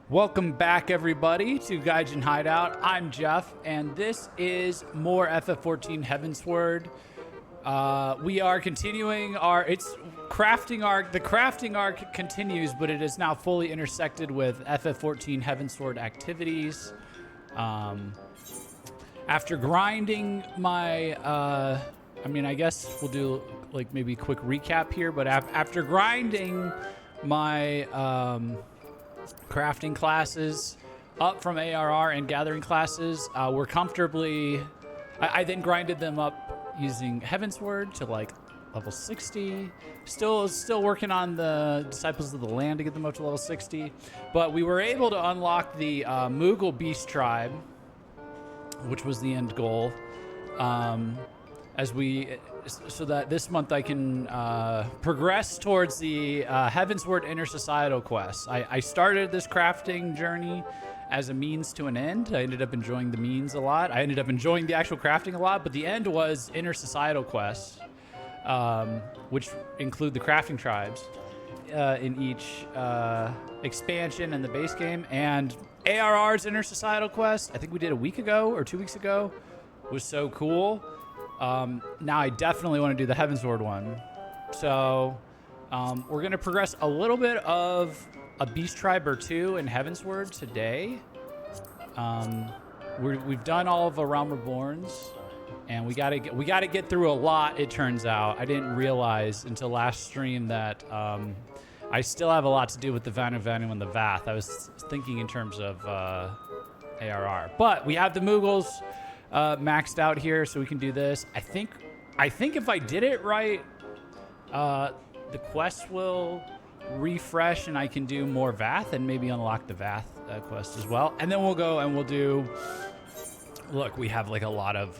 Welcome back, everybody, to Gaijin Hideout. I'm Jeff, and this is more FF14 Heavensward. We are continuing our crafting arc. The crafting arc continues, but it is now fully intersected with FF14 Heavensward activities. After grinding my, I guess we'll do like maybe a quick recap here, but after grinding my crafting classes up from ARR and gathering classes, we're comfortably, I then grinded them up using Heavensward to like level 60. Still working on the Disciples of the Land to get them up to level 60. But we were able to unlock the Moogle Beast Tribe, which was the end goal. So that this month I can progress towards the Heavensward Intersocietal quest. I started this crafting journey as a means to an end. I ended up enjoying the means a lot. I ended up enjoying the actual crafting a lot, but the end was Intersocietal quests, which include the crafting tribes in each expansion and the base game. And ARR's Intersocietal quest, I think we did a week ago or 2 weeks ago, was so cool. Now I definitely want to do the Heavensward one. So we're going to progress a little bit of a Beast Tribe or two in Heavensward today. We've done all of the Realm Reborns, and we gotta get through a lot, it turns out. I didn't realize until last stream that I still have a lot to do with the Vanu and the Vath. I was thinking in terms of ARR. But we have the Moogles maxed out here, so we can do this. I think if I did it right, the quest will refresh and I can do more Vath and maybe unlock the Vath quest as well. And then we'll go and we'll do, look, we have like a lot of,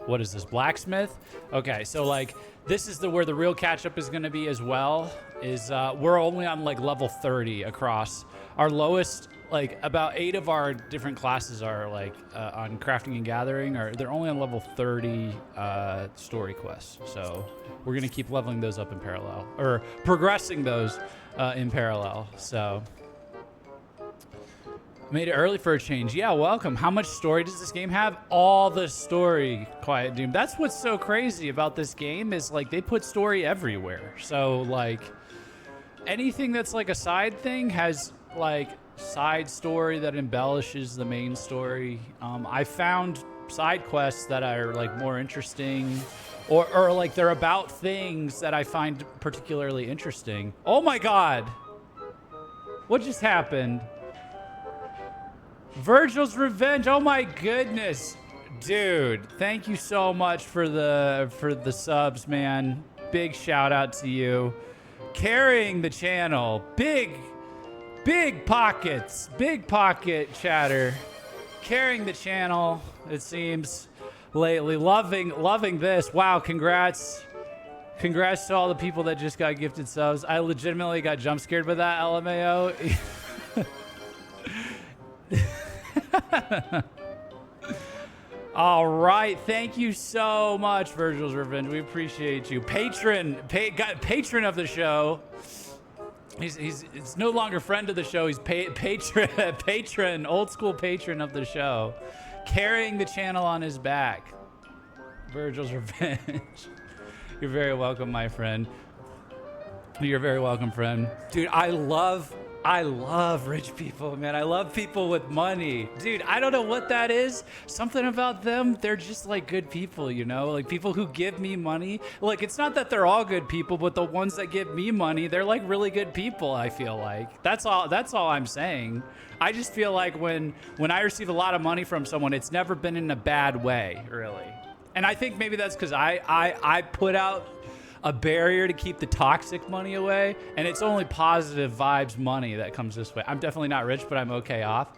what is this, blacksmith? Okay, so like this is where the real catch up is going to be as well, is we're only on like level 30 across. Our lowest, like about 8 of our different classes are like on crafting and gathering, or they're only on level 30 story quests. So we're going to keep leveling those up in parallel, or progressing those in parallel. So made it early for a change. Yeah, welcome. How much story does this game have? All the story, Quiet Doom. That's what's so crazy about this game, is like they put story everywhere. So like anything that's like a side thing has like side story that embellishes the main story. I found side quests that are like more interesting, or like they're about things that I find particularly interesting. Oh my god, what just happened? Virgil's Revenge. Oh my goodness, dude, thank you so much for the subs, man. Big shout out to you, carrying the channel. Big pockets, big pocket chatter, carrying the channel, it seems, lately. Loving this. Wow, congrats to all the people that just got gifted subs. I legitimately got jump scared by that, LMAO. All right, thank you so much, Virgil's Revenge. We appreciate you. Patron of the show. He's no longer friend of the show. He's patron, old school patron of the show, carrying the channel on his back. Virgil's Revenge. You're very welcome, my friend. You're very welcome, friend. Dude, I love rich people, man. I love people with money. Dude, I don't know what that is. Something about them, they're just like good people, you know? Like people who give me money. Like, it's not that they're all good people, but the ones that give me money, they're like really good people, I feel like. That's all I'm saying. I just feel like when I receive a lot of money from someone, it's never been in a bad way, really. And I think maybe that's because I put out a barrier to keep the toxic money away, and it's only positive vibes money that comes this way. I'm definitely not rich, but I'm okay off.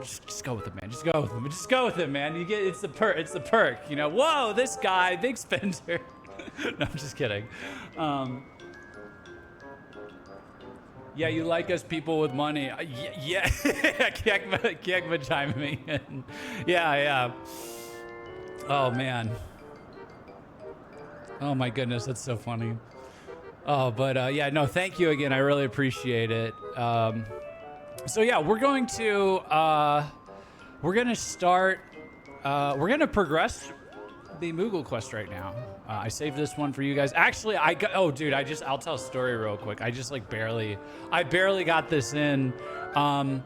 Just go with it, man. Just go with it, man. It's the perk, you know. Whoa, this guy, big spender. No, I'm just kidding. Yeah, you like us people with money. Yeah, Kiekma chiming in. Yeah. Oh man. Oh my goodness, that's so funny. Oh, but yeah, no, thank you again. I really appreciate it. So yeah, we're going to start. We're gonna progress the Moogle quest right now. I saved this one for you guys. Actually, oh dude, I'll tell a story real quick. I just like barely got this in. Part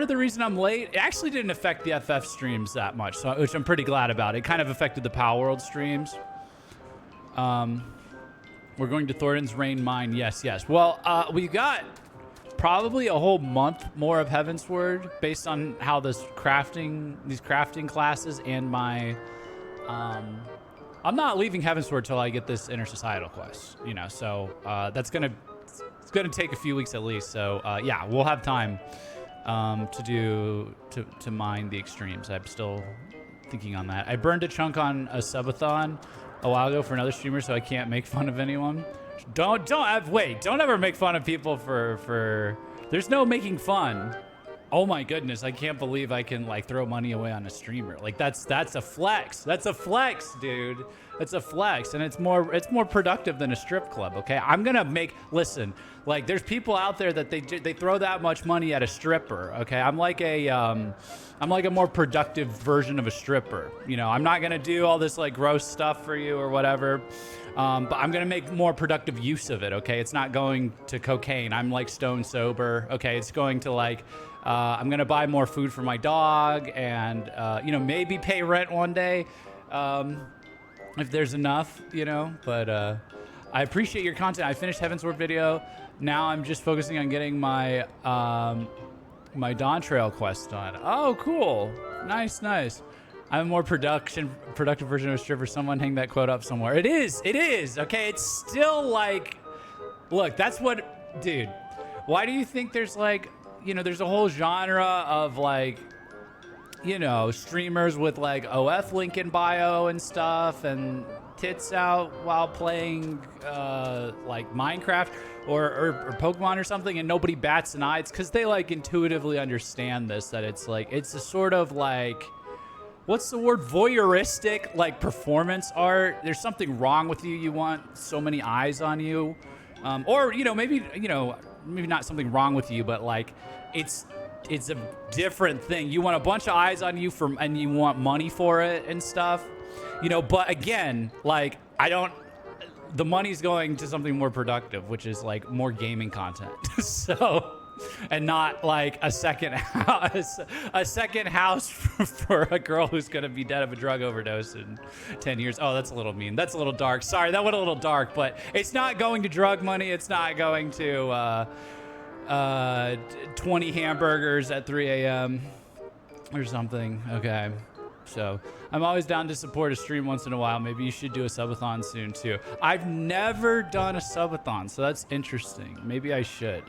of the reason I'm late, it actually didn't affect the FF streams that much, which I'm pretty glad about. It kind of affected the Power World streams. We're going to Thornton's Rain Mine. Yes. Well, we got probably a whole month more of Heavensward based on how these crafting classes and my I'm not leaving Heavensward till I get this intersocietal quest, you know, so it's gonna take a few weeks at least. So yeah, we'll have time to mine the extremes. I'm still thinking on that. I burned a chunk on a subathon a while ago for another streamer, so I can't make fun of anyone. Don't ever make fun of people for there's no making fun. Oh my goodness, I can't believe I can like throw money away on a streamer. Like that's a flex. That's a flex, dude. It's a flex, and it's more productive than a strip club, okay? Listen, like there's people out there that they throw that much money at a stripper, okay? I'm like a more productive version of a stripper. You know, I'm not gonna do all this like gross stuff for you or whatever. But I'm gonna make more productive use of it, okay? It's not going to cocaine. I'm like stone sober, okay? It's going to like, I'm gonna buy more food for my dog and, you know, maybe pay rent one day, if there's enough, you know? But I appreciate your content. I finished Heavensward video. Now I'm just focusing on getting my my Dawn Trail quest done. Oh, cool. Nice. I'm a more productive version of a stripper. Someone hang that quote up somewhere. It is. Okay, it's still like, look, that's what, dude. Why do you think there's like, you know, there's a whole genre of like, you know, streamers with like OF link in bio and stuff and tits out while playing like Minecraft or Pokemon or something, and nobody bats an eye? It's because they like intuitively understand this, that it's like, it's a sort of like, what's the word? Voyeuristic, like performance art. There's something wrong with you. You want so many eyes on you. Or, you know, maybe not something wrong with you, but like it's a different thing. You want a bunch of eyes on you and you want money for it and stuff, you know, but again, like the money's going to something more productive, which is like more gaming content. So, and not like a second house for a girl who's gonna be dead of a drug overdose in 10 years. Oh, that's a little mean. That's a little dark. Sorry, that went a little dark, but it's not going to drug money. It's not going to 20 hamburgers at 3 a.m. or something. Okay. So I'm always down to support a stream once in a while. Maybe you should do a subathon soon too. I've never done a subathon, so that's interesting. Maybe I should.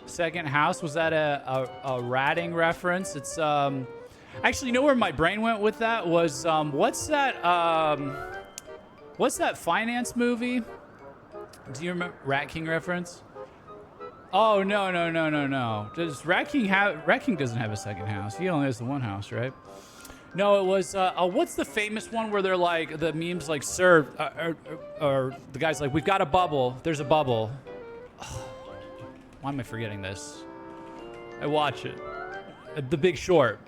Second house, was that a ratting reference? It's actually, you know where my brain went with that was what's that finance movie? Do you remember Rat King reference? Oh no. Does Rat King doesn't have a second house. He only has the one house, right? No, it was, what's the famous one where they're like, the memes like, sir, or the guy's like, we've got a bubble. There's a bubble. Oh, why am I forgetting this? I watch it. The Big Short.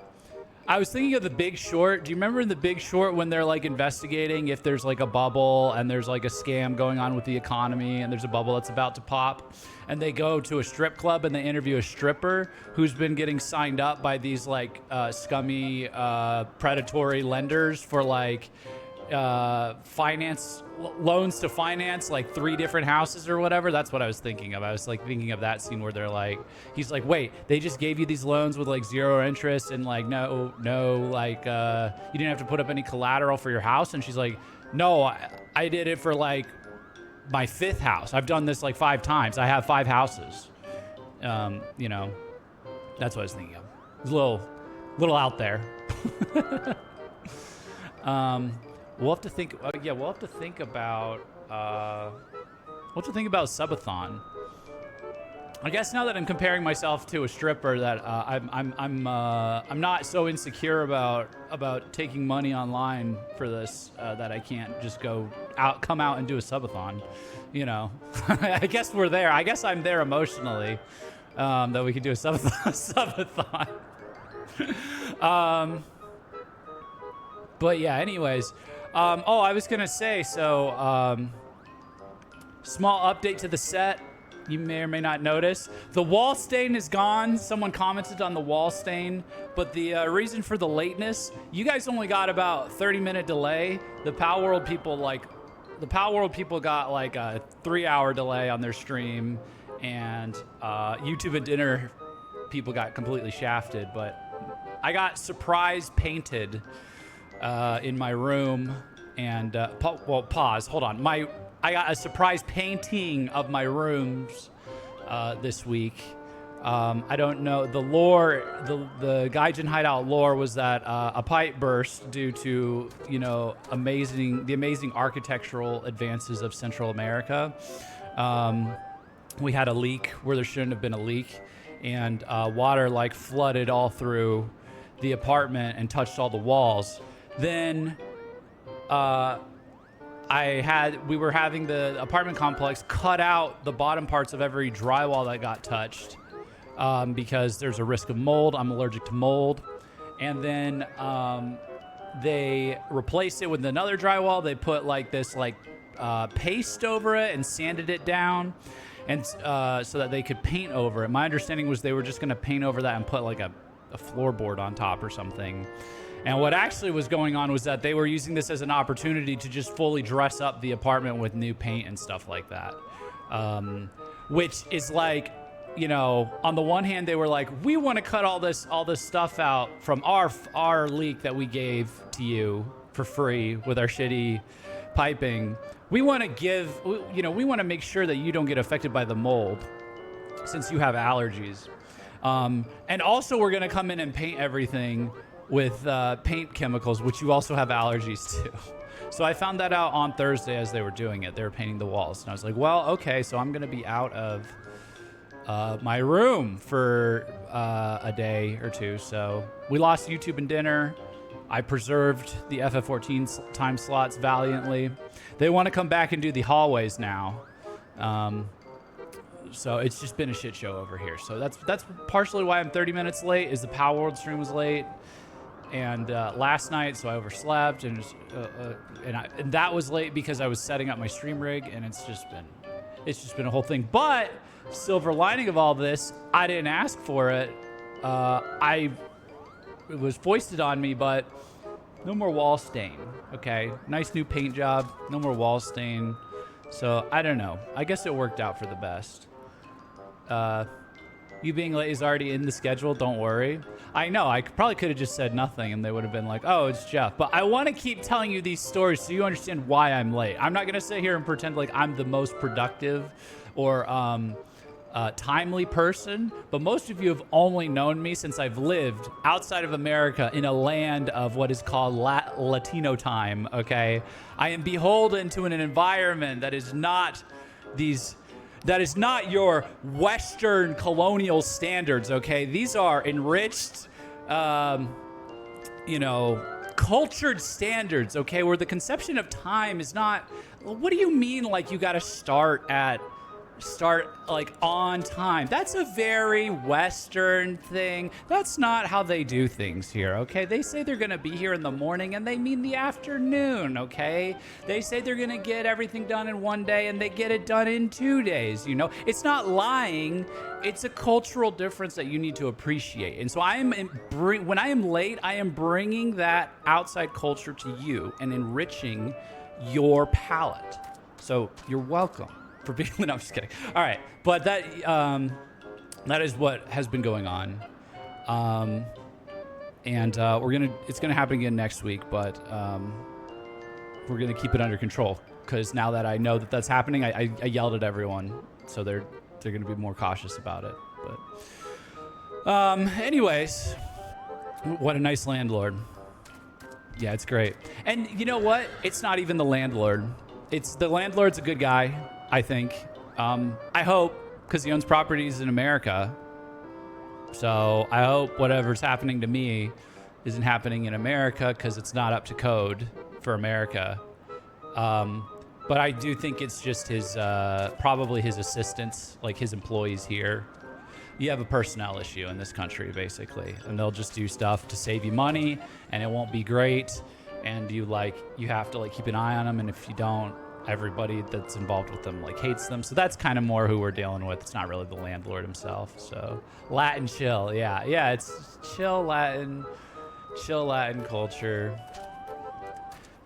I was thinking of The Big Short. Do you remember in The Big Short when they're like investigating if there's like a bubble and there's like a scam going on with the economy and there's a bubble that's about to pop, and they go to a strip club and they interview a stripper who's been getting signed up by these like scummy predatory lenders for like loans to finance like 3 different houses or whatever. That's what I was thinking of. I was like thinking of that scene where they're like, he's like, wait, they just gave you these loans with like 0 interest and like no like you didn't have to put up any collateral for your house? And she's like, no, I did it for like my 5th house. I've done this like 5 times. I have 5 houses. You know, that's what I was thinking of. It's a little out there. We'll have to think. We'll have to think about. Subathon. I guess now that I'm comparing myself to a stripper, that I'm not so insecure about taking money online for this that I can't just come out and do a subathon. You know, I guess we're there. I guess I'm there emotionally that we could do a subathon. But yeah, anyways. Oh, I was gonna say, so small update to the set. You may or may not notice. The wall stain is gone. Someone commented on the wall stain, but the reason for the lateness, you guys only got about 30-minute delay. The Pal World people got like a 3-hour delay on their stream, and YouTube and Dinner people got completely shafted, but I got surprise painted in my room, and pause. Hold on. I got a surprise painting of my rooms this week. I don't know. The lore, the Gaijin Hideout lore was that a pipe burst due to, you know, the amazing architectural advances of Central America. We had a leak where there shouldn't have been a leak, and water like flooded all through the apartment and touched all the walls. Then we were having the apartment complex cut out the bottom parts of every drywall that got touched because there's a risk of mold. I'm allergic to mold. And then they replaced it with another drywall. They put like this paste over it and sanded it down, and so that they could paint over it. My understanding was they were just going to paint over that and put like a floorboard on top or something. And what actually was going on was that they were using this as an opportunity to just fully dress up the apartment with new paint and stuff like that. Which is like, you know, on the one hand, they were like, we want to cut all this stuff out from our leak that we gave to you for free with our shitty piping. We want to make sure that you don't get affected by the mold since you have allergies. And also we're going to come in and paint everything with paint chemicals, which you also have allergies to. So I found that out on Thursday as they were doing it. They were painting the walls. And I was like, well, okay, so I'm going to be out of my room for a day or two. So we lost YouTube and Dinner. I preserved the FF14 time slots valiantly. They want to come back and do the hallways now. So it's just been a shit show over here. So that's partially why I'm 30 minutes late, is the Power World stream was late. And last night, so I overslept, and that was late because I was setting up my stream rig, and it's just been a whole thing. But silver lining of all this, I didn't ask for it. It was foisted on me, but no more wall stain. Okay, nice new paint job, no more wall stain. So I don't know. I guess it worked out for the best. You being late is already in the schedule, don't worry. I know, I probably could have just said nothing and they would have been like, oh, it's Jeff. But I want to keep telling you these stories so you understand why I'm late. I'm not going to sit here and pretend like I'm the most productive or timely person, but most of you have only known me since I've lived outside of America in a land of what is called Latino time, okay? I am beholden to an environment that is not your Western colonial standards, okay? These are enriched, cultured standards, okay? Where the conception of time is not, what do you mean like you gotta start like on time? That's a very Western thing. That's not how they do things here, okay? They say they're gonna be here in the morning and they mean the afternoon, okay? They say they're gonna get everything done in one day and they get it done in 2 days, you know? It's not lying. It's a cultural difference that you need to appreciate. And so when I am late, I am bringing that outside culture to you and enriching your palate. So you're welcome. For being, no, I'm just kidding. All right, but that is what has been going on, and it's gonna happen again next week, but we're gonna keep it under control because now that I know that that's happening, I yelled at everyone, so they're gonna be more cautious about it. But anyways, what a nice landlord. Yeah, it's great. And you know what? It's not even the landlord. It's the landlord's a good guy. I think. I hope. because he owns properties in America. So I hope whatever's happening to me isn't happening in America because it's not up to code for America. But I do think it's just his, probably his assistants, like his employees here. You have a personnel issue in this country, basically, and they'll just do stuff to save you money, and it won't be great. And you have to keep an eye on them, and if you don't, everybody that's involved with them hates them. So that's kind of more who we're dealing with. It's not really the landlord himself. So Latin chill, yeah, it's chill Latin culture.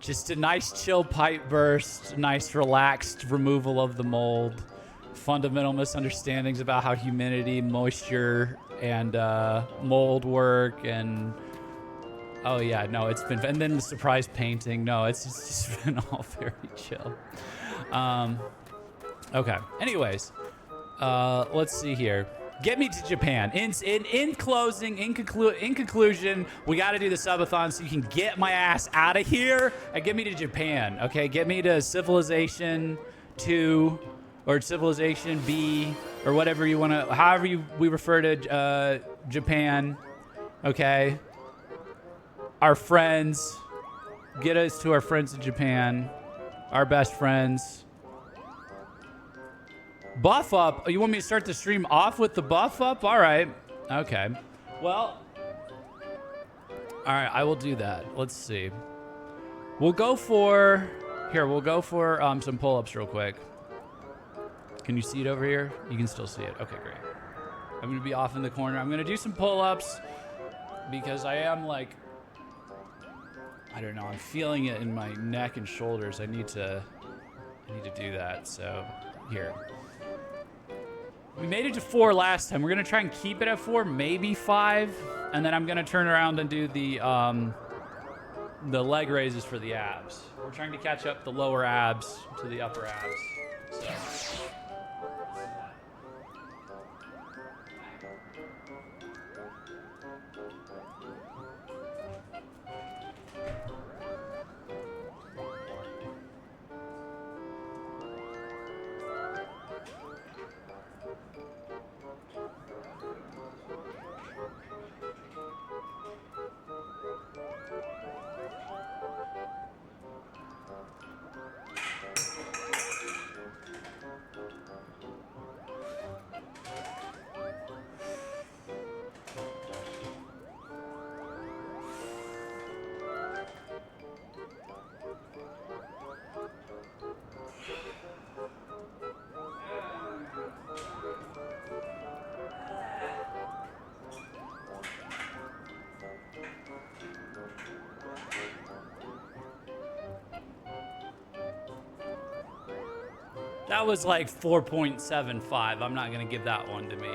Just a nice chill pipe burst, nice relaxed removal of the mold. Fundamental misunderstandings about how humidity, moisture, and mold work, and oh yeah, no, it's been, and then the surprise painting. No, it's just been all very chill. Okay. Anyways, let's see here. Get me to Japan. In conclusion, we got to do the subathon so you can get my ass out of here and get me to Japan. Okay, get me to Civilization 2 or Civilization B or whatever you want to, however we refer to Japan. Okay. Our friends, get us to our friends in Japan, our best friends. Buff up. Oh, you want me to start the stream off with the buff up? All right. Okay. Well, all right, I will do that. Let's see. We'll go for some pull-ups real quick. Can you see it over here? You can still see it. Okay, great. I'm going to be off in the corner. I'm going to do some pull-ups because I am I don't know, I'm feeling it in my neck and shoulders. I need to do that. So, here. We made it to 4 last time. We're going to try and keep it at 4, maybe 5, and then I'm going to turn around and do the leg raises for the abs. We're trying to catch up the lower abs to the upper abs. So that was 4.75. I'm not going to give that one to me.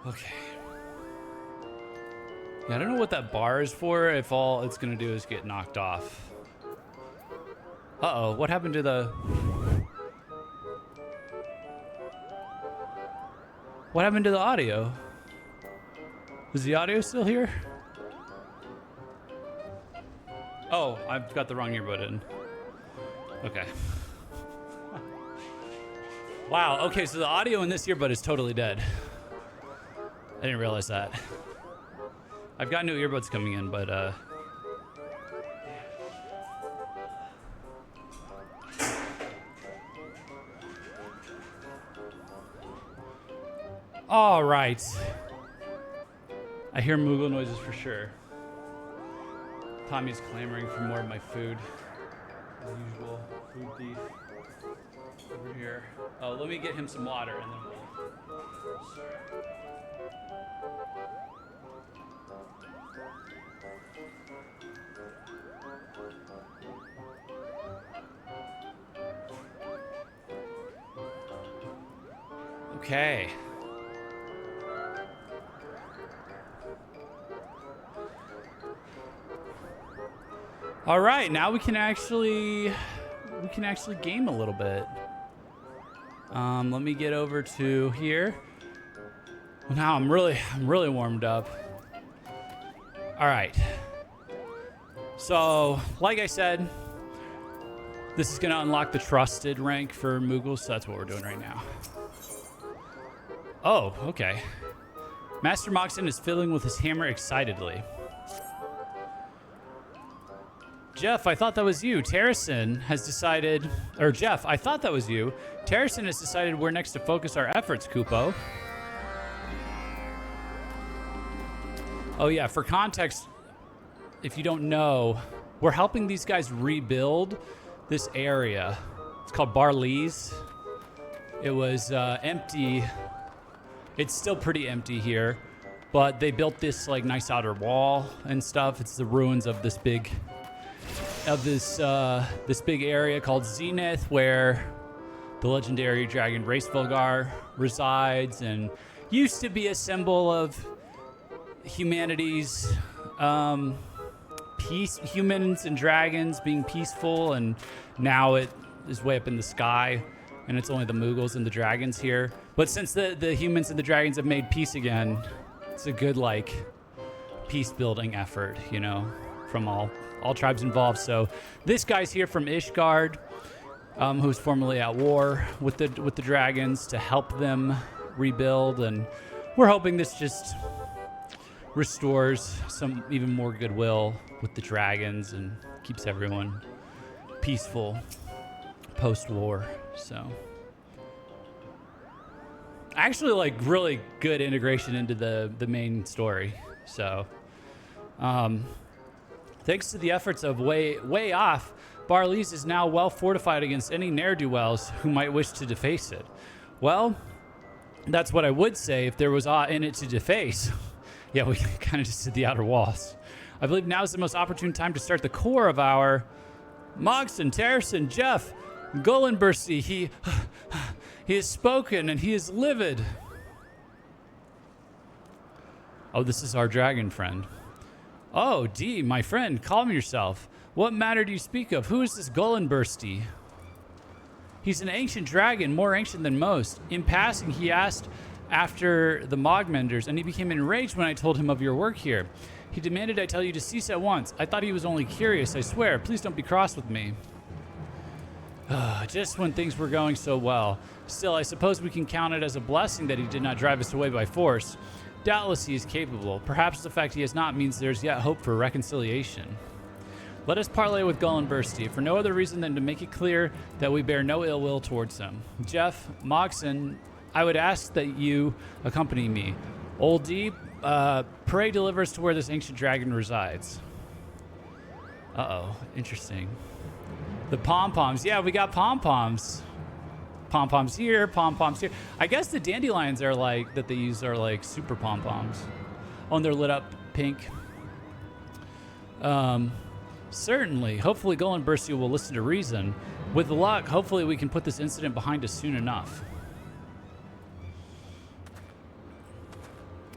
Okay. Yeah, I don't know what that bar is for if all it's going to do is get knocked off. Uh-oh, what happened to the... What happened to the audio? Is the audio still here? Oh, I've got the wrong earbud in. Okay. Wow, okay, so the audio in this earbud is totally dead. I didn't realize that. I've got new earbuds coming in, but All right. I hear Moogle noises for sure. Tommy's clamoring for more of my food. As usual, food thief over here. Oh, let me get him some water and then we'll start. Okay. All right, now we can actually game a little bit. Let me get over to here. Well, now I'm really warmed up. All right. So, like I said, this is gonna unlock the trusted rank for Moogle, so that's what we're doing right now. Oh, okay. Master Moxon is fiddling with his hammer excitedly. Jeff, I thought that was you. Terracin has decided, or Jeff, I thought that was you. Terracin has decided where next to focus our efforts, Kupo. Oh yeah, for context, if you don't know, we're helping these guys rebuild this area. It's called Barley's. It was empty. It's still pretty empty here, but they built this like nice outer wall and stuff. It's the ruins of this big area called Zenith, where the legendary dragon Race Volgar resides and used to be a symbol of humanity's peace, humans and dragons being peaceful, and now it is way up in the sky, and it's only the Moogles and the dragons here. But since the humans and the dragons have made peace again, it's a good like peace building effort, you know, from all tribes involved. So this guy's here from Ishgard, who's formerly at war with the dragons to help them rebuild, and we're hoping this just restores some even more goodwill with the dragons and keeps everyone peaceful post-war. So actually like really good integration into the main story. So thanks to the efforts of way off, Barley's is now well fortified against any ne'er-do-wells who might wish to deface it. Well, that's what I would say if there was in it to deface. Yeah, we kind of just did the outer walls. I believe now is the most opportune time to start the core of our Mogson, Terracin, Jeff, Golenbursty. He has spoken and he is livid. Oh, this is our dragon friend. Oh, D, my friend, calm yourself. What matter do you speak of? Who is this Golenbursty? He's an ancient dragon, more ancient than most. In passing, he asked after the Mogmenders, and he became enraged when I told him of your work here. He demanded I tell you to cease at once. I thought he was only curious, I swear. Please don't be cross with me. Just when things were going so well. Still, I suppose we can count it as a blessing that he did not drive us away by force. Doubtless he is capable. Perhaps the fact he has not means there's yet hope for reconciliation. Let us parley with Golenbursty, for no other reason than to make it clear that we bear no ill will towards him. Jeff, Moxon, I would ask that you accompany me. Old D, pray deliver us to where this ancient dragon resides. Uh-oh, interesting. The pom-poms. Yeah, we got pom-poms. Pom-poms here, pom-poms here. I guess the dandelions are like, that they use are like super pom-poms. Oh, and they're lit up pink. Certainly. Hopefully Golenbursty will listen to reason. With luck, hopefully we can put this incident behind us soon enough.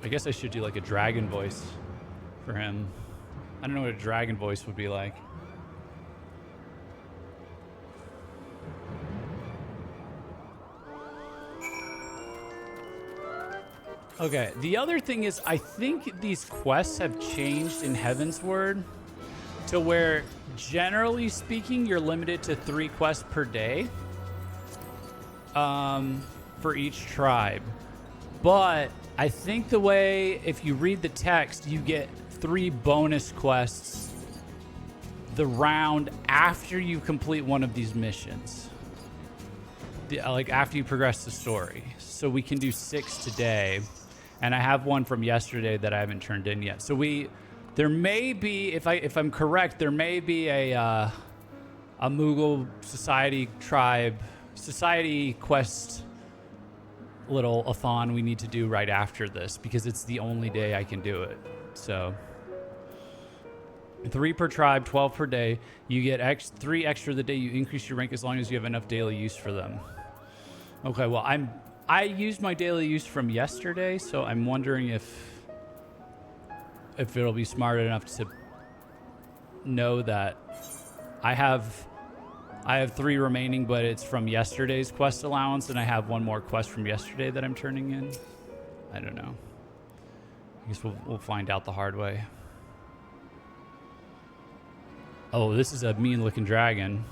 I guess I should do like a dragon voice for him. I don't know what a dragon voice would be like. Okay, the other thing is I think these quests have changed in Heavensward to where, generally speaking, you're limited to 3 quests per day for each tribe. But I think the way, if you read the text, you get 3 bonus quests the round after you complete one of these missions. like after you progress the story. So we can do 6 today, and I have one from yesterday that I haven't turned in yet. So there may be, if I'm correct, there may be a Moogle society quest little a-thon we need to do right after this, because it's the only day I can do it. So 3 per tribe, 12 per day. You get 3 extra the day you increase your rank as long as you have enough daily use for them. Okay, well, I used my daily use from yesterday, so I'm wondering if it'll be smart enough to know that I have 3 remaining, but it's from yesterday's quest allowance, and I have 1 more quest from yesterday that I'm turning in. I don't know. I guess we'll find out the hard way. Oh, this is a mean-looking dragon.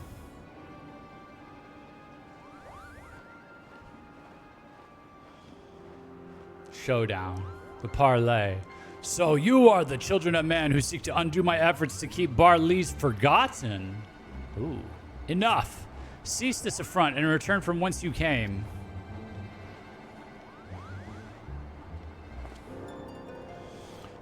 Showdown. The parlay. So you are the children of man who seek to undo my efforts to keep Barley's forgotten. Ooh. Enough. Cease this affront and return from whence you came.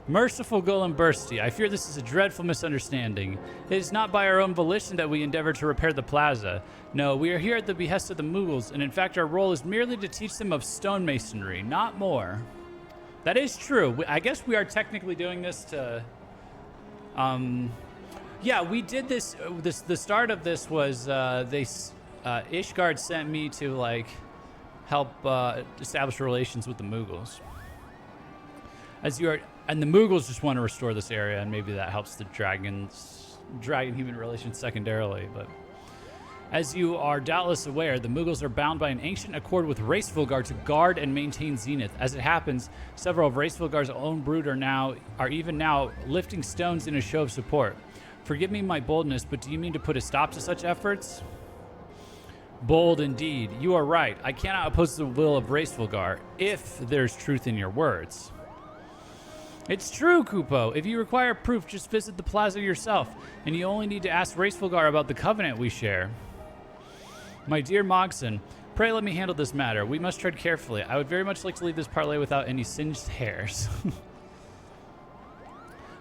Merciful Golem Bursty, I fear this is a dreadful misunderstanding. It is not by our own volition that we endeavor to repair the plaza. No, we are here at the behest of the Moogles, and in fact our role is merely to teach them of stonemasonry, not more. That is true. I guess we are technically doing this to... yeah, we did this... The start of this was Ishgard sent me to, like, help establish relations with the Moogles. And the Moogles just want to restore this area, and maybe that helps the dragon-human relations secondarily. But as you are doubtless aware, the Moogles are bound by an ancient accord with Racevulgar to guard and maintain Zenith. As it happens, several of Racevulgar's own brood are even now lifting stones in a show of support. Forgive me my boldness, but do you mean to put a stop to such efforts? Bold indeed. You are right. I cannot oppose the will of Racevulgar, if there's truth in your words. It's true, Kupo. If you require proof, just visit the plaza yourself, and you only need to ask Racevulgar about the covenant we share. My dear Mogson, pray let me handle this matter. We must tread carefully. I would very much like to leave this parlay without any singed hairs.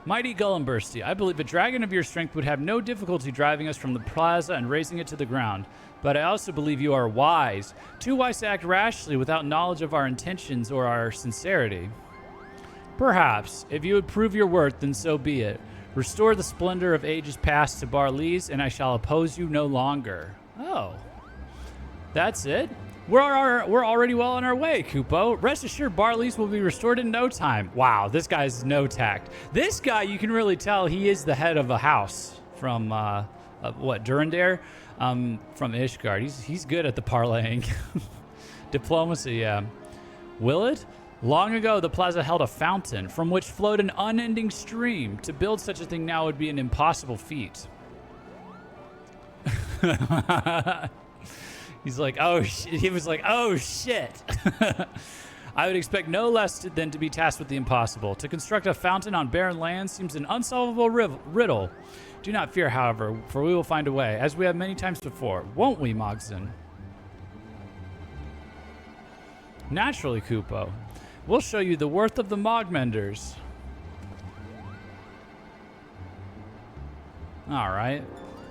Mighty Golumbursty, I believe a dragon of your strength would have no difficulty driving us from the plaza and raising it to the ground. But I also believe you are wise, too wise to act rashly without knowledge of our intentions or our sincerity. Perhaps, if you would prove your worth, then so be it. Restore the splendor of ages past to Barley's, and I shall oppose you no longer. Oh. That's it? We're already well on our way, Kupo. Rest assured, Barley's will be restored in no time. Wow, this guy's no tact. This guy, you can really tell he is the head of a house from, Durandare? From Ishgard. He's good at the parlaying. Diplomacy, yeah. Will it? Long ago, the plaza held a fountain from which flowed an unending stream. To build such a thing now would be an impossible feat. He's like, oh, he was like, oh, shit. I would expect no less than to be tasked with the impossible. To construct a fountain on barren land seems an unsolvable riddle. Do not fear, however, for we will find a way, as we have many times before. Won't we, Mogson? Naturally, Kupo. We'll show you the worth of the Mogmenders. All right.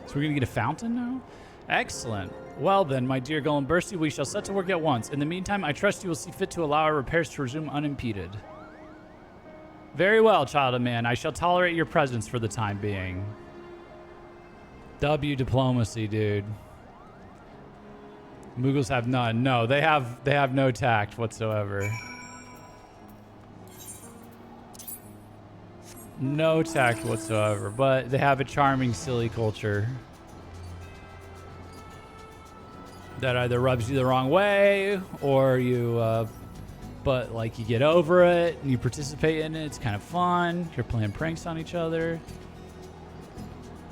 So we're going to get a fountain now? Excellent. Well then, my dear Golumbursty, we shall set to work at once. In the meantime, I trust you will see fit to allow our repairs to resume unimpeded. Very well, child of man. I shall tolerate your presence for the time being. W diplomacy, dude. Moogles have none. No, they have no tact whatsoever. No tact whatsoever, but they have a charming, silly culture that either rubs you the wrong way or but like you get over it and you participate in it. It's kind of fun. You're playing pranks on each other,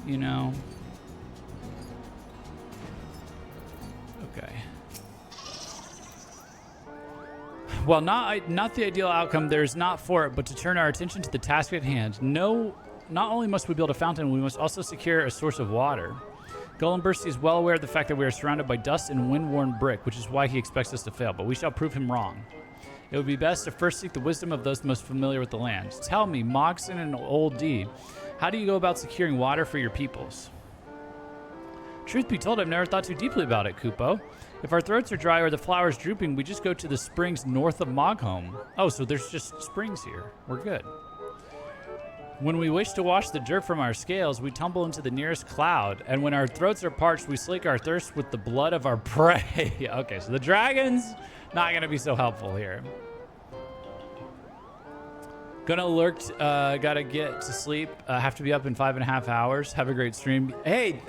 you know. Okay. Well, not the ideal outcome. There's not for it, but to turn our attention to the task at hand. No, not only must we build a fountain, we must also secure a source of water. Golem Bursty is well aware of the fact that we are surrounded by dust and wind-worn brick, which is why he expects us to fail, but we shall prove him wrong. It would be best to first seek the wisdom of those most familiar with the land. Tell me, Moxon and Old D, how do you go about securing water for your peoples? Truth be told, I've never thought too deeply about it, Kupo. If our throats are dry or the flowers drooping, we just go to the springs north of Mogholm. Oh, so there's just springs here. We're good. When we wish to wash the dirt from our scales, we tumble into the nearest cloud. And when our throats are parched, we slake our thirst with the blood of our prey. Okay, so the dragon's not going to be so helpful here. Gonna lurk, gotta get to sleep. Have to be up in 5.5 hours. Have a great stream. Hey,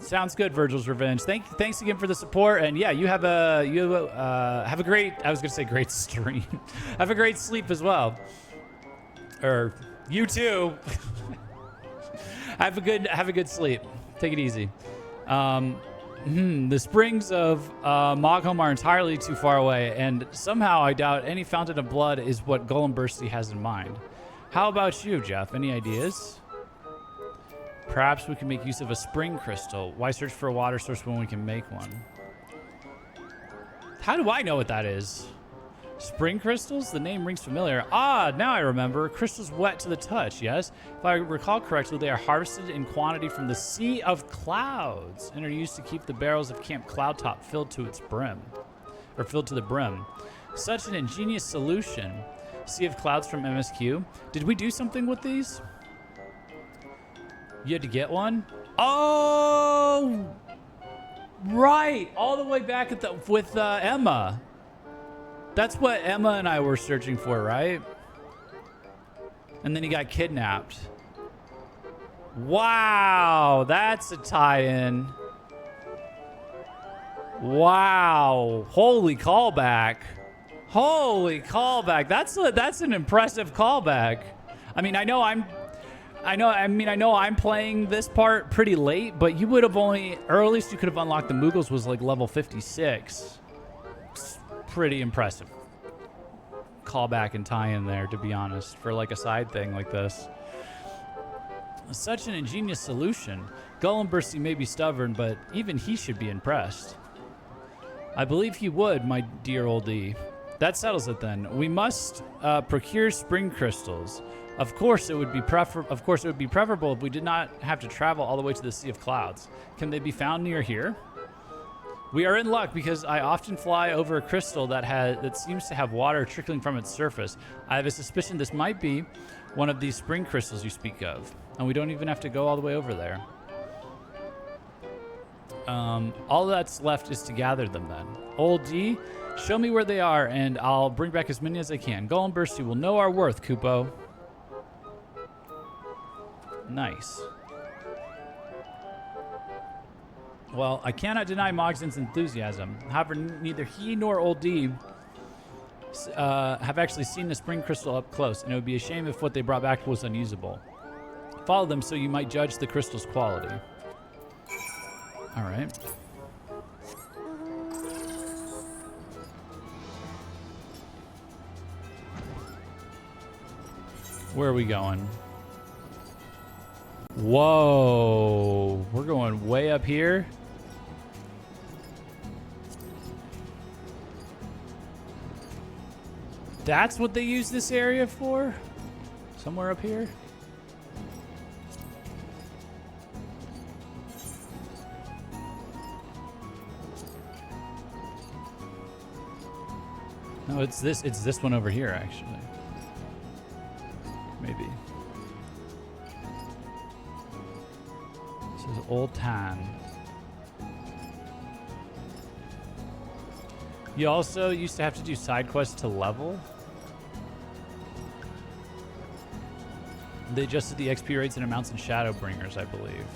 sounds good, Virgil's Revenge. Thanks again for the support. And yeah, you have a great, I was gonna say great stream. Have a great sleep as well. Or you too. have a good sleep. Take it easy. The springs of Mogholm are entirely too far away, and somehow I doubt any fountain of blood is what Golem Bursty has in mind. How about you, Jeff? Any ideas? Perhaps we can make use of a spring crystal. Why search for a water source when we can make one? How do I know what that is? Spring crystals? The name rings familiar. Ah, now I remember. Crystals wet to the touch, yes? If I recall correctly, they are harvested in quantity from the Sea of Clouds and are used to keep the barrels of Camp Cloudtop filled to its brim. Or filled to the brim. Such an ingenious solution. Sea of Clouds from MSQ. Did we do something with these? You had to get one? Oh! Right! All the way back at with Emma. That's what Emma and I were searching for, right? And then he got kidnapped. Wow, that's a tie-in. Wow, holy callback. Holy callback. That's an impressive callback. I mean, I know I'm playing this part pretty late, but you would have only, or at least you could have unlocked the Moogles was like level 56. Pretty impressive callback and tie-in there, to be honest, for like a side thing like this. Such an ingenious solution. Golem Bursty may be stubborn, but even he should be impressed. I believe he would, my dear oldie. That settles it then. We must procure spring crystals. Of course, it would be preferable if we did not have to travel all the way to the Sea of Clouds. Can they be found near here? We are in luck because I often fly over a crystal that seems to have water trickling from its surface. I have a suspicion this might be one of these spring crystals you speak of, and we don't even have to go all the way over there. All that's left is to gather them then. Old D, show me where they are, and I'll bring back as many as I can. Golem Bursty will know our worth, Kupo. Nice. Well, I cannot deny Mogson's enthusiasm. However, neither he nor Old D have actually seen the spring crystal up close, and it would be a shame if what they brought back was unusable. Follow them so you might judge the crystal's quality. All right. Where are we going? Whoa, we're going way up here. That's what they use this area for? Somewhere up here? No, it's this one over here, actually. Maybe. This is Old Tan. You also used to have to do side quests to level. They adjusted the XP rates and amounts in Shadowbringers, I believe.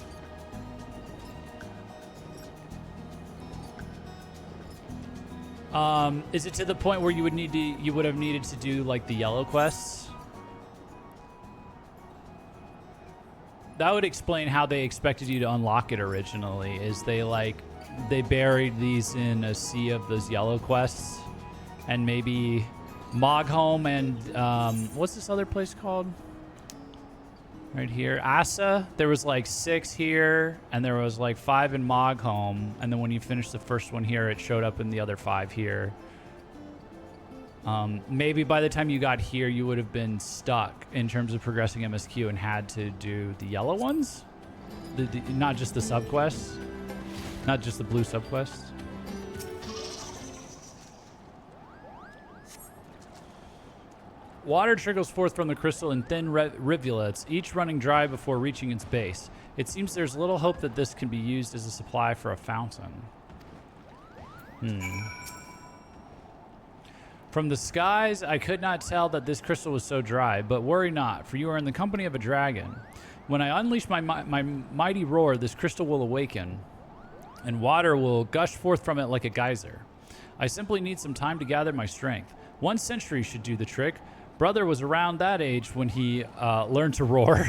Is it to the point where you would have needed to do like the yellow quests? That would explain how they expected you to unlock it originally. Is they buried these in a sea of those yellow quests, and maybe Mogholm and what's this other place called? Right here. Asa, there was like 6 here, and there was like 5 in Mogholm, and then when you finished the first one here, it showed up in the other 5 here. Maybe by the time you got here, you would have been stuck in terms of progressing MSQ and had to do the yellow ones? Not just the subquests? Not just the blue subquests? Water trickles forth from the crystal in thin rivulets, each running dry before reaching its base. It seems there's little hope that this can be used as a supply for a fountain. From the skies, I could not tell that this crystal was so dry, but worry not, for you are in the company of a dragon. When I unleash my mighty roar, this crystal will awaken, and water will gush forth from it like a geyser. I simply need some time to gather my strength. 1 century should do the trick. Brother was around that age when he learned to roar.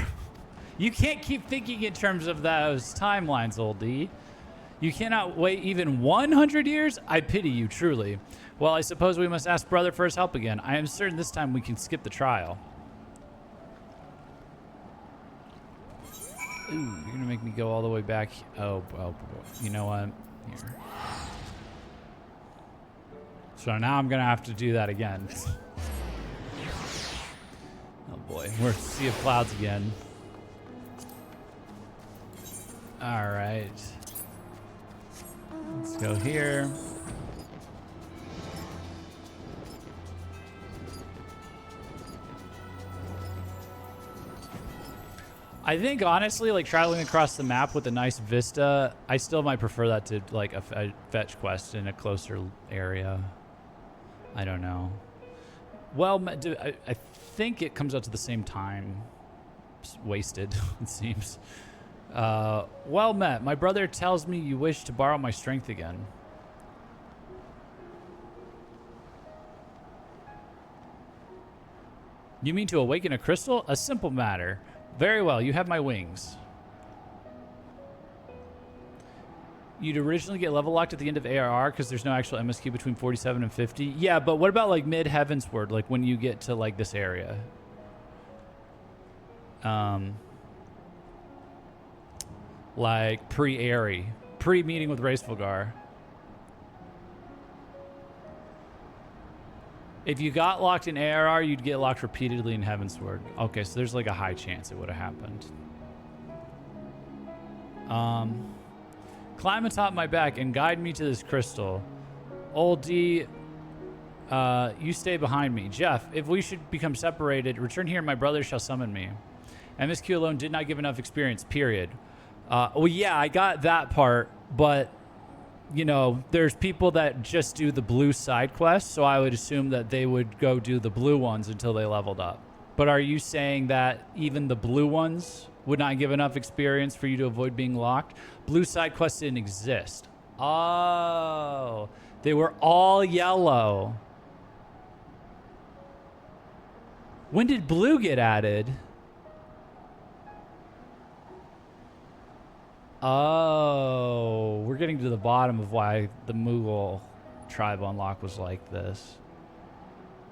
You can't keep thinking in terms of those timelines, old D. You cannot wait even 100 years? I pity you, truly. Well, I suppose we must ask Brother for his help again. I am certain this time we can skip the trial. Ooh, you're going to make me go all the way back. Oh, you know what? Here. So now I'm going to have to do that again. Oh boy, we're Sea of Clouds again. All right. Let's go here. I think honestly, like traveling across the map with a nice vista, I still might prefer that to like a fetch quest in a closer area. I don't know. Well, I think it comes out to the same time. It's wasted, it seems. Well met. My brother tells me you wish to borrow my strength again. You mean to awaken a crystal? A simple matter. Very well, you have my wings. You'd originally get level locked at the end of ARR because there's no actual MSQ between 47 and 50. Yeah, but what about like mid Heavensward, like when you get to like this area? Like pre-Airy, pre-meeting with Racefulgar. If you got locked in ARR, you'd get locked repeatedly in Heavensward. Okay, so there's like a high chance it would have happened. Climb atop my back and guide me to this crystal. Old D, you stay behind me. Jeff, if we should become separated, return here and my brother shall summon me. MSQ alone did not give enough experience, period. Well, yeah, I got that part, but, you know, there's people that just do the blue side quests, so I would assume that they would go do the blue ones until they leveled up. But are you saying that even the blue ones would not give enough experience for you to avoid being locked? Blue side quests didn't exist. Oh, they were all yellow. When did blue get added? Oh, we're getting to the bottom of why the Moogle tribe unlock was like this.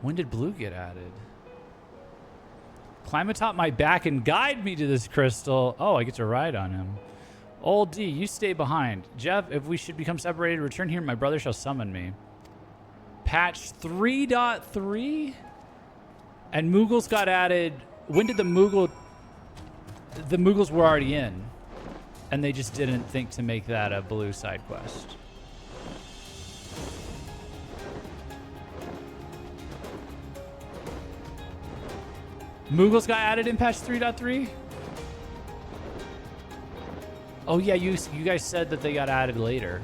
When did blue get added? Climb atop my back and guide me to this crystal. Oh, I get to ride on him. Old D, you stay behind. Jeff, if we should become separated, return here. My brother shall summon me. Patch 3.3? And Moogles got added. When did the Moogle... The Moogles were already in. And they just didn't think to make that a blue side quest. Moogles got added in patch 3.3? Oh yeah, you guys said that they got added later.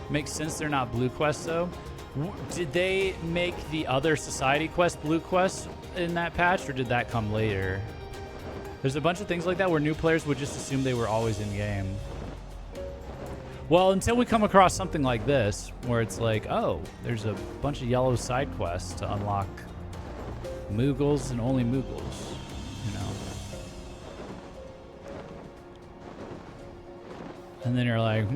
Makes sense they're not blue quests though. Did they make the other society quest blue quests in that patch, or did that come later? There's a bunch of things like that where new players would just assume they were always in game. Well, until we come across something like this, where it's like, oh, there's a bunch of yellow side quests to unlock Moogles and only Moogles, you know. And then you're like,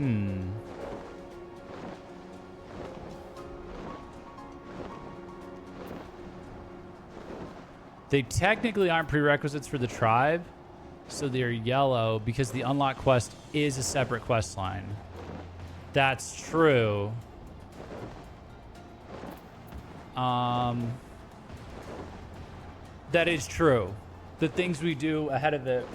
They technically aren't prerequisites for the tribe, so they're yellow because the unlock quest is a separate quest line. That's true. That is true. The things we do ahead of it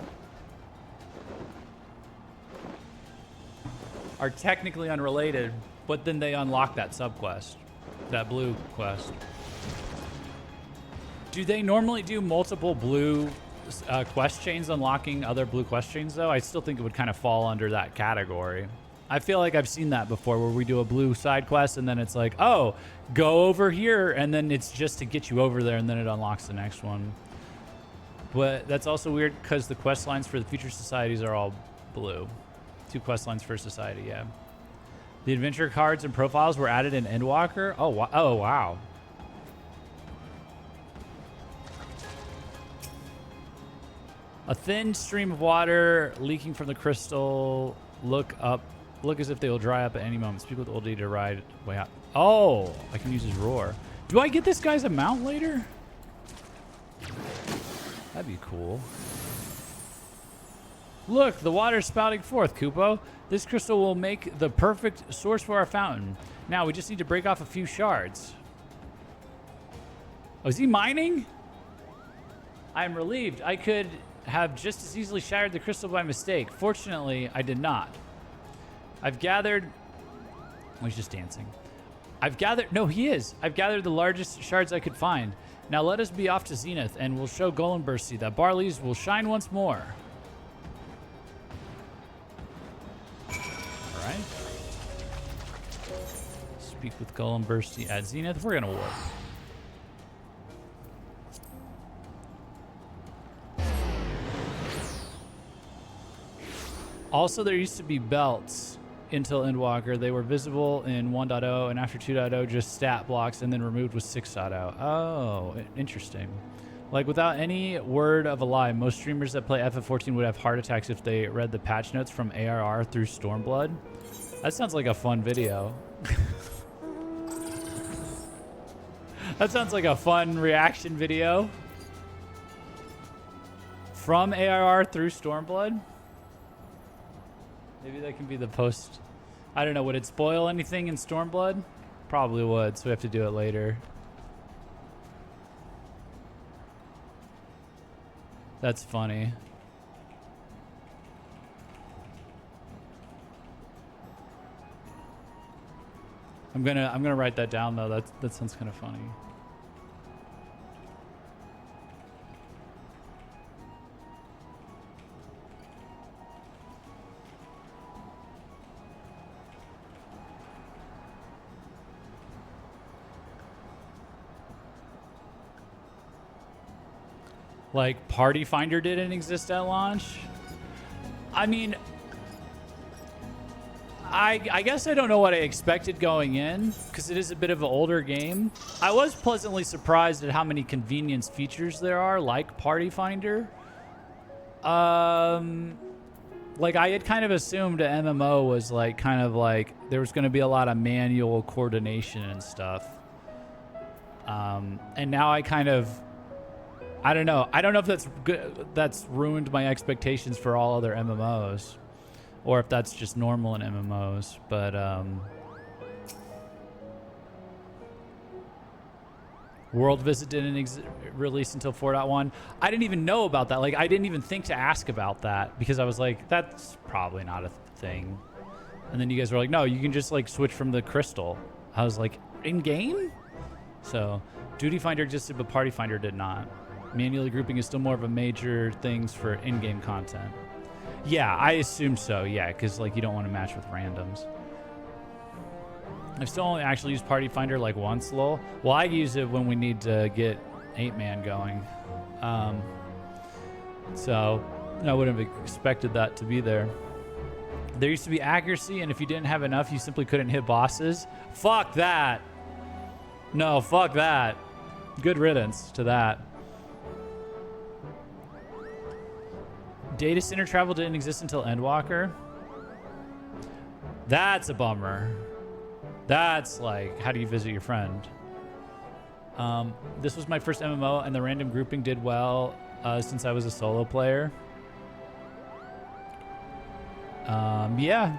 are technically unrelated, but then they unlock that subquest, that blue quest. Do they normally do multiple blue quest chains unlocking other blue quest chains, though? I still think it would kind of fall under that category. I feel like I've seen that before where we do a blue side quest and then it's like, oh, go over here, and then it's just to get you over there and then it unlocks the next one. But that's also weird because the quest lines for the future societies are all blue. 2 quest lines per society, yeah. The adventure cards and profiles were added in Endwalker. Oh, wow. A thin stream of water leaking from the crystal. Look as if they will dry up at any moment. Speak with Oldie to ride way out. Oh, I can use his roar. Do I get this guy's amount later? That'd be cool. Look, the water's spouting forth, Kupo. This crystal will make the perfect source for our fountain. Now we just need to break off a few shards. Oh, is he mining? I'm relieved. I could have just as easily shattered the crystal by mistake. Fortunately, I did not. I've gathered... Oh, he's just dancing. No, he is. I've gathered the largest shards I could find. Now let us be off to Zenith, and we'll show Golembursty that barleys will shine once more. All right. Speak with Golembursty at Zenith. We're going to warp. Also, there used to be belts until Endwalker. They were visible in 1.0, and after 2.0, just stat blocks, and then removed with 6.0. Oh, interesting. Like, without any word of a lie, most streamers that play FF14 would have heart attacks if they read the patch notes from ARR through Stormblood. That sounds like a fun video. That sounds like a fun reaction video. From ARR through Stormblood? Maybe that can be the post. I don't know. Would it spoil anything in Stormblood? Probably would, so we have to do it later. That's funny. I'm gonna write that down though. That sounds kind of funny. Like, Party Finder didn't exist at launch? I mean, I guess I don't know what I expected going in, because it is a bit of an older game. I was pleasantly surprised at how many convenience features there are, like Party Finder. Like, I had kind of assumed a MMO was, like, kind of like, there was going to be a lot of manual coordination and stuff. And now I kind of... I don't know. I don't know if that's good. That's ruined my expectations for all other MMOs, or if that's just normal in MMOs. But World Visit didn't release until 4.1. I didn't even know about that. Like, I didn't even think to ask about that because I was like, that's probably not a thing. And then you guys were like, no, you can just like switch from the crystal. I was like, in game? So Duty Finder existed, but Party Finder did not. Manually grouping is still more of a major things for in-game content. Yeah, I assume so, yeah, because like you don't want to match with randoms. I've still only actually used Party Finder like once, lol. Well, I use it when we need to get 8-man going. So I wouldn't have expected that to be there. There used to be accuracy, and if you didn't have enough, you simply couldn't hit bosses. Fuck that. No, fuck that. Good riddance to that. Data center travel didn't exist until Endwalker. That's a bummer. That's like, how do you visit your friend? This was my first MMO, and the random grouping did well since I was a solo player. Yeah.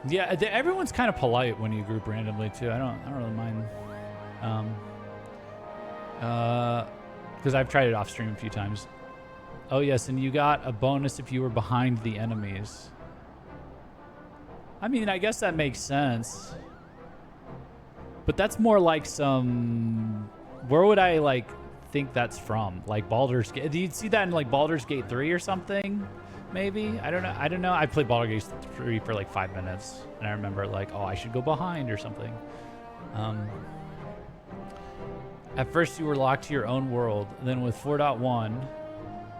Yeah, everyone's kind of polite when you group randomly too. I don't really mind. Because I've tried it off stream a few times. Oh yes, and you got a bonus if you were behind the enemies. I mean, I guess that makes sense. But that's more like some... Where would I, like, think that's from? Like Baldur's Gate? Do you see that in, like, Baldur's Gate 3 or something? Maybe? I don't know. I played Baldur's Gate 3 for, like, 5 minutes. And I remember, like, oh, I should go behind or something. At first, you were locked to your own world. Then with 4.1...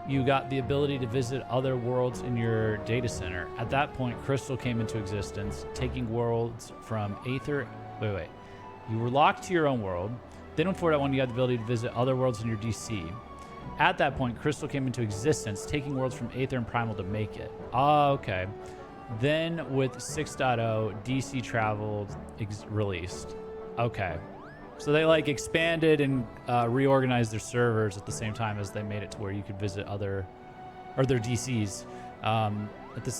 you got the ability to visit other worlds in your data center. At that point, Crystal came into existence, taking worlds from Aether... Wait. You were locked to your own world. Then with 4.1, you had the ability to visit other worlds in your DC. At that point, Crystal came into existence, taking worlds from Aether and Primal to make it. Oh, okay. Then with 6.0, DC traveled released. Okay. So they like expanded and reorganized their servers at the same time as they made it to where you could visit their DCs at the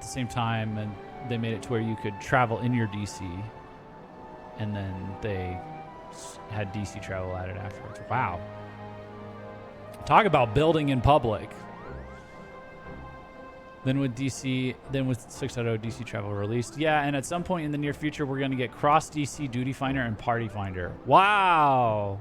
same time, and they made it to where you could travel in your DC, and then they had DC travel added afterwards. Wow. Talk about building in public. Then with 6.0 DC travel released. Yeah, and at some point in the near future, we're going to get cross DC Duty Finder and Party Finder. Wow.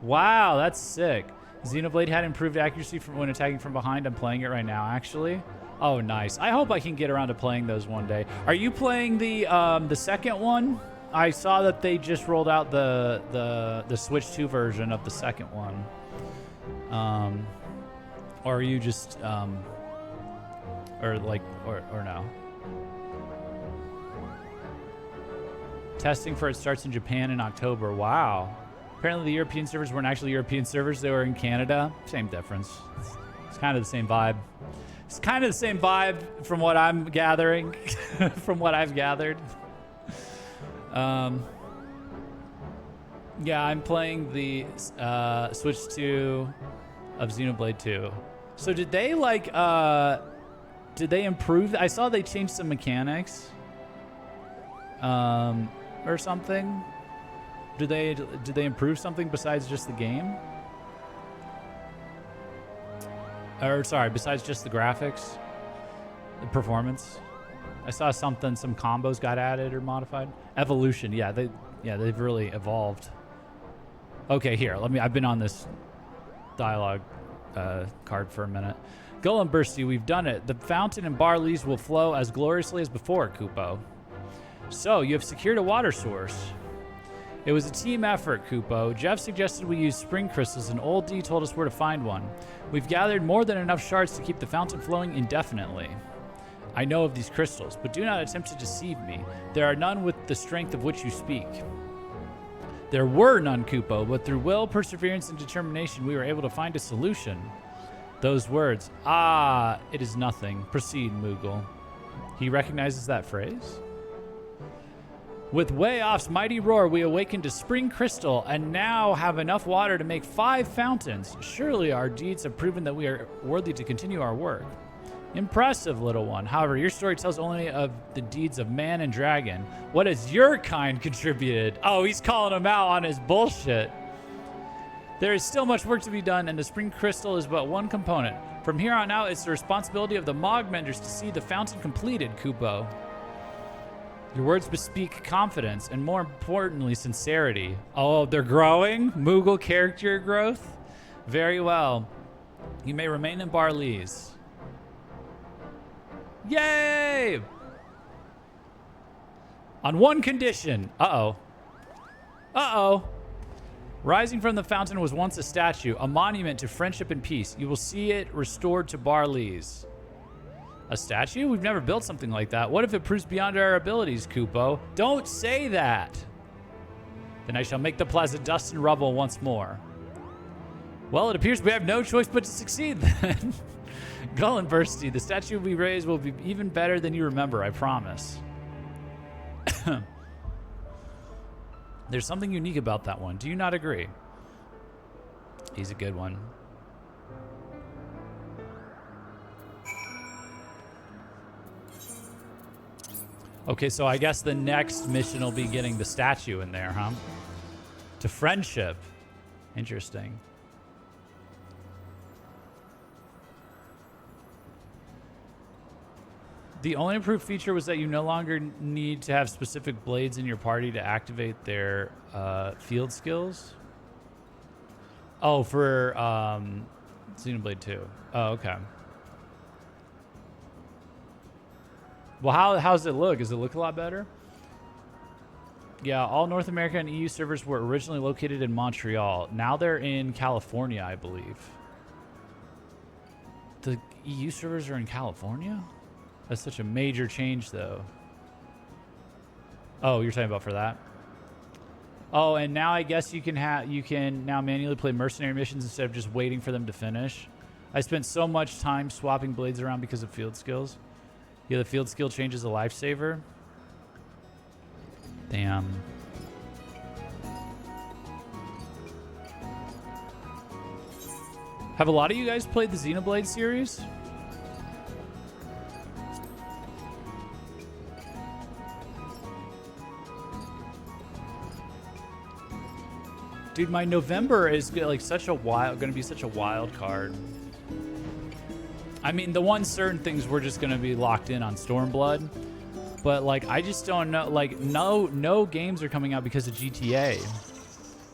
Wow, that's sick. Xenoblade had improved accuracy when attacking from behind. I'm playing it right now, actually. Oh, nice. I hope I can get around to playing those one day. Are you playing the second one? I saw that they just rolled out the Switch 2 version of the second one. Or are you just... Or no. Testing for it starts in Japan in October. Wow. Apparently the European servers weren't actually European servers. They were in Canada. Same difference. It's kind of the same vibe. It's kind of the same vibe from what I'm gathering. From what I've gathered. Yeah, I'm playing the Switch 2 of Xenoblade 2. So did they like... Did they improve? I saw they changed some mechanics, or something. Did they improve something besides just the game? Or sorry, besides just the graphics, the performance. I saw some combos got added or modified. Evolution, yeah, they've really evolved. Okay, here, I've been on this dialogue card for a minute. Golem Bursty, we've done it. The fountain and barleys will flow as gloriously as before, Kupo. So, you have secured a water source. It was a team effort, Kupo. Jeff suggested we use spring crystals, and Old D told us where to find one. We've gathered more than enough shards to keep the fountain flowing indefinitely. I know of these crystals, but do not attempt to deceive me. There are none with the strength of which you speak. There were none, Kupo, but through will, perseverance, and determination, we were able to find a solution. Those words, it is nothing. Proceed, Moogle. He recognizes that phrase? With Way-Off's mighty roar, we awakened a spring crystal and now have enough water to make 5 fountains. Surely our deeds have proven that we are worthy to continue our work. Impressive, little one. However, your story tells only of the deeds of man and dragon. What has your kind contributed? Oh, he's calling him out on his bullshit. There is still much work to be done, and the spring crystal is but one component. From here on out, it's the responsibility of the Mogmenders to see the fountain completed, Kupo. Your words bespeak confidence, and more importantly, sincerity. Oh, they're growing? Moogle character growth? Very well. You may remain in Barleys. Yay! On one condition. Uh-oh. Rising from the fountain was once a statue, a monument to friendship and peace. You will see it restored to Barleys. A statue? We've never built something like that. What if it proves beyond our abilities, Kupo? Don't say that! Then I shall make the plaza dust and rubble once more. Well, it appears we have no choice but to succeed then. Gull and Bursty, the statue we raise will be even better than you remember, I promise. There's something unique about that one. Do you not agree? He's a good one. Okay, so I guess the next mission will be getting the statue in there, huh? To friendship. Interesting. The only improved feature was that you no longer need to have specific blades in your party to activate their field skills. Oh, for Xenoblade 2. Oh, okay. Well, how does it look? Does it look a lot better? Yeah, all North America and EU servers were originally located in Montreal. Now they're in California, I believe. The EU servers are in California? That's such a major change, though. Oh, you're talking about for that? Oh, and now I guess you can now manually play mercenary missions instead of just waiting for them to finish. I spent so much time swapping blades around because of field skills. Yeah, the field skill changes a lifesaver. Damn. Have a lot of you guys played the Xenoblade series? Dude, my November is like gonna be such a wild card. I mean, the one certain things we're just gonna be locked in on Stormblood, but like I just don't know. Like no games are coming out because of GTA,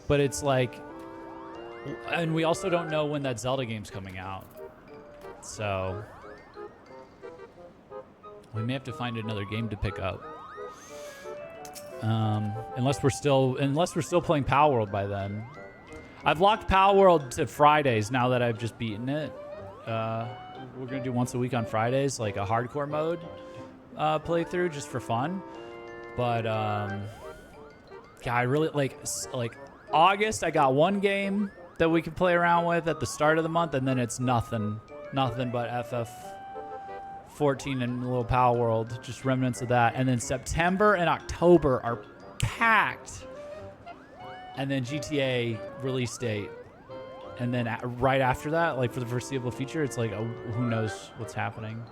but it's like, and we also don't know when that Zelda game's coming out, so we may have to find another game to pick up. Unless we're still playing Power World by then. I've locked Power World to Fridays now that I've just beaten it. We're gonna do once a week on Fridays, like a hardcore mode playthrough, just for fun. But yeah, I really like August. I got one game that we can play around with at the start of the month, and then it's nothing but FF14 and a little Power World, just remnants of that. And then September and October are packed. And then GTA release date. And then right after that, like for the foreseeable future, it's like, oh, who knows what's happening.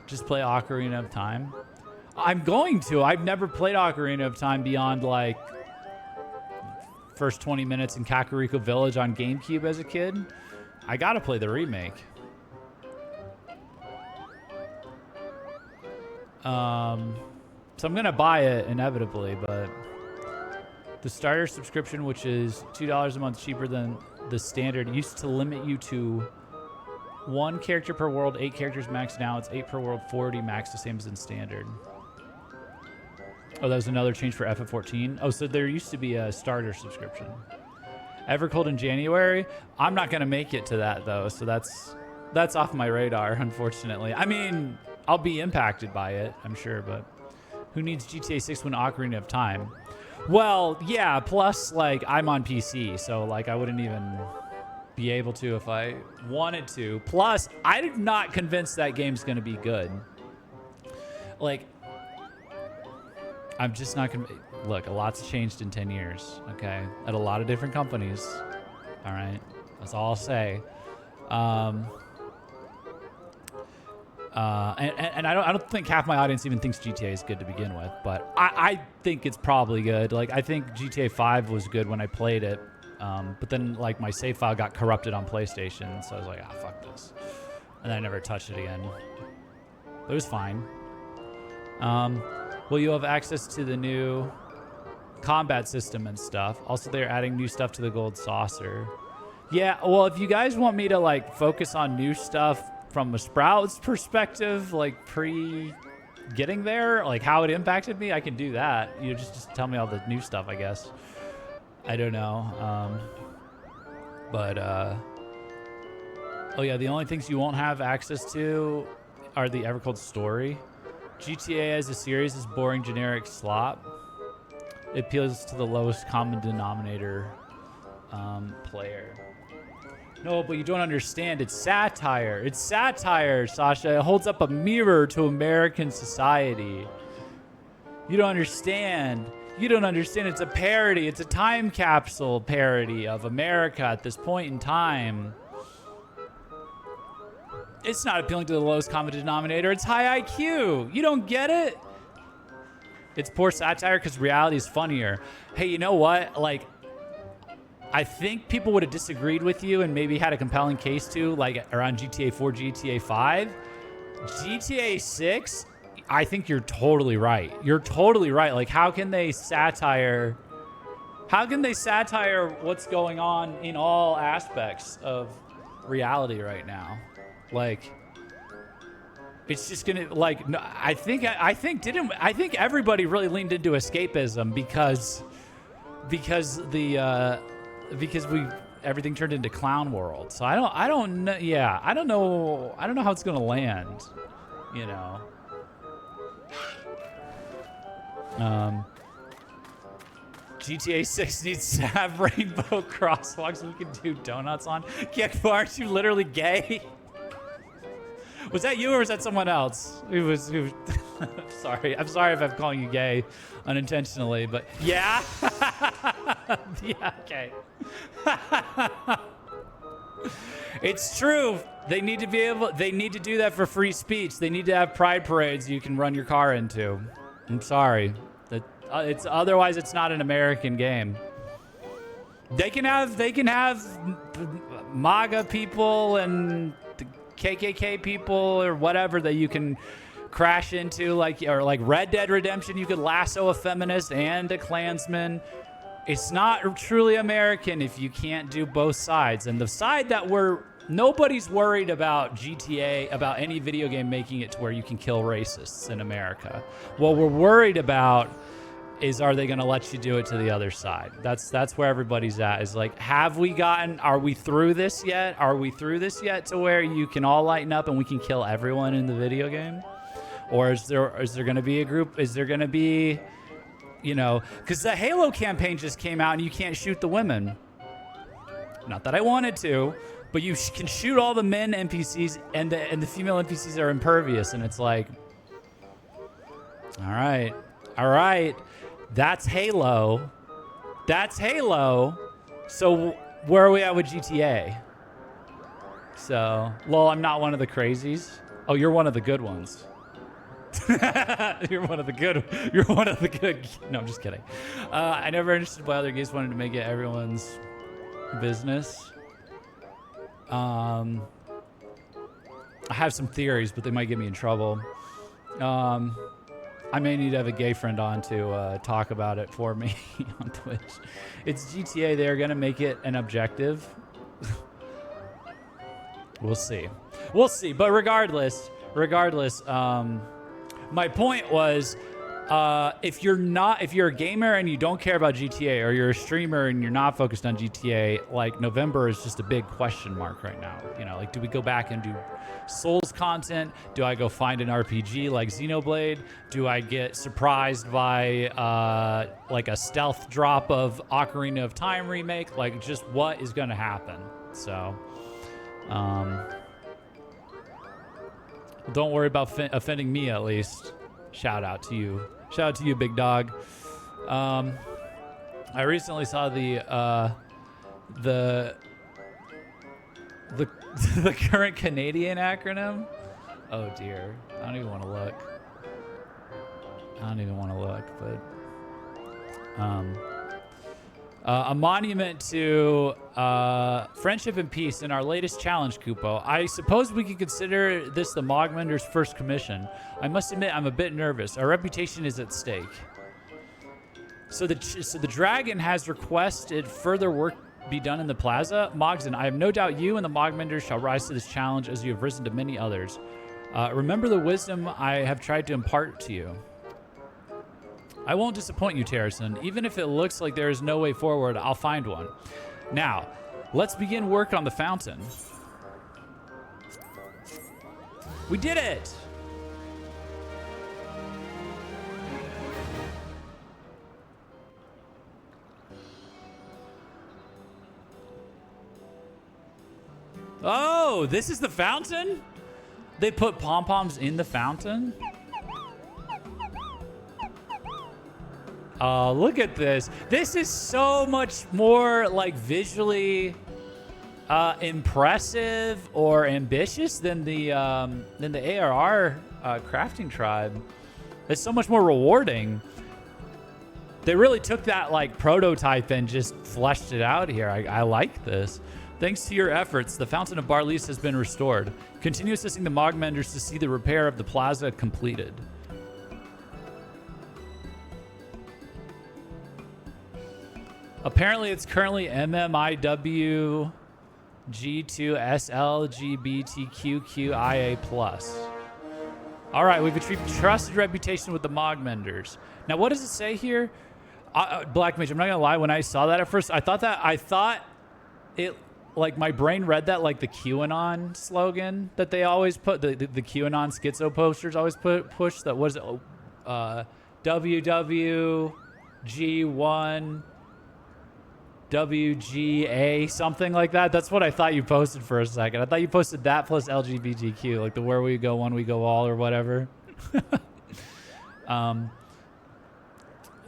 Just play Ocarina of Time. I'm going to. I've never played Ocarina of Time beyond like first 20 minutes in Kakariko Village on GameCube as a kid. I gotta play the remake. So I'm gonna buy it inevitably, but the starter subscription, which is $2 a month cheaper than the standard, used to limit you to 1 character per world, 8 characters max. Now it's 8 per world, 40 max, the same as in standard. Oh, that was another change for FF14. Oh, so there used to be a starter subscription. Evercold in January. I'm not gonna make it to that though, so that's off my radar, unfortunately. I mean, I'll be impacted by it, I'm sure, but who needs GTA 6 when Ocarina of Time? Well, yeah, plus, like, I'm on PC, so, like, I wouldn't even be able to if I wanted to. Plus, I'm not convinced that game's going to be good. Like, I'm just not going to... Look, a lot's changed in 10 years, okay? At a lot of different companies, all right? That's all I'll say. And I don't think half my audience even thinks GTA is good to begin with, but I think it's probably good. Like, I think GTA 5 was good when I played it, but then, like, my save file got corrupted on PlayStation, so I was like, ah, fuck this. And I never touched it again. But it was fine. Well, you'll have access to the new combat system and stuff. Also, they're adding new stuff to the Gold Saucer. Yeah, well, if you guys want me to, like, focus on new stuff from a Sprout's perspective, like pre-getting there, like how it impacted me, I can do that. You just tell me all the new stuff, I guess. I don't know. Oh yeah, the only things you won't have access to are the Evercold story. GTA as a series is boring, generic slop. It appeals to the lowest common denominator player. No, but you don't understand. It's satire. It's satire, Sasha. It holds up a mirror to American society. You don't understand. You don't understand. It's a parody. It's a time capsule parody of America at this point in time. It's not appealing to the lowest common denominator. It's high IQ. You don't get it? It's poor satire because reality is funnier. Hey, you know what? Like, I think people would have disagreed with you and maybe had a compelling case to, like, around GTA 4, GTA 5. GTA 6, I think you're totally right. You're totally right. Like, how can they satire what's going on in all aspects of reality right now? Like, it's just gonna, like, no, I think everybody really leaned into escapism because everything turned into clown world. So I don't know. Yeah, I don't know how it's gonna land, you know. GTA 6 needs to have rainbow crosswalks we can do donuts on. Gekbar, aren't you literally gay? Was that you or was that someone else? Sorry. I'm sorry if I'm calling you gay unintentionally, but yeah. Yeah, okay. It's true. They need to do that for free speech. They need to have pride parades you can run your car into. I'm sorry. Otherwise it's not an American game. They can have MAGA people and KKK people or whatever that you can crash into, like Red Dead Redemption. You could lasso a feminist and a Klansman. It's not truly American if you can't do both sides. And the side that nobody's worried about GTA, about any video game making it to where you can kill racists in America. What we're worried about is, are they going to let you do it to the other side? That's where everybody's at, is like, are we through this yet? Are we through this yet to where you can all lighten up and we can kill everyone in the video game? Or is there going to be a group? Is there going to be, you know, because the Halo campaign just came out and you can't shoot the women. Not that I wanted to, but you can shoot all the men NPCs and the female NPCs are impervious. And it's like, all right. That's Halo. So where are we at with GTA? So, lol, I'm not one of the crazies. Oh, you're one of the good ones. You're one of the good. No, I'm just kidding. I never understood why other games wanted to make it everyone's business. I have some theories, but they might get me in trouble. I may need to have a gay friend on to talk about it for me on Twitch. It's GTA. They're going to make it an objective. We'll see. But regardless, my point was, if you're a gamer and you don't care about GTA, or you're a streamer and you're not focused on GTA, like, November is just a big question mark right now. You know, like, do we go back and do Souls content? Do I go find an RPG like Xenoblade? Do I get surprised by like a stealth drop of Ocarina of Time remake? Like, just what is going to happen? So, don't worry about offending me, at least. Shout out to you, big dog. I recently saw the current Canadian acronym. Oh dear, I don't even want to look. But a monument to friendship and peace in our latest challenge, Kupo. I suppose we could consider this the Mogmender's first commission. I must admit, I'm a bit nervous. Our reputation is at stake. So the dragon has requested further work be done in the plaza. Mogson, I have no doubt you and the Mogmenders shall rise to this challenge as you have risen to many others. Remember the wisdom I have tried to impart to you. I won't disappoint you, Terrison. Even if it looks like there is no way forward, I'll find one. Now, let's begin work on the fountain. We did it! Oh, this is the fountain? They put pom-poms in the fountain? Look at this. This is so much more like visually impressive or ambitious than the ARR crafting tribe. It's so much more rewarding. They really took that like prototype and just fleshed it out here. I like this. Thanks to your efforts, the Fountain of Barlis has been restored. Continue assisting the Mog Menders to see the repair of the plaza completed. Apparently, it's currently MMIW G2SLGBTQQIA+. All right, we've achieved trusted reputation with the Mog Menders. Now, what does it say here? Black Mage, I'm not gonna lie. When I saw that at first, I thought it like my brain read that like the QAnon slogan that they always put, the QAnon schizo posters always push. That was WWG1 WGA, something like that. That's what I thought you posted for a second. I thought you posted that plus LGBTQ, like the where we go one we go all or whatever.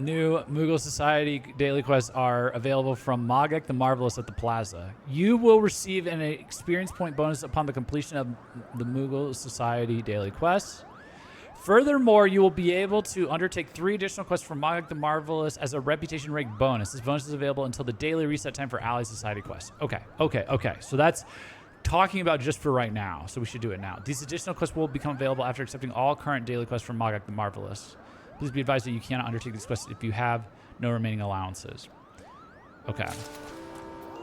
New Moogle Society daily quests are available from Mogek the Marvelous at the Plaza. You will receive an experience point bonus upon the completion of the Moogle Society daily quests. Furthermore, you will be able to undertake 3 additional quests from Mogek the Marvelous as a reputation rank bonus. This bonus is available until the daily reset time for Ally Society quests. Okay. So that's talking about just for right now, so we should do it now. These additional quests will become available after accepting all current daily quests from Mogek the Marvelous. Please be advised that you cannot undertake these quests if you have no remaining allowances. Okay.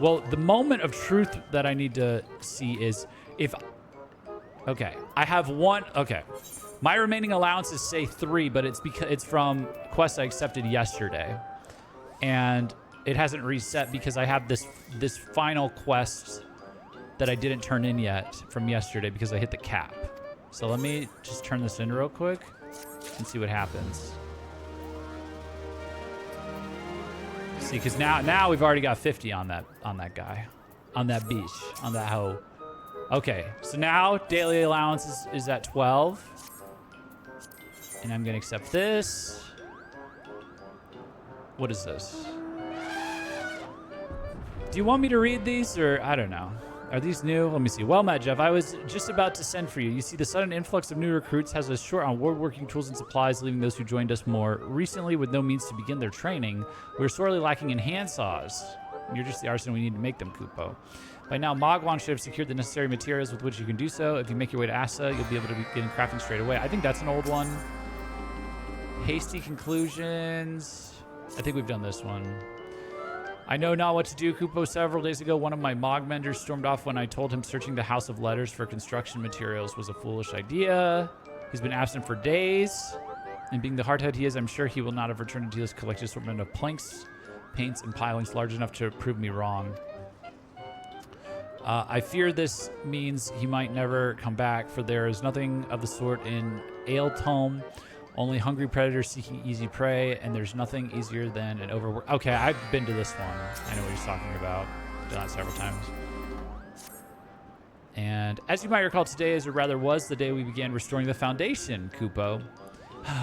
Well, the moment of truth that I need to see is if... Okay. I have one... Okay. My remaining allowances say 3, but it's because it's from quests I accepted yesterday. And it hasn't reset because I have this final quest that I didn't turn in yet from yesterday because I hit the cap. So let me just turn this in real quick and see what happens. See, because now we've already got 50 on that guy, on that beach, on that hoe. Okay, so now daily allowance is at 12. And I'm gonna accept this. What is this? Do you want me to read these, or I don't know? Are these new? Let me see. Well met, Jeff. I was just about to send for you. You see, the sudden influx of new recruits has us short on woodworking tools and supplies, leaving those who joined us more recently with no means to begin their training. We're sorely lacking in handsaws. You're just the artisan we need to make them, Kupo. By now, Mogwan should have secured the necessary materials with which you can do so. If you make your way to Asa, you'll be able to begin crafting straight away. I think that's an old one. Hasty conclusions. I think we've done this one. I know not what to do, Kupo. Several days ago, one of my Mog Menders stormed off when I told him searching the House of Letters for construction materials was a foolish idea. He's been absent for days. And being the hardhead he is, I'm sure he will not have returned until his collected assortment of planks, paints, and pilings large enough to prove me wrong. I fear this means he might never come back, for there is nothing of the sort in Aeltome. Only hungry predators seeking easy prey, and there's nothing easier than an overwork. Okay, I've been to this one. I know what he's talking about. Done it several times. And as you might recall, today is, or rather was, the day we began restoring the foundation, Kupo.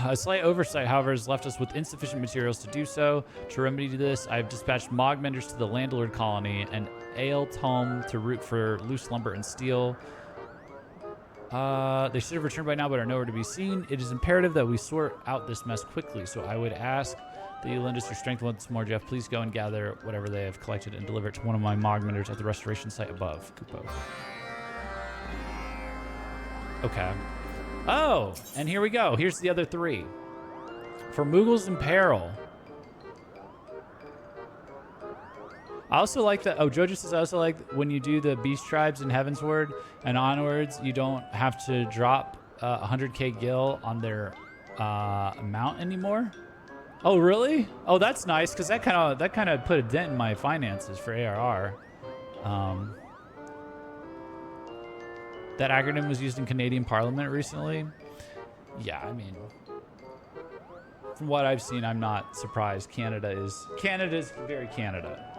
A slight oversight, however, has left us with insufficient materials to do so. To remedy this, I've dispatched Mog Menders to the Landlord Colony and Aeltome to root for loose lumber and steel. They should have returned by now, but are nowhere to be seen. It is imperative that we sort out this mess quickly, so I would ask that you lend us your strength once more, Jeff. Please go and gather whatever they have collected and deliver it to one of my Mog Menders at the restoration site above, Kupo. Okay. Oh, and here we go. Here's the other 3. For Moogles in Peril. I also like that. Oh, Jojo says I also like when you do the Beast Tribes in Heavensward and onwards, you don't have to drop 100k gil on their amount anymore. Oh, really? Oh, that's nice, because that kind of put a dent in my finances for ARR. That acronym was used in Canadian Parliament recently. Yeah, I mean, from what I've seen, I'm not surprised. Canada's very Canada.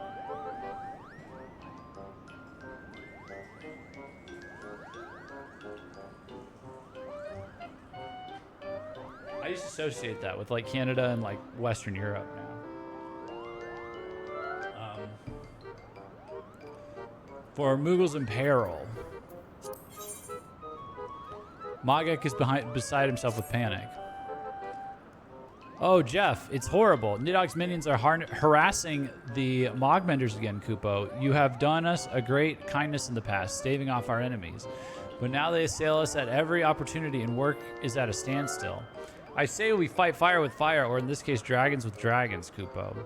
I used to associate that with like Canada and like Western Europe now. For Moogles in peril. Mogek is beside himself with panic. Oh, Jeff, it's horrible. Nidog's minions are harassing the Mogmenders again, Kupo. You have done us a great kindness in the past, staving off our enemies. But now they assail us at every opportunity and work is at a standstill. I say we fight fire with fire, or in this case, dragons with dragons, Kupo.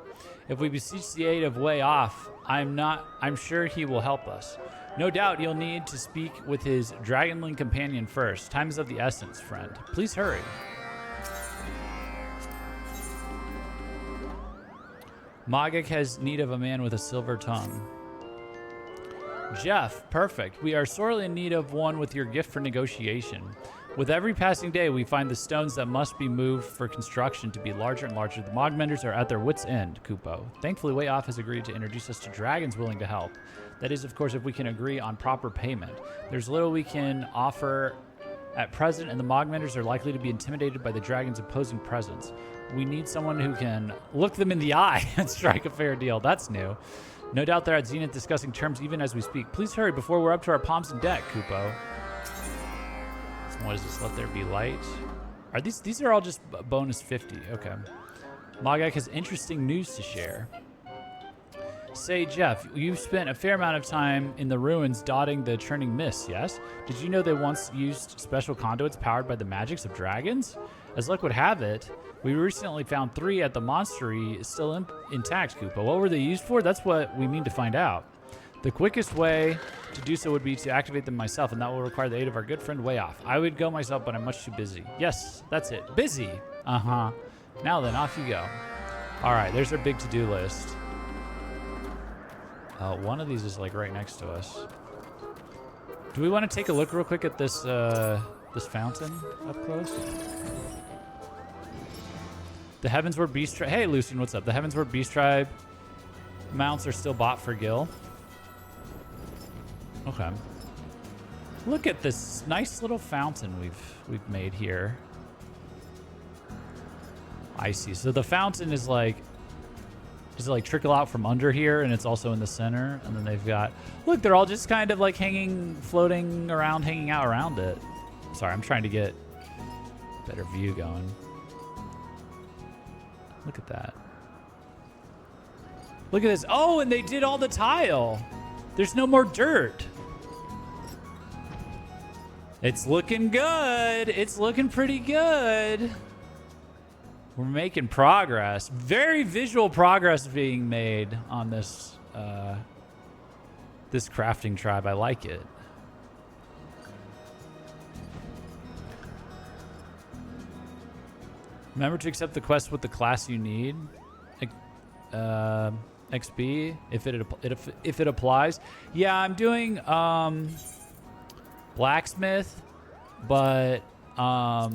If we beseech the aid of Way Off, I'm sure he will help us. No doubt you'll need to speak with his dragonling companion first. Time is of the essence, friend. Please hurry. Mogek has need of a man with a silver tongue. Jeff, perfect. We are sorely in need of one with your gift for negotiation. With every passing day, we find the stones that must be moved for construction to be larger and larger. The Mogmenders are at their wits' end, Kupo. Thankfully, Way Off has agreed to introduce us to dragons willing to help. That is, of course, if we can agree on proper payment. There's little we can offer at present, and the Mogmenders are likely to be intimidated by the dragon's opposing presence. We need someone who can look them in the eye and strike a fair deal. That's new. No doubt they're at Zenith discussing terms even as we speak. Please hurry before we're up to our palms in debt, Kupo. What is this? Let there be light. Are these are all just bonus 50. Okay. Mogek has interesting news to share. Say, Jeff, you've spent a fair amount of time in the ruins dotting the churning mists, yes? Did you know they once used special conduits powered by the magics of dragons? As luck would have it, we recently found 3 at the monastery still intact, Koopa. What were they used for? That's what we mean to find out. The quickest way to do so would be to activate them myself, and that will require the aid of our good friend Way Off. I would go myself, but I'm much too busy. Yes, that's it. Busy. Uh-huh. Now then, off you go. All right, there's our big to-do list. One of these is like right next to us. Do we want to take a look real quick at this this fountain up close? The Heavensward Beast Tribe. Hey, Lucian, what's up? The Heavensward Beast Tribe mounts are still bought for Gil. Okay. Look at this nice little fountain we've made here. I see. So the fountain is like, does it like trickle out from under here, and it's also in the center, and then they've got, look, they're all just kind of like floating around, hanging out around it. Sorry, I'm trying to get a better view going. Look at that. Look at this. Oh, and they did all the tile. There's no more dirt. It's looking good. It's looking pretty good. We're making progress. Very visual progress being made on this this crafting tribe. I like it. Remember to accept the quest with the class you need. XP if it applies. Yeah, I'm doing blacksmith, but I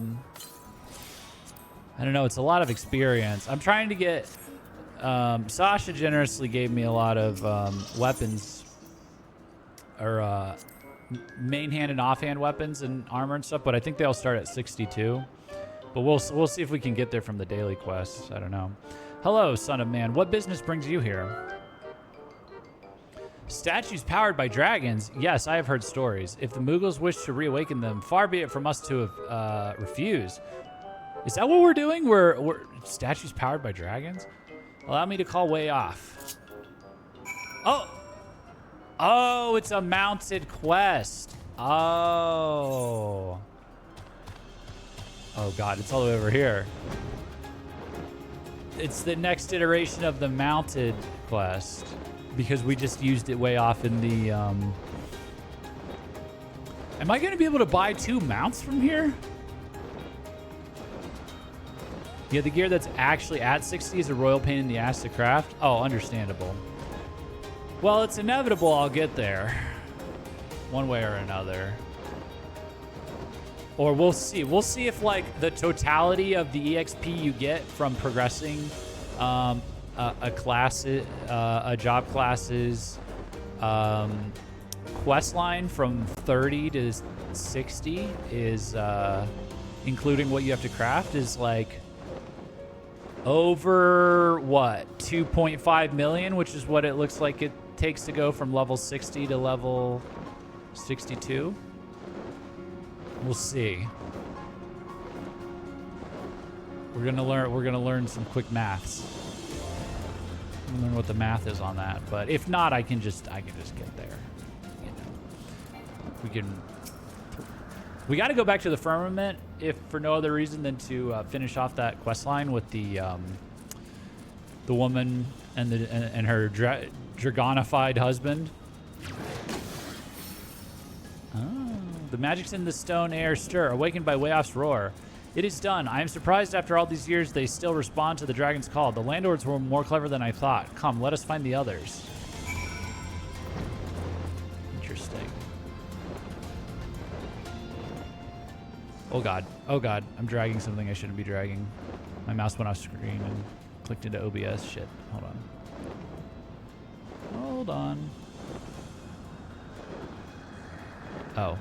don't know. It's a lot of experience. I'm trying to get. Sasha generously gave me a lot of weapons, or main hand and offhand weapons and armor and stuff. But I think they all start at 62. But we'll see if we can get there from the daily quests. I don't know. Hello, son of man. What business brings you here? Statues powered by dragons? Yes, I have heard stories. If the Moogles wish to reawaken them, far be it from us to refuse. Is that what we're doing? We're statues powered by dragons? Allow me to call Way Off. Oh, it's a mounted quest. Oh God, it's all the way over here. It's the next iteration of the mounted quest, because we just used it Way Off in the Am I going to be able to buy 2 mounts from here? Yeah, the gear that's actually at 60 is a royal pain in the ass to craft. Oh, understandable. Well, it's inevitable I'll get there, one way or another. Or we'll see. We'll see if like the totality of the EXP you get from progressing a job class's quest line from 30 to 60 is including what you have to craft, is like over what, 2.5 million, which is what it looks like it takes to go from level 60 to level 62. We'll see. We're gonna learn some quick maths. Learn what the math is on that. But if not, I can just get there. You know, we got to go back to the firmament, if for no other reason than to finish off that quest line with the woman and her dragonified husband. Oh, the magic's in the stone air stir, awakened by Wayoff's roar. It is done. I am surprised after all these years they still respond to the dragon's call. The landlords were more clever than I thought. Come, let us find the others. Interesting. Oh god. Oh god. I'm dragging something I shouldn't be dragging. My mouse went off screen and clicked into OBS. Shit. Hold on. Hold on. Oh.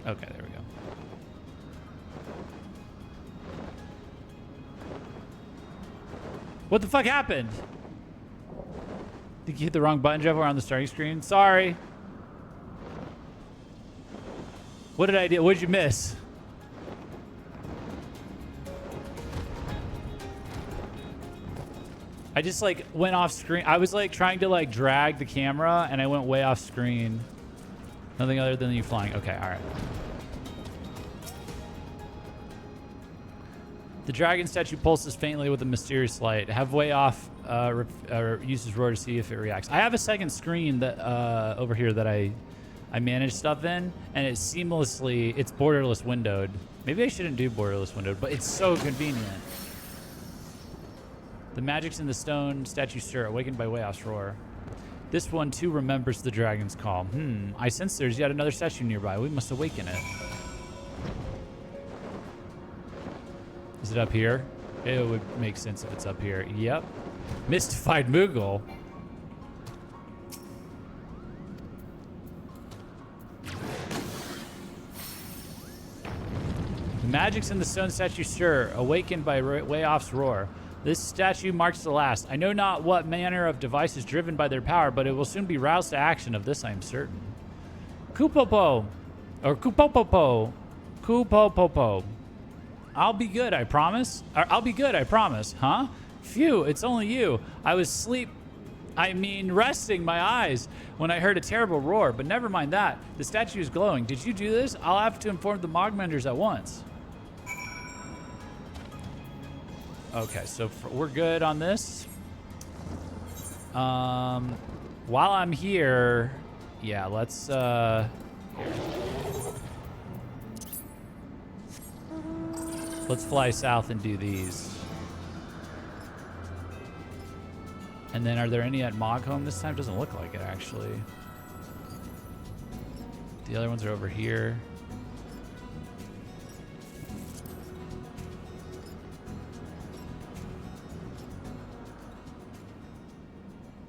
Okay, there we go. What the fuck happened? Did you hit the wrong button, Jeff? We're on the starting screen. Sorry. What did I do? What did you miss? I just like went off screen. I was like trying to like drag the camera and I went way off screen. Nothing other than you flying. Okay, all right. The dragon statue pulses faintly with a mysterious light. Have way off uses roar to see if it reacts. I have a second screen that over here that I manage stuff in, and it's seamlessly, it's borderless windowed. Maybe I shouldn't do borderless windowed, but it's so convenient. The magic's in the stone statue stir, awakened by Wayoff's roar. This one too remembers the dragon's call. I sense there's yet another statue nearby. We must awaken it. Is it up here? It would make sense if it's up here. Yep. Mystified Moogle. The magic's in the stone statue stir, awakened by Wayoff's roar. This statue marks the last. I know not what manner of device is driven by their power, but it will soon be roused to action. Of this I am certain. Kupopo. Or Kupopopo. Kupopopo. I'll be good, I promise. I'll be good, I promise. Huh? Phew, it's only you. I was resting my eyes when I heard a terrible roar, but never mind that. The statue is glowing. Did you do this? I'll have to inform the Mogmenders at once. Okay, so we're good on this. While I'm here, yeah, let's fly south and do these. And then are there any at Moghome this time? Doesn't look like it, actually. The other ones are over here.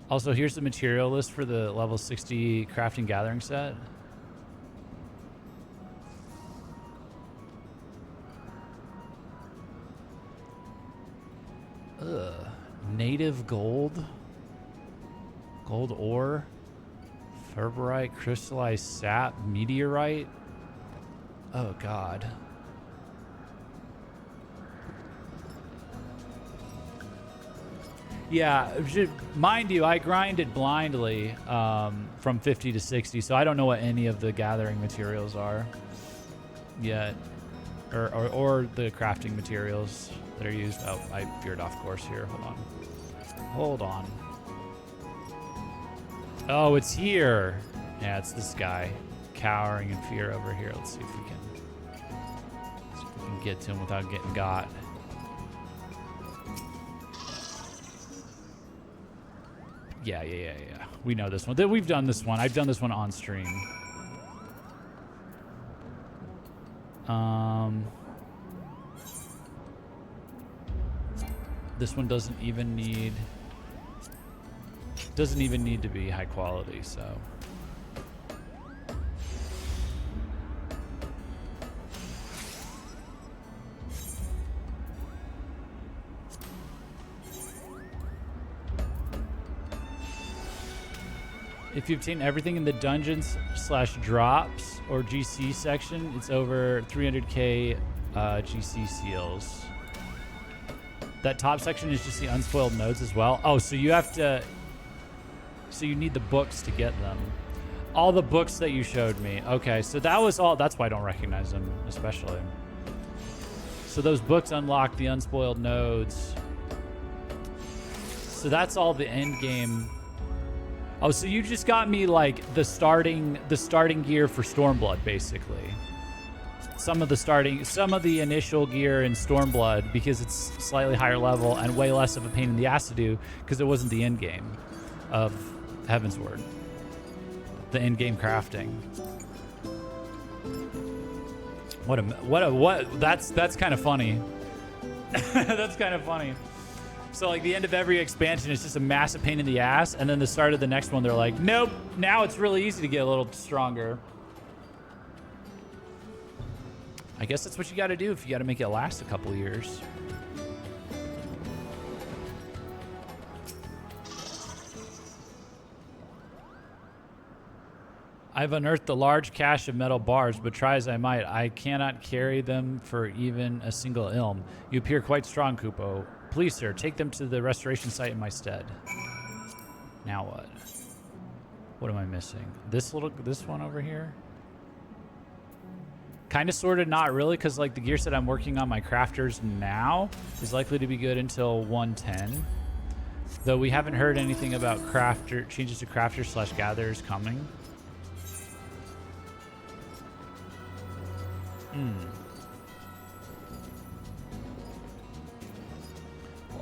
Also, here's the material list for the level 60 crafting gathering set. Ugh. Native gold. Gold ore. Ferberite, crystallized sap, meteorite. Oh, God. Yeah, mind you, I grinded blindly from 50 to 60, so I don't know what any of the gathering materials are yet, or the crafting materials that are used. Oh, I veered off course here. Hold on. Oh, it's here. Yeah, it's this guy, cowering in fear over here. Let's see if we can get to him without getting got. Yeah. We know this one. We've done this one. I've done this one on stream. This one doesn't even need to be high quality, so If you obtain everything in the dungeons / drops or GC section, it's over 300k GC seals. That top section is just the unspoiled nodes as well. Oh, so you have to... So you need the books to get them. All the books that you showed me. Okay, so that was all... That's why I don't recognize them, especially. So those books unlock the unspoiled nodes. So that's all the end game. Oh, so you just got me like the starting gear for Stormblood, basically. Some of the initial gear in Stormblood, because it's slightly higher level and way less of a pain in the ass to do, because it wasn't the end game of Heavensward. The end game crafting. That's kind of funny. That's kind of funny. So like the end of every expansion is just a massive pain in the ass, and then the start of the next one, they're like, nope, now it's really easy to get a little stronger. I guess that's what you got to do if you got to make it last a couple of years. I've unearthed the large cache of metal bars, but try as I might, I cannot carry them for even a single ilm. You appear quite strong, Kupo. Please, sir, take them to the restoration site in my stead. Now what? What am I missing? This one over here? Kind of, sort of, not really, because like the gear set I'm working on my crafters now is likely to be good until 110. Though we haven't heard anything about changes to crafters / gatherers coming.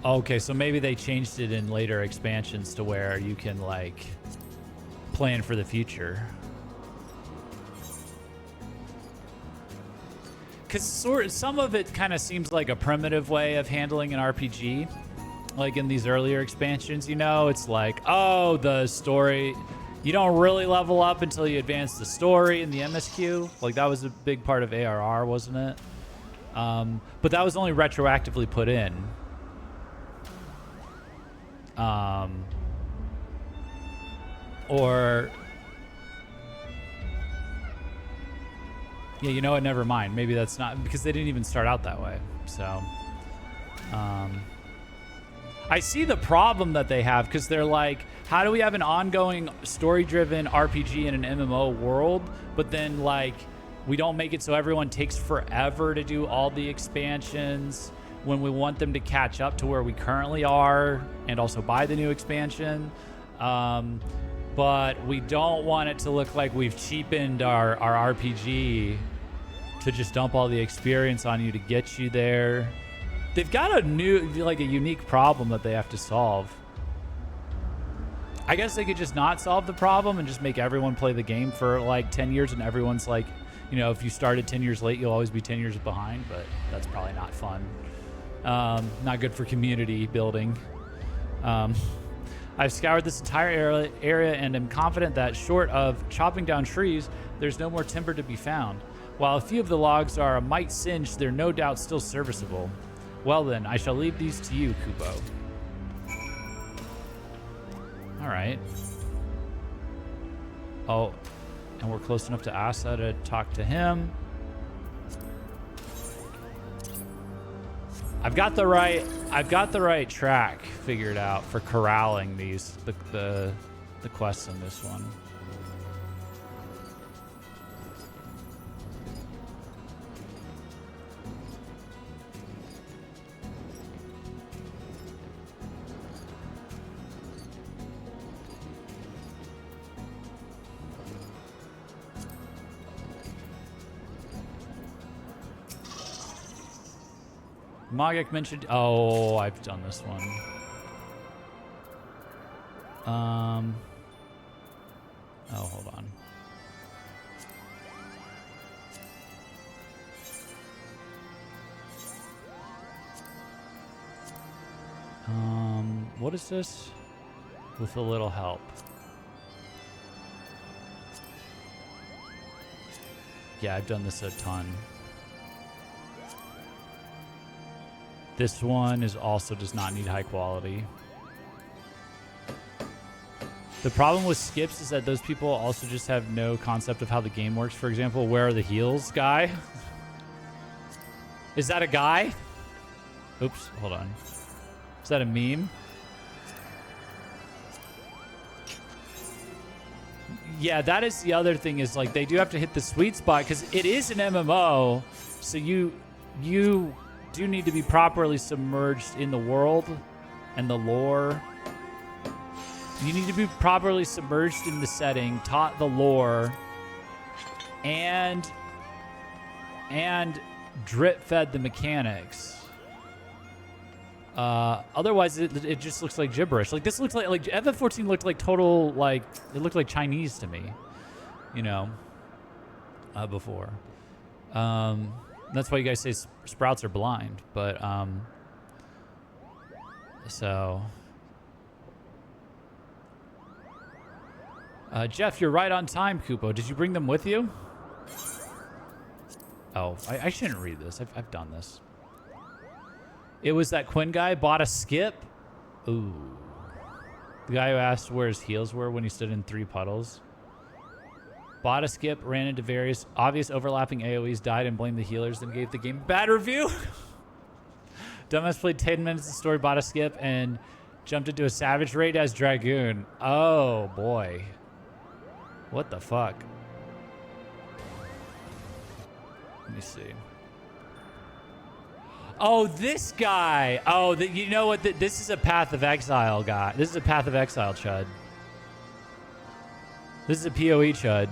Okay, so maybe they changed it in later expansions to where you can like plan for the future. Because some of it kind of seems like a primitive way of handling an RPG. Like in these earlier expansions, you know, it's like, oh, the story, you don't really level up until you advance the story in the MSQ. Like that was a big part of ARR, wasn't it? But that was only retroactively put in. Or yeah, you know what, never mind. Maybe that's not, because they didn't even start out that way. So I see the problem that they have, because they're like, how do we have an ongoing story-driven RPG in an MMO world, but then like we don't make it so everyone takes forever to do all the expansions when we want them to catch up to where we currently are and also buy the new expansion. But we don't want it to look like we've cheapened our RPG to just dump all the experience on you to get you there. They've got a unique problem that they have to solve. I guess they could just not solve the problem and just make everyone play the game for like 10 years and everyone's like, you know, if you started 10 years late, you'll always be 10 years behind, but that's probably not fun. Not good for community building. I've scoured this entire area and am confident that short of chopping down trees, there's no more timber to be found. While a few of the logs are a mite singed, they're no doubt still serviceable. Well then, I shall leave these to you, Kupo. All right. Oh, and we're close enough to Asa to talk to him. I've got the right track figured out for corralling the quests in this one. Magic mentioned... Oh, I've done this one. Oh, hold on. What is this? With a little help. Yeah, I've done this a ton. This one is also does not need high quality. The problem with skips is that those people also just have no concept of how the game works. For example, where are the heals guy? Is that a guy? Oops, hold on. Is that a meme? Yeah, that is the other thing, is like they do have to hit the sweet spot because it is an MMO. So you do need to be properly submerged in the world and the lore. You need to be properly submerged in the setting, taught the lore, and drip-fed the mechanics. Otherwise, it just looks like gibberish. Like this looks like FF14 looked like total, like it looked like Chinese to me, you know. Before, that's why you guys say sprouts are blind. But so. Jeff, you're right on time, Kupo. Did you bring them with you? Oh, I shouldn't read this. I've done this. It was that Quinn guy bought a skip. Ooh. The guy who asked where his heels were when he stood in 3 puddles. Bought a skip, ran into various obvious overlapping AoEs, died and blamed the healers, then gave the game a bad review. Dumbass played 10 minutes of the story, bought a skip, and jumped into a savage raid as Dragoon. Oh, boy. What the fuck? Let me see. Oh, this guy. Oh, you know what? This is a Path of Exile guy. This is a Path of Exile chud. This is a PoE chud.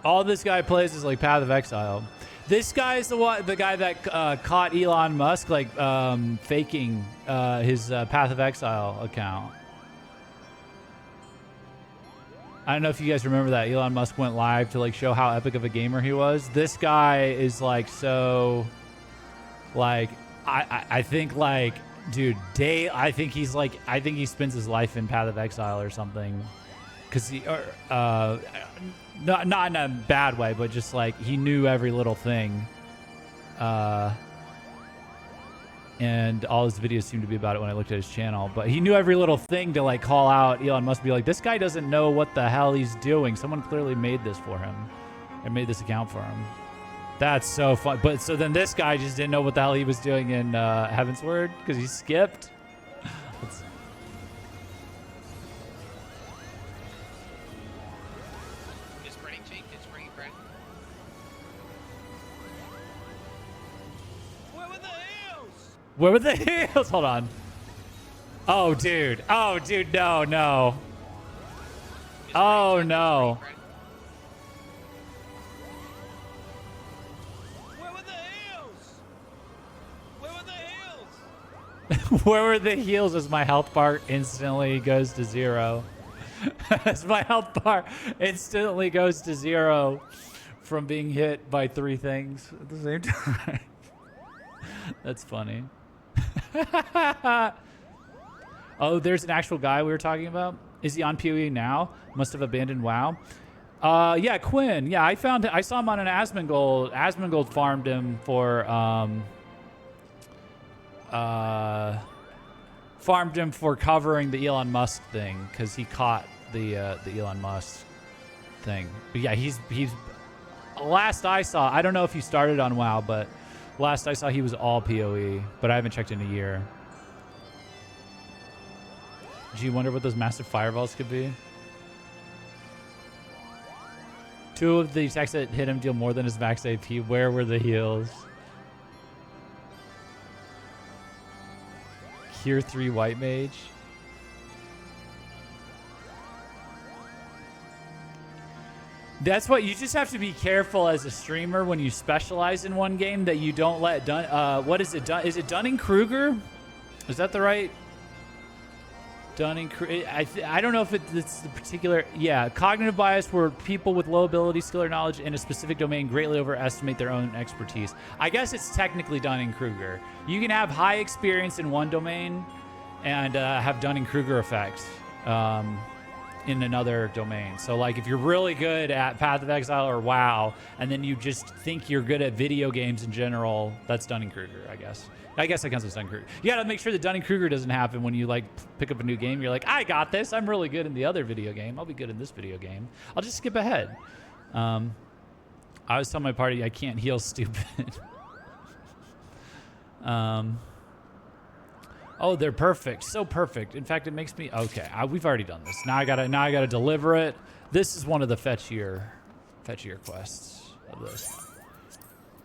All this guy plays is like Path of Exile. This guy is the guy that caught Elon Musk like faking his Path of Exile account. I don't know if you guys remember that. Elon Musk went live to like show how epic of a gamer he was. This guy is like so, like, I think like, dude, I think he spends his life in Path of Exile or something. Cause not in a bad way, but just like he knew every little thing. And all his videos seem to be about it when I looked at his channel. But he knew every little thing to like call out Elon Musk, be like, this guy doesn't know what the hell he's doing. Someone clearly made this for him and made this account for him. That's so fun. But so then this guy just didn't know what the hell he was doing in Heavensward because he skipped. Where were the heels? Hold on. Oh, dude. Oh, dude. No, no. Oh, no. Where were the heels? Where were the heels? Where were the heels as my health bar instantly goes to 0? As my health bar instantly goes to 0 from being hit by 3 things at the same time. That's funny. Oh, there's an actual guy we were talking about. Is he on PoE now? Must have abandoned WoW. Yeah, Quinn. Yeah, I saw him on an Asmongold. Asmongold farmed him for covering the Elon Musk thing because he caught the Elon Musk thing. But yeah, he's last I saw. I don't know if he started on WoW, but last I saw, he was all PoE, but I haven't checked in a year. Do you wonder what those massive fireballs could be? 2 of the attacks that hit him deal more than his max AP. Where were the heals? Tier 3 White Mage. That's what you just have to be careful as a streamer when you specialize in one game that you don't let what is it? Is it Dunning-Kruger? Is that the right Dunning-Kruger? I don't know if it's the particular. Yeah, cognitive bias, where people with low ability, skill, or knowledge in a specific domain greatly overestimate their own expertise. I guess it's technically Dunning-Kruger. You can have high experience in one domain and have Dunning-Kruger effect. in another domain. So like if you're really good at Path of Exile or WoW, and then you just think you're good at video games in general, that's Dunning-Kruger, I guess. I guess that counts as Dunning-Kruger. You gotta make sure that Dunning-Kruger doesn't happen when you like pick up a new game. You're like, I got this. I'm really good in the other video game. I'll be good in this video game. I'll just skip ahead. I was telling my party I can't heal stupid. Oh, they're perfect. So perfect. In fact, it makes me okay. We've already done this. Now I gotta deliver it. This is one of the fetchier quests of this.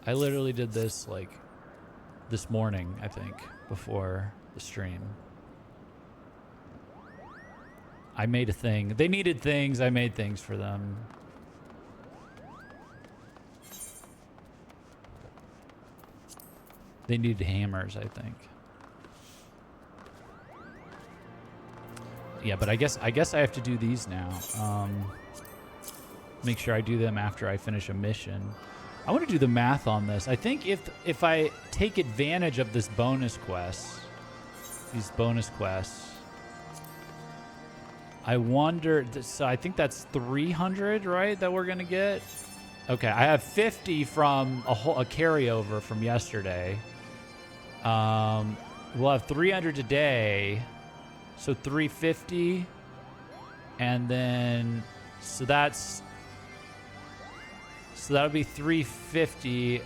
I literally did this like this morning, I think, before the stream. I made a thing. They needed things. I made things for them. They needed hammers, I think. Yeah, but I guess I have to do these now. Make sure I do them after I finish a mission. I want to do the math on this. I think if I take advantage of this bonus quest, these bonus quests, I wonder. So I think that's 300, right? That we're gonna get. Okay, I have 50 from a carryover from yesterday. We'll have 300 today. So 350, and then that'll be 350.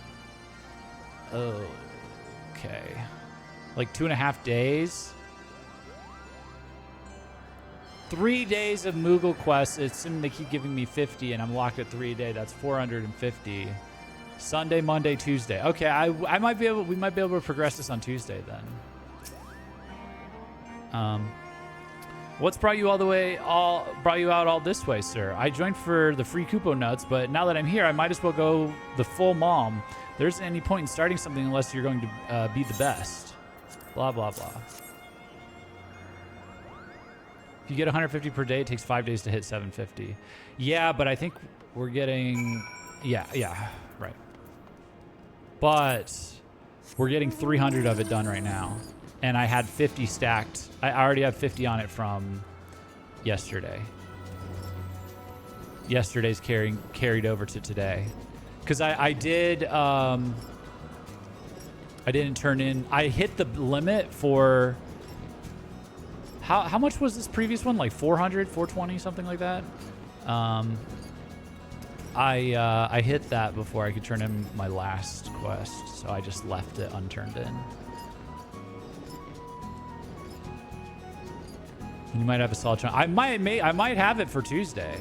Okay, like 2.5 days. 3 days of Moogle quests. Assuming they keep giving me 50, and I'm locked at 3 a day. That's 450. Sunday, Monday, Tuesday. Okay, I might be able. We might be able to progress this on Tuesday then. What's brought you out all this way, sir? I joined for the free Kupo nuts, but now that I'm here, I might as well go the full mom. There isn't any point in starting something unless you're going to be the best. Blah, blah, blah. If you get 150 per day, it takes 5 days to hit 750. Yeah, but I think we're getting... Yeah, right. But we're getting 300 of it done right now. And I had 50 stacked. I already have 50 on it from yesterday. Yesterday's carried over to today. Because I didn't turn in. I hit the limit for... How much was this previous one? Like 400, 420, something like that? I hit that before I could turn in my last quest. So I just left it unturned in. You might have a solid chance. I might have it for Tuesday.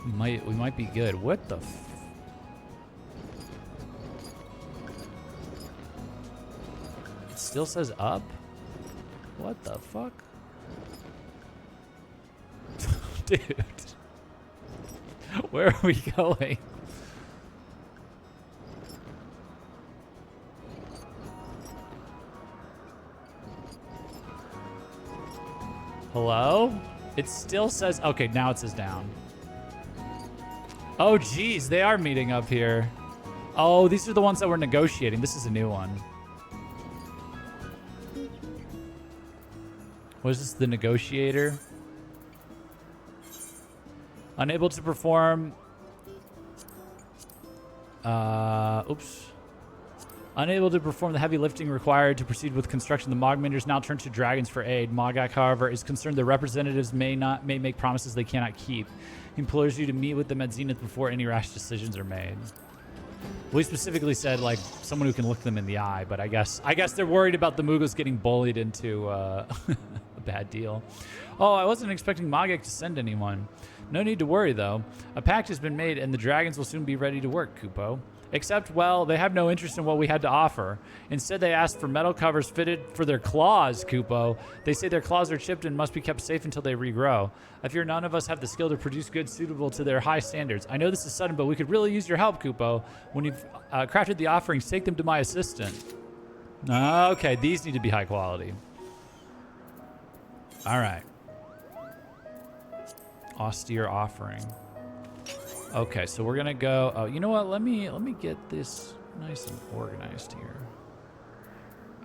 We might be good. What the It still says up? What the fuck? Dude. Where are we going? Hello? It still says... Okay, now it says down. Oh, geez. They are meeting up here. Oh, these are the ones that we're negotiating. This is a new one. Was this the negotiator? Unable to perform... Oops. Unable to perform the heavy lifting required to proceed with construction, the Mogminders now turn to dragons for aid. Mogak, however, is concerned their representatives may make promises they cannot keep. He implores you to meet with them at Zenith before any rash decisions are made. Well, he specifically said, like, someone who can look them in the eye, but I guess they're worried about the Moogles getting bullied into a bad deal. Oh, I wasn't expecting Mogak to send anyone. No need to worry, though. A pact has been made, and the dragons will soon be ready to work, Kupo. Except, well, they have no interest in what we had to offer. Instead, they asked for metal covers fitted for their claws, Kupo. They say their claws are chipped and must be kept safe until they regrow. I fear none of us have the skill to produce goods suitable to their high standards. I know this is sudden, but we could really use your help, Kupo. When you've crafted the offerings, take them to my assistant. Okay, these need to be high quality. All right. Austere offering. Okay, so we're gonna go. Oh, you know what? Let me get this nice and organized here.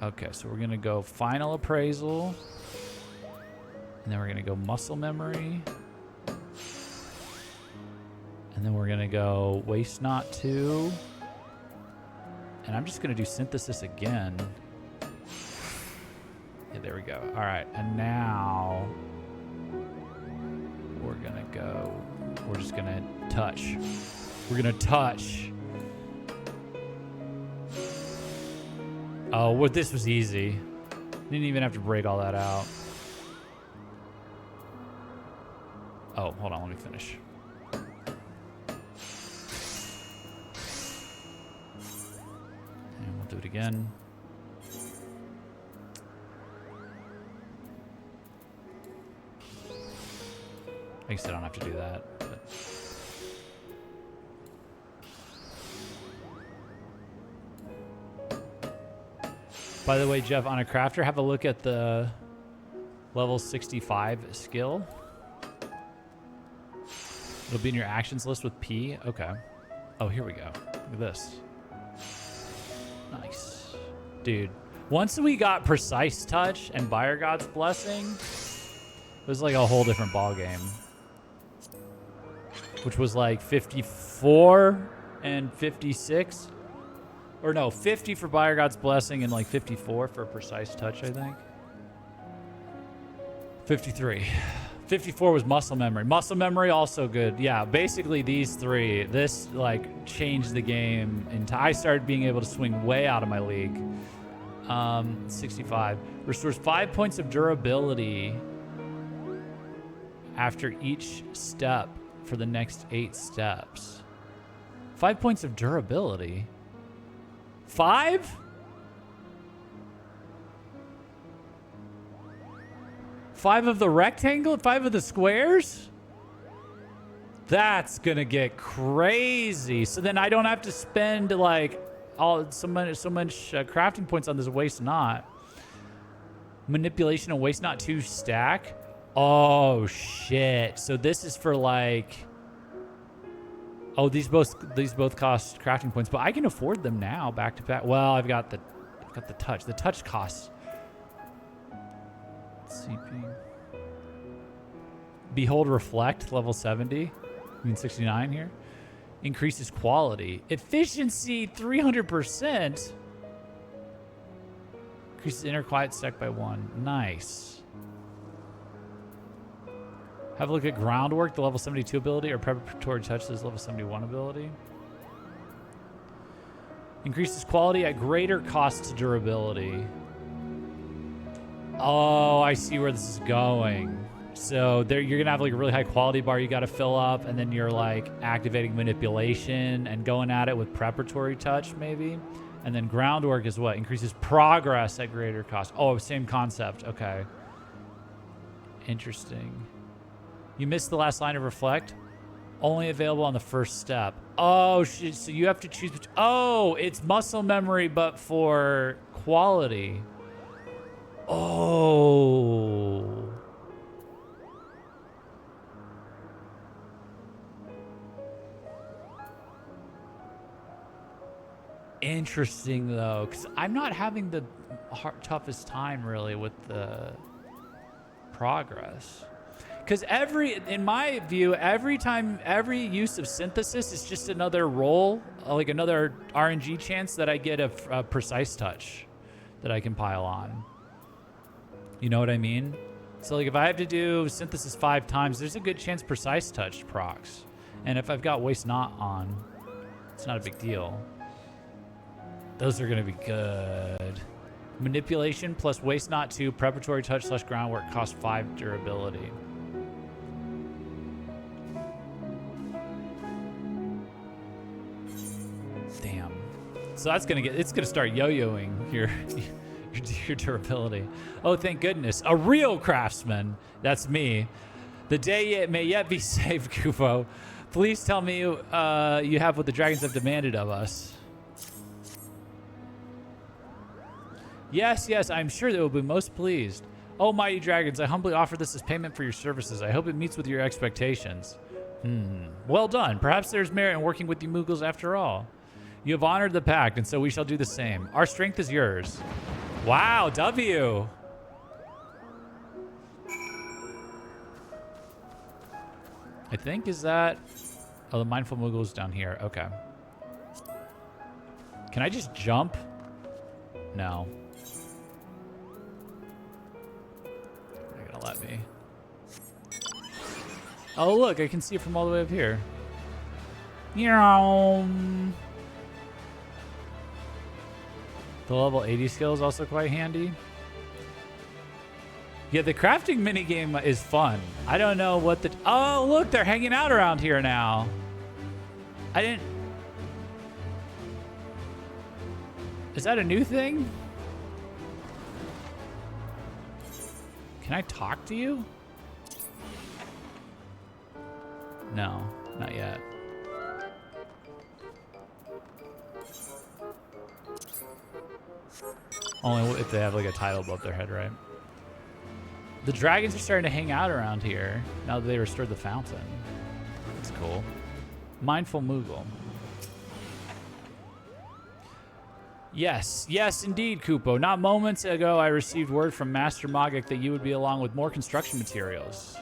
Okay, so we're gonna go final appraisal. And then we're gonna go muscle memory. And then we're gonna go waste not 2. And I'm just gonna do synthesis again. Yeah, there we go. All right, and now we're gonna go, we're just gonna touch. We're gonna touch. Oh, well, this was easy. Didn't even have to break all that out. Oh, hold on, let me finish. And we'll do it again. I guess I don't have to do that. But. By the way, Jeff, on a crafter, have a look at the level 65 skill. It'll be in your actions list with P. Okay. Oh, here we go. Look at this. Nice. Dude, once we got Precise Touch and Buyer God's Blessing, it was like a whole different ballgame. Which was like 54 and 56. Or no, 50 for Buyer God's Blessing and like 54 for Precise Touch, I think. 53. 54 was Muscle Memory. Muscle Memory also good. Yeah, basically these three. This like changed the game. I started being able to swing way out of my league. 65. Restores 5 points of durability after each step for the next 8 steps. 5 points of durability. 5? 5 of the rectangle? 5 of the squares? That's gonna get crazy. So then I don't have to spend like so much crafting points on this waste not. Manipulation and waste not 2 stack. Oh shit. So this is for like, oh, these both cost crafting points, but I can afford them now back to back. Well, I've got the touch. The touch costs CP. Behold Reflect, level 70. I mean 69 here. Increases quality. Efficiency 300%. Increases inner quiet stack by 1. Nice. Have a look at Groundwork, the level 72 ability, or Preparatory Touch, this level 71 ability. Increases quality at greater cost to durability. Oh, I see where this is going. So there, you're gonna have like a really high quality bar you gotta fill up, and then you're like activating manipulation and going at it with Preparatory Touch maybe. And then Groundwork is what? Increases progress at greater cost. Oh, same concept, okay. Interesting. You missed the last line of Reflect. Only available on the first step. Oh, shit. So you have to choose. Oh, it's muscle memory, but for quality. Oh. Interesting, though, because I'm not having the toughest time, really, with the progress. Because in my view, every use of synthesis is just another roll, like another RNG chance that I get a Precise Touch that I can pile on. You know what I mean? So like if I have to do synthesis 5 times, there's a good chance Precise Touch procs. And if I've got Waste Not on, it's not a big deal. Those are going to be good. Manipulation plus Waste Not 2, Preparatory Touch / Groundwork cost 5 durability. Damn. So that's gonna it's gonna start yo-yoing your durability. Oh, thank goodness. A real craftsman. That's me. The day may yet be saved, Kufo. Please tell me you have what the dragons have demanded of us. Yes, I'm sure they will be most pleased. Oh, mighty dragons, I humbly offer this as payment for your services. I hope it meets with your expectations. Well done. Perhaps there's merit in working with you Moogles after all. You have honored the pact, and so we shall do the same. Our strength is yours. Wow, W. I think, is that... Oh, the Mindful Moogle is down here. Okay. Can I just jump? No. They're gonna let me. Oh, look, I can see it from all the way up here. The level 80 skill is also quite handy. Yeah, the crafting minigame is fun. I don't know what the... Oh, look, they're hanging out around here now. I didn't... Is that a new thing? Can I talk to you? No, not yet. Only if they have like a title above their head, right? The dragons are starting to hang out around here now that they restored the fountain. That's cool. Mindful Moogle. Yes, yes, indeed, Kupo. Not moments ago, I received word from Master Magic that you would be along with more construction materials.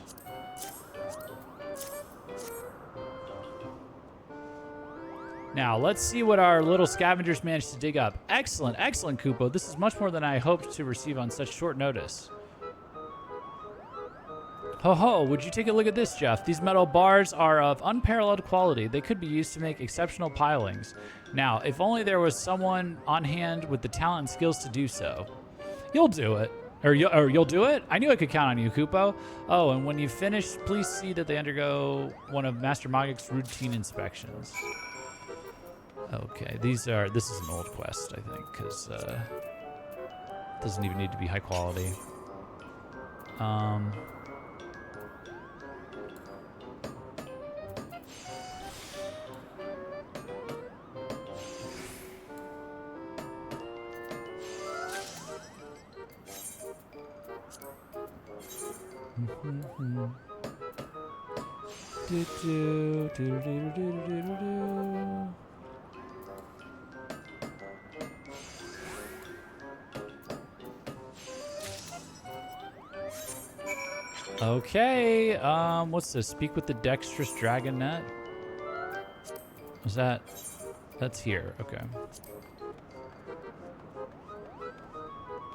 Now, let's see what our little scavengers managed to dig up. Excellent, excellent, Kupo. This is much more than I hoped to receive on such short notice. Ho ho, would you take a look at this, Jeff? These metal bars are of unparalleled quality. They could be used to make exceptional pilings. Now, if only there was someone on hand with the talent and skills to do so. You'll do it. Or you'll do it? I knew I could count on you, Kupo. Oh, and when you finish, please see that they undergo one of Master Magic's routine inspections. Okay, this is an old quest, I think, because it doesn't even need to be high quality. Okay, what's this? Speak with the dexterous dragon net. Is that? That's here. Okay.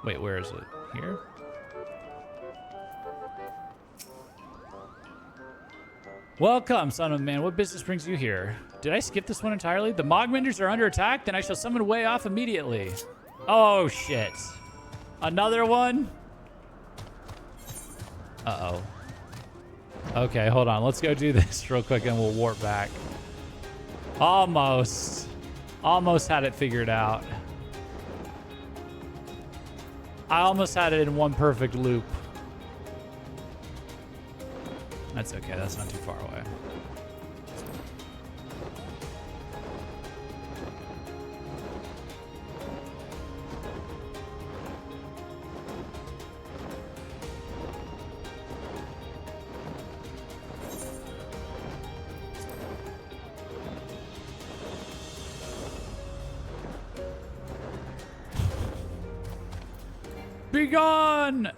Wait, where is it? Here? Welcome, son of man. What business brings you here? Did I skip this one entirely? The Mogmenders are under attack? Then I shall summon Way Off immediately. Oh, shit. Another one? Uh-oh. Okay, hold on. Let's go do this real quick and we'll warp back. Almost. Almost had it figured out. I almost had it in one perfect loop. That's okay. That's not too far away. Be gone!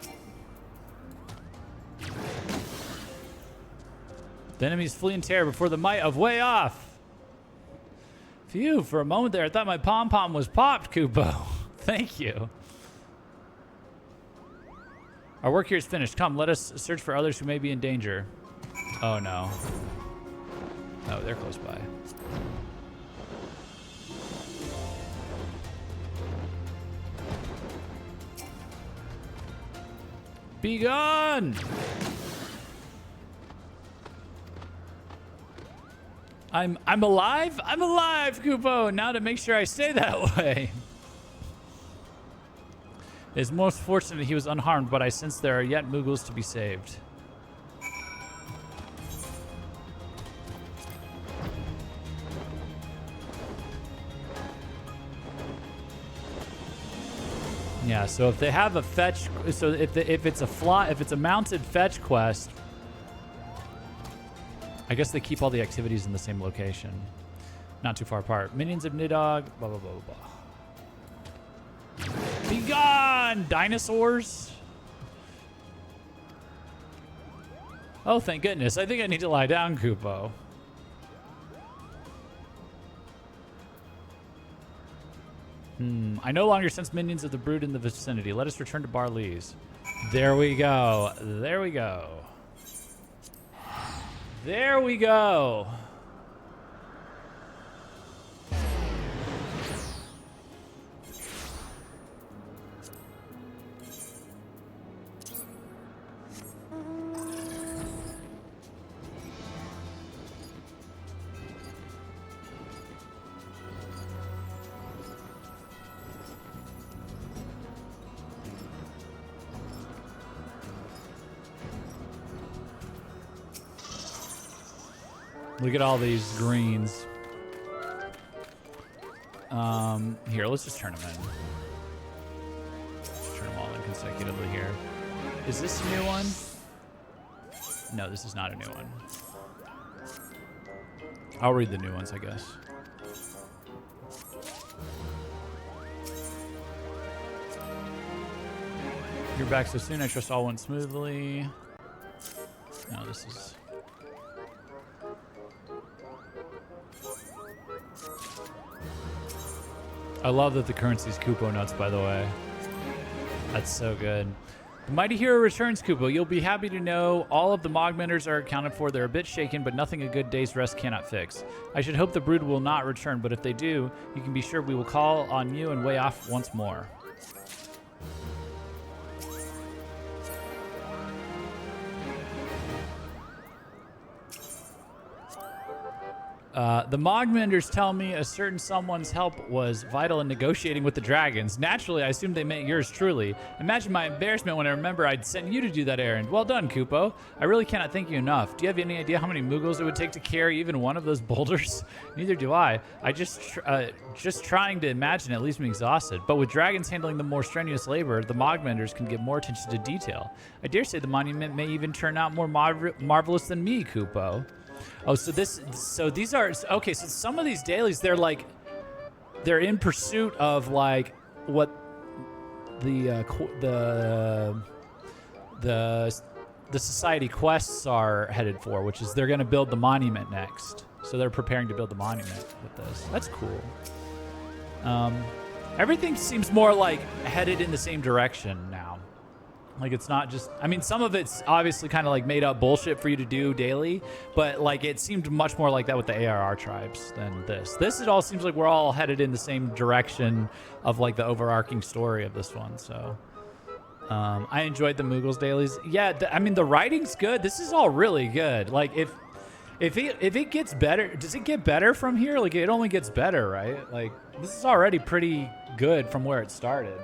The enemies flee in terror before the might of Way Off. Phew, for a moment there, I thought my pom-pom was popped, Kupo. Thank you. Our work here is finished. Come, let us search for others who may be in danger. Oh, no. Oh, they're close by. Be gone! I'm alive? I'm alive, Kupo! Now to make sure I stay that way. It is most fortunate he was unharmed, but I sense there are yet Moogles to be saved. Yeah, so if they have a fetch, so if it's a mounted fetch quest, I guess they keep all the activities in the same location, not too far apart. Minions of Nidhogg, blah blah blah blah. Be gone, dinosaurs! Oh, thank goodness. I think I need to lie down, Kupo. I no longer sense minions of the brood in the vicinity. Let us return to Barley's. There we go. There we go. There we go. Look at all these greens. Here, let's just turn them in. Just turn them all in consecutively here. Is this a new one? No, this is not a new one. I'll read the new ones, I guess. You're back so soon. I trust all went smoothly. No, this is... I love that the currency's Kupo nuts, by the way. That's so good. The Mighty Hero returns, Kupo. You'll be happy to know all of the Mogmenders are accounted for. They're a bit shaken, but nothing a good day's rest cannot fix. I should hope the Brood will not return, but if they do, you can be sure we will call on you and weigh off once more. The Mogmenders tell me a certain someone's help was vital in negotiating with the dragons. Naturally, I assumed they meant yours truly. Imagine my embarrassment when I remember I'd sent you to do that errand. Well done, Kupo. I really cannot thank you enough. Do you have any idea how many Moogles it would take to carry even one of those boulders? Neither do I. Just trying to imagine it leaves me exhausted. But with dragons handling the more strenuous labor, the Mogmenders can give more attention to detail. I dare say the monument may even turn out more marvelous than me, Kupo. Oh, so these are, okay, so some of these dailies, they're in pursuit of, like, what the society quests are headed for, which is they're going to build the monument next. So they're preparing to build the monument with this. That's cool. Everything seems more, like, headed in the same direction now. Like, it's not just... I mean, some of it's obviously kind of, like, made-up bullshit for you to do daily, but, like, it seemed much more like that with the ARR tribes than this. It all seems like we're all headed in the same direction of, like, the overarching story of this one, so... I enjoyed the Moogles dailies. Yeah, I mean, the writing's good. This is all really good. Like, if it gets better... Does it get better from here? Like, it only gets better, right? Like, this is already pretty good from where it started.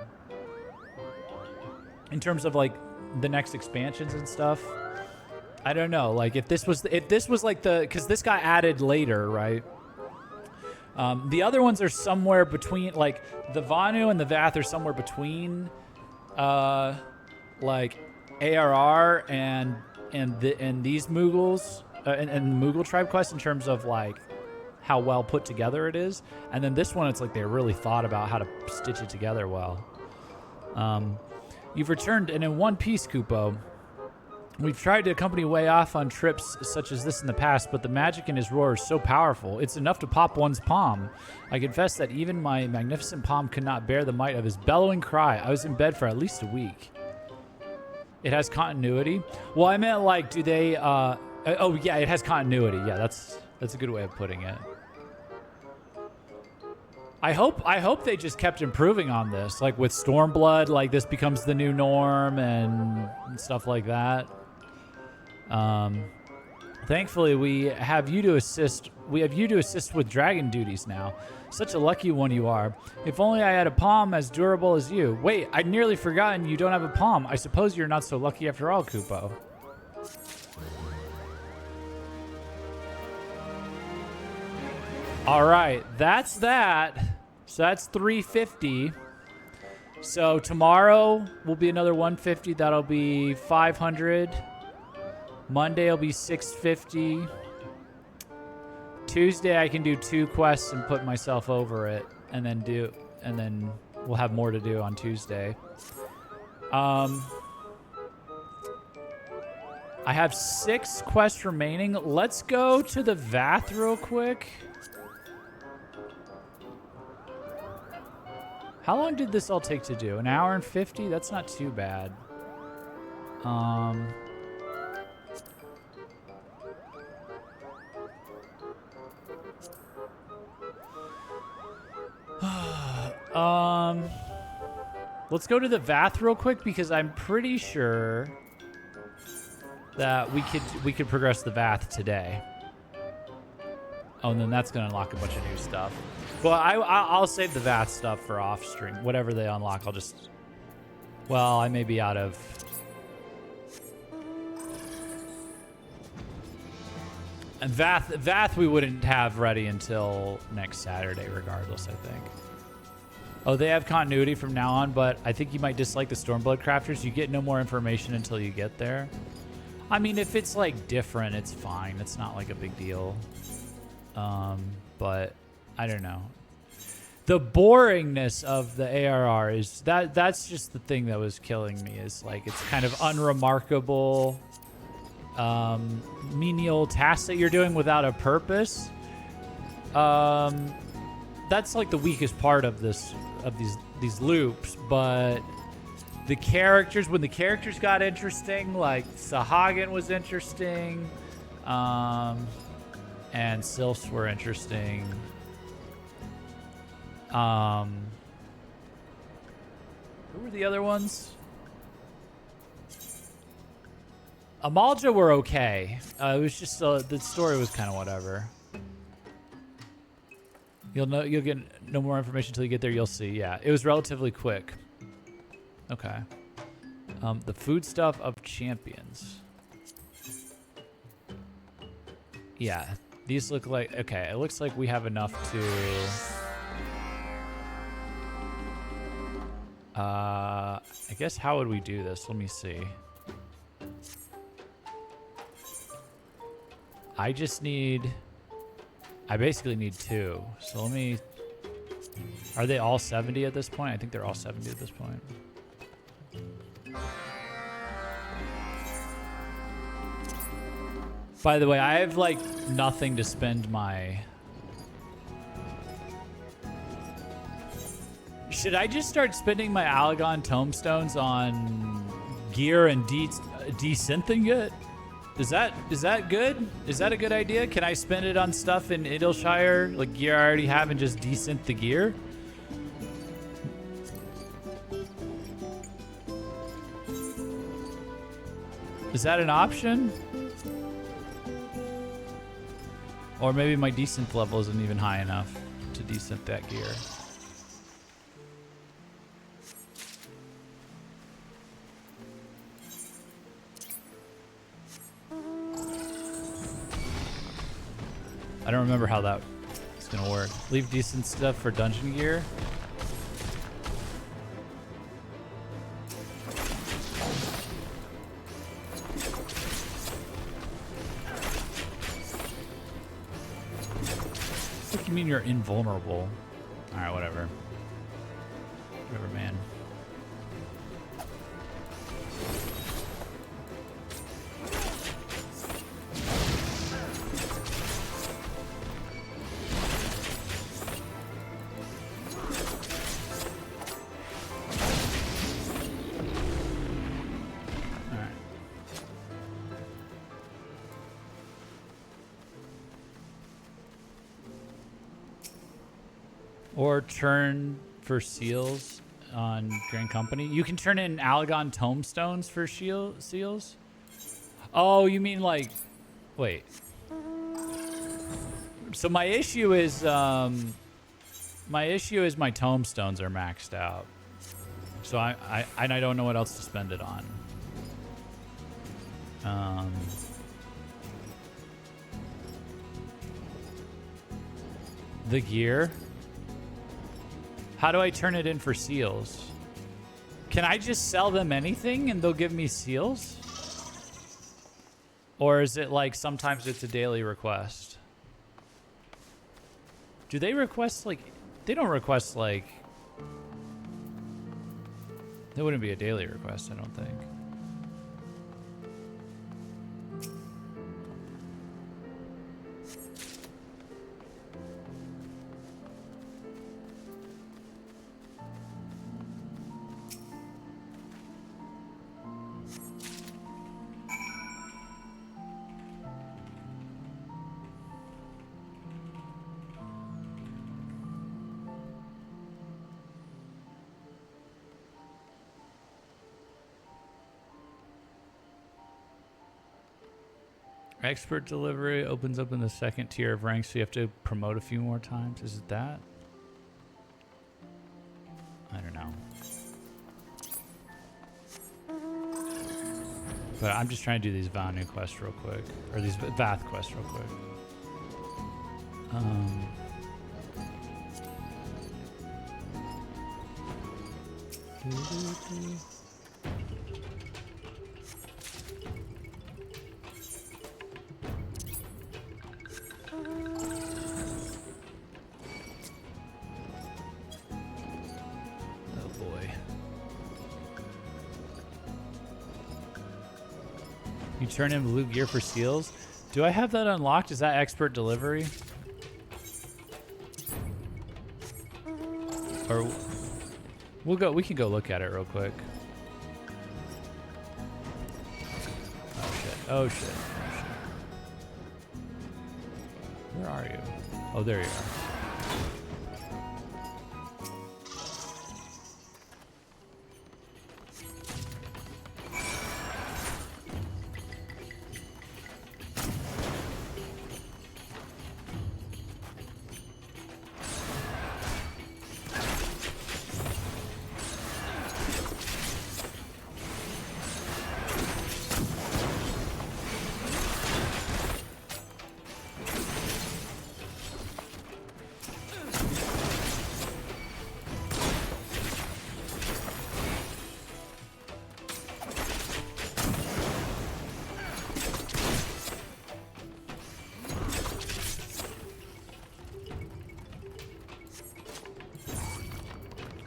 In terms of, like, the next expansions and stuff, I don't know. Like, if this was like because this got added later, right? The other ones are somewhere between, like, the Vanu and the Vath are somewhere between, like, ARR and these Moogles and Moogle tribe quests in terms of, like, how well put together it is. And then this one, it's like they really thought about how to stitch it together well. You've returned and in one piece, Kupo. We've tried to accompany Way Off on trips such as this in the past, but the magic in his roar is so powerful, it's enough to pop one's palm. I confess that even my magnificent palm could not bear the might of his bellowing cry. I was in bed for at least a week. It has continuity? Well, I meant, like, do they, oh, yeah, it has continuity. Yeah, that's a good way of putting it. I hope they just kept improving on this, like with Stormblood, like this becomes the new norm and stuff like that. Thankfully, we have you to assist with dragon duties now. Such a lucky one you are. If only I had a palm as durable as you. Wait, I'd nearly forgotten you don't have a palm. I suppose you're not so lucky after all, Kupo. All right, that's that. So that's 350. So tomorrow will be another 150. That'll be 500. Monday will be 650. Tuesday I can do 2 quests and put myself over it, and then we'll have more to do on Tuesday. I have 6 quests remaining. Let's go to the Vath real quick. How long did this all take to do? An hour and 50? That's not too bad. Let's go to the Vath real quick because I'm pretty sure that we could progress the Vath today. Oh, and then that's gonna unlock a bunch of new stuff. Well, I'll save the Vath stuff for off stream. Whatever they unlock, I'll just. Well, I may be out of. And Vath we wouldn't have ready until next Saturday, regardless, I think. Oh, they have continuity from now on, but I think you might dislike the Stormblood Crafters. You get no more information until you get there. I mean, if it's like different, it's fine. It's not like a big deal. But I don't know. The boringness of the ARR is that's just the thing that was killing me, is like it's kind of unremarkable menial tasks that you're doing without a purpose. That's like the weakest part of these loops, but the characters, when the characters got interesting, like Sahagin was interesting, and Sylphs were interesting. Who were the other ones? Amalja were okay. It was just the story was kind of whatever. You'll get no more information until you get there. You'll see. Yeah, it was relatively quick. Okay. The foodstuff of champions. Yeah, these look like okay. It looks like we have enough to. I guess how would we do this? Let me see. I basically need 2. So let me... Are they all 70 at this point? I think they're all 70 at this point. By the way, I have like nothing to spend my... Should I just start spending my Alagon tomestones on gear and desynthing it? Is that good? Is that a good idea? Can I spend it on stuff in Idleshire, like gear I already have, and just desynth the gear? Is that an option? Or maybe my desynth level isn't even high enough to desynth that gear. I don't remember how that is gonna work. Leave decent stuff for dungeon gear. What do you mean you're invulnerable? Alright, whatever. Whatever, man. Or turn for seals on Grand Company. You can turn in Alagon tomestones for seals? Oh, you mean like... Wait. So my issue is my tomestones are maxed out. So I don't know what else to spend it on. The gear. How do I turn it in for seals? Can I just sell them anything and they'll give me seals? Or is it like sometimes it's a daily request? Do they request like... They don't request like... That wouldn't be a daily request, I don't think. Expert delivery opens up in the second tier of ranks, so you have to promote a few more times. Is it that? I don't know. But I'm just trying to do these Vanu quests real quick. Or these Vath quests real quick. You turn in blue gear for seals. Do I have that unlocked? Is that expert delivery? Or we can go look at it real quick. Oh shit. Oh shit. Oh shit. Where are you? Oh, there you are.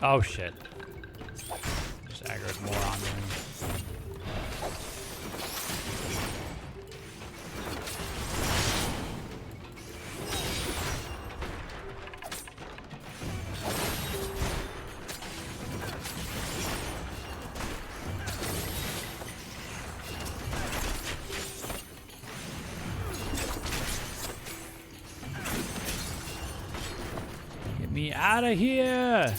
Oh shit. Just aggroed more on me. Get me out of here!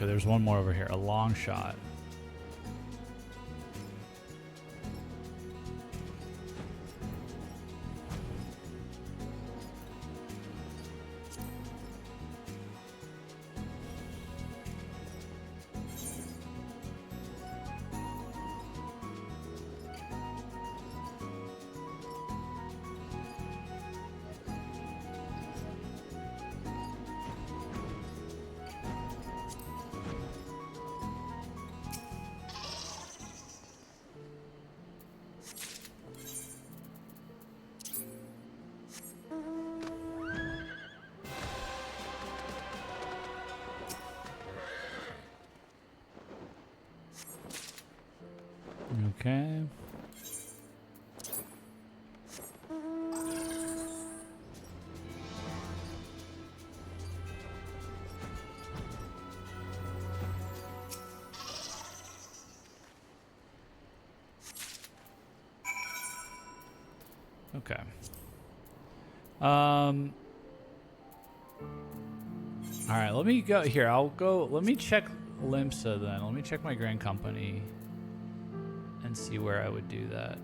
Okay, there's one more over here. A long shot. Okay. Okay. All right, let me go here. I'll go. Let me check Limsa then. Let me check my Grand Company and see where I would do that.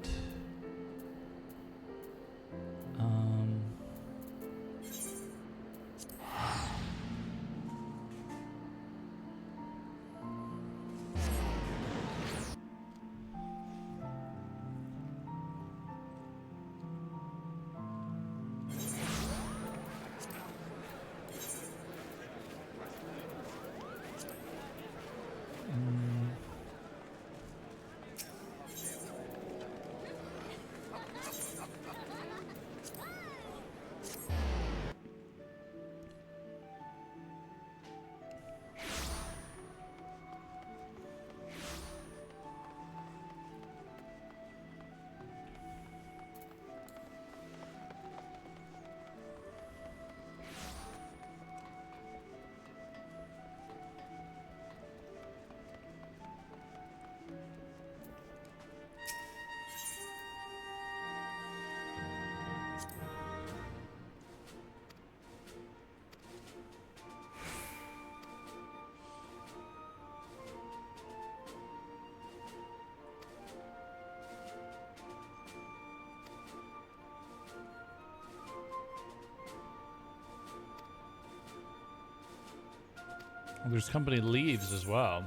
Well, there's company leaves as well.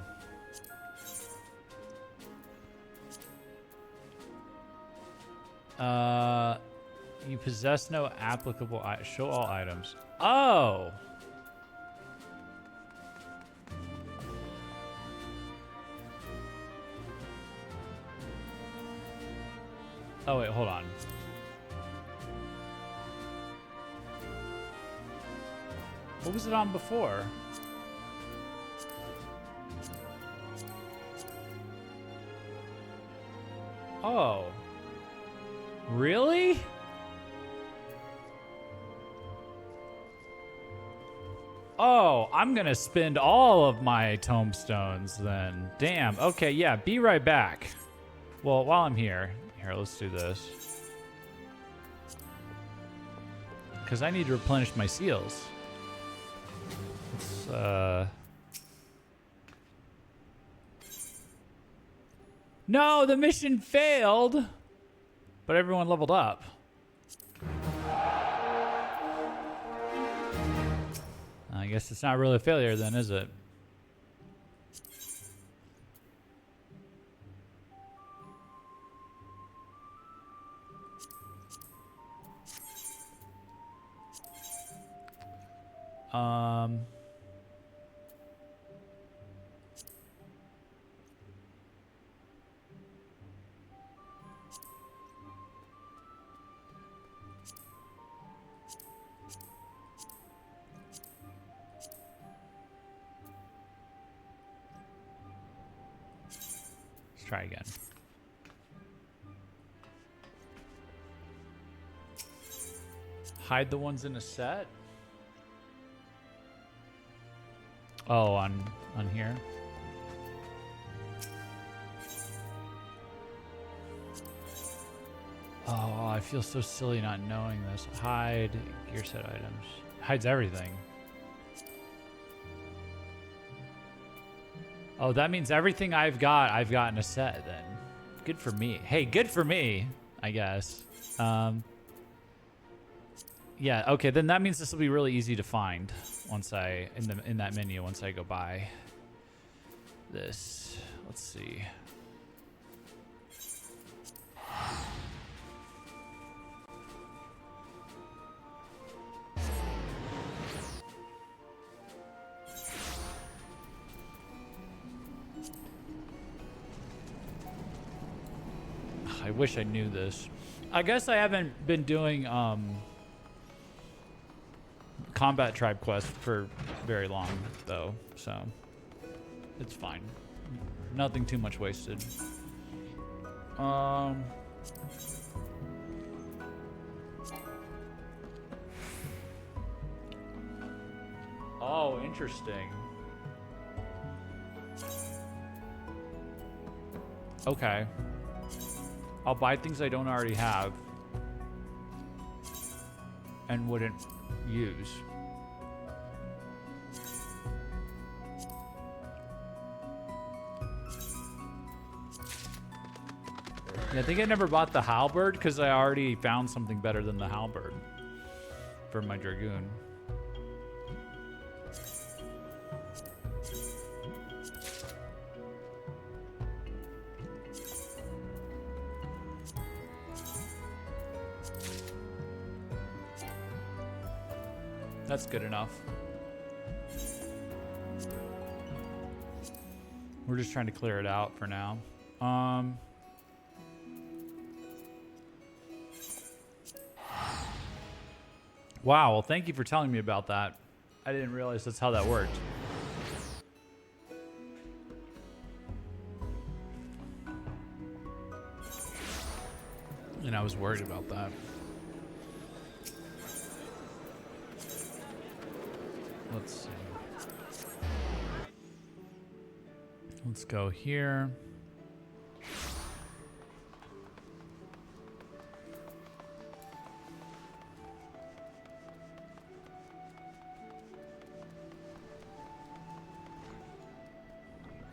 You possess no applicable show all items. Oh. Oh wait, hold on. What was it on before? Oh. Really? Oh, I'm gonna spend all of my tombstones then. Damn. Okay, yeah, be right back. Well, while I'm here, let's do this. Because I need to replenish my seals. No, the mission failed. But everyone leveled up. I guess it's not really a failure then, is it? Let's try again. Hide the ones in a set. Oh, on here. Oh, I feel so silly not knowing this. Hide gear set items. Hides everything. Oh, that means everything I've got in a set then. Good for me. Hey, good for me, I guess. Yeah, okay, then that means this will be really easy to find once in that menu once I go by this. Let's see. I wish I knew this. I guess I haven't been doing combat tribe quest for very long though, so it's fine. Nothing too much wasted. Oh, interesting. Okay. I'll buy things I don't already have and wouldn't use. Yeah, I think I never bought the halberd because I already found something better than the halberd for my dragoon. That's good enough. We're just trying to clear it out for now. Wow, well, thank you for telling me about that. I didn't realize that's how that worked. And I was worried about that. Let's see. Let's go here.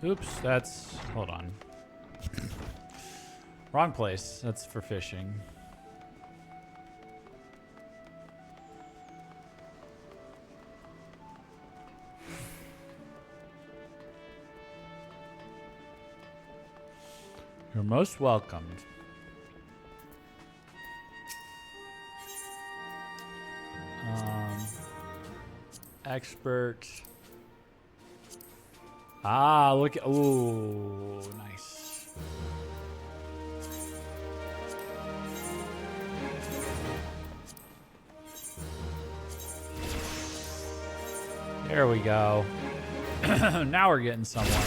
Oops, hold on. Wrong place. That's for fishing. You're most welcomed. Expert. Ah, look. Ooh, nice. There we go. Now we're getting somewhere.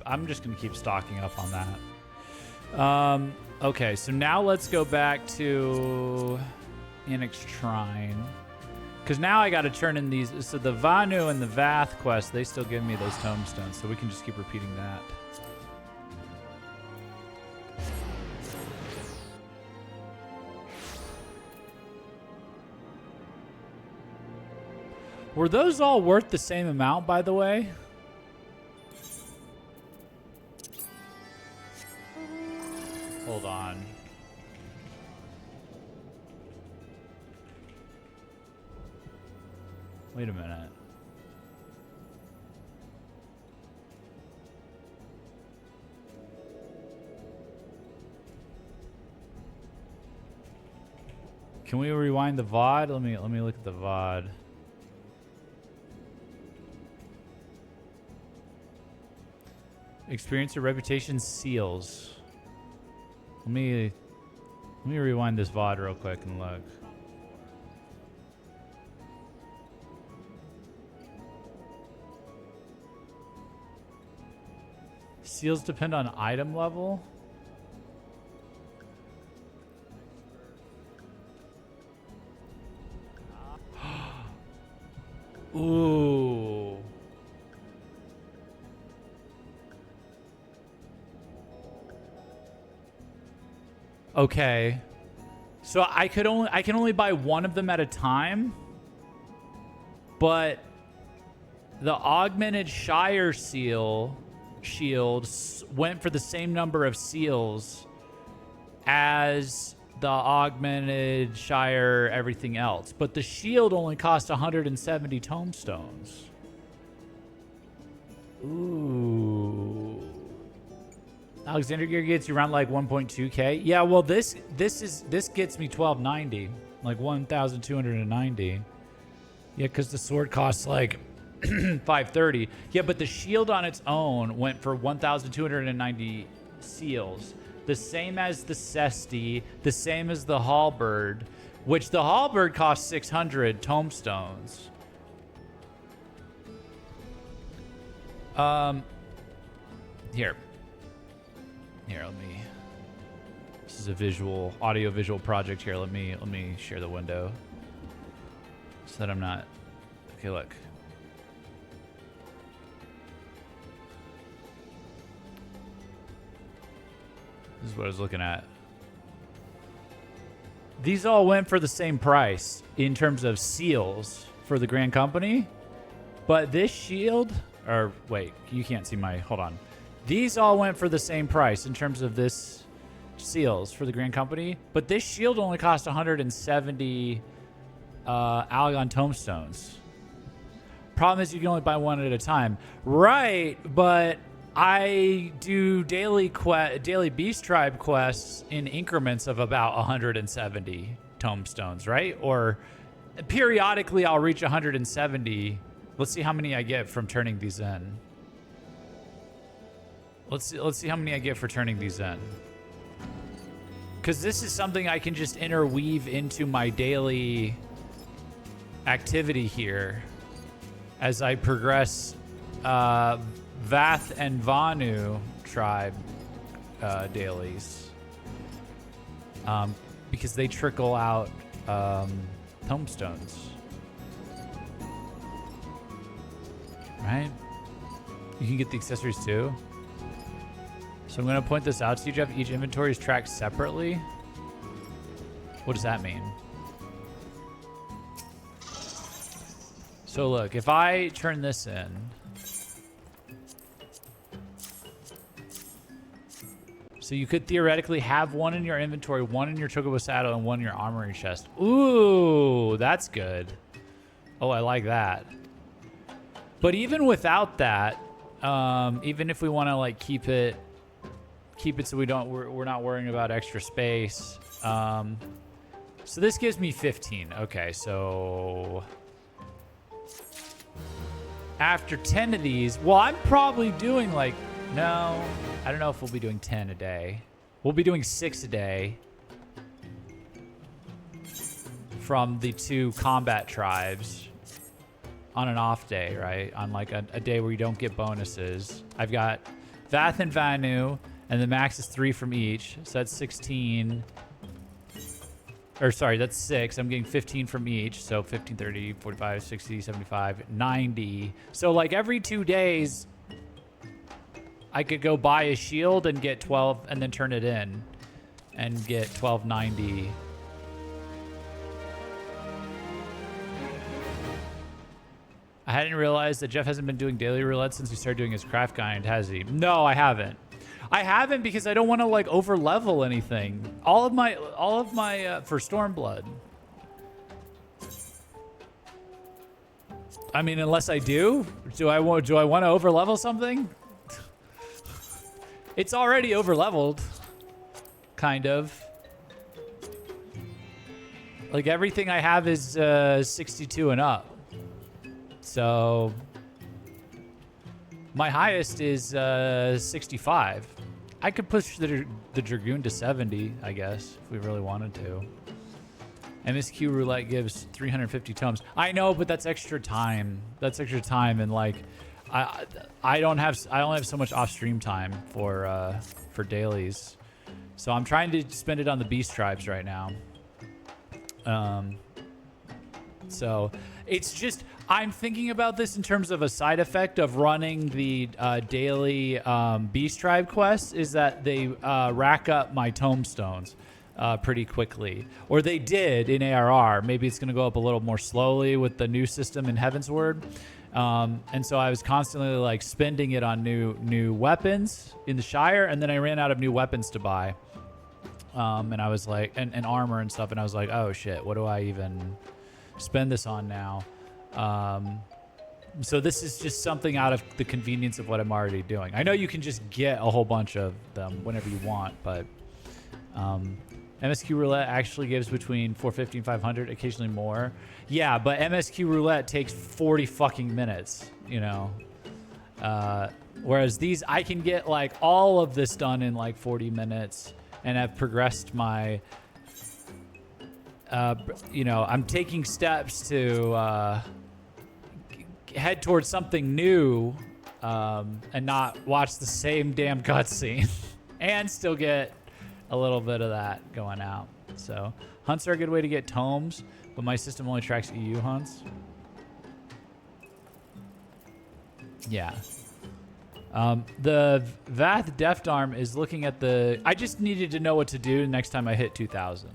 I'm just gonna keep stocking up on that. Okay, so now let's go back to Annex Shrine. Because now I got to turn in these. So the Vanu and the Vath quest, they still give me those tombstones. So we can just keep repeating that. Were those all worth the same amount, by the way? Hold on. Wait a minute. Can we rewind the VOD? Let me look at the VOD. Experience or reputation seals. Let me rewind this VOD real quick and look. Seals depend on item level. Ooh. Okay. So I can only buy one of them at a time. But the augmented Shire shield went for the same number of seals as the augmented Shire everything else. But the shield only cost 170 tomestones. Ooh. Alexander Gear gets you around like 1.2k. Yeah, well this gets me 1290, like 1,290. Yeah, because the sword costs like 530. Yeah, but the shield on its own went for 1,290 seals. The same as the Cesti, the same as the halberd, which the halberd costs 600 tomestones. Here, let me. This is a audio-visual project here. Let me share the window so that I'm not. Okay, look. This is what I was looking at. These all went for the same price in terms of seals for the Grand Company. But this shield, or wait, you can't see my, hold on. These all went for the same price in terms of this seals for the Grand Company. But this shield only cost 170 Alagon tomestones. Problem is you can only buy one at a time. Right, but I do daily Beast Tribe quests in increments of about 170 tomestones, right? Or periodically I'll reach 170. Let's see how many I get from turning these in. Let's see how many I get for turning these in. Because this is something I can just interweave into my daily activity here as I progress Vath and Vanu tribe dailies, because they trickle out tomestones, right? You can get the accessories too. So I'm going to point this out to you, Jeff. Each inventory is tracked separately. What does that mean? So look, if I turn this in, so So you could theoretically have one in your inventory, one in your chocobo saddle, and one in your armory chest. Ooh, that's good. Oh, I like that. But even without that, even if we want to like keep it so we're not worrying about extra space. So this gives me 15. Okay, so after 10 of these, well, I'm probably doing like, no, I don't know if we'll be doing 10 a day. We'll be doing 6 a day from the 2 combat tribes on an off day, right? On like a day where you don't get bonuses. I've got Vath and Vanu, and the max is 3 from each. So that's 16. Or sorry, that's 6. I'm getting 15 from each. So 15, 30, 45, 60, 75, 90. So like every 2 days, I could go buy a shield and get 12 and then turn it in and get 1290. I hadn't realized that Jeff hasn't been doing daily roulette since he started doing his craft grind, has he? No, I haven't. I haven't because I don't want to like over level anything. All of my for Stormblood. I mean, unless I do I want to over level something? It's already over leveled, kind of. Like everything I have is 62 and up. So my highest is 65. I could push the Dragoon to 70, I guess, if we really wanted to. MSQ Roulette gives 350 tomes. I know, but that's extra time. That's extra time, and like, I only have so much off-stream time for dailies, so I'm trying to spend it on the Beast Tribes right now. So it's just, I'm thinking about this in terms of a side effect of running the daily Beast Tribe quests is that they rack up my tombstones pretty quickly. Or they did in ARR. Maybe it's going to go up a little more slowly with the new system in Heavensward. And so I was constantly like spending it on new weapons in the Shire, and then I ran out of new weapons to buy. And I was like, and armor and stuff, and I was like, oh shit, what do I even spend this on now? So this is just something out of the convenience of what I'm already doing. I know you can just get a whole bunch of them whenever you want, but MSQ Roulette actually gives between 450 and 500, occasionally more. Yeah, but MSQ Roulette takes 40 fucking minutes, you know. Whereas these, I can get like all of this done in like 40 minutes and have progressed my, you know, I'm taking steps to head towards something new and not watch the same damn cutscene and still get a little bit of that going out. So hunts are a good way to get tomes, but my system only tracks EU hunts. Yeah. The Vath Deft Arm is looking at the... I just needed to know what to do next time I hit 2,000.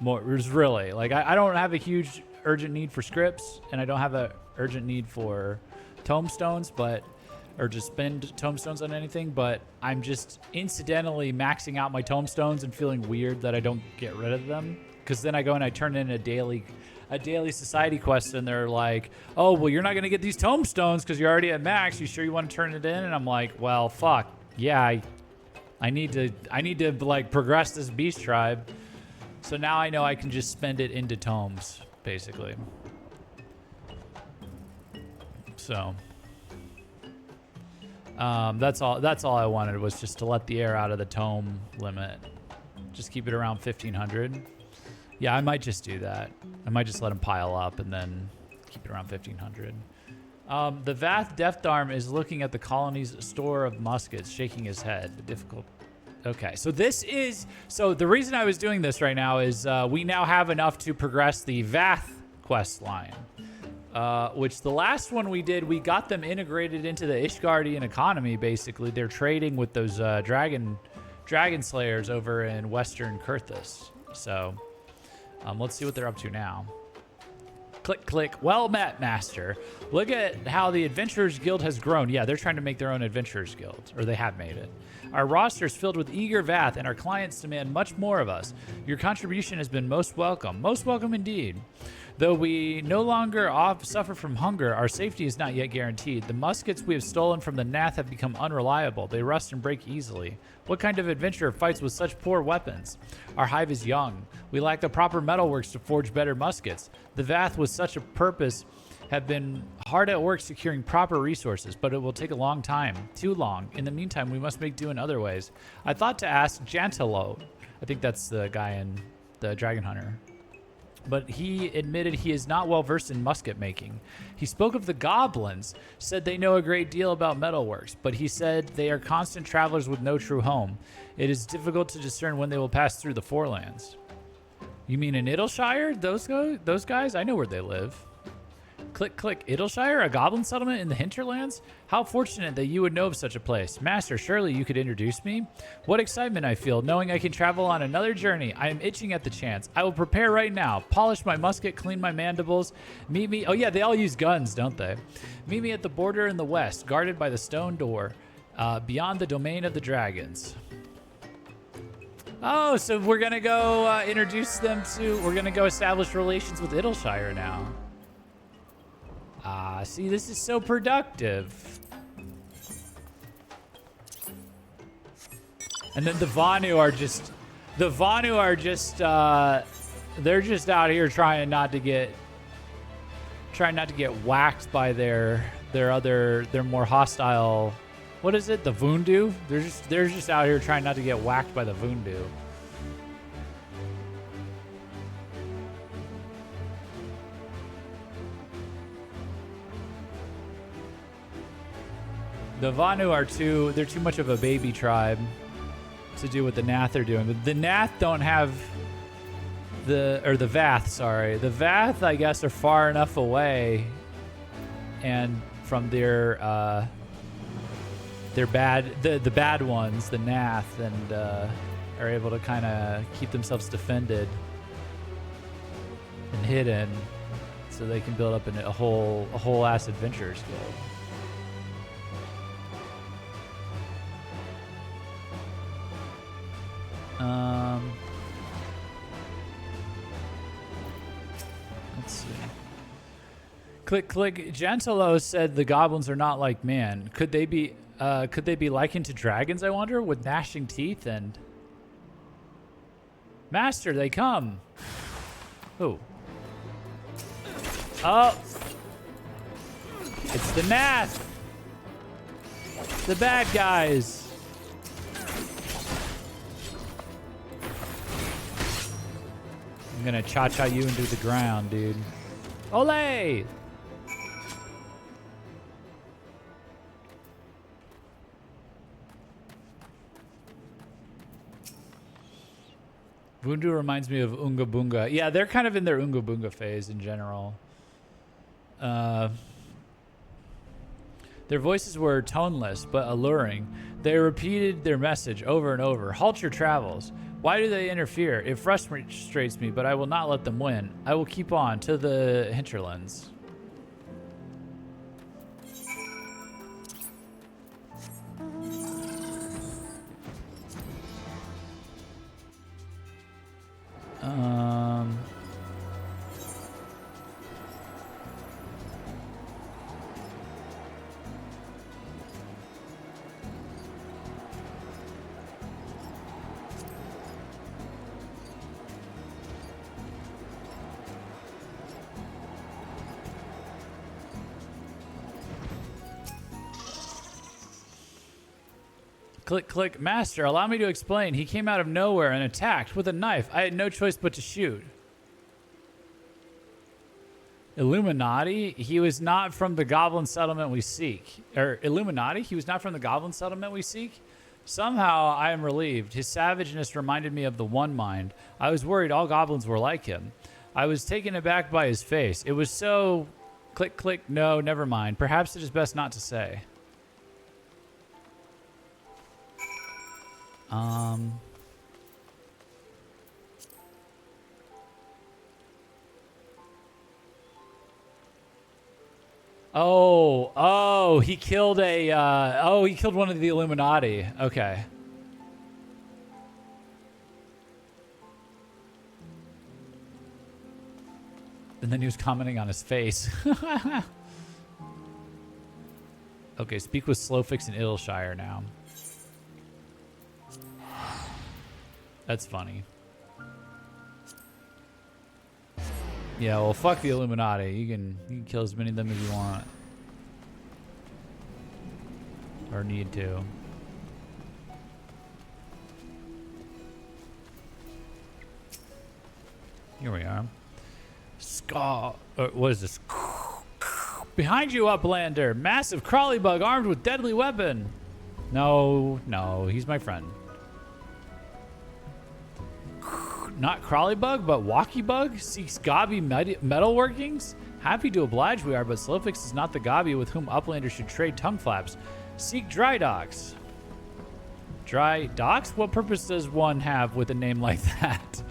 More, really. Like, I don't have a huge urgent need for scripts, and I don't have a urgent need for tombstones, but... or just spend tombstones on anything, but I'm just incidentally maxing out my tombstones and feeling weird that I don't get rid of them. Because then I go and I turn in a daily society quest, and they're like, oh, well, you're not going to get these tombstones because you're already at max. You sure you want to turn it in? And I'm like, well, fuck. Yeah, I need to like progress this beast tribe. So now I know I can just spend it into tomes, basically. So... that's all I wanted, was just to let the air out of the tome limit. Just keep it around 1,500. Yeah, I might just do that. I might just let them pile up and then keep it around 1,500. The Vath Deft Arm is looking at the colony's store of muskets, shaking his head. Difficult. Okay, so this is... So the reason I was doing this right now is we now have enough to progress the Vath quest line. Which the last one we did, we got them integrated into the Ishgardian economy, basically. They're trading with those dragon slayers over in Western Kurthus. So, let's see what they're up to now. Click, click. Well met, Master. Look at how the Adventurers Guild has grown. Yeah, they're trying to make their own Adventurers Guild, or they have made it. Our roster is filled with eager Vath, and our clients demand much more of us. Your contribution has been most welcome indeed. Though we no longer suffer from hunger, our safety is not yet guaranteed. The muskets we have stolen from the Nath have become unreliable. They rust and break easily. What kind of adventurer fights with such poor weapons? Our hive is young. We lack the proper metalworks to forge better muskets. The Vath with such a purpose have been hard at work securing proper resources, but it will take a long time. Too long. In the meantime, we must make do in other ways. I thought to ask Jantelo. I think that's the guy in the Dragon Hunter. But he admitted he is not well versed in musket making. He spoke of the goblins, said they know a great deal about metalworks, but he said they are constant travelers with no true home. It is difficult to discern when they will pass through the Forelands. You mean in Idleshire? Those guys? I know where they live. Click, click. Idleshire, a goblin settlement in the hinterlands? How fortunate that you would know of such a place. Master, surely you could introduce me? What excitement I feel, knowing I can travel on another journey. I am itching at the chance. I will prepare right now. Polish my musket, clean my mandibles. Meet me... Oh yeah, they all use guns, don't they? Meet me at the border in the west, guarded by the stone door, beyond the domain of the dragons. Oh, so we're going to go introduce them to... We're going to go establish relations with Idleshire now. See, this is so productive. And then the Vanu are just, they're just out here trying not to get whacked by their more hostile, what is it? The Vundu? They're just out here trying not to get whacked by the Vundu. The Vanu are they're too much of a baby tribe to do what the Nath are doing. But the Nath don't have the Vath, sorry. The Vath, I guess, are far enough away and from their bad ones, the Nath, and are able to kind of keep themselves defended and hidden so they can build up a whole ass adventurers guild. Let's see. Click, click. Gentilo said the goblins are not like man. Could they be likened to dragons, I wonder, with gnashing teeth and... Master, they come. Who? Oh. It's the Nath. The bad guys. I'm gonna cha-cha you into the ground, dude. Olay! Vundu reminds me of Unga Bunga. Yeah, they're kind of in their Unga Bunga phase in general. Their voices were toneless but alluring. They repeated their message over and over. Halt your travels. Why do they interfere? It frustrates me, but I will not let them win. I will keep on to the hinterlands. Click, click. Master, allow me to explain. He came out of nowhere and attacked with a knife. I had no choice but to shoot. Illuminati? He was not from the goblin settlement we seek. Illuminati? He was not from the goblin settlement we seek? Somehow, I am relieved. His savageness reminded me of the One Mind. I was worried all goblins were like him. I was taken aback by his face. It was so... Click, click. No, never mind. Perhaps it is best not to say. Oh, he killed he killed one of the Illuminati. Okay. And then he was commenting on his face. Okay, speak with Slowfix in Idleshire now. That's funny. Yeah, well, fuck the Illuminati. You can kill as many of them as you want. Or need to. Here we are. What is this? Behind you, Uplander. Massive crawly bug armed with deadly weapon. No, he's my friend. Not crawly bug, but walkie bug seeks gobby metalworkings. Happy to oblige we are, but Slowfix is not the gobby with whom Uplander should trade tongue flaps. Seek dry docks. Dry docks? What purpose does one have with a name like that?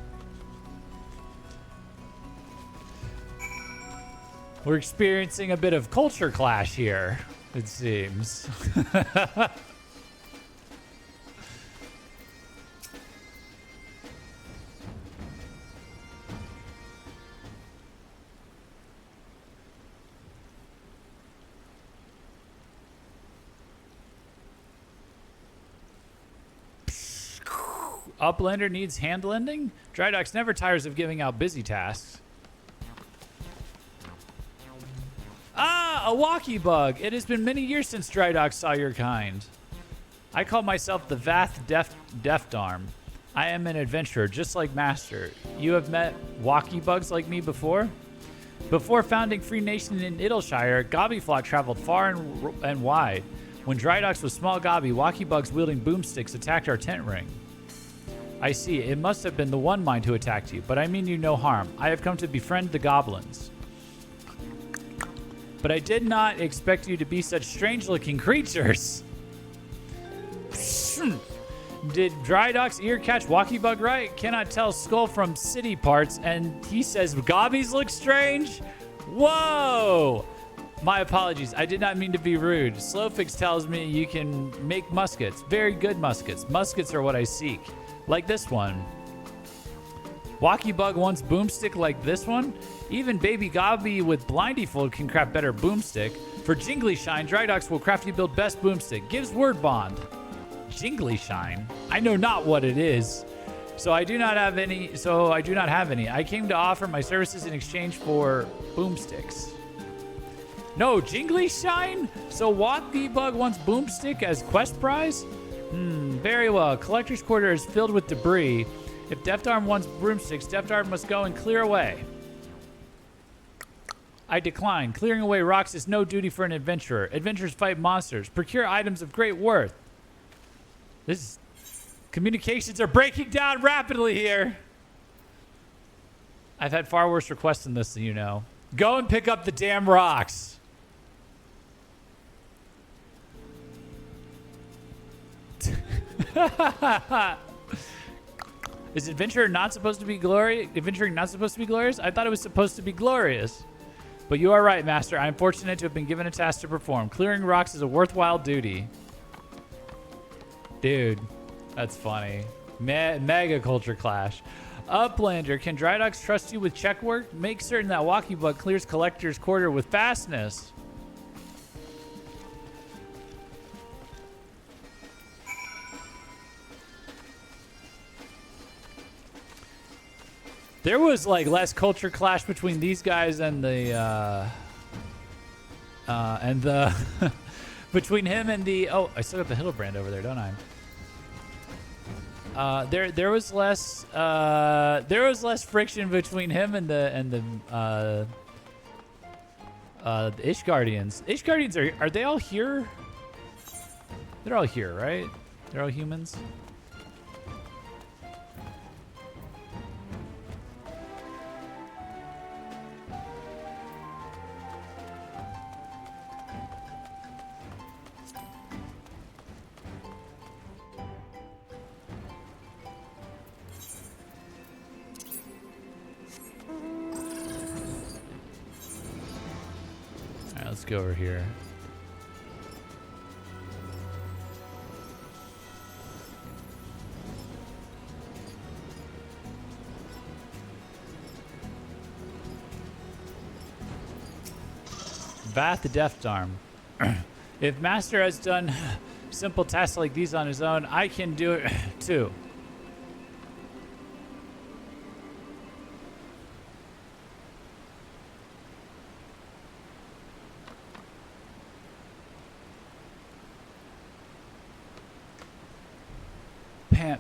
We're experiencing a bit of culture clash here, it seems. Uplander needs hand lending? Drydox never tires of giving out busy tasks. Ah, a walkie bug. It has been many years since Drydox saw your kind. I call myself the Vath Deftarm. I am an adventurer, just like Master. You have met walkie bugs like me before? Before founding Free Nation in Idleshire, Gobbyflock traveled far and wide. When Drydox was small gobby, walkie bugs wielding boomsticks attacked our tent ring. I see. It must have been the One Mind who attacked you, but I mean you no harm. I have come to befriend the goblins. But I did not expect you to be such strange-looking creatures. Did Drydock's ear catch walkie bug right? Cannot tell skull from city parts, and he says gobbies look strange? Whoa! My apologies. I did not mean to be rude. Slowfix tells me you can make muskets. Very good muskets. Muskets are what I seek. Like this one. Walkie bug wants boomstick like this one? Even baby gobby with blindyfold can craft better boomstick. For Jingly Shine, Drydox will craft you build best boomstick. Gives word bond. Jingly Shine? I know not what it is. So I do not have any. I came to offer my services in exchange for boomsticks. No, Jingly Shine? So Walkie bug wants boomstick as quest prize? Very well. Collector's quarter is filled with debris. If Deftarm wants broomsticks, Deftarm must go and clear away. I decline. Clearing away rocks is no duty for an adventurer. Adventurers fight monsters. Procure items of great worth. Communications are breaking down rapidly here. I've had far worse requests than this, you know. Go and pick up the damn rocks. Is adventuring not supposed to be glorious? I thought it was supposed to be glorious. But you are right, Master. I am fortunate to have been given a task to perform. Clearing rocks is a worthwhile duty. Dude, that's funny. Mega culture clash. Uplander, can Drydox trust you with check work? Make certain that Walkie Bug clears Collector's Quarter with fastness. There was like less culture clash between these guys and the between him and the I still got the Hildebrand over there, don't I? There was less friction between him and the Ish Guardians. Ish Guardians are they all here? They're all here, right? They're all humans. go over here. Vath the Deft Arm. If Master has done simple tasks like these on his own, I can do it too.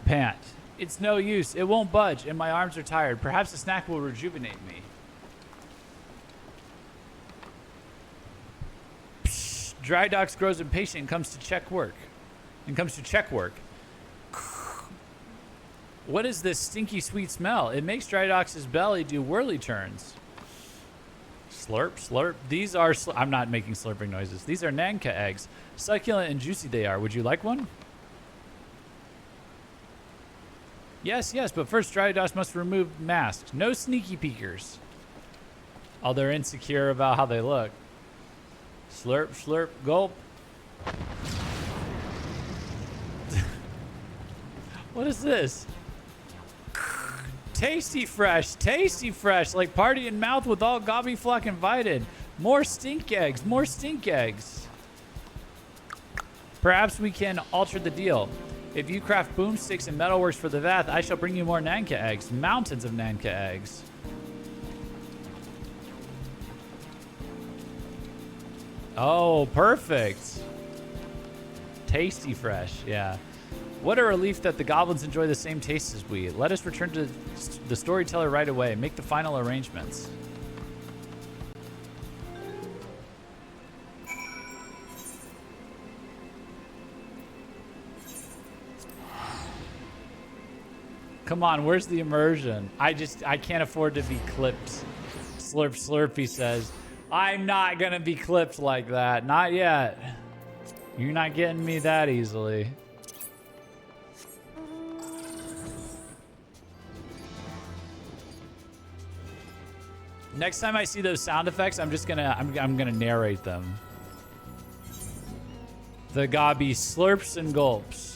Pant. It's no use. It won't budge, and my arms are tired. Perhaps a snack will rejuvenate me. Psh, Drydox grows impatient and comes to check work. What is this stinky sweet smell? It makes Drydox's belly do whirly turns. Slurp, slurp. These are... I'm not making slurping noises. These are Nanka eggs. Succulent and juicy they are. Would you like one? Yes, but first Drydox must remove masks. No sneaky peekers. Oh, they're insecure about how they look. Slurp, slurp, gulp. What is this? Tasty fresh, like party in mouth with all gobby flock invited. More stink eggs. Perhaps we can alter the deal. If you craft boomsticks and metalworks for the Vath, I shall bring you more Nanka eggs. Mountains of Nanka eggs. Oh, perfect. Tasty fresh, yeah. What a relief that the goblins enjoy the same taste as we. Let us return to the storyteller right away. Make the final arrangements. Come on, where's the immersion? I can't afford to be clipped. Slurp slurp, he says. I'm not gonna be clipped like that. Not yet. You're not getting me that easily. Next time I see those sound effects, I'm gonna narrate them. The gobby slurps and gulps.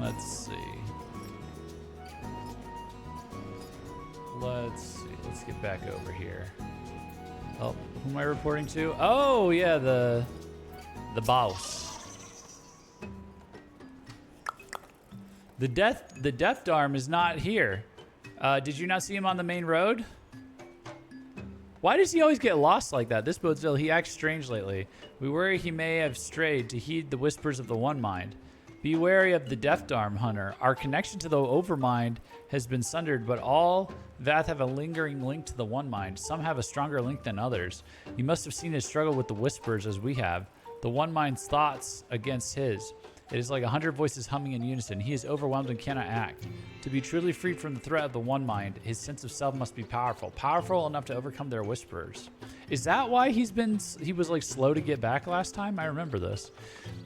Let's see. Let's get back over here. Oh, who am I reporting to? Oh, yeah, the boss. The Deft Arm is not here. Did you not see him on the main road? Why does he always get lost like that? This bodes ill. He acts strange lately. We worry he may have strayed to heed the whispers of the One Mind. Be wary of the Deft Arm Hunter. Our connection to the Overmind has been sundered, but all Vath have a lingering link to the One Mind. Some have a stronger link than others. You must have seen his struggle with the Whispers as we have. The One Mind's thoughts against his. It is like 100 voices humming in unison. He is overwhelmed and cannot act. To be truly freed from the threat of the One Mind, his sense of self must be powerful. Powerful enough to overcome their Whispers. Is that why he was like slow to get back last time? I remember this.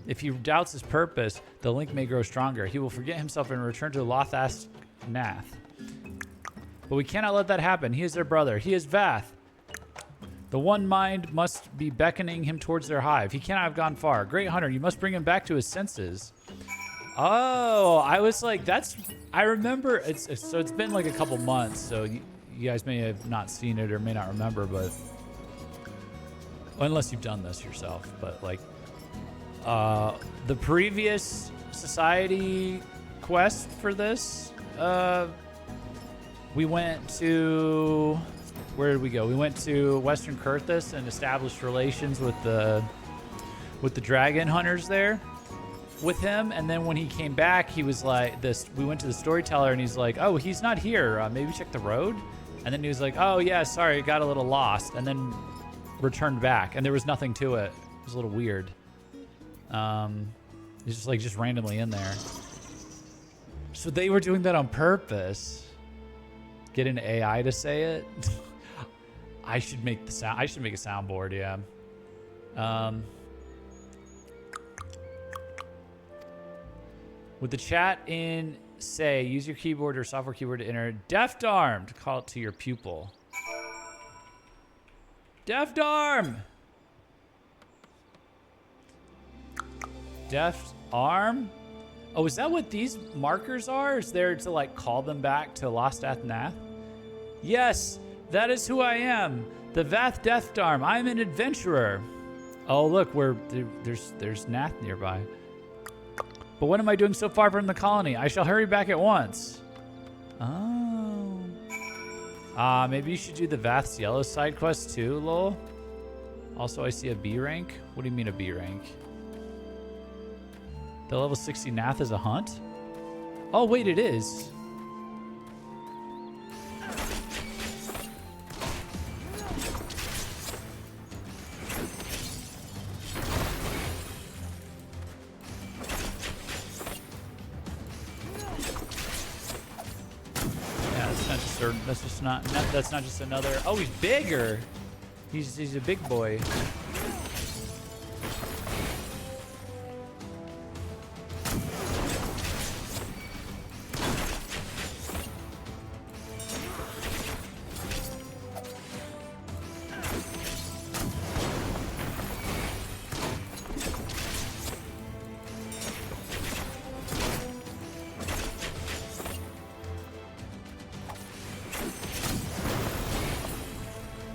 If he doubts his purpose, the link may grow stronger. He will forget himself and return to Lotha's Nath. But we cannot let that happen. He is their brother. He is Vath. The One Mind must be beckoning him towards their hive. He cannot have gone far. Great Hunter, you must bring him back to his senses. Oh, I was like, I remember, so it's been like a couple months, so you guys may have not seen it or may not remember, but, well, unless you've done this yourself, but like, the previous society quest for this, we went to, where did we go? We went to Western Kurthus and established relations with the dragon hunters there with him. And then when he came back, he was like we went to the storyteller and he's like, oh, he's not here. Maybe check the road. And then he was like, oh yeah, sorry, got a little lost. And then returned back and there was nothing to it. It was a little weird. He's just randomly in there. So they were doing that on purpose. Get an AI to say it. I should make a soundboard, yeah. With the chat in, say, use your keyboard or software keyboard to enter Deft Arm to call it to your pupil. Deft Arm! Deft Arm? Oh, is that what these markers are? Is there to like call them back to Lost Athnath? Yes, that is who I am. The Vath Deft Arm. I'm an adventurer. Oh, look, there's Nath nearby. But what am I doing so far from the colony? I shall hurry back at once. Oh. Maybe you should do the Vath's Yellow side quest too, lol. Also, I see a B rank. What do you mean a B rank? The level 60 Nath is a hunt? Oh, wait, it is. That's not just another. Oh, he's bigger. He's a big boy.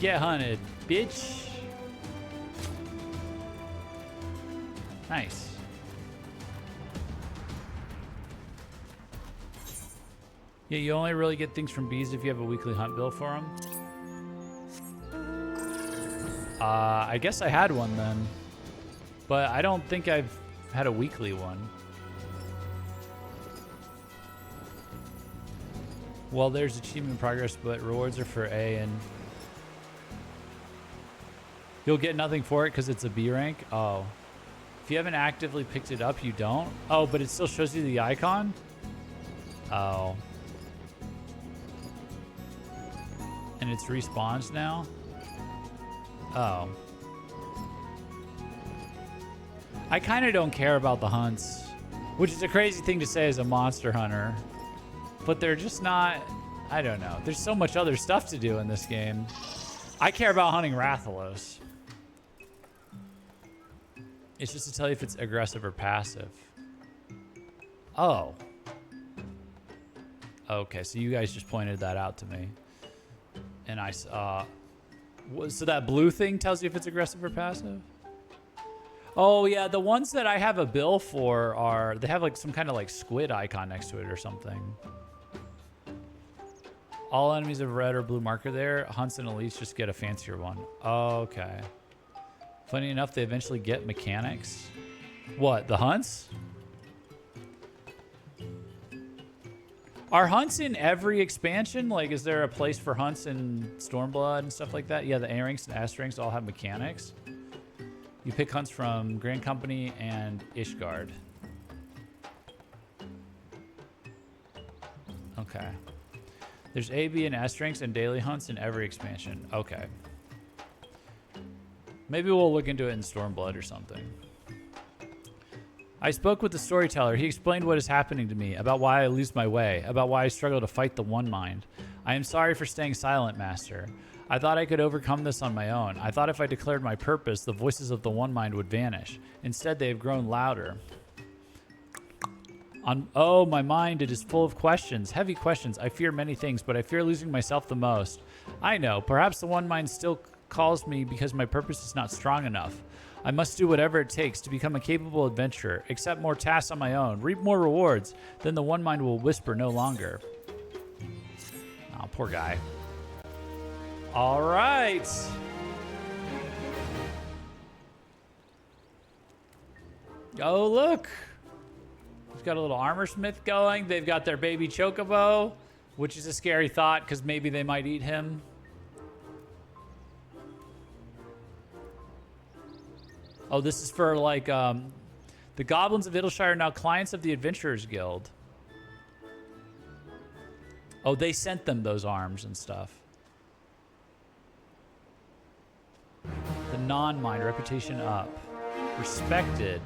Get hunted, bitch. Nice. Yeah, you only really get things from bees if you have a weekly hunt bill for them. I guess I had one then. But I don't think I've had a weekly one. Well, there's achievement progress, but rewards are for A and... You'll get nothing for it because it's a B rank? Oh. If you haven't actively picked it up, you don't? Oh, but it still shows you the icon? Oh. And it's respawns now? Oh. I kind of don't care about the hunts, which is a crazy thing to say as a monster hunter. But they're just not... I don't know. There's so much other stuff to do in this game. I care about hunting Rathalos. It's just to tell you if it's aggressive or passive. Oh. Okay, so you guys just pointed that out to me. And I saw... so that blue thing tells you if it's aggressive or passive? Oh, yeah, the ones that I have a bill for are... They have like some kind of like squid icon next to it or something. All enemies have a red or blue marker there. Hunts and elites just get a fancier one. Okay. Funny enough, they eventually get mechanics. What, the hunts? Are hunts in every expansion? Like, is there a place for hunts in Stormblood and stuff like that? Yeah, the A ranks and S ranks all have mechanics. You pick hunts from Grand Company and Ishgard. Okay. There's A, B, and S ranks and daily hunts in every expansion. Okay. Maybe we'll look into it in Stormblood or something. I spoke with the storyteller. He explained what is happening to me, about why I lose my way, about why I struggle to fight the One Mind. I am sorry for staying silent, Master. I thought I could overcome this on my own. I thought if I declared my purpose, the voices of the One Mind would vanish. Instead, they have grown louder. Oh, my mind, it is full of questions, heavy questions. I fear many things, but I fear losing myself the most. I know, perhaps the One Mind still calls me because my purpose is not strong enough. I must do whatever it takes to become a capable adventurer, accept more tasks on my own, reap more rewards, then the One Mind will whisper no longer. Oh, poor guy. All right. Oh, look. He's got a little armor smith going. They've got their baby chocobo, which is a scary thought because maybe they might eat him. Oh, this is for like the goblins of Idyllshire are now clients of the Adventurers Guild. Oh, they sent them those arms and stuff. The non-mind, reputation up. Respected.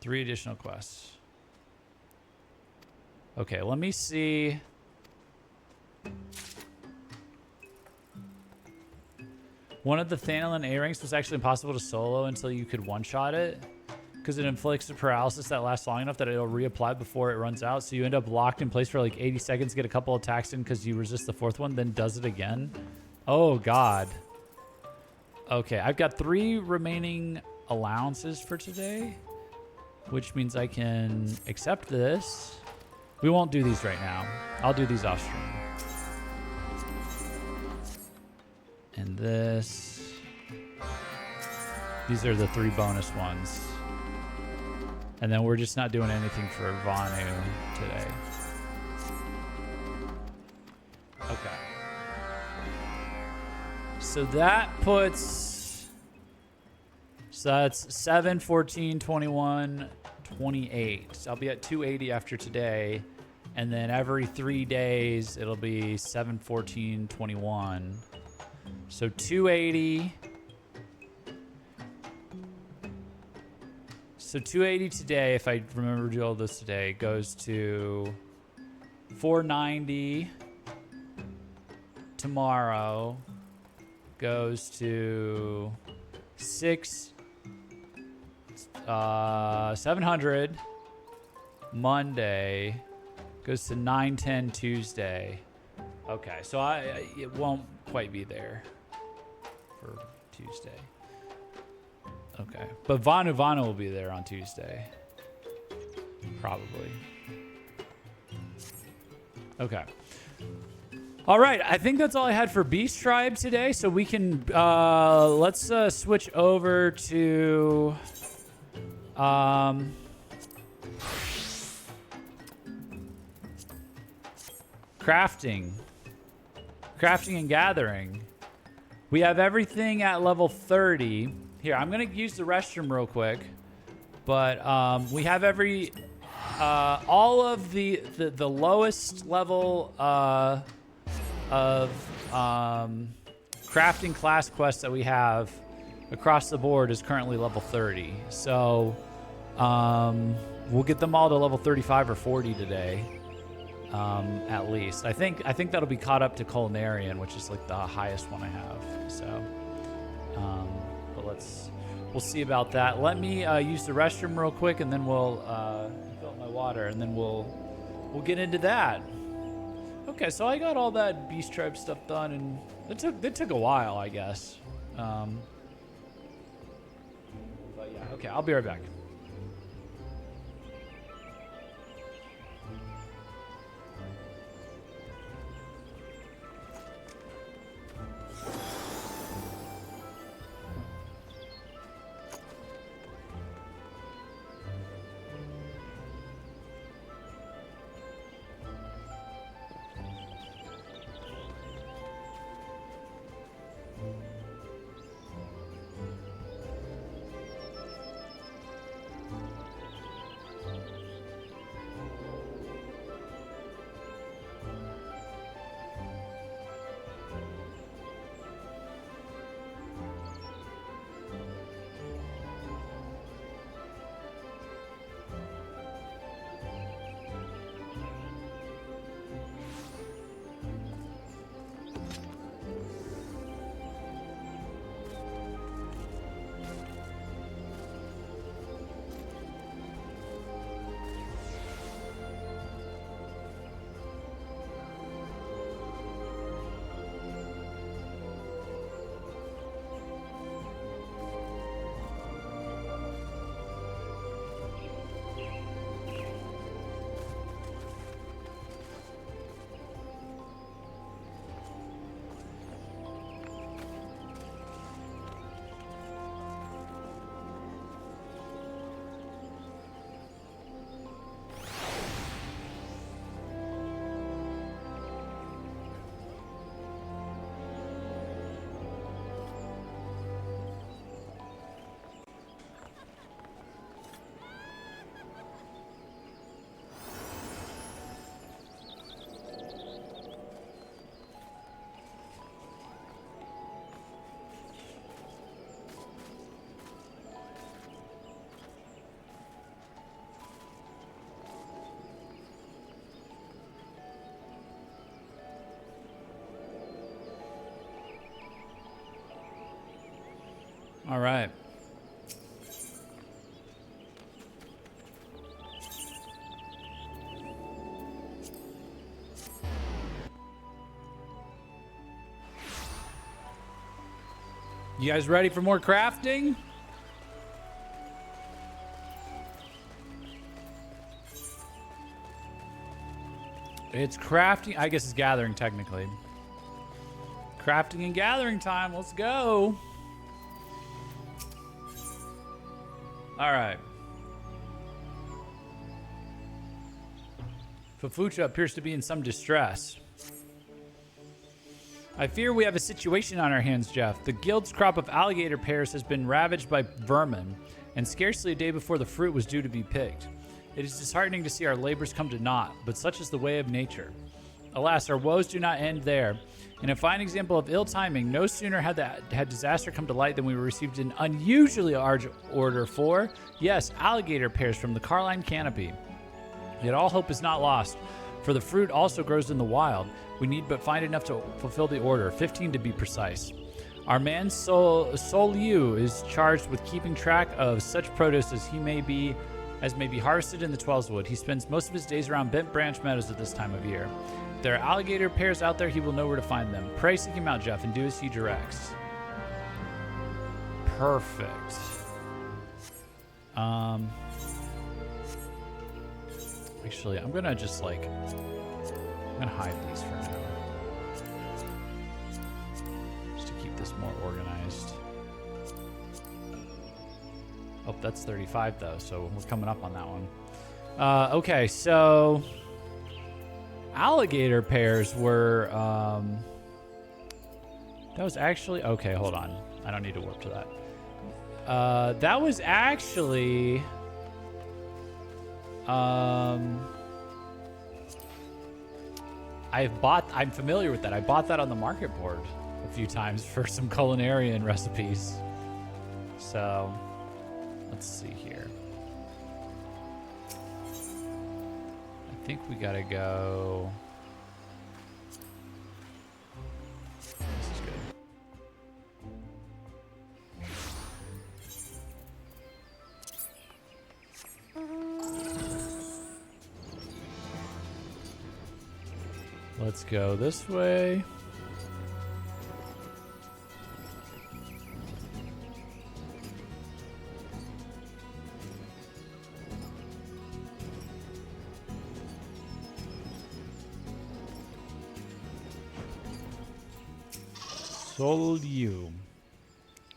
3 additional quests. Okay, let me see. One of the Thanalan A-ranks was actually impossible to solo until you could one-shot it, because it inflicts a paralysis that lasts long enough that it'll reapply before it runs out. So you end up locked in place for like 80 seconds, get a couple attacks in because you resist the 4th one, then does it again. Oh, God. Okay, I've got 3 remaining allowances for today, which means I can accept this. We won't do these right now. I'll do these off stream. And this. These are the 3 bonus ones. And then we're just not doing anything for Vanu today. Okay. So that puts... So that's 7, 14, 21, 28. So I'll be at 280 after today. And then every 3 days, it'll be 7, 14, 21. So 280. So 280 today, if I remember to do all this today, goes to 490 tomorrow, goes to 700 Monday, goes to 910 Tuesday. Okay, so it won't quite be there for Tuesday. Okay, but Vanu will be there on Tuesday. Probably. Okay. All right, I think that's all I had for Beast Tribe today. So we can, let's switch over to, crafting and gathering. We have everything at level 30. Here, I'm gonna use the restroom real quick, but we have all of the lowest level of crafting class quests that we have across the board is currently level 30. So we'll get them all to level 35 or 40 today, at least. I think that'll be caught up to Culinarian, which is like the highest one I have. So, but we'll see about that. Let me use the restroom real quick, and then we'll fill up my water, and then we'll get into that. Okay, so I got all that Beast Tribe stuff done, and it took a while, I guess. But yeah, okay, I'll be right back. All right. You guys ready for more crafting? It's crafting. I guess it's gathering technically. Crafting and gathering time. Let's go. All right. Fufucha appears to be in some distress. I fear we have a situation on our hands, Jeff. The guild's crop of alligator pears has been ravaged by vermin, and scarcely a day before the fruit was due to be picked. It is disheartening to see our labors come to naught, but such is the way of nature. Alas, our woes do not end there. In a fine example of ill timing, no sooner had disaster come to light than we received an unusually large order for, yes, alligator pears from the Carline canopy. Yet all hope is not lost, for the fruit also grows in the wild. We need but find enough to fulfill the order, 15 to be precise. Our man Sol Yu is charged with keeping track of such produce as may be harvested in the Twelveswood. He spends most of his days around Bent Branch Meadows at this time of year. If there are alligator pears out there, he will know where to find them. Pray seek him out, Jeff, and do as he directs. Perfect. Actually, I'm gonna just I'm gonna hide these for now. Just to keep this more organized. Oh, that's 35 though, so we're coming up on that one. Okay, so alligator pears were, that was actually, okay, hold on. I don't need to warp to that. That was actually, I'm familiar with that. I bought that on the market board a few times for some culinarian recipes. So, let's see here. I think we gotta go. This is good. Let's go this way. Sold you.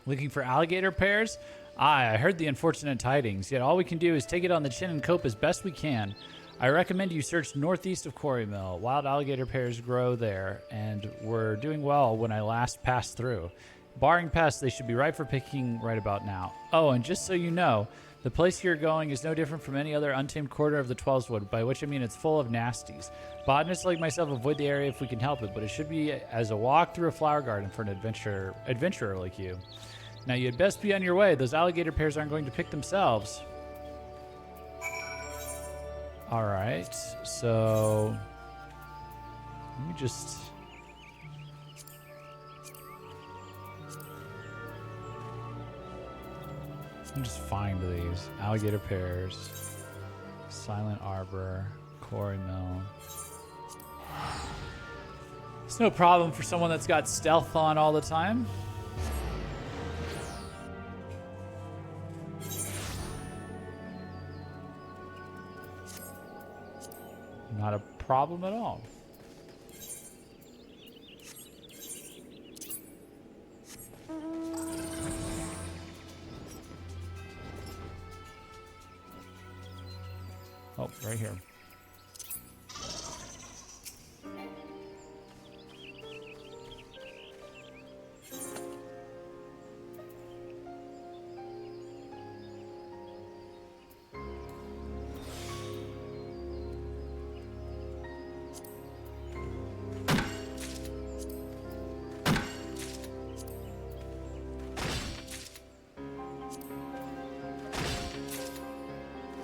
Looking for alligator pears? I heard the unfortunate tidings, yet all we can do is take it on the chin and cope as best we can. I recommend you search northeast of Quarry Mill. Wild alligator pears grow there, and were doing well when I last passed through. Barring pests, they should be ripe for picking right about now. Oh, and just so you know, the place you're going is no different from any other untamed quarter of the Twelveswood, by which I mean it's full of nasties. Botanists like myself avoid the area if we can help it, but it should be as a walk through a flower garden for an adventurer like you. Now, you'd best be on your way. Those alligator pears aren't going to pick themselves. All right, so let me just... find these. Alligator pears, Silent Arbor, Quarry Mill. It's no problem for someone that's got stealth on all the time. Not a problem at all. Oh, right here.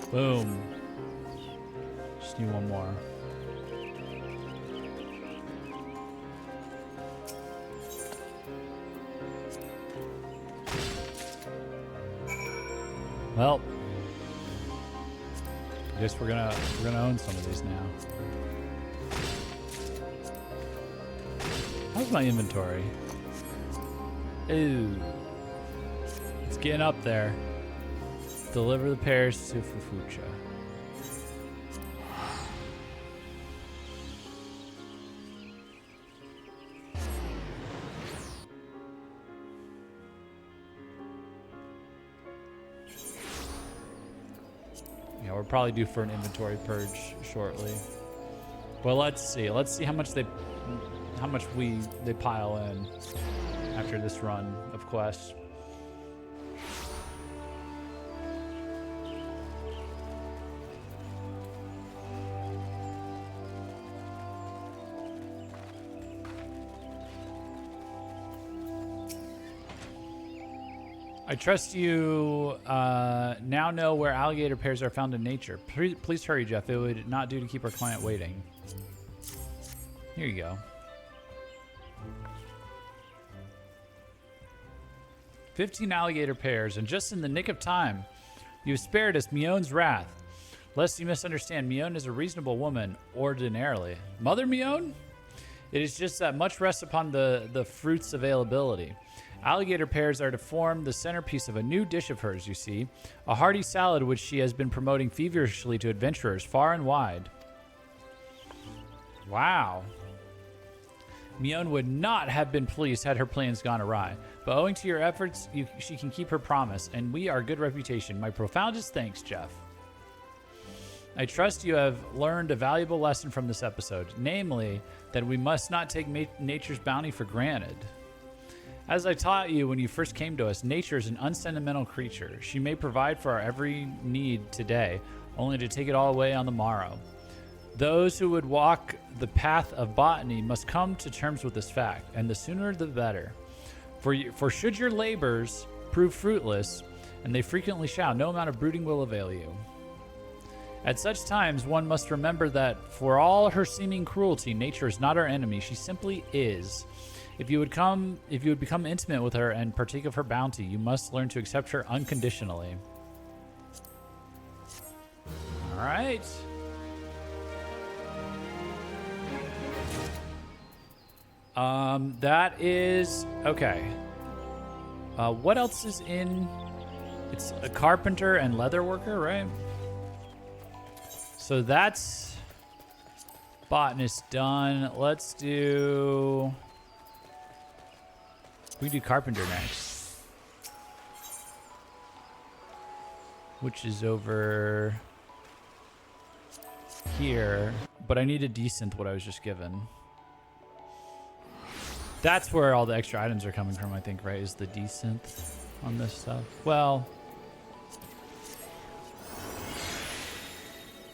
Boom. Just need one more. Well, I guess we're gonna own some of these now. How's my inventory? Ooh, it's getting up there. Deliver the pears to Fufucha. Yeah, we're probably due for an inventory purge shortly. Well, let's see. Let's see how much they pile in after this run of quests. I trust you now know where alligator pears are found in nature. Please hurry, Jeff. It would not do to keep our client waiting. Here you go. 15 alligator pears, and just in the nick of time, you have spared us Mion's wrath. Lest you misunderstand, Mion is a reasonable woman, ordinarily. Mother Mion? It is just that much rests upon the fruit's availability. Alligator pears are to form the centerpiece of a new dish of hers, you see. A hearty salad which she has been promoting feverishly to adventurers far and wide. Wow. Mion would not have been pleased had her plans gone awry. But owing to your efforts, she can keep her promise, and we are good reputation. My profoundest thanks, Jeff. I trust you have learned a valuable lesson from this episode, namely, that we must not take nature's bounty for granted. As I taught you when you first came to us, nature is an unsentimental creature. She may provide for our every need today, only to take it all away on the morrow. Those who would walk the path of botany must come to terms with this fact, and the sooner the better. For should your labors prove fruitless, and they frequently shall, no amount of brooding will avail you. At such times, one must remember that for all her seeming cruelty, nature is not our enemy. She simply is. If you would become intimate with her and partake of her bounty, you must learn to accept her unconditionally. All right. That is okay. What else is in? It's a carpenter and leather worker, right? So that's botanist done. Let's do. We do carpenter next, which is over here. But I need a decent what I was just given. That's where all the extra items are coming from, I think, right? Is the decent on this stuff? Well,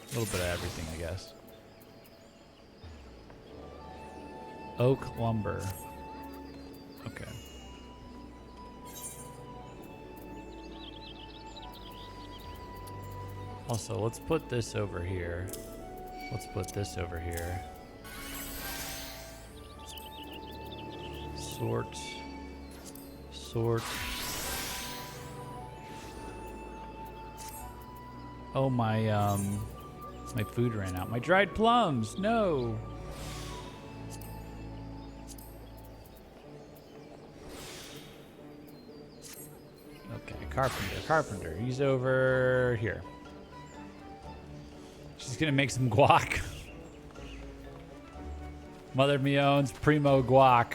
a little bit of everything, I guess. Oak lumber. Okay. Also, let's put this over here. Let's put this over here. Sort. Oh, my food ran out. My dried plums, no. Okay, carpenter. He's over here. She's gonna make some guac. Mother Mion's Primo Guac.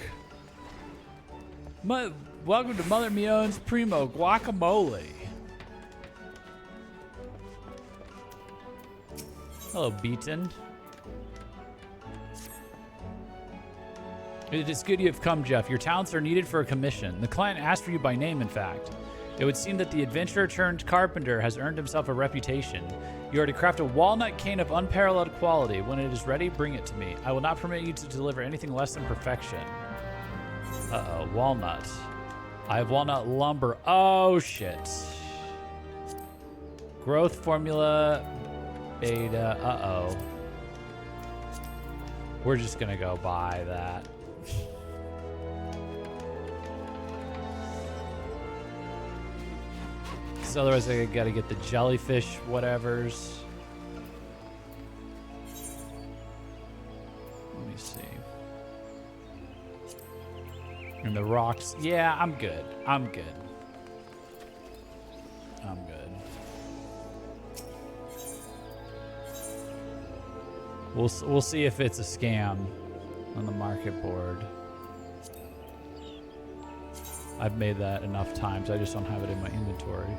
Welcome to Mother Mion's Primo Guacamole. Hello, Beaton. It is good you have come, Jeff. Your talents are needed for a commission. The client asked for you by name, in fact. It would seem that the adventurer turned carpenter has earned himself a reputation. You are to craft a walnut cane of unparalleled quality. When it is ready, bring it to me. I will not permit you to deliver anything less than perfection. Uh-oh, walnut. I have walnut lumber. Oh, shit. Growth formula, beta. Uh-oh. We're just gonna go buy that. So otherwise I gotta get the jellyfish whatevers. Let me see. And the rocks. Yeah, I'm good. I'm good. I'm good. We'll see if it's a scam on the market board. I've made that enough times. I just don't have it in my inventory.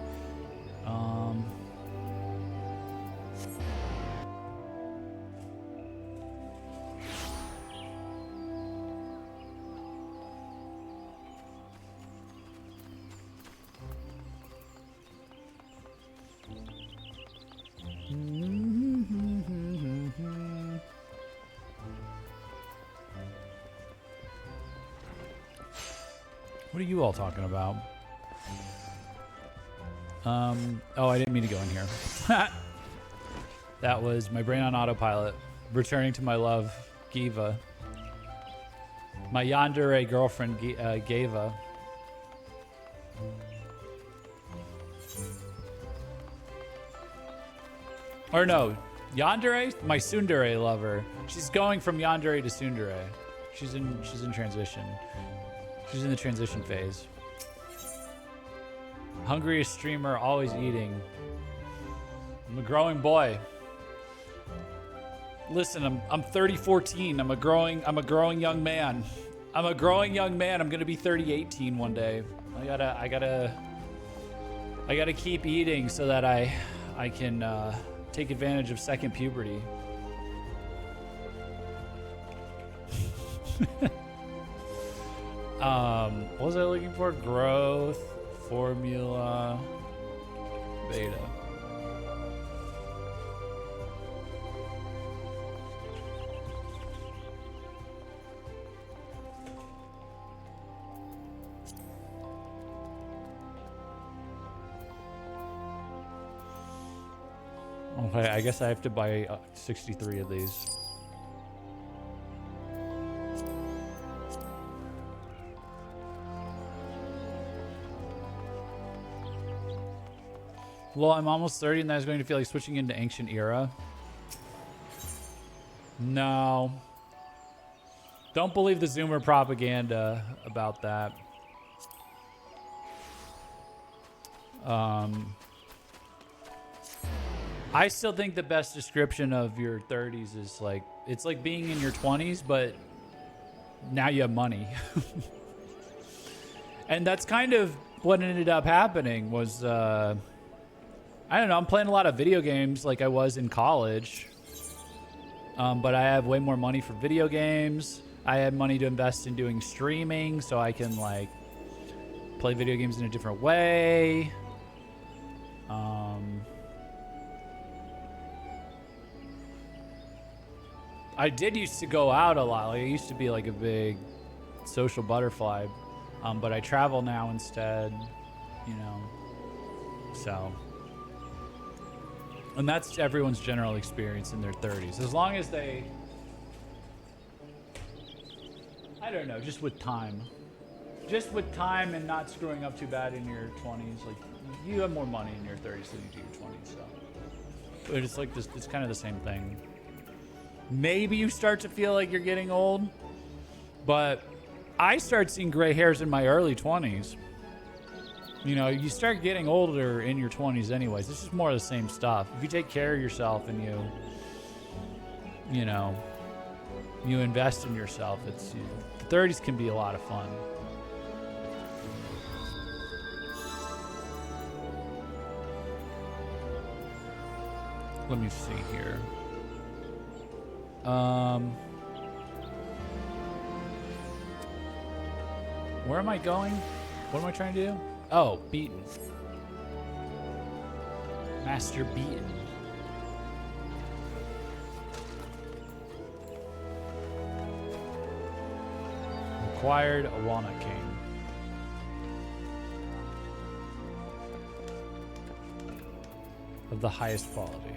What are you all talking about? Oh, I didn't mean to go in here. That was my brain on autopilot. Returning to my love, Giva. My yandere girlfriend, Gava. Or no, yandere? My tsundere lover. She's going from yandere to tsundere. She's in transition. She's in the transition phase. Hungriest streamer, always eating. I'm a growing boy. Listen, I'm 30-14. I'm a growing young man. I'm a growing young man. I'm gonna be 30-18 one day. I gotta keep eating so that I can take advantage of second puberty. What was I looking for? Growth, formula, beta. Okay, I guess I have to buy 63 of these. Well, I'm almost 30 and that's going to feel like switching into ancient era. No. Don't believe the Zoomer propaganda about that. I still think the best description of your 30s is like, it's like being in your 20s, but now you have money. And that's kind of what ended up happening was, I don't know, I'm playing a lot of video games like I was in college. But I have way more money for video games. I have money to invest in doing streaming so I can like play video games in a different way. I did used to go out a lot. Like I used to be like a big social butterfly. But I travel now instead, you know, so. And that's everyone's general experience in their 30s. As long as they, I don't know, just with time. Just with time and not screwing up too bad in your 20s. Like, you have more money in your 30s than you do your 20s, so. But it's like this, it's kind of the same thing. Maybe you start to feel like you're getting old, but I start seeing gray hairs in my early 20s. You know, you start getting older in your 20s anyways. It's just more of the same stuff. If you take care of yourself and you know, you invest in yourself, it's, the 30s can be a lot of fun. Let me see here. Where am I going? What am I trying to do? Oh, beaten. Master beaten. Acquired Awana King. Of the highest quality.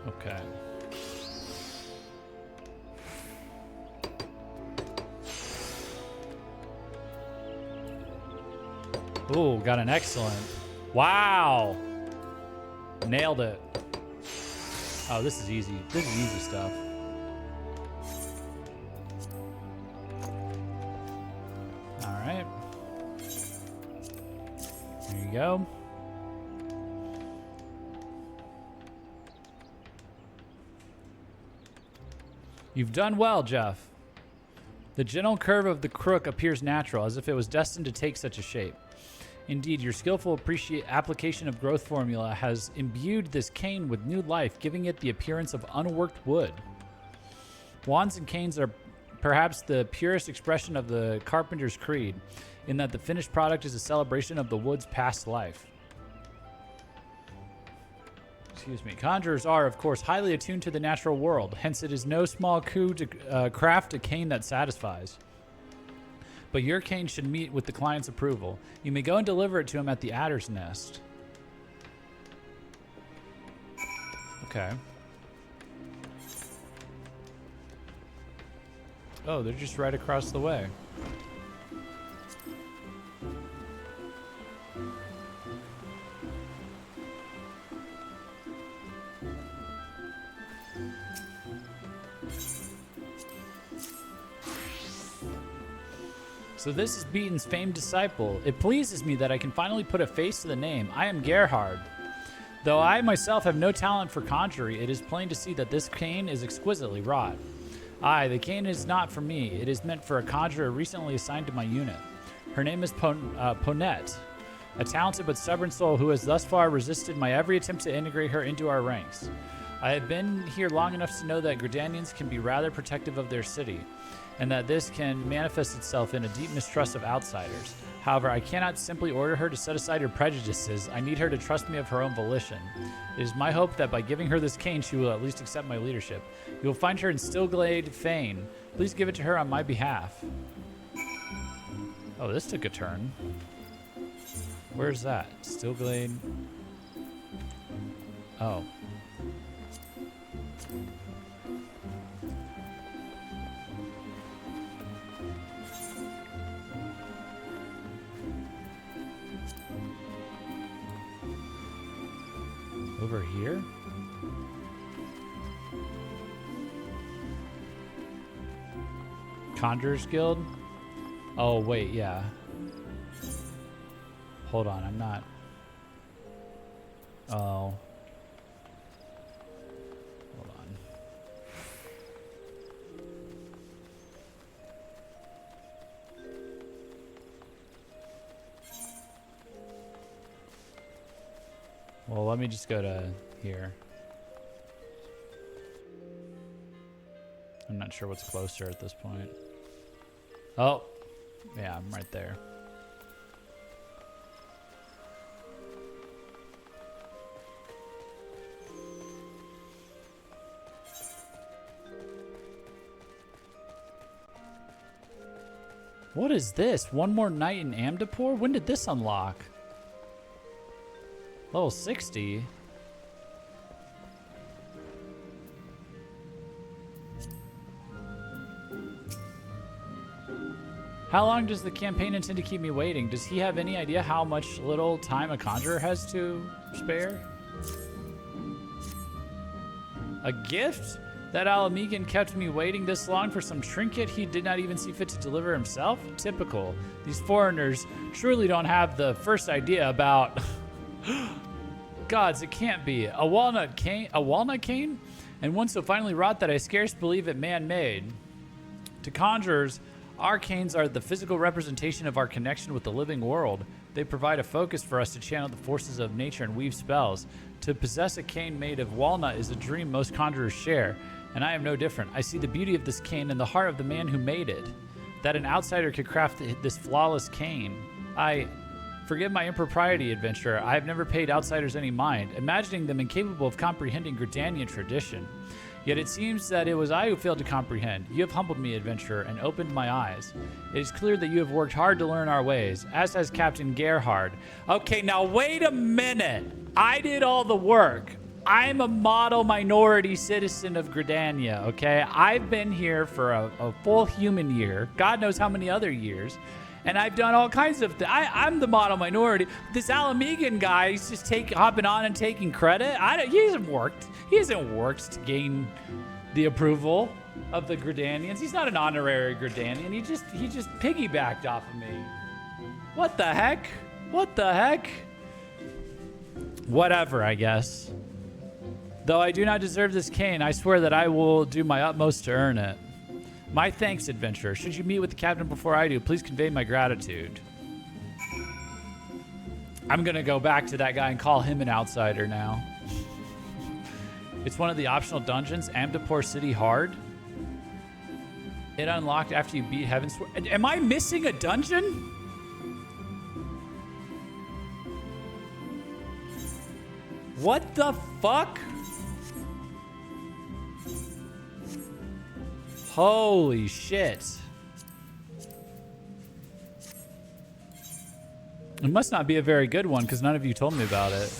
Okay. Ooh, got an excellent. Wow. Nailed it. Oh, this is easy. This is easy stuff. All right. There you go. You've done well, Jeff. The gentle curve of the crook appears natural, as if it was destined to take such a shape. Indeed, your skillful application of growth formula has imbued this cane with new life, giving it the appearance of unworked wood. Wands and canes are perhaps the purest expression of the carpenter's creed, in that the finished product is a celebration of the wood's past life. Excuse me. Conjurers are, of course, highly attuned to the natural world. Hence, it is no small coup to craft a cane that satisfies. But your cane should meet with the client's approval. You may go and deliver it to him at the Adder's Nest. Okay. Oh, they're just right across the way. So this is Beaton's famed disciple. It pleases me that I can finally put a face to the name. I am Gerhard. Though I myself have no talent for conjury, it is plain to see that this cane is exquisitely wrought. Aye, the cane is not for me. It is meant for a conjurer recently assigned to my unit. Her name is Ponette, a talented but stubborn soul who has thus far resisted my every attempt to integrate her into our ranks. I have been here long enough to know that Gridanians can be rather protective of their city, and that this can manifest itself in a deep mistrust of outsiders. However, I cannot simply order her to set aside her prejudices. I need her to trust me of her own volition. It is my hope that by giving her this cane, she will at least accept my leadership. You will find her in Stillglade Fane. Please give it to her on my behalf. Oh, this took a turn. Where's that? Stillglade. Oh. Over here? Conjurer's Guild? Oh, wait, yeah. Hold on, I'm not... Oh. Hold on. Well, let me just go to here. I'm not sure what's closer at this point. Oh, yeah, I'm right there. What is this? One more night in Amdapur? When did this unlock? Level 60? How long does the campaign intend to keep me waiting? Does he have any idea how much little time a conjurer has to spare? A gift? That Alamegan kept me waiting this long for some trinket he did not even see fit to deliver himself? Typical. These foreigners truly don't have the first idea about... Gods, it can't be. A walnut cane? A walnut cane? And one so finely wrought that I scarce believe it man-made. To conjurers, our canes are the physical representation of our connection with the living world. They provide a focus for us to channel the forces of nature and weave spells. To possess a cane made of walnut is a dream most conjurers share, and I am no different. I see the beauty of this cane in the heart of the man who made it. That an outsider could craft this flawless cane. Forgive my impropriety, adventurer. I have never paid outsiders any mind, imagining them incapable of comprehending Gridanian tradition. Yet it seems that it was I who failed to comprehend. You have humbled me, adventurer, and opened my eyes. It is clear that you have worked hard to learn our ways, as has Captain Gerhard. Okay, now wait a minute. I did all the work. I'm a model minority citizen of Gridania, okay? I've been here for a full human year, God knows how many other years, And I've done all kinds of things. I'm the model minority. This Alamegan guy, he's just hopping on and taking credit. He hasn't worked. He hasn't worked to gain the approval of the Gridanians. He's not an honorary Gridanian. He just piggybacked off of me. What the heck? What the heck? Whatever, I guess. Though I do not deserve this cane, I swear that I will do my utmost to earn it. My thanks, adventurer. Should you meet with the captain before I do, please convey my gratitude. I'm gonna go back to that guy and call him an outsider now. It's one of the optional dungeons, Amdapur City Hard. It unlocked after you beat Heavensward. Am I missing a dungeon? What the fuck? Holy shit. It must not be a very good one because none of you told me about it.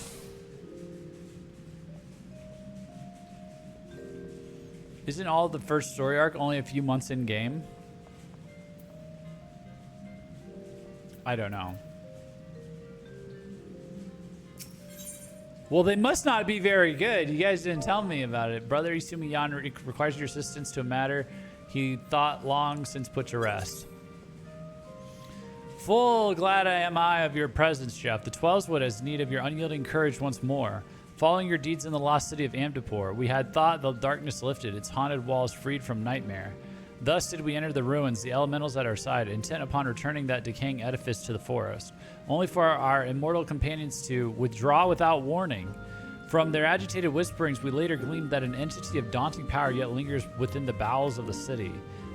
Isn't all the first story arc only a few months in game? I don't know. Well, they must not be very good. You guys didn't tell me about it. Brother Isumiyan requires your assistance to a matter he thought long since put to rest. Full glad am I of your presence, Jeff. The Twelveswood has need of your unyielding courage once more. Following your deeds in the lost city of Amdapur, we had thought the darkness lifted, its haunted walls freed from nightmare. Thus did we enter the ruins, the elementals at our side, intent upon returning that decaying edifice to the forest, only for our immortal companions to withdraw without warning. From their agitated whisperings, we later gleaned that an entity of daunting power yet lingers within the bowels of the city.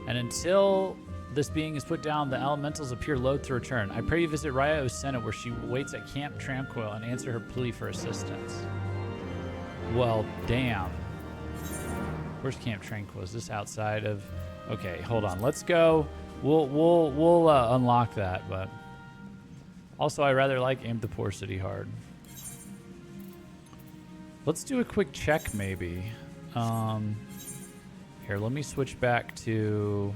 And until this being is put down, the elementals appear loath to return. I pray you visit Raya Osena, where she waits at Camp Tranquil, and answer her plea for assistance. Well, damn. Where's Camp Tranquil? Is this outside of... Okay, hold on. Let's go. We'll unlock that, but... Also, I rather like Amdapur City Hard. Let's do a quick check, maybe. Here, let me switch back to...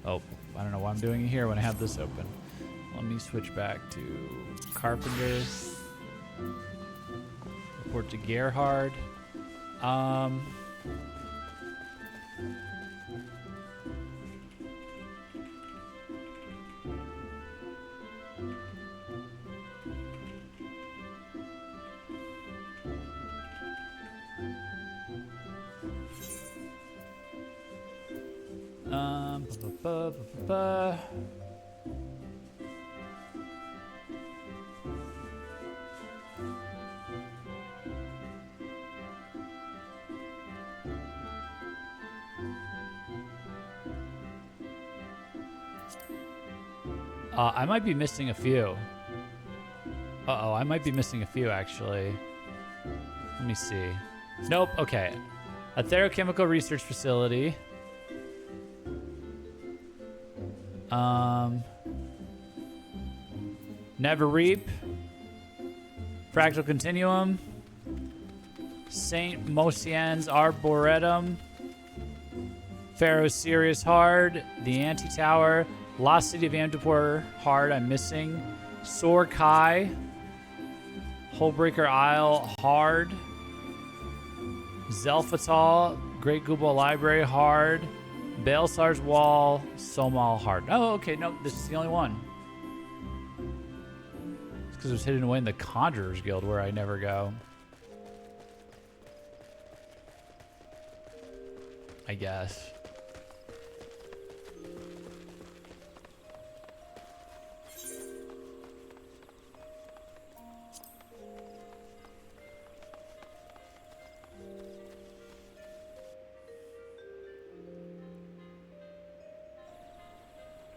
Oh, I don't know why I'm doing it here when I have this open. Let me switch back to Carpenter. Report to Gerhard. I might be missing a few. Uh-oh, I might be missing a few, actually. Let me see. Nope, okay. A Therochemical Research Facility. Never Reap. Fractal Continuum. St. Mosian's Arboretum. Pharaoh's Sirius Hard. The Anti-Tower. Lost City of Amdapur Hard, I'm missing. Sor Kai. Hullbreaker Isle Hard. Zelfatal. Great Gubal Library Hard. Baelsar's Wall. Somal Hard. Oh, okay, no, this is the only one. It's because it was hidden away in the Conjurer's Guild where I never go. I guess.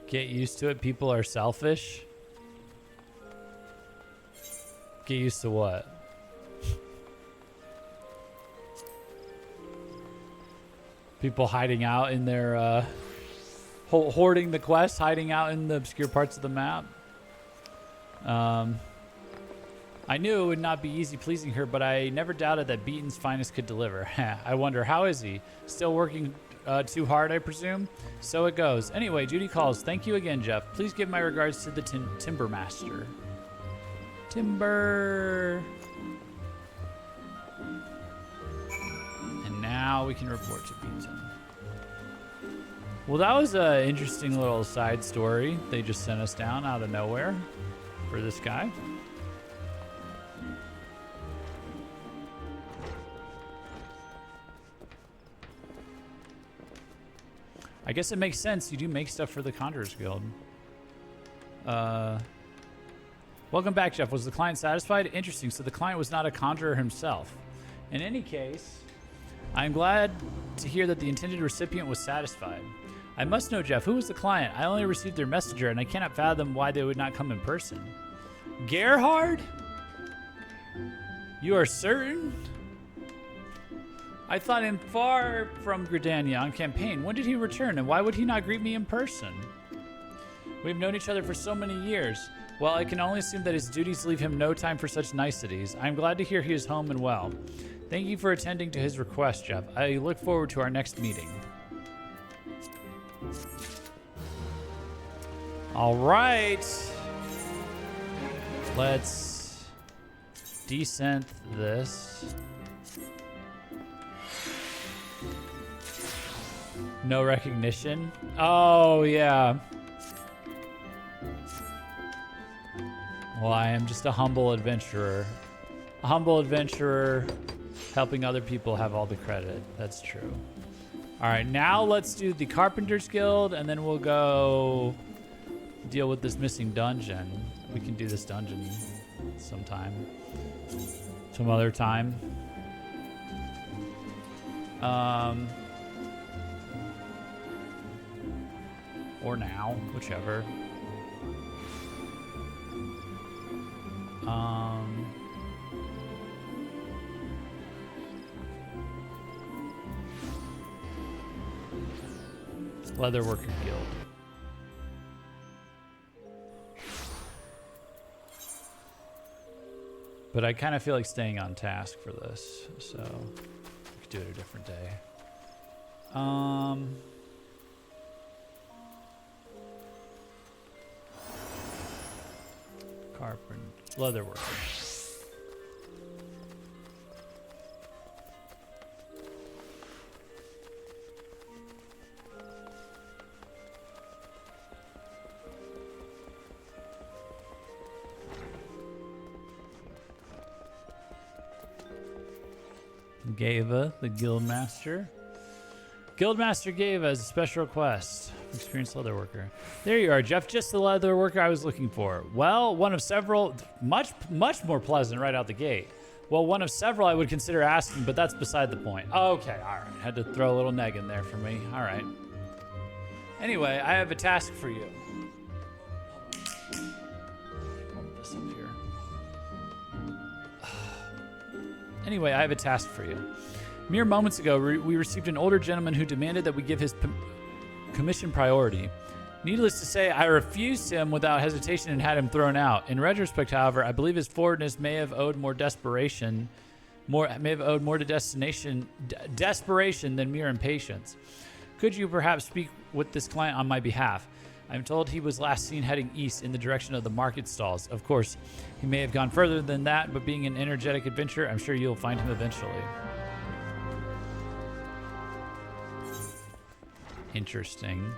Get used to it. People are selfish. Get used to what? People hiding out in their, hoarding the quest, hiding out in the obscure parts of the map. I knew it would not be easy pleasing her, but I never doubted that Beaton's finest could deliver. I wonder, how is he? Still working too hard, I presume. So it goes. Anyway, Judy calls. Thank you again, Jeff. Please give my regards to the Timber Master. Timber. And now we can report to Beaton. Well, that was an interesting little side story. They just sent us down out of nowhere for this guy. I guess it makes sense. You do make stuff for the Conjurers Guild. Welcome back, Jeff. Was the client satisfied? Interesting. So the client was not a conjurer himself. In any case, I'm glad to hear that the intended recipient was satisfied. I must know, Jeff, who was the client? I only received their messenger, and I cannot fathom why they would not come in person. Gerhard? You are certain? I thought him far from Gridania on campaign. When did he return, and why would he not greet me in person? We've known each other for so many years. Well, I can only assume that his duties leave him no time for such niceties. I'm glad to hear he is home and well. Thank you for attending to his request, Jeff. I look forward to our next meeting. All right. Let's descent this. No recognition. Oh, yeah. Well, I am just a humble adventurer. A humble adventurer helping other people have all the credit. That's true. All right, now let's do the Carpenter's Guild, and then we'll go deal with this missing dungeon. We can do this dungeon sometime. Some other time. Or now, whichever. Leatherworker Guild. But I kind of feel like staying on task for this, so we could do it a different day. Carpenter, leatherworker. Gava, the Guildmaster. Guildmaster Gava has a special request. Experienced leatherworker. There you are, Jeff. Just the leatherworker I was looking for. Well, one of several. Much more pleasant right out the gate. Well, one of several I would consider asking, but that's beside the point. Okay, all right. Had to throw a little neg in there for me. All right. Anyway, I have a task for you. This up here. Anyway, I have a task for you. Mere moments ago, we received an older gentleman who demanded that we give his commission priority. Needless to say, I refused him without hesitation and had him thrown out. In retrospect, however, I believe his forwardness may have owed more desperation than mere impatience. Could you perhaps speak with this client on my behalf? I'm told he was last seen heading east in the direction of the market stalls. Of course, he may have gone further than that, but being an energetic adventurer, I'm sure you'll find him eventually. Interesting.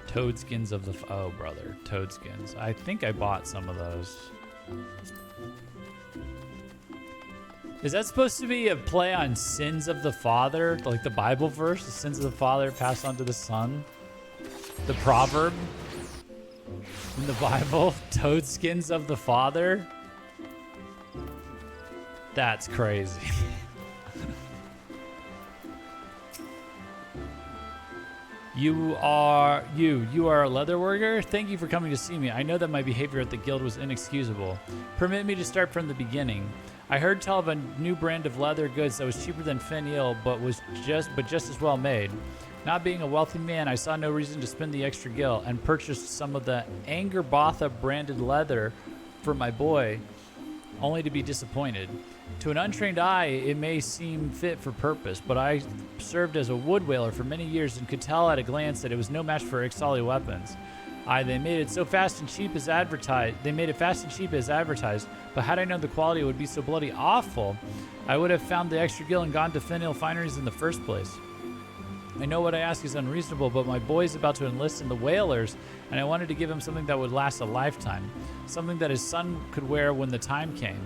Toadskins of the... Oh, brother. Toadskins. I think I bought some of those. Is that supposed to be a play on sins of the father? Like the Bible verse? The sins of the father passed on to the son? The proverb in the Bible? Toadskins of the father? That's crazy. You are a leatherworker? Thank you for coming to see me. I know that my behavior at the guild was inexcusable. Permit me to start from the beginning. I heard tell of a new brand of leather goods that was cheaper than finial, but just as well made. Not being a wealthy man, I saw no reason to spend the extra gil and purchased some of the Angerbotha branded leather for my boy. only to be disappointed. To an untrained eye, it may seem fit for purpose, but I served as a wood whaler for many years and could tell at a glance that it was no match for Ixali weapons. They made it so fast and cheap as advertised. They made it fast and cheap as advertised, but had I known the quality would be so bloody awful, I would have found the extra gill and gone to Finial Fineries in the first place. I know what I ask is unreasonable, but my boy's about to enlist in the Whalers, and I wanted to give him something that would last a lifetime. Something that his son could wear when the time came.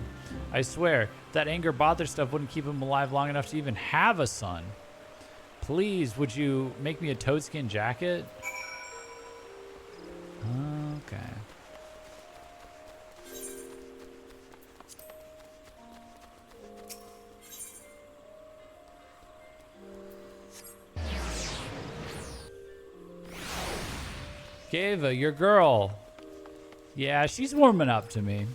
I swear, that anger bother stuff wouldn't keep him alive long enough to even have a son. Please, would you make me a toadskin jacket? Okay. Gava, your girl. Yeah, she's warming up to me.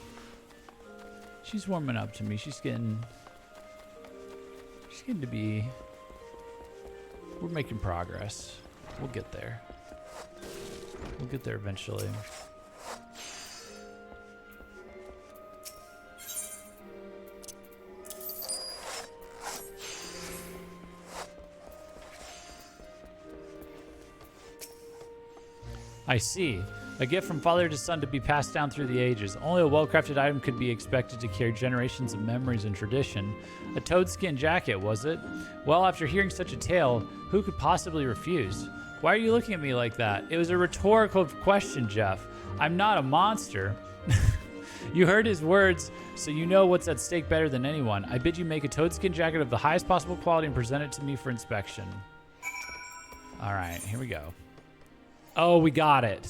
She's warming up to me. She's getting to be... We're making progress. We'll get there. We'll get there eventually. I see. A gift from father to son to be passed down through the ages. Only a well-crafted item could be expected to carry generations of memories and tradition. A toadskin jacket, was it? Well, after hearing such a tale, who could possibly refuse? Why are you looking at me like that? It was a rhetorical question, Jeff. I'm not a monster. You heard his words, so you know what's at stake better than anyone. I bid you make a toadskin jacket of the highest possible quality and present it to me for inspection. All right, here we go. Oh, we got it.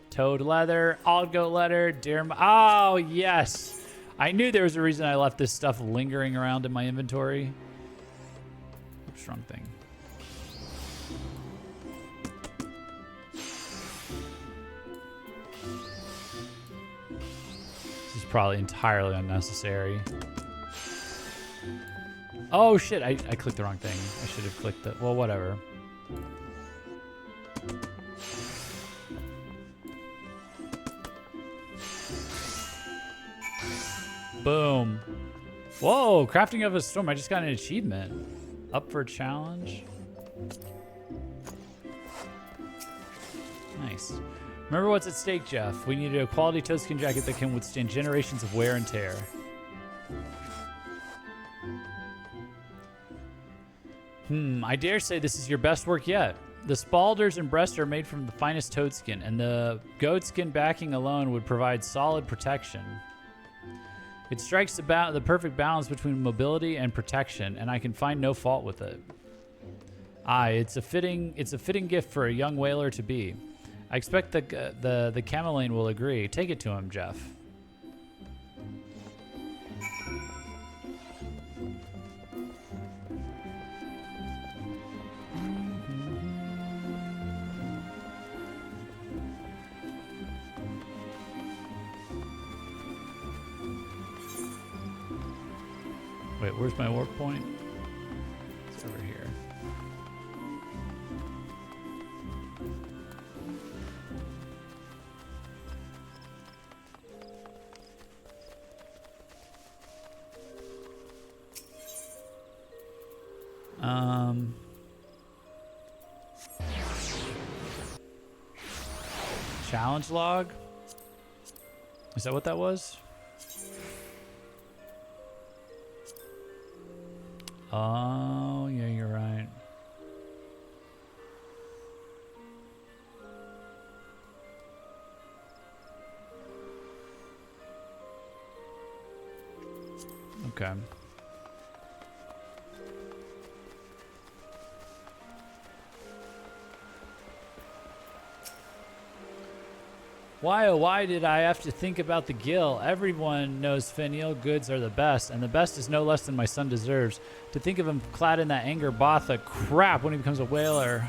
Toad leather, odd goat leather, deer... Oh, yes. I knew there was a reason I left this stuff lingering around in my inventory. Oops, wrong thing. This is probably entirely unnecessary. Oh, shit. I clicked the wrong thing. I should have clicked the... Well, whatever. Boom. Whoa, crafting of a storm. I just got an achievement. Up for a challenge. Nice. Remember what's at stake, Jeff. We needed a quality toadskin jacket that can withstand generations of wear and tear. I dare say this is your best work yet. The spalders and breast are made from the finest toadskin, and the goatskin backing alone would provide solid protection. It strikes the perfect balance between mobility and protection, and I can find no fault with it. Aye, it's a fitting gift for a young whaler to be. I expect the Camelane will agree. Take it to him, Jeff. Wait, where's my warp point? It's over here. Challenge log? Is that what that was? Oh, yeah, you're right. Okay. Why, oh, why did I have to think about the gill? Everyone knows finial goods are the best, and the best is no less than my son deserves. To think of him clad in that anger botha crap when he becomes a whaler.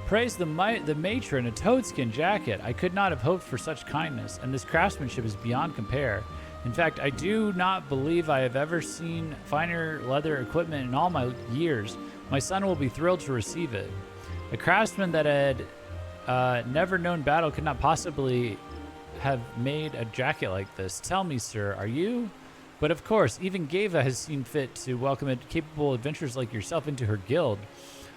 Praise the matron, a toadskin jacket. I could not have hoped for such kindness, and this craftsmanship is beyond compare. In fact, I do not believe I have ever seen finer leather equipment in all my years. My son will be thrilled to receive it. A craftsman that had never known battle could not possibly have made a jacket like this. Tell me, sir, are you? But of course, even Geva has seen fit to welcome capable adventurers like yourself into her guild.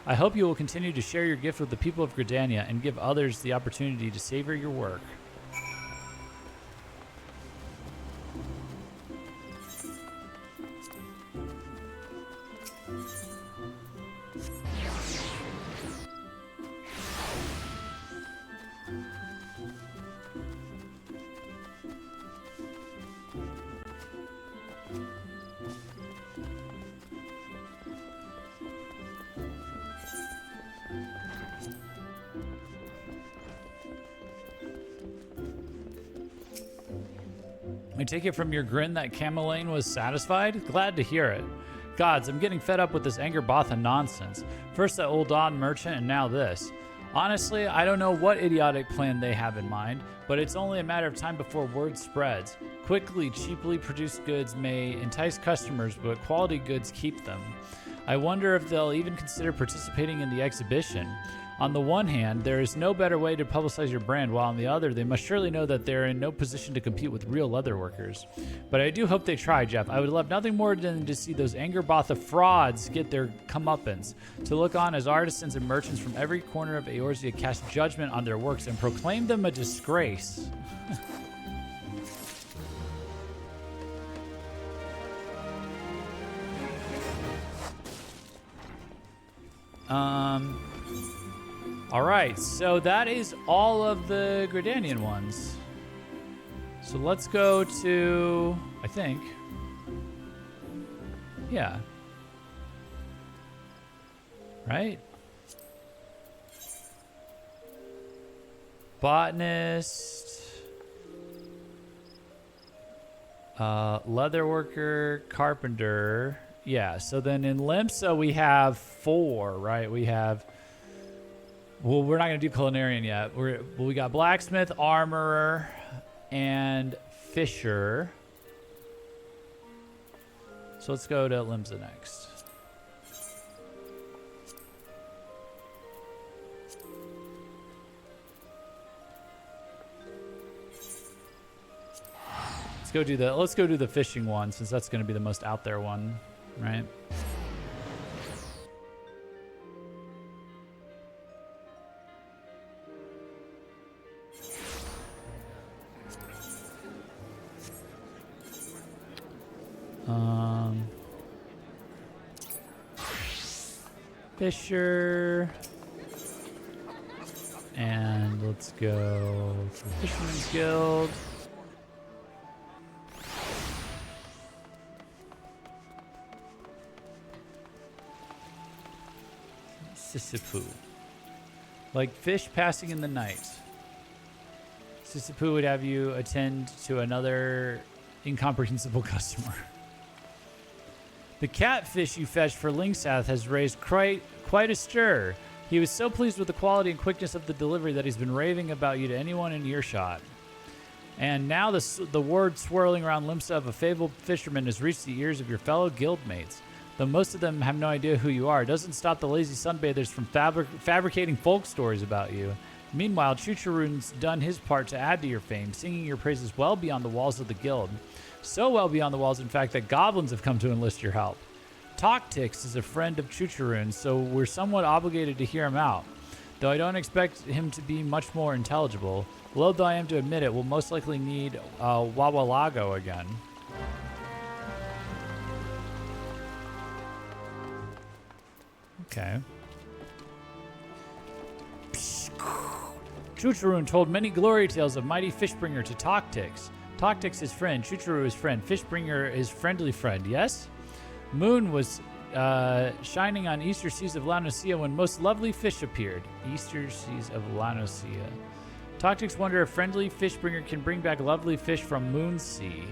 I hope you will continue to share your gift with the people of Gridania and give others the opportunity to savor your work. I take it from your grin that Camelane was satisfied? Glad to hear it. Gods, I'm getting fed up with this Angerbotha nonsense. First that old Don merchant and now this. Honestly, I don't know what idiotic plan they have in mind, but it's only a matter of time before word spreads. Quickly, cheaply produced goods may entice customers, but quality goods keep them. I wonder if they'll even consider participating in the exhibition. On the one hand, there is no better way to publicize your brand, while on the other, they must surely know that they're in no position to compete with real leather workers. But I do hope they try, Jeff. I would love nothing more than to see those Angerbotha frauds get their comeuppance, to look on as artisans and merchants from every corner of Eorzea cast judgment on their works and proclaim them a disgrace. All right, so that is all of the Gridanian ones. So let's go to, I think, yeah, right? Botanist, leatherworker, carpenter. Yeah, so then in Limsa we have 4, right? We have, well, we're not going to do culinarian yet. We got blacksmith, armorer, and fisher. So let's go to Limsa next. Let's go do the fishing one, since that's going to be the most out there one, right? Fisher, and let's go to the Fisherman's Guild. Sisyphus. Like fish passing in the night. Sisyphus would have you attend to another incomprehensible customer. The catfish you fetched for Linksath has raised quite a stir. He was so pleased with the quality and quickness of the delivery that he's been raving about you to anyone in earshot. And now the word swirling around Limsa of a fabled fisherman has reached the ears of your fellow guildmates. Though most of them have no idea who you are, it doesn't stop the lazy sunbathers from fabricating folk stories about you. Meanwhile, Chucharoon's done his part to add to your fame, singing your praises well beyond the walls of the guild. So well beyond the walls, in fact, that goblins have come to enlist your help. Toctix is a friend of Chucharoon, so we're somewhat obligated to hear him out. Though I don't expect him to be much more intelligible, loath though I am to admit it, we'll most likely need Wawalago again. Okay. Chucharoon told many glory tales of mighty Fishbringer to Toctix. Toctix is friend, Chucharu is friend, Fishbringer is friendly friend, yes? Moon was shining on Easter seas of Lanosia when most lovely fish appeared. Easter seas of Lanosia. Toctix wonder if friendly Fishbringer can bring back lovely fish from Moonsea.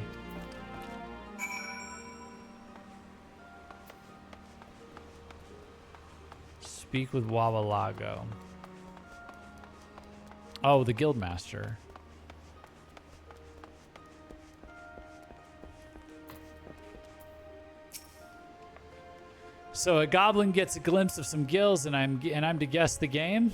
Speak with Wawalago. Oh, the Guildmaster. So a goblin gets a glimpse of some gills, and I'm to guess the game.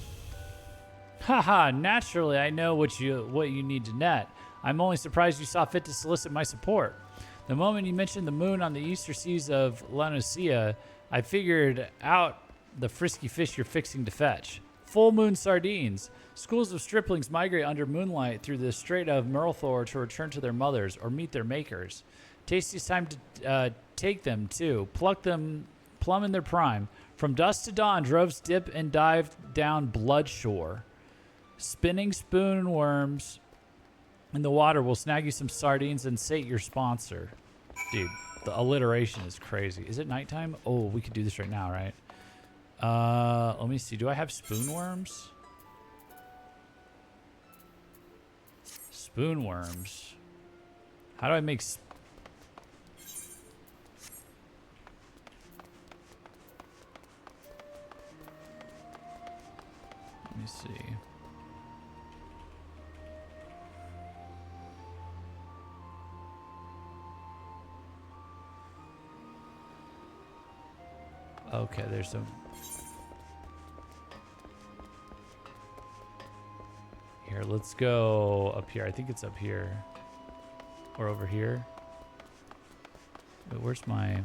Haha, naturally I know what you need to net. I'm only surprised you saw fit to solicit my support. The moment you mentioned the moon on the eastern seas of Lanusia, I figured out the frisky fish you're fixing to fetch. Full moon sardines. Schools of striplings migrate under moonlight through the Strait of Merlthor to return to their mothers or meet their makers. Tastiest time to take them, too. Pluck them plumb in their prime. From dusk to dawn, droves dip and dive down Bloodshore. Spinning spoon worms in the water will snag you some sardines and sate your sponsor. Dude, the alliteration is crazy. Is it nighttime? Oh, we could do this right now, right? Let me see. Do I have spoonworms? Spoonworms. How do I make... Let me see. Okay, there's some... Here, let's go up here. I think it's up here. Or over here. Wait, where's my...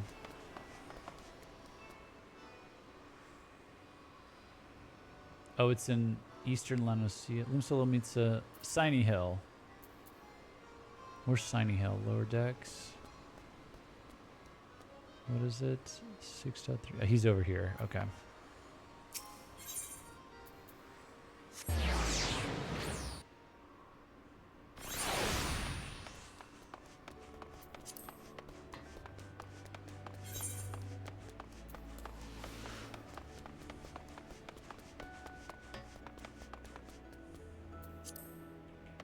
Oh, it's in eastern Lanusia. Lumsolomitsa, Shiny Hill. Where's Shiny Hill? Lower decks. What is it? 6.3. Oh, he's over here. Okay.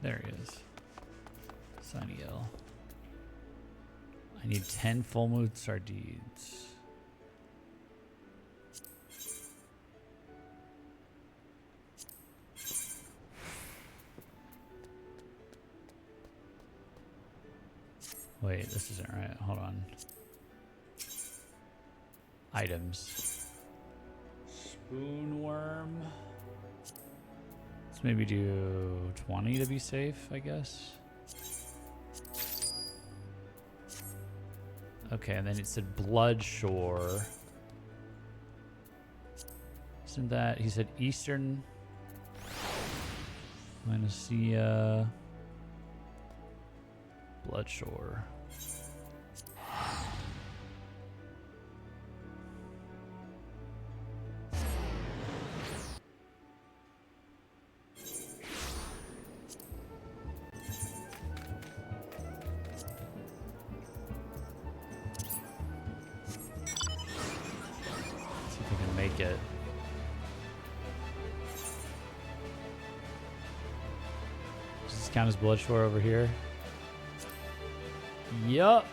There he is. Shiny Hill. I need 10 full moon sardines. Wait, this isn't right. Hold on. Items. Spoonworm. Let's maybe do 20 to be safe, I guess. Okay, and then it said Bloodshore. Isn't that... He said Eastern... Lanusia... Bloodshore. It. Does this count as Bloodshore over here? Yup.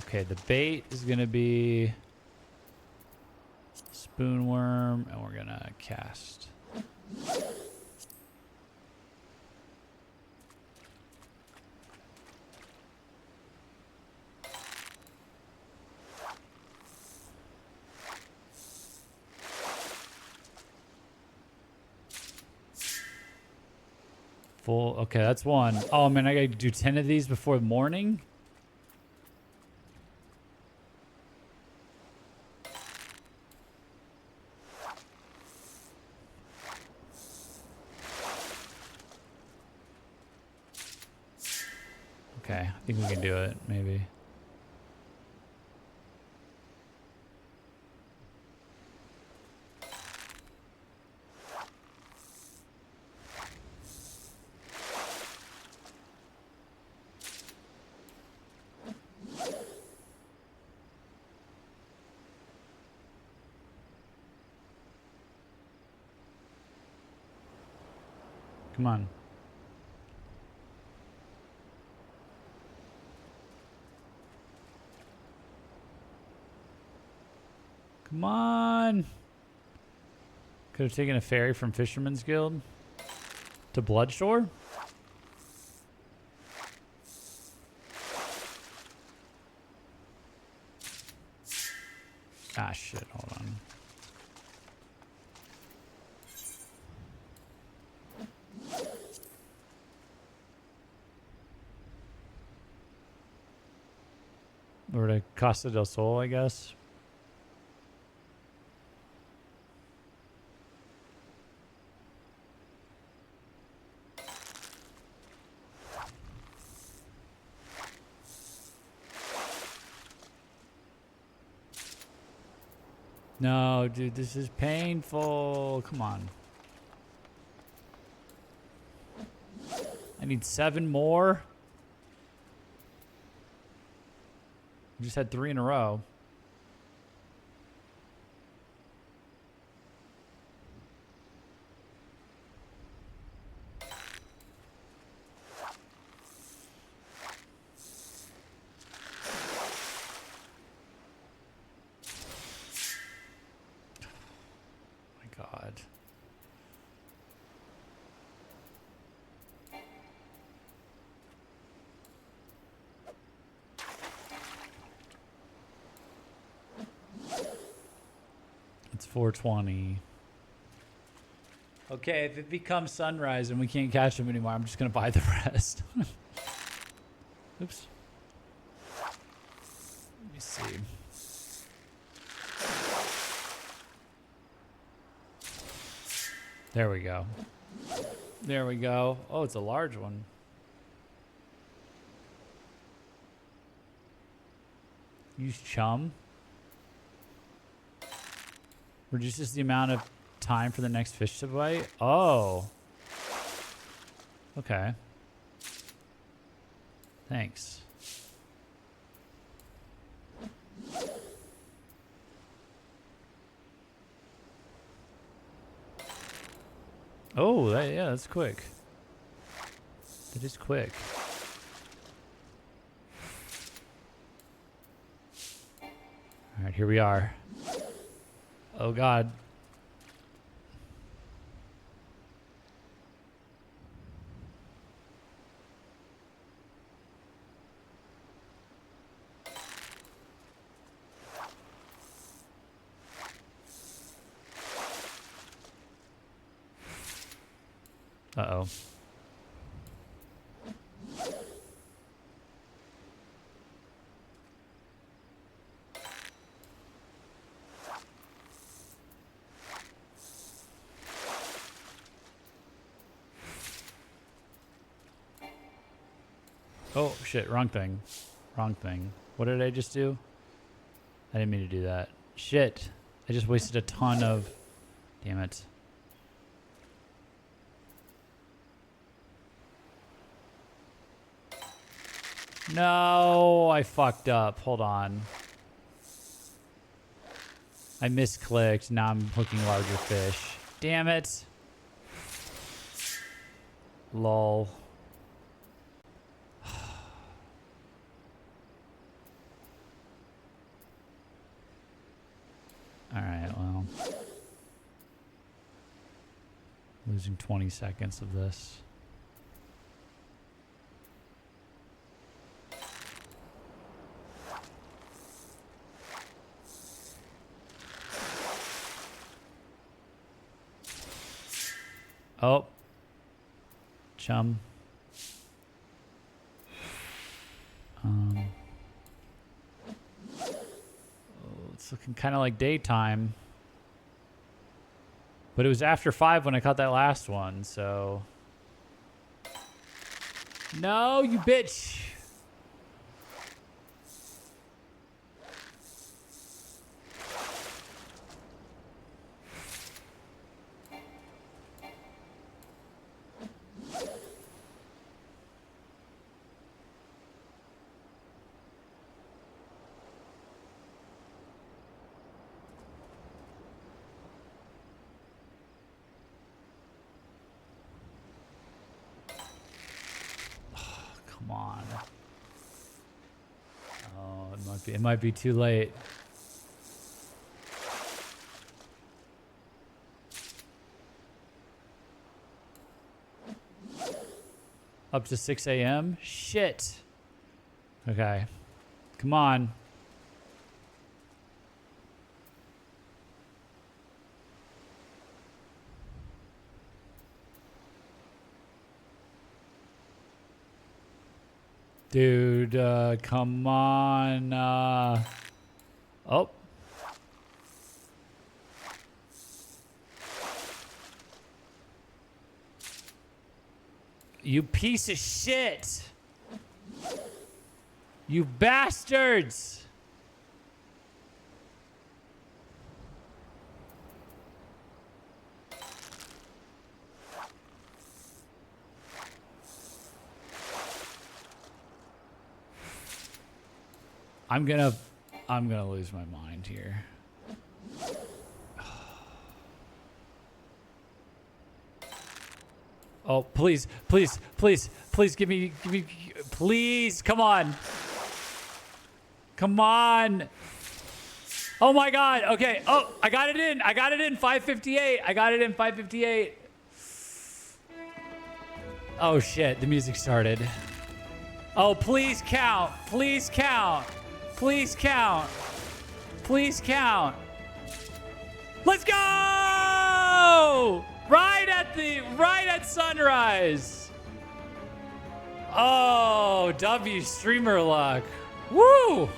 Okay, the bait is gonna be Spoonworm, and we're gonna cast. Okay, that's one. Oh man, I gotta do 10 of these before morning? Okay, I think we can do it, maybe. Come on. Come on. Could have taken a ferry from Fisherman's Guild to Bloodshore. Ah, shit. Hold on. Or to Costa del Sol, I guess. No, dude, this is painful. Come on. I need 7 more. I just had 3 in a row. God. It's 4:20. Okay, if it becomes sunrise and we can't catch him anymore, I'm just gonna buy the rest. Oops. Let me see. There we go. There we go. Oh, it's a large one. Use chum. Reduces the amount of time for the next fish to bite. Oh. Okay. Thanks. Oh, yeah, that's quick. That is quick. All right, here we are. Oh, God. Uh-oh. Oh, shit. Wrong thing. Wrong thing. What did I just do? I didn't mean to do that. Shit. I just wasted a ton of... Damn it. No, I fucked up. Hold on. I misclicked. Now I'm hooking larger fish. Damn it. Lol. Alright, well. Losing 20 seconds of this. Oh. Chum. Oh, it's looking kind of like daytime. But it was after 5 when I caught that last one, so... No, you bitch! Come on. Oh, it might be too late. Up to 6 a.m.? Shit. Okay. Come on. Dude, come on. Oh. You piece of shit. You bastards. I'm gonna lose my mind here. Oh, please, please, please, please give me, please, come on. Come on. Oh my God, okay. Oh, I got it in, 558. I got it in 558. Oh shit, the music started. Oh, please count, please count, please count, please count. Let's go! Right at sunrise. Oh, W streamer luck. Woo!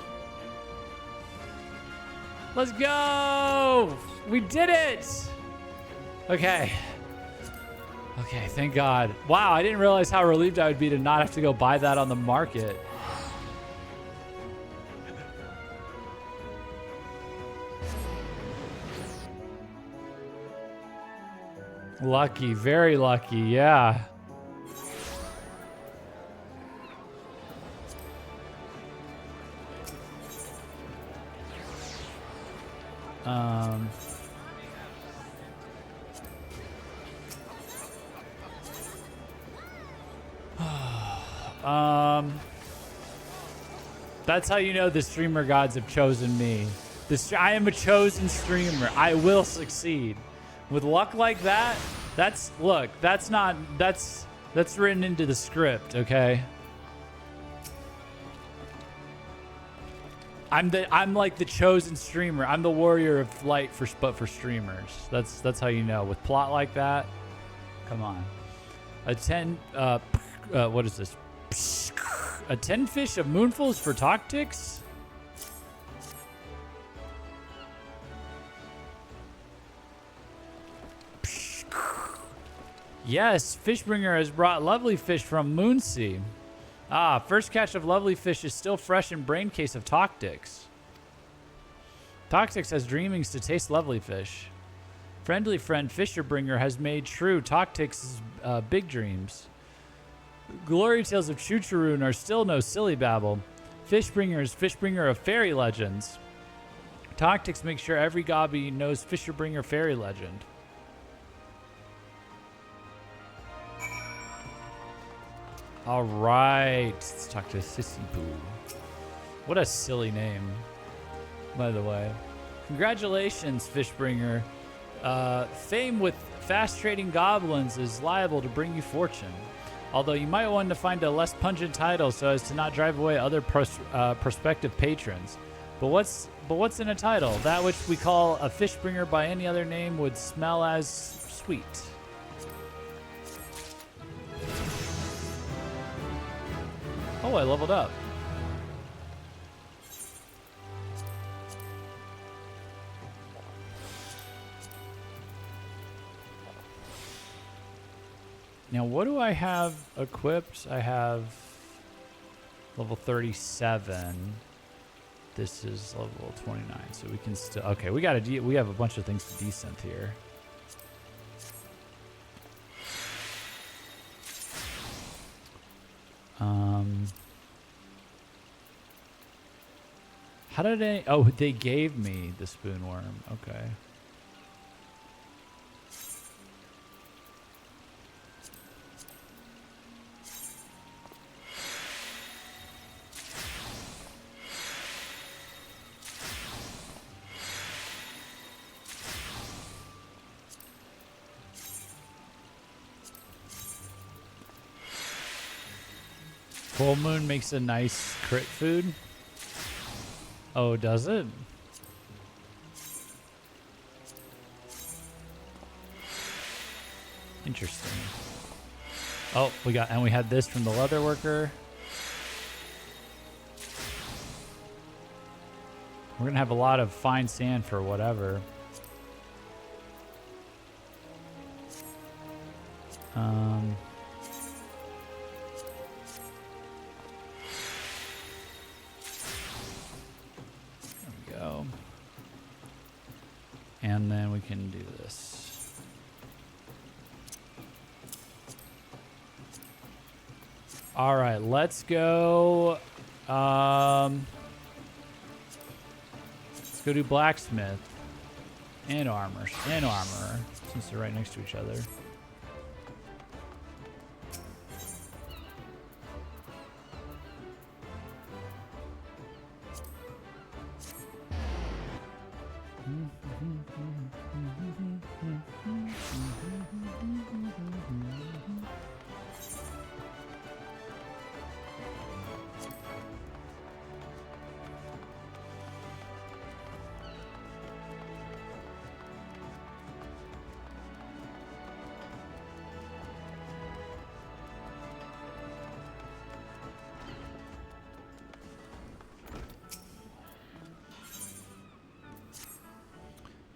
Let's go! We did it! Okay. Okay, thank God. Wow, I didn't realize how relieved I would be to not have to go buy that on the market. Lucky, very lucky, yeah. That's how you know the streamer gods have chosen me. I am a chosen streamer. I will succeed. With luck like that, that's written into the script, okay? I'm like the chosen streamer. I'm the warrior of light but for streamers. That's how you know. With plot like that, come on. What is this? A 10 fish of moonfuls for tactics? Yes, Fishbringer has brought lovely fish from Moonsea. Ah, first catch of lovely fish is still fresh in brain case of Toctix. Toctix has dreamings to taste lovely fish. Friendly friend Fisherbringer has made true Toctix's big dreams. Glory tales of Chucharoon are still no silly babble. Fishbringer is Fishbringer of fairy legends. Toctix makes sure every gobby knows Fisherbringer fairy legend. All right, let's talk to Sissy Poo. What a silly name, by the way. Congratulations, Fishbringer. Fame with fast trading goblins is liable to bring you fortune. Although you might want to find a less pungent title so as to not drive away other prospective patrons. But what's in a title? That which we call a Fishbringer by any other name would smell as sweet. Oh, I leveled up. Now, what do I have equipped? I have level 37. This is level 29, so we can still... Okay, we have a bunch of things to descent here. How did they... Oh, they gave me the spoonworm. Okay. Full moon makes a nice crit food. Oh, does it? Interesting. Oh, we had this from the leather worker. We're gonna have a lot of fine sand for whatever. There we go. And then we can do this. All right, let's go. Let's go do blacksmith and armor, since they're right next to each other.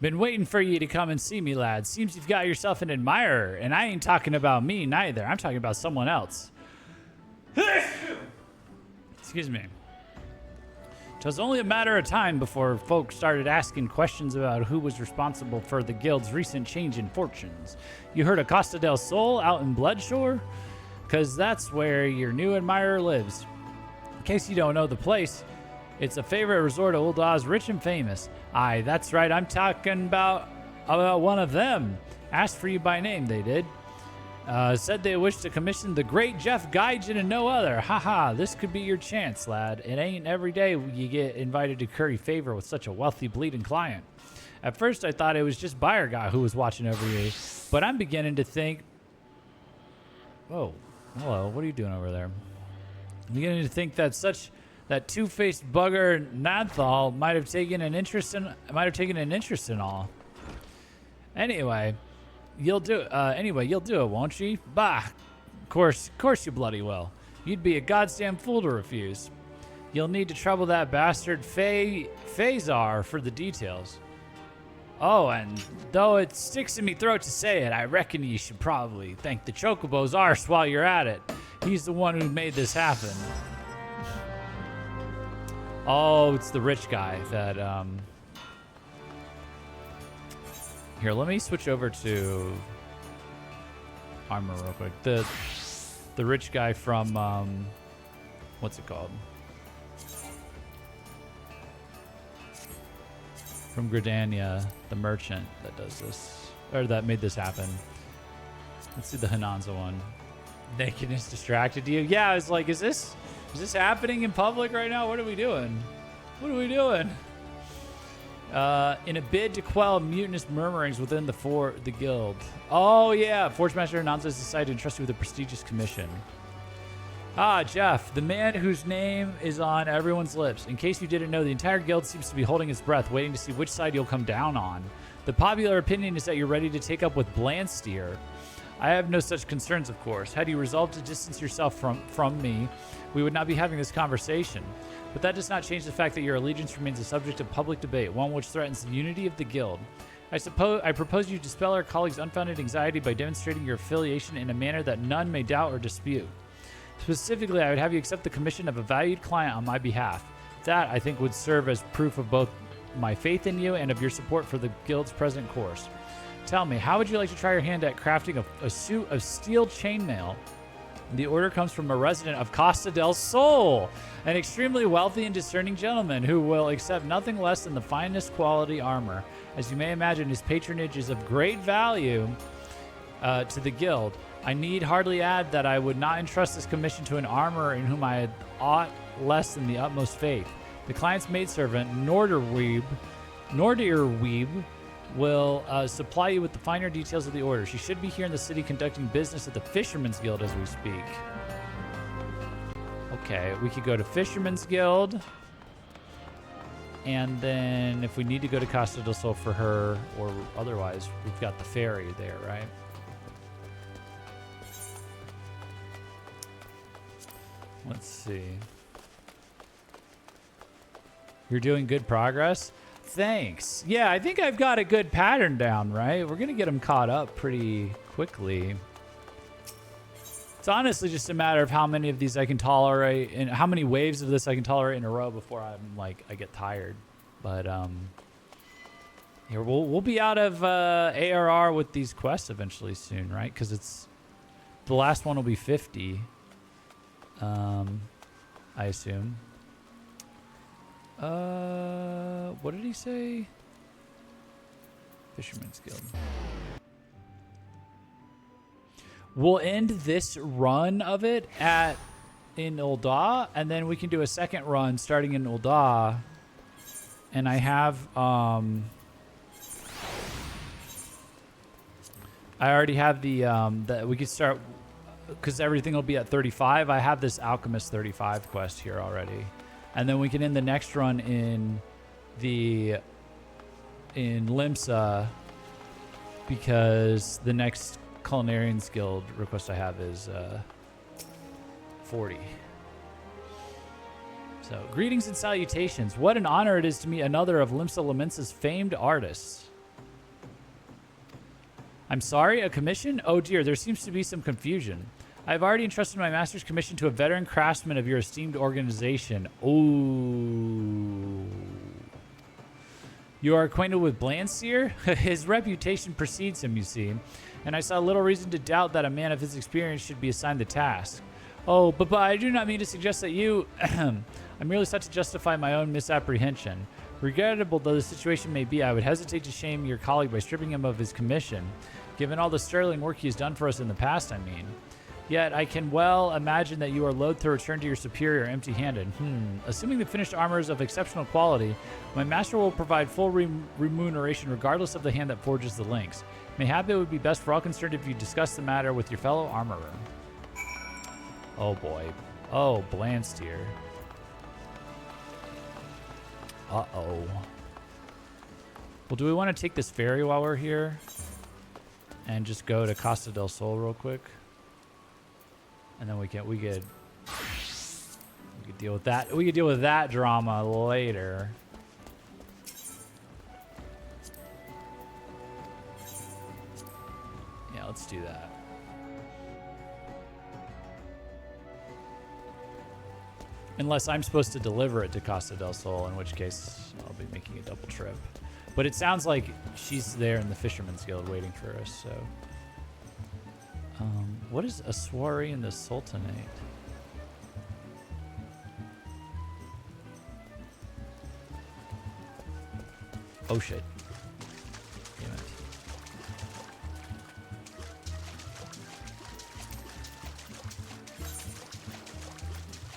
Been waiting for you to come and see me, lad. Seems you've got yourself an admirer, and I ain't talking about me neither. I'm talking about someone else. Excuse me. 'Twas only a matter of time before folks started asking questions about who was responsible for the guild's recent change in fortunes. You heard of Costa del Sol out in Bloodshore? 'Cause that's where your new admirer lives. In case you don't know the place, it's a favorite resort of Old Oz, rich and famous. Aye, that's right, I'm talking about one of them. Asked for you by name, they did. Said they wished to commission the great Jeff Gaijin and no other. Haha, this could be your chance, lad. It ain't every day you get invited to curry favor with such a wealthy bleeding client. At first, I thought it was just Buyer Guy who was watching over you, but I'm beginning to think... Whoa, hello, what are you doing over there? I'm beginning to think that that two-faced bugger Nadthal might have taken an interest in all. Anyway, you'll do it, won't you? Bah, of course you bloody will. You'd be a goddamn fool to refuse. You'll need to trouble that bastard Phasar for the details. Oh, and though it sticks in me throat to say it, I reckon you should probably thank the Chocobo's arse while you're at it. He's the one who made this happen. Oh, it's the rich guy that, Here, let me switch over to armor real quick. The rich guy from, what's it called? From Gridania, the merchant that does this, or that made this happen. Let's see the Hananza one. Nakedness distracted you? Yeah, I was like, is this happening in public right now? What are we doing? What are we doing? In a bid to quell mutinous murmurings within the guild. Oh yeah, Forge Master Hananza has decided to entrust you with a prestigious commission. Ah, Jeff, the man whose name is on everyone's lips. In case you didn't know, the entire guild seems to be holding its breath, waiting to see which side you'll come down on. The popular opinion is that you're ready to take up with Blandsteer. I have no such concerns, of course. Had you resolved to distance yourself from me, we would not be having this conversation. But that does not change the fact that your allegiance remains a subject of public debate, one which threatens the unity of the guild. I propose you dispel our colleagues' unfounded anxiety by demonstrating your affiliation in a manner that none may doubt or dispute. Specifically, I would have you accept the commission of a valued client on my behalf. That, I think, would serve as proof of both my faith in you and of your support for the guild's present course. Tell me, how would you like to try your hand at crafting a suit of steel chainmail? The order comes from a resident of Costa del Sol, an extremely wealthy and discerning gentleman who will accept nothing less than the finest quality armor. As you may imagine, his patronage is of great value to the guild. I need hardly add that I would not entrust this commission to an armorer in whom I had aught less than the utmost faith. The client's maidservant, Nordirweeb, will supply you with the finer details of the order. She should be here in the city conducting business at the Fisherman's Guild as we speak. Okay, we could go to Fisherman's Guild. And then if we need to go to Costa del Sol for her, or otherwise, we've got the ferry there, right? Let's see. You're doing good progress. Thanks. Yeah, I think I've got a good pattern down, right? We're going to get them caught up pretty quickly. It's honestly just a matter of how many of these I can tolerate and how many waves of this I can tolerate in a row before I'm like, I get tired. But here we'll be out of ARR with these quests eventually soon, right? Because it's the last one will be 50. I assume. What did he say? Fisherman's Guild. We'll end this run of it in Ul'dah, and then we can do a second run starting in Ul'dah. And I have I already have the we could start because everything will be at 35. I have this Alchemist 35 quest here already. And then we can end the next run in Limsa because the next Culinarian's Guild request I have is 40. So, greetings and salutations. What an honor it is to meet another of Limsa Lamence's famed artists. I'm sorry, a commission? Oh dear, there seems to be some confusion. I've already entrusted my master's commission to a veteran craftsman of your esteemed organization. Ooh. You are acquainted with Blandseer? His reputation precedes him, you see, and I saw little reason to doubt that a man of his experience should be assigned the task. Oh, but I do not mean to suggest that you... I merely sought to justify my own misapprehension. Regrettable though the situation may be, I would hesitate to shame your colleague by stripping him of his commission, given all the sterling work he has done for us in the past, I mean. Yet I can well imagine that you are loath to return to your superior empty-handed. Assuming the finished armor is of exceptional quality, my master will provide full remuneration regardless of the hand that forges the links. Mayhap it would be best for all concerned if you discuss the matter with your fellow armorer. Oh boy. Oh, Blandsteer. Uh-oh. Well, do we want to take this ferry while we're here? And just go to Costa del Sol real quick? And then we could deal with that. We could deal with that drama later. Yeah, let's do that. Unless I'm supposed to deliver it to Costa del Sol, in which case I'll be making a double trip. But it sounds like she's there in the Fisherman's Guild waiting for us, so... what is a soiree in the Sultanate? Oh shit. Damn it.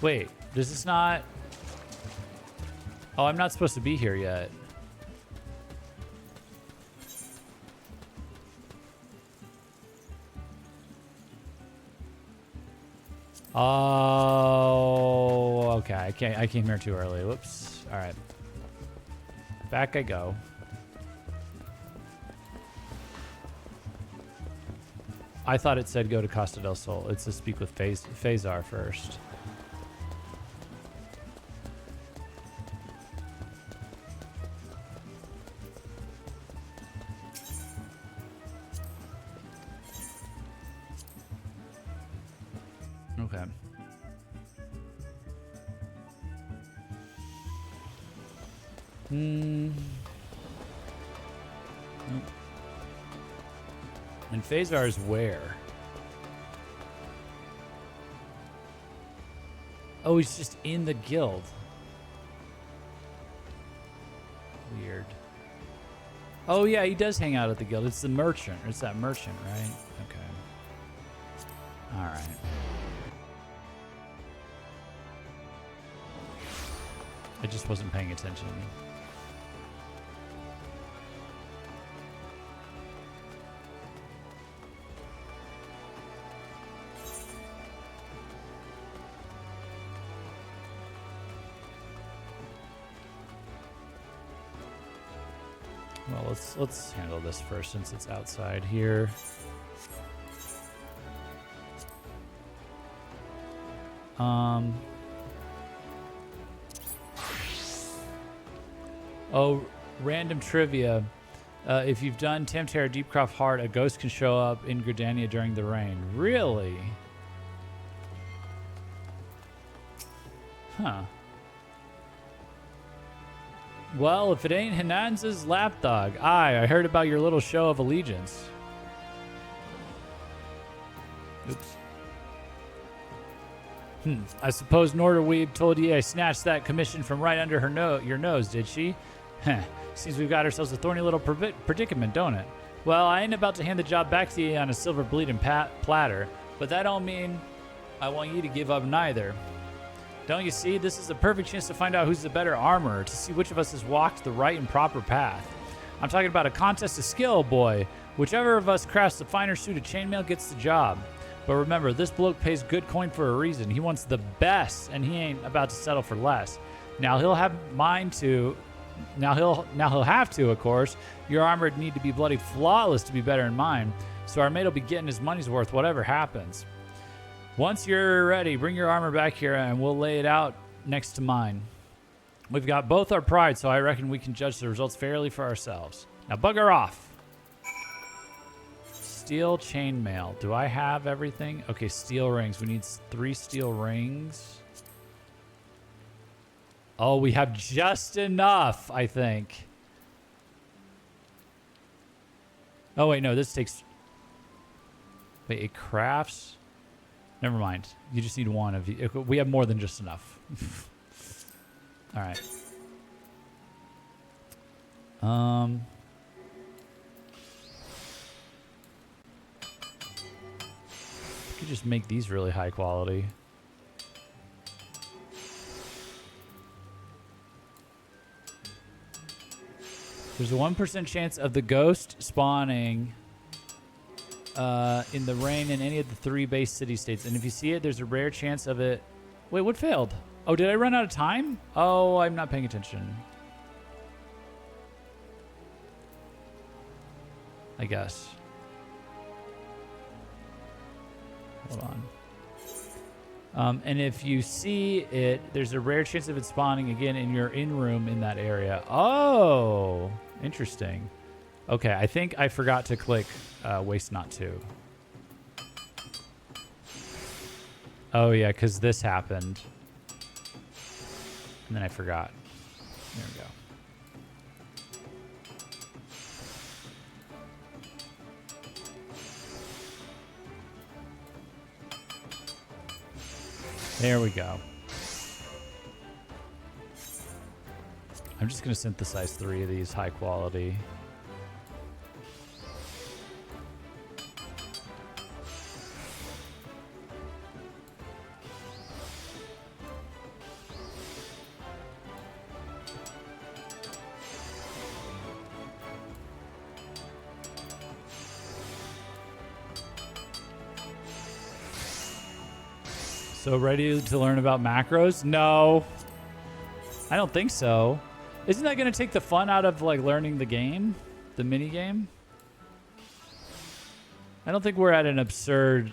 Wait, does this not... Oh, I'm not supposed to be here yet. Oh, okay. I came here too early. Whoops. All right. Back I go. I thought it said go to Costa del Sol. It's to speak with Phasar first. Okay. Nope. And Phasar is where? Oh, he's just in the guild. Weird. Oh, yeah, he does hang out at the guild. It's the merchant. It's that merchant, right? Okay. All right. I just wasn't paying attention. Well, let's handle this first since it's outside here. Oh, random trivia. If you've done Tamtara Deepcroft Heart, a ghost can show up in Gridania during the rain. Really? Huh. Well, if it ain't Hinanza's lapdog. I heard about your little show of allegiance. Oops. I suppose Norderweeb told you I snatched that commission from right under her your nose, did she? Heh. Seems we've got ourselves a thorny little predicament, don't it? Well, I ain't about to hand the job back to you on a silver bleeding platter, but that don't mean I want you to give up neither. Don't you see? This is the perfect chance to find out who's the better armorer, to see which of us has walked the right and proper path. I'm talking about a contest of skill, boy. Whichever of us crafts the finer suit of chainmail gets the job. But remember, this bloke pays good coin for a reason. He wants the best, and he ain't about to settle for less. Now he'll have to, of course. Your armor would need to be bloody flawless to be better than mine. So our mate'll be getting his money's worth, whatever happens. Once you're ready, bring your armor back here, and we'll lay it out next to mine. We've got both our pride, so I reckon we can judge the results fairly for ourselves. Now bugger off. Steel chainmail. Do I have everything? Okay, steel rings. We need 3 steel rings. Oh, we have just enough, I think. Oh, wait, no, this takes... Wait, it crafts? Never mind. You just need 1 of you. We have more than just enough. All right. Could just make these really high quality. There's a 1% chance of the ghost spawning in the rain in any of the 3 base city-states. And if you see it, there's a rare chance of it... Wait, what failed? Oh, did I run out of time? Oh, I'm not paying attention. I guess. Hold on. And if you see it, there's a rare chance of it spawning again in your in-room in that area. Oh, interesting. Okay, I think I forgot to click Waste Not To. Oh, yeah, because this happened. And then I forgot. There we go. There we go. I'm just going to synthesize 3 of these high quality. So ready to learn about macros? No. I don't think so. Isn't that going to take the fun out of like learning the game? The mini game? I don't think we're at an absurd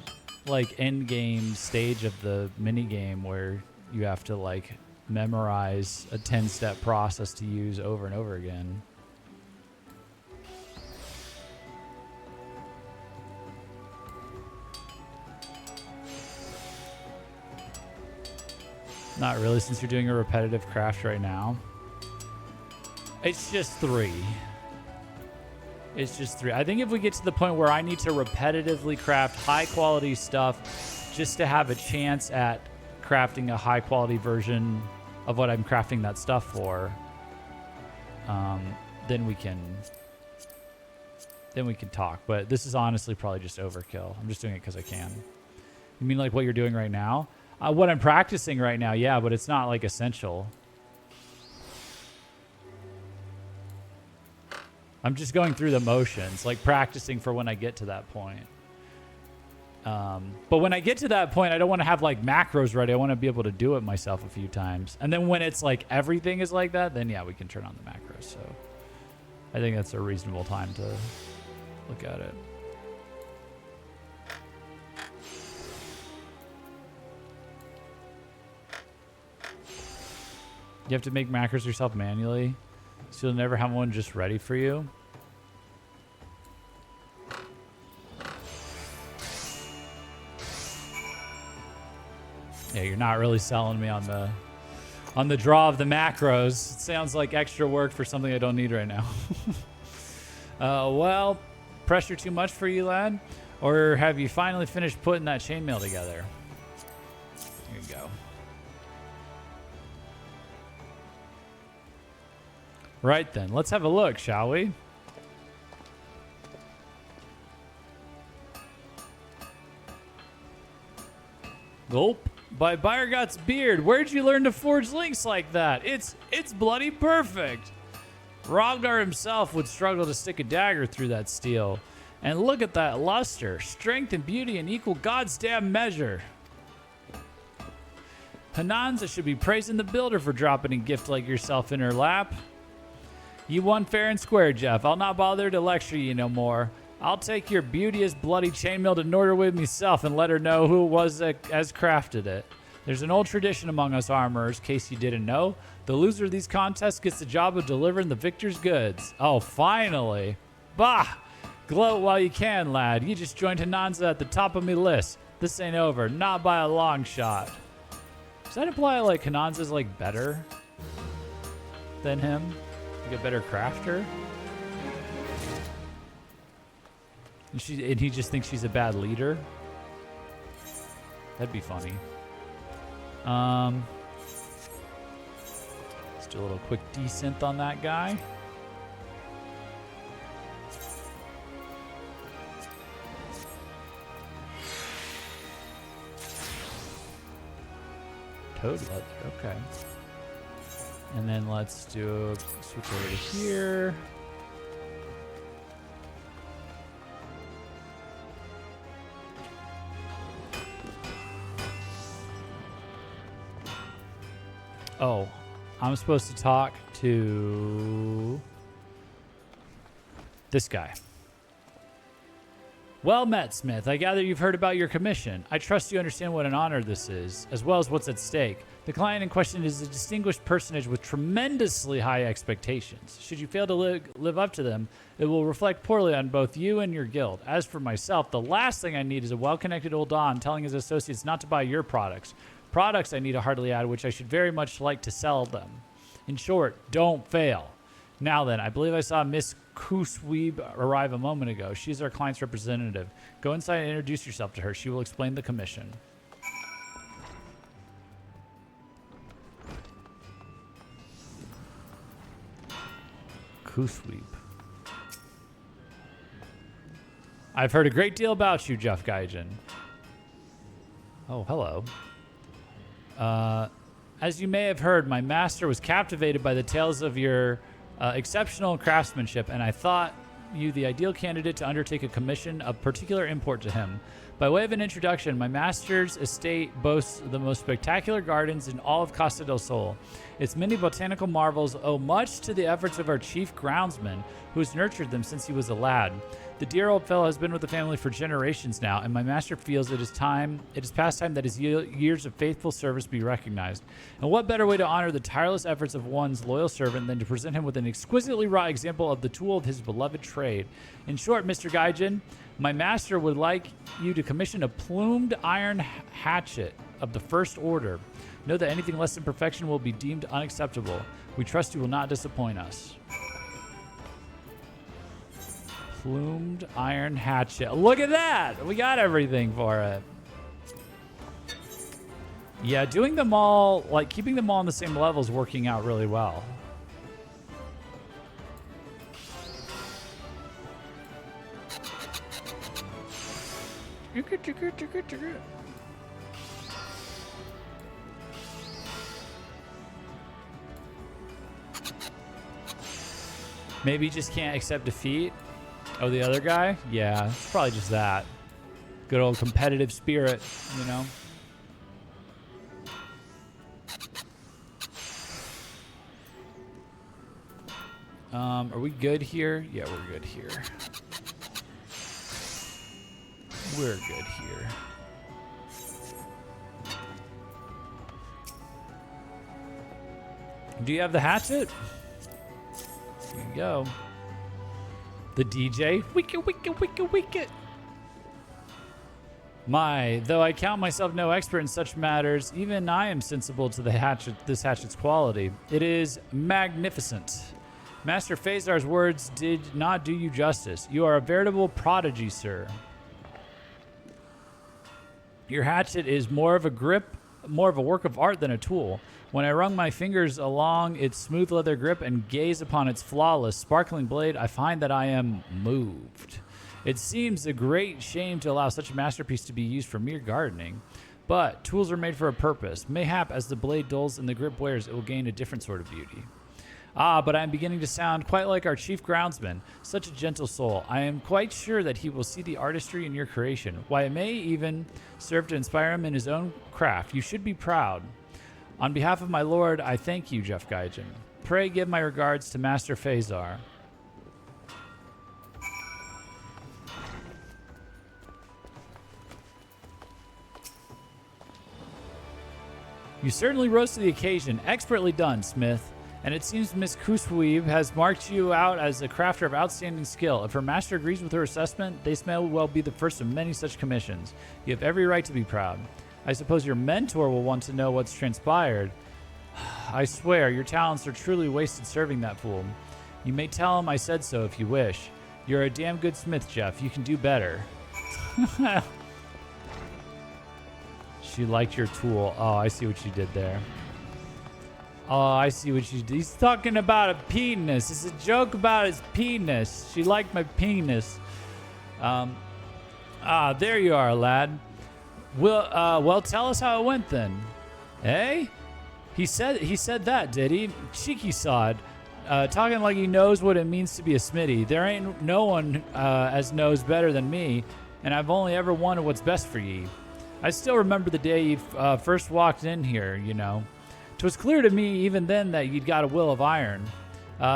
like end game stage of the mini game where you have to like memorize a 10-step process to use over and over again. Not really, since you're doing a repetitive craft right now. It's just 3. It's just 3. I think if we get to the point where I need to repetitively craft high quality stuff just to have a chance at crafting a high quality version of what I'm crafting that stuff for, then we can talk. But this is honestly probably just overkill. I'm just doing it because I can. You mean like what you're doing right now? What I'm practicing right now, yeah, but it's not like essential. I'm just going through the motions, like practicing for when I get to that point. But when I get to that point, I don't want to have like macros ready. I want to be able to do it myself a few times. And then when it's like everything is like that, then yeah, we can turn on the macros. So I think that's a reasonable time to look at it. You have to make macros yourself manually. So you'll never have one just ready for you? Yeah, you're not really selling me on the draw of the macros. It sounds like extra work for something I don't need right now. Well, pressure too much for you, lad? Or have you finally finished putting that chainmail together? Here you go. Right then, let's have a look, shall we? Gulp. By Byregot's beard, where'd you learn to forge links like that? It's bloody perfect. Rognar himself would struggle to stick a dagger through that steel. And look at that luster. Strength and beauty in equal God's damn measure. Hananza should be praising the builder for dropping a gift like yourself in her lap. You won fair and square, Jeff. I'll not bother to lecture you no more. I'll take your beauteous bloody chainmail to Norderwood myself and let her know who it was that has crafted it. There's an old tradition among us armorers, in case you didn't know. The loser of these contests gets the job of delivering the victor's goods. Oh, finally. Bah! Gloat while you can, lad. You just joined Hananza at the top of me list. This ain't over. Not by a long shot. Does that imply, like, Hananza's, like, better than him? Like a better crafter? And he just thinks she's a bad leader? That'd be funny. Let's do a little quick desynth on that guy. Toad leather, okay. And then let's do switch over to here. Oh, I'm supposed to talk to this guy. Well met, Smith. I gather you've heard about your commission. I trust you understand what an honor this is, as well as what's at stake. The client in question is a distinguished personage with tremendously high expectations. Should you fail to live up to them, it will reflect poorly on both you and your guild. As for myself, the last thing I need is a well-connected old Don telling his associates not to buy your products. Products I need to hardly add, which I should very much like to sell them. In short, don't fail. Now then, I believe I saw Miss Kusweeb arrive a moment ago. She's our client's representative. Go inside and introduce yourself to her. She will explain the commission. Kusweeb. I've heard a great deal about you, Jeff Gaijin. Oh, hello. As you may have heard, my master was captivated by the tales of your exceptional craftsmanship, and I thought you the ideal candidate to undertake a commission of particular import to him. By way of an introduction, my master's estate boasts the most spectacular gardens in all of Costa del Sol. Its many botanical marvels owe much to the efforts of our chief groundsman, who has nurtured them since he was a lad. The dear old fellow has been with the family for generations now, and my master feels it is past time that his years of faithful service be recognized. And what better way to honor the tireless efforts of one's loyal servant than to present him with an exquisitely wrought example of the tool of his beloved trade? In short, Mr. Gaijin, my master would like you to commission a plumed iron hatchet of the first order. Know that anything less than perfection will be deemed unacceptable. We trust you will not disappoint us. Plumed iron hatchet. Look at that! We got everything for it. Yeah, doing them all, like keeping them all on the same level is working out really well. Maybe you just can't accept defeat. Oh, the other guy? Yeah, it's probably just that. Good old competitive spirit, you know? Are we good here? Yeah, we're good here. We're good here. Do you have the hatchet? Here you go. The DJ. Wicket, wicket, wicket, wicket. My, though I count myself no expert in such matters, even I am sensible to this hatchet's quality. It is magnificent. Master Phasar's words did not do you justice. You are a veritable prodigy, sir. Your hatchet is more of a work of art than a tool. When I run my fingers along its smooth leather grip and gaze upon its flawless, sparkling blade, I find that I am moved. It seems a great shame to allow such a masterpiece to be used for mere gardening. But tools are made for a purpose. Mayhap as the blade dulls and the grip wears, it will gain a different sort of beauty. Ah, but I am beginning to sound quite like our chief groundsman. Such a gentle soul. I am quite sure that he will see the artistry in your creation. Why, it may even serve to inspire him in his own craft. You should be proud. On behalf of my lord, I thank you, Jeff Gaijin. Pray give my regards to Master Phasar. You certainly rose to the occasion. Expertly done, Smith. And it seems Miss Kusweeb has marked you out as a crafter of outstanding skill. If her master agrees with her assessment, this may well be the first of many such commissions. You have every right to be proud. I suppose your mentor will want to know what's transpired. I swear, your talents are truly wasted serving that fool. You may tell him I said so if you wish. You're a damn good smith, Jeff. You can do better. She liked your tool. Oh, I see what you did there. Oh, I see what you did. He's talking about a penis. It's a joke about his penis. She liked my penis. There you are, lad. Well, tell us how it went then. Eh? He said that, did he? Cheeky sod. Talking like he knows what it means to be a smitty. There ain't no one as knows better than me, and I've only ever wanted what's best for ye. I still remember the day you first walked in here, you know. 'Twas clear to me even then that you'd got a will of iron.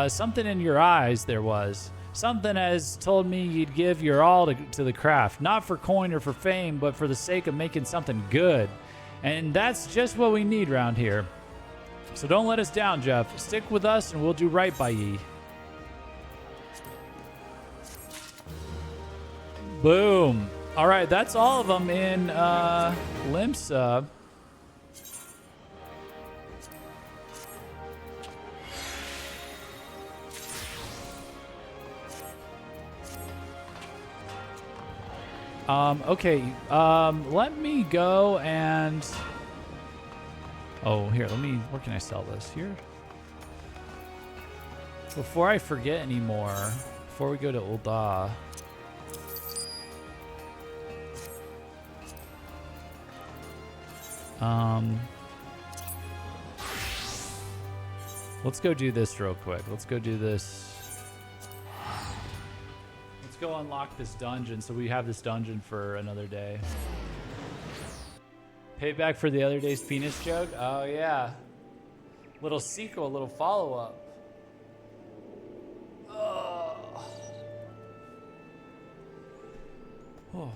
Something in your eyes there was. Something as told me you'd give your all to the craft, not for coin or for fame, but for the sake of making something good. And that's just what we need round here. So don't let us down, Jeff. Stick with us and we'll do right by ye. Boom. All right, that's all of them in Limsa. Okay, let me go and... Oh, here, where can I sell this? Here? Before I forget anymore, before we go to Ul'dah. Let's go do this real quick. Let's go do this. Let's go unlock this dungeon so we have this dungeon for another day. Payback for the other day's penis joke? Oh, yeah. Little sequel, little follow-up. Oh. Oh.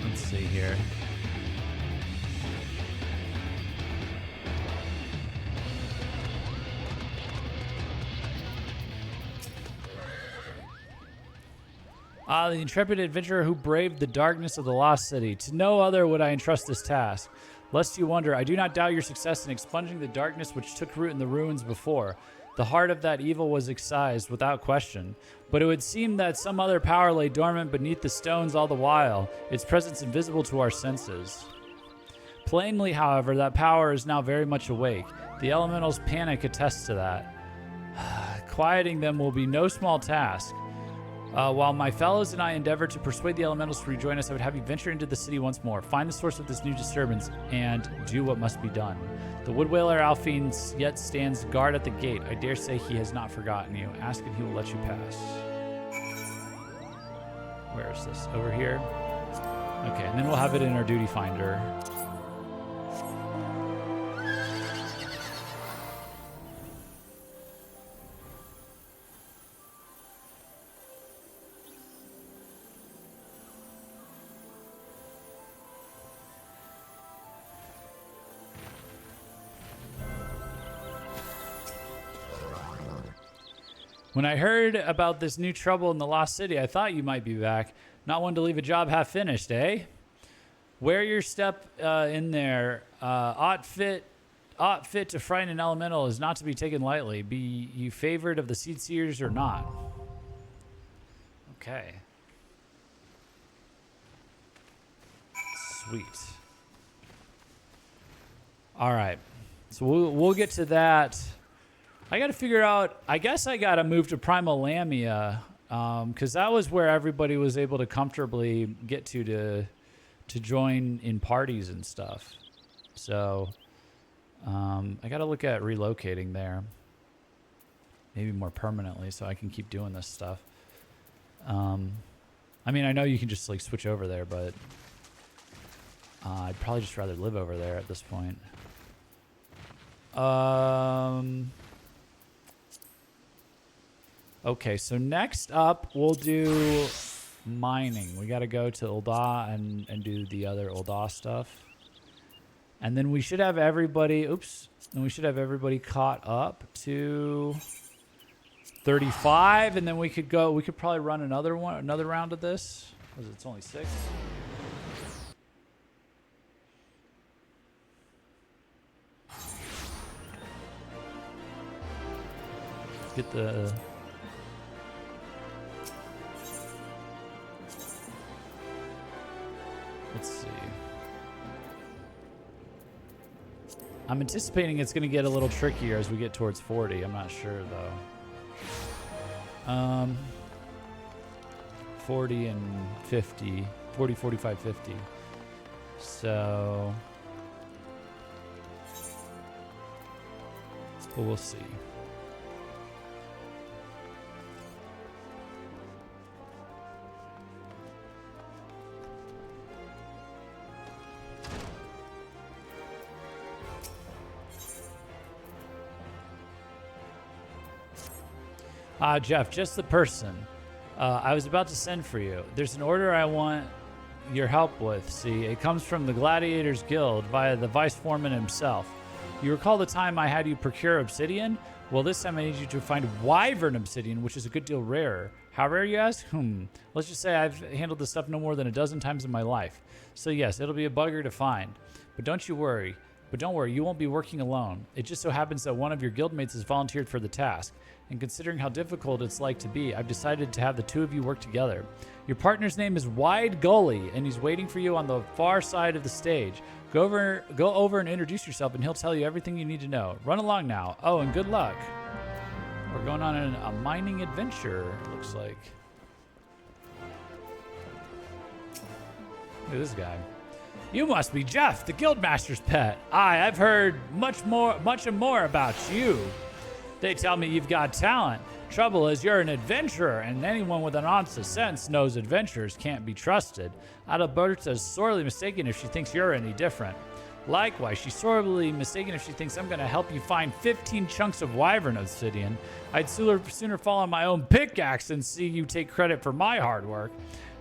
Let's see here. The intrepid adventurer who braved the darkness of the lost city. To no other would I entrust this task. Lest you wonder, I do not doubt your success in expunging the darkness which took root in the ruins before. The heart of that evil was excised, without question. But it would seem that some other power lay dormant beneath the stones all the while, its presence invisible to our senses. Plainly, however, that power is now very much awake. The elementals' panic attests to that. Quieting them will be no small task. While my fellows and I endeavor to persuade the elementals to rejoin us, I would have you venture into the city once more, find the source of this new disturbance, and do what must be done. The wood whaler Alphine yet stands guard at the gate. I dare say he has not forgotten you. Ask and he will let you pass. Where is this? Over here? Okay, and then we'll have it in our duty finder. When I heard about this new trouble in the Lost City, I thought you might be back. Not one to leave a job half finished, eh? Wear your step in there. Ought fit to frighten an elemental is not to be taken lightly. Be you favored of the seed seers or not? Okay. Sweet. All right. So we'll get to that. I got to figure out. I guess I got to move to Primal Lamia because that was where everybody was able to comfortably get to join in parties and stuff. So I got to look at relocating there, maybe more permanently, so I can keep doing this stuff. I mean, I know you can just like switch over there, but I'd probably just rather live over there at this point. Okay, so next up we'll do mining. We got to go to Ul'dah and do the other Ul'dah stuff. And then we should have everybody, then we should have everybody caught up to 35, and then we could probably run another round of this, because it's only 6. Get the... Let's see. I'm anticipating it's going to get a little trickier as we get towards 40. I'm not sure, though. 40 and 50. 40, 45, 50. So... But we'll see. Jeff, just the person. I was about to send for you. There's an order I want your help with. See, it comes from the Gladiators Guild via the vice foreman himself. You recall the time I had you procure obsidian? Well, this time I need you to find wyvern obsidian, which is a good deal rarer. How rare, you ask? Let's just say I've handled this stuff no more than a dozen times in my life. So yes, it'll be a bugger to find. But don't worry, you won't be working alone. It just so happens that one of your guildmates has volunteered for the task. And considering how difficult it's like to be, I've decided to have the two of you work together. Your partner's name is Wide Gully, and he's waiting for you on the far side of the stage. Go over and introduce yourself, and he'll tell you everything you need to know. Run along now. Oh, and good luck. We're going on a mining adventure, it looks like. Look at this guy. You must be Jeff, the Guildmaster's pet. I've heard much and more about you. They tell me you've got talent. Trouble is, you're an adventurer, and anyone with an ounce of sense knows adventurers can't be trusted. Adalberta's sorely mistaken if she thinks you're any different. Likewise, she's sorely mistaken if she thinks I'm going to help you find 15 chunks of wyvern obsidian. I'd sooner fall on my own pickaxe than see you take credit for my hard work.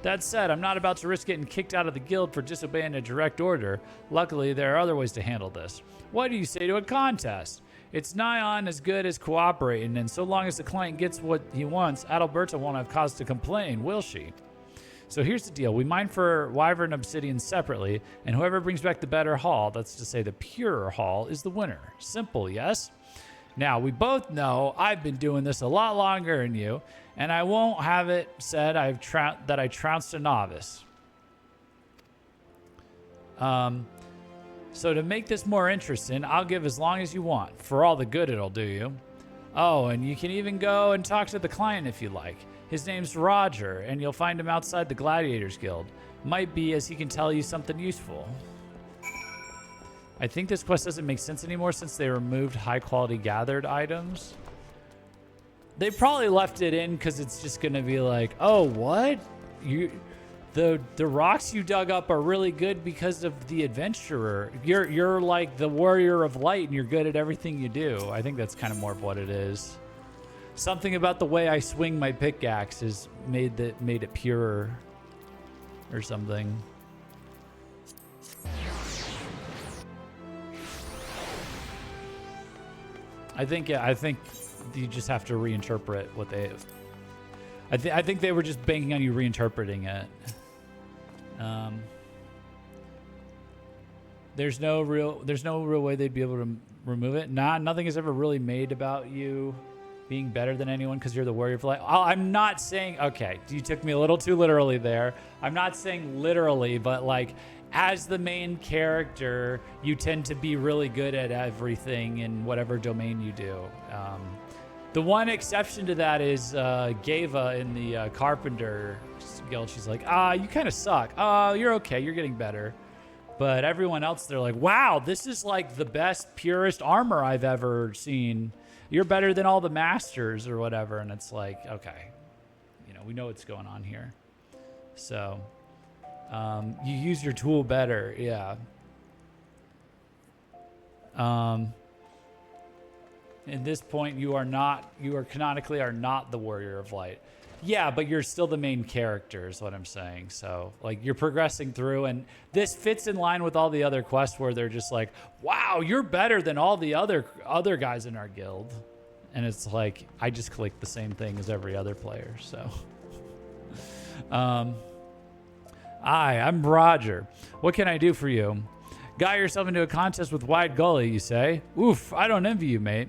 That said, I'm not about to risk getting kicked out of the guild for disobeying a direct order. Luckily, there are other ways to handle this. What do you say to a contest? It's nigh on as good as cooperating, and so long as the client gets what he wants, Adalberta won't have cause to complain, will she? So here's the deal. We mine for wyvern obsidian separately, and whoever brings back the better haul, that's to say the purer haul, is the winner. Simple, yes? Now, we both know I've been doing this a lot longer than you, and I won't have it said that I trounced a novice. So to make this more interesting, I'll give as long as you want, for all the good it'll do you. Oh, and you can even go and talk to the client if you like. His name's Roger, and you'll find him outside the Gladiators Guild. Might be as he can tell you something useful. I think this quest doesn't make sense anymore since they removed high-quality gathered items. They probably left it in because it's just going to be like, oh, what? The rocks you dug up are really good because of the adventurer. You're like the warrior of light, and you're good at everything you do. I think that's kind of more of what it is. Something about the way I swing my pickaxe has made it purer, or something. I think you just have to reinterpret what they. I think they were just banking on you reinterpreting it. There's no real way they'd be able to remove it. Nothing is ever really made about you being better than anyone because you're the warrior of light. I'm not saying, okay, you took me a little too literally there. I'm not saying literally, but like as the main character, you tend to be really good at everything in whatever domain you do. The one exception to that is Gava in the Carpenter Guild. She's like, you kind of suck. You're okay. You're getting better. But everyone else, they're like, wow, this is like the best, purest armor I've ever seen. You're better than all the masters or whatever. And it's like, okay, we know what's going on here. So you use your tool better. Yeah. At this point, you canonically are not the warrior of light. Yeah, but you're still the main character is what I'm saying. So, like, you're progressing through, and this fits in line with all the other quests where they're just like, wow, you're better than all the other guys in our guild. And it's like, I just click the same thing as every other player, so. Hi, I'm Roger. What can I do for you? Got yourself into a contest with Wide Gully, you say? Oof, I don't envy you, mate.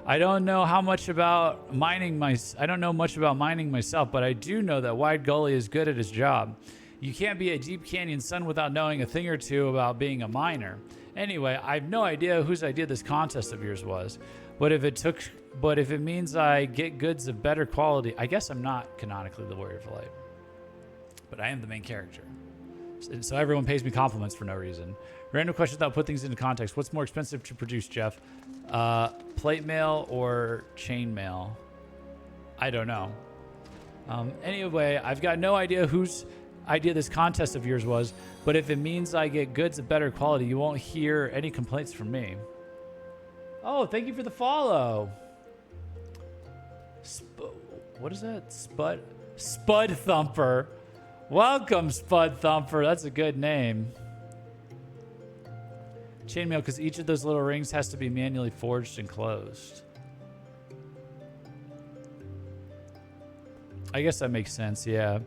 I don't know much about mining myself, but I do know that Wide Gully is good at his job. You can't be a Deep Canyon son without knowing a thing or two about being a miner. Anyway, I have no idea whose idea this contest of yours was. But if it means I get goods of better quality, I guess I'm not canonically the Warrior of Light. But I am the main character. So everyone pays me compliments for no reason. Random question without put things into context. What's more expensive to produce, Jeff? Plate mail or chain mail? I don't know. Anyway, I've got no idea whose idea this contest of yours was, but if it means I get goods of better quality, you won't hear any complaints from me. Oh, thank you for the follow. What is that? Spud Thumper. Welcome, Spud Thumper. That's a good name. Chainmail, because each of those little rings has to be manually forged and closed. I guess that makes sense, yeah.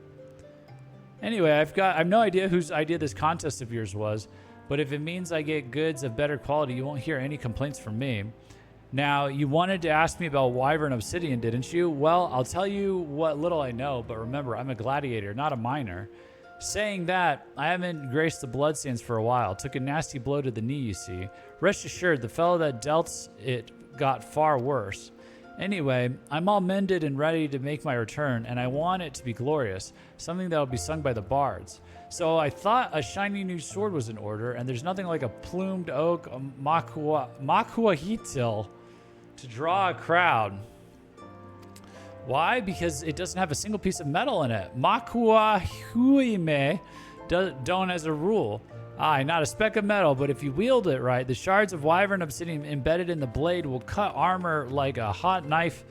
Anyway, I have no idea whose idea this contest of yours was, but if it means I get goods of better quality, you won't hear any complaints from me. Now, you wanted to ask me about Wyvern Obsidian, didn't you? Well, I'll tell you what little I know, but remember, I'm a gladiator, not a miner. Saying that, I haven't graced the bloodstands for a while. Took a nasty blow to the knee, you see. Rest assured, the fellow that dealt it got far worse. Anyway, I'm all mended and ready to make my return, and I want it to be glorious, something that will be sung by the bards. So I thought a shiny new sword was in order, and there's nothing like a plumed oak makuahitil to draw a crowd. Why? Because it doesn't have a single piece of metal in it. Makua Huime don't as a rule. Aye, not a speck of metal, but if you wield it right, the shards of Wyvern Obsidian embedded in the blade will cut armor like a hot knife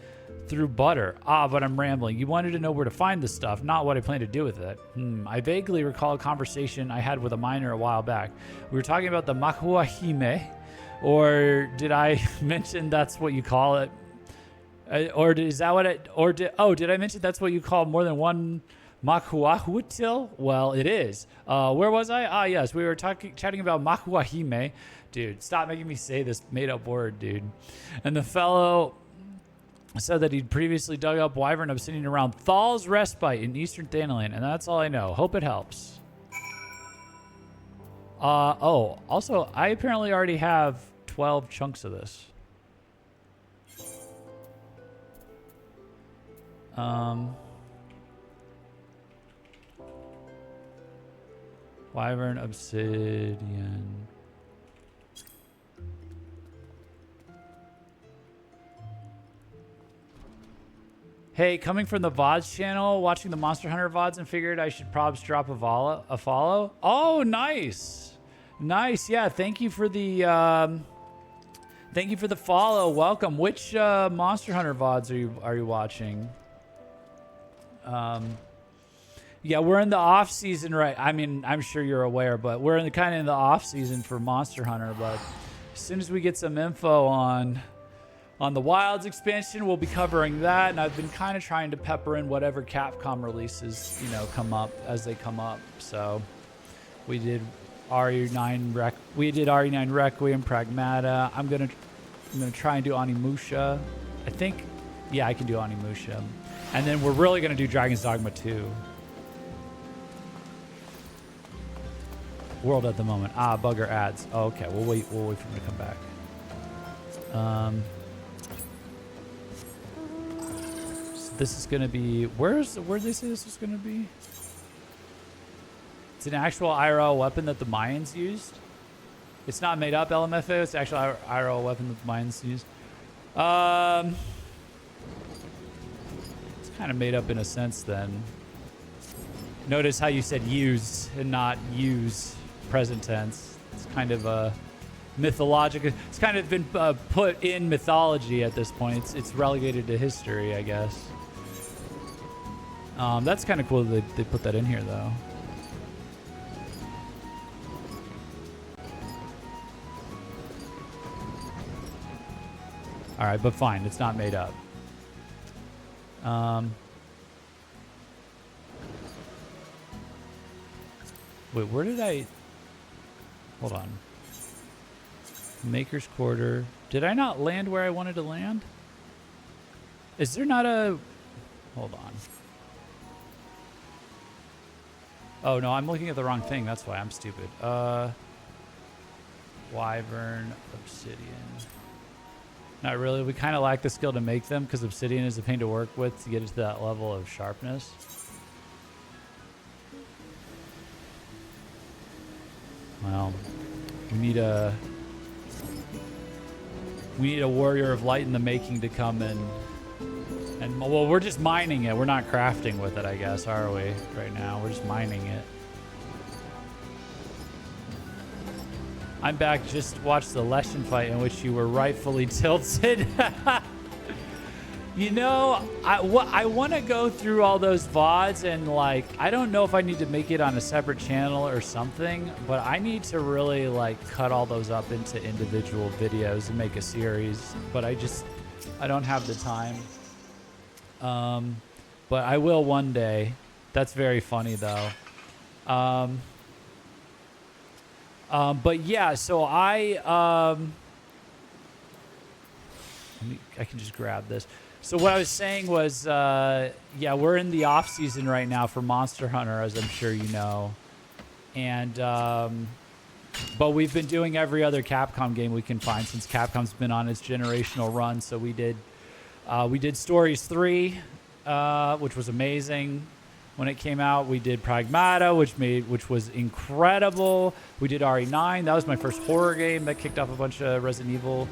through butter. But I'm rambling. You wanted to know where to find the stuff, not what I plan to do with it. I vaguely recall a conversation I had with a miner a while back. We were talking about the Makua Hime, or did I mention that's what you call it? Did I mention that's what you call more than one Makuahutil? Well, it is. Where was I? Yes, we were chatting about Makuahime. Dude, stop making me say this made-up word, dude. And the fellow said that he'd previously dug up Wyvern Obsidian around Thal's Respite in Eastern Thanalan, and that's all I know. Hope it helps. Also, I apparently already have 12 chunks of this. Wyvern Obsidian. Hey, coming from the VODs channel, watching the Monster Hunter VODs, and figured I should probs drop a follow. Oh, nice. Nice. Yeah, thank you for the follow. Welcome. Which Monster Hunter VODs are you watching? Yeah, we're in the off season, right? I mean, I'm sure you're aware, but we're in the off season for Monster Hunter. But as soon as we get some info on On the Wilds expansion, we'll be covering that, and I've been kind of trying to pepper in whatever Capcom releases, you know, come up as they come up. So we did RE9 Requiem, Pragmata. I'm gonna try and do Onimusha. I think, yeah, I can do Onimusha, and then we're really gonna do Dragon's Dogma 2. World at the moment. Ah, bugger ads. Oh, okay, we'll wait for him to come back. So this is gonna be where did they say this was gonna be? It's an actual IRL weapon that the Mayans used. It's not made up LMFAO, it's actual IRL weapon that the Mayans used. It's kind of made up in a sense then. Notice how you said use and not use present tense. It's kind of a mythological. It's kind of been put in mythology at this point. It's relegated to history, I guess. That's kind of cool that they put that in here, though. All right, but fine. It's not made up. Wait, where did I... Hold on. Maker's Quarter. Did I not land where I wanted to land? Is there not a... Hold on. Oh, no, I'm looking at the wrong thing. That's why I'm stupid. Wyvern, Obsidian. Not really. We kind of lack the skill to make them because Obsidian is a pain to work with to get to that level of sharpness. Well, we need a warrior of light in the making to come and well, we're just mining it. We're not crafting with it, I guess, are we? Right now, we're just mining it. I'm back. Just watched the Leshen fight in which you were rightfully tilted. You know, I want to go through all those VODs and, like, I don't know if I need to make it on a separate channel or something, but I need to really, like, cut all those up into individual videos and make a series. But I don't have the time. But I will one day. That's very funny, though. But yeah, so I can just grab this. So what I was saying was, yeah, we're in the off season right now for Monster Hunter, as I'm sure you know, and but we've been doing every other Capcom game we can find since Capcom's been on its generational run. So we did Stories 3, which was amazing when it came out. We did Pragmata, which was incredible. We did RE9. That was my first horror game that kicked off a bunch of Resident Evil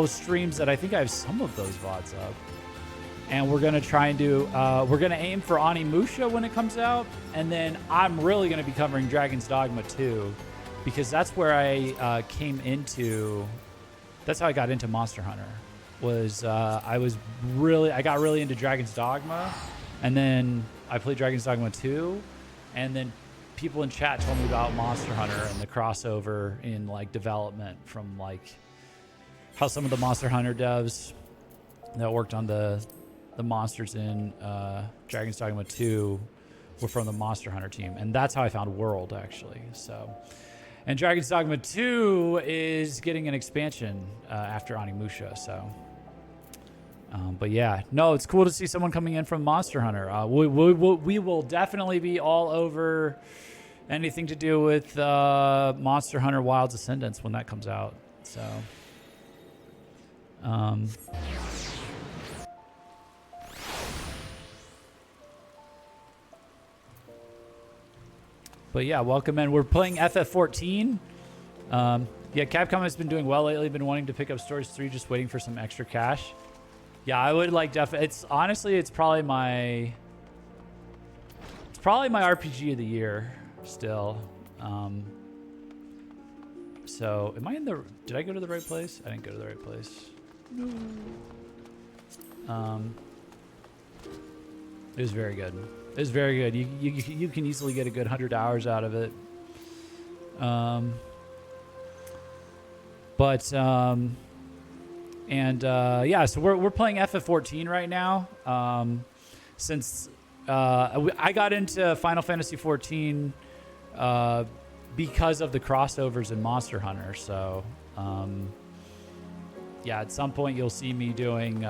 streams that I think I have some of those VODs up. And we're going to try and do, we're going to aim for Onimusha when it comes out. And then I'm really going to be covering Dragon's Dogma 2 because that's where I that's how I got into Monster Hunter. I got really into Dragon's Dogma, and then I played Dragon's Dogma 2, and then people in chat told me about Monster Hunter and the crossover in, like, development from, like, how some of the Monster Hunter devs that worked on the monsters in Dragon's Dogma 2 were from the Monster Hunter team, and that's how I found World, actually. So, and Dragon's Dogma 2 is getting an expansion after Onimusha, so... but yeah, no, it's cool to see someone coming in from Monster Hunter. We will definitely be all over anything to do with Monster Hunter Wilds Ascendance when that comes out. So, but yeah, welcome in. We're playing FF14. Yeah, Capcom has been doing well lately. Been wanting to pick up Stories 3, just waiting for some extra cash. Yeah, I would like it's honestly, it's probably my RPG of the year still. So did I go to the right place? I didn't go to the right place. No. It was very good. It was very good. You can easily get a good 100 hours out of it. But yeah, so we're playing FF14 right now. Since I got into Final Fantasy XIV because of the crossovers in Monster Hunter. So yeah, at some point you'll see me doing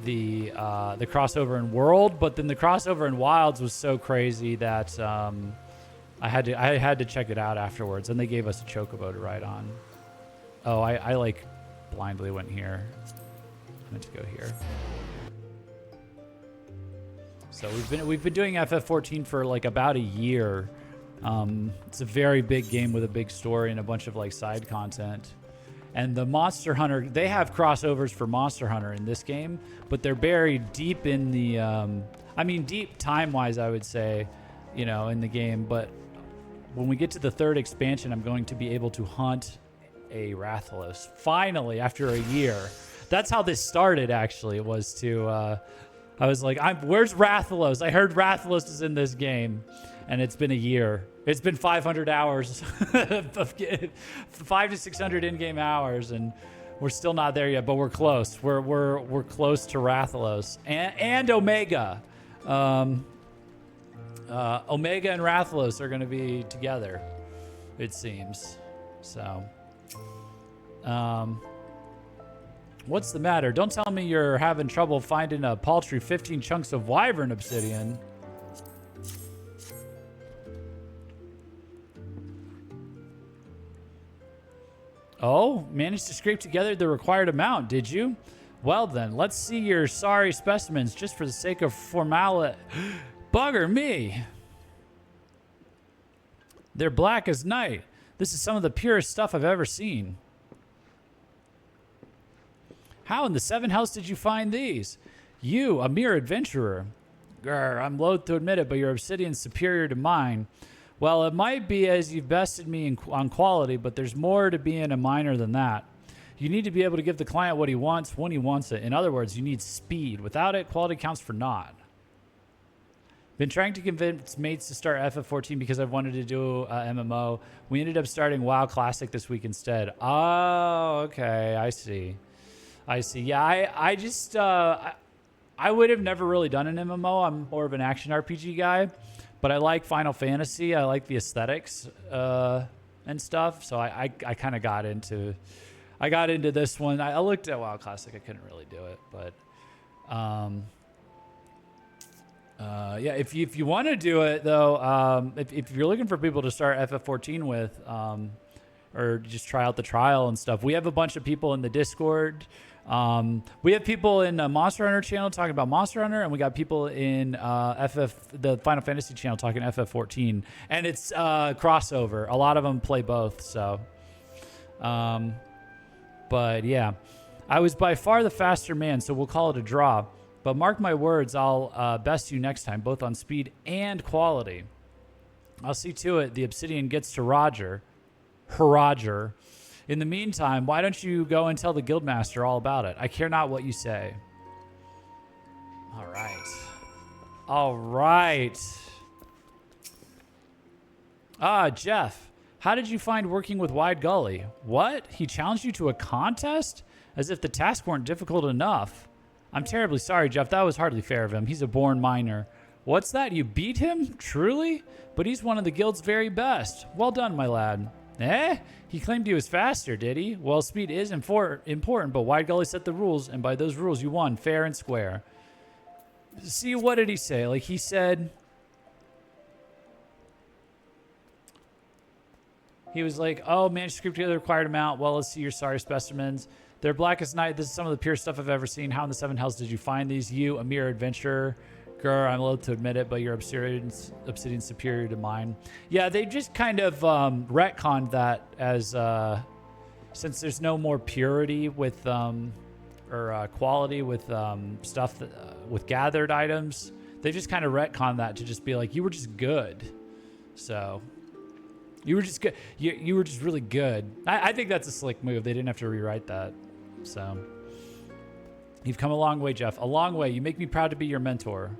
the crossover in World, but then the crossover in Wilds was so crazy that I had to check it out afterwards, and they gave us a chocobo to ride on. Oh, I like blindly went here. I meant to go here. So we've been doing FF14 for like about a year. It's a very big game with a big story and a bunch of like side content. And the Monster Hunter, they have crossovers for Monster Hunter in this game, but they're buried deep in the, I mean, deep time-wise, I would say, you know, in the game. But when we get to the third expansion, I'm going to be able to hunt a Rathalos. Finally, after a year. That's how this started, actually, was to, I was like, where's Rathalos? I heard Rathalos is in this game. And it's been a year. It's been 500 hours, 500 to 600 in-game hours, and we're still not there yet. But we're close. We're close to Rathalos and Omega. Omega and Rathalos are going to be together, it seems. So, what's the matter? Don't tell me you're having trouble finding a paltry 15 chunks of wyvern obsidian. Oh, managed to scrape together the required amount, did you? Well then, let's see your sorry specimens just for the sake of formality. Bugger me! They're black as night. This is some of the purest stuff I've ever seen. How in the seven hells did you find these? You, a mere adventurer. Grr, I'm loath to admit it, but your obsidian's superior to mine. Well, it might be as you've bested me on quality, but there's more to being a miner than that. You need to be able to give the client what he wants when he wants it. In other words, you need speed. Without it, quality counts for naught. Been trying to convince mates to start FF14 because I've wanted to do MMO. We ended up starting WoW Classic this week instead. Oh, okay. I see. Yeah, I just... I would have never really done an MMO. I'm more of an action RPG guy. But I like Final Fantasy. I like the aesthetics and stuff. So I kind of got into this one. I looked at WoW Classic. I couldn't really do it, but yeah. If you want to do it though, if you're looking for people to start FF14 with, or just try out the trial and stuff, we have a bunch of people in the Discord. We have people in Monster Hunter channel talking about Monster Hunter, and we got people in the Final Fantasy channel talking FF14, and it's crossover. A lot of them play both, so but yeah, I was by far the faster man, so we'll call it a draw, but mark my words, I'll best you next time, both on speed and quality. I'll see to it the obsidian gets to Roger. In the meantime, why don't you go and tell the guildmaster all about it? I care not what you say. All right. Ah, Jeff, how did you find working with Wide Gully? What? He challenged you to a contest? As if the tasks weren't difficult enough. I'm terribly sorry, Jeff. That was hardly fair of him. He's a born miner. What's that? You beat him? Truly? But he's one of the guild's very best. Well done, my lad. Eh? He claimed he was faster, did he? Well, speed is important, but Wide Gully set the rules, and by those rules you won, fair and square. See, what did he say? Like, he said... He was like, oh, managed to scrape together the required amount. Well, let's see your sorry specimens. They're black as night. This is some of the pure stuff I've ever seen. How in the seven hells did you find these? You, a mere adventurer. Grr, I'm loath to admit it, but your obsidian's superior to mine. Yeah, they just kind of retconned that as since there's no more purity with or quality with stuff that, with gathered items. They just kind of retconned that to just be like, you were just good. So you were just good. You were just really good. I think that's a slick move. They didn't have to rewrite that. So you've come a long way, Jeff. A long way. You make me proud to be your mentor.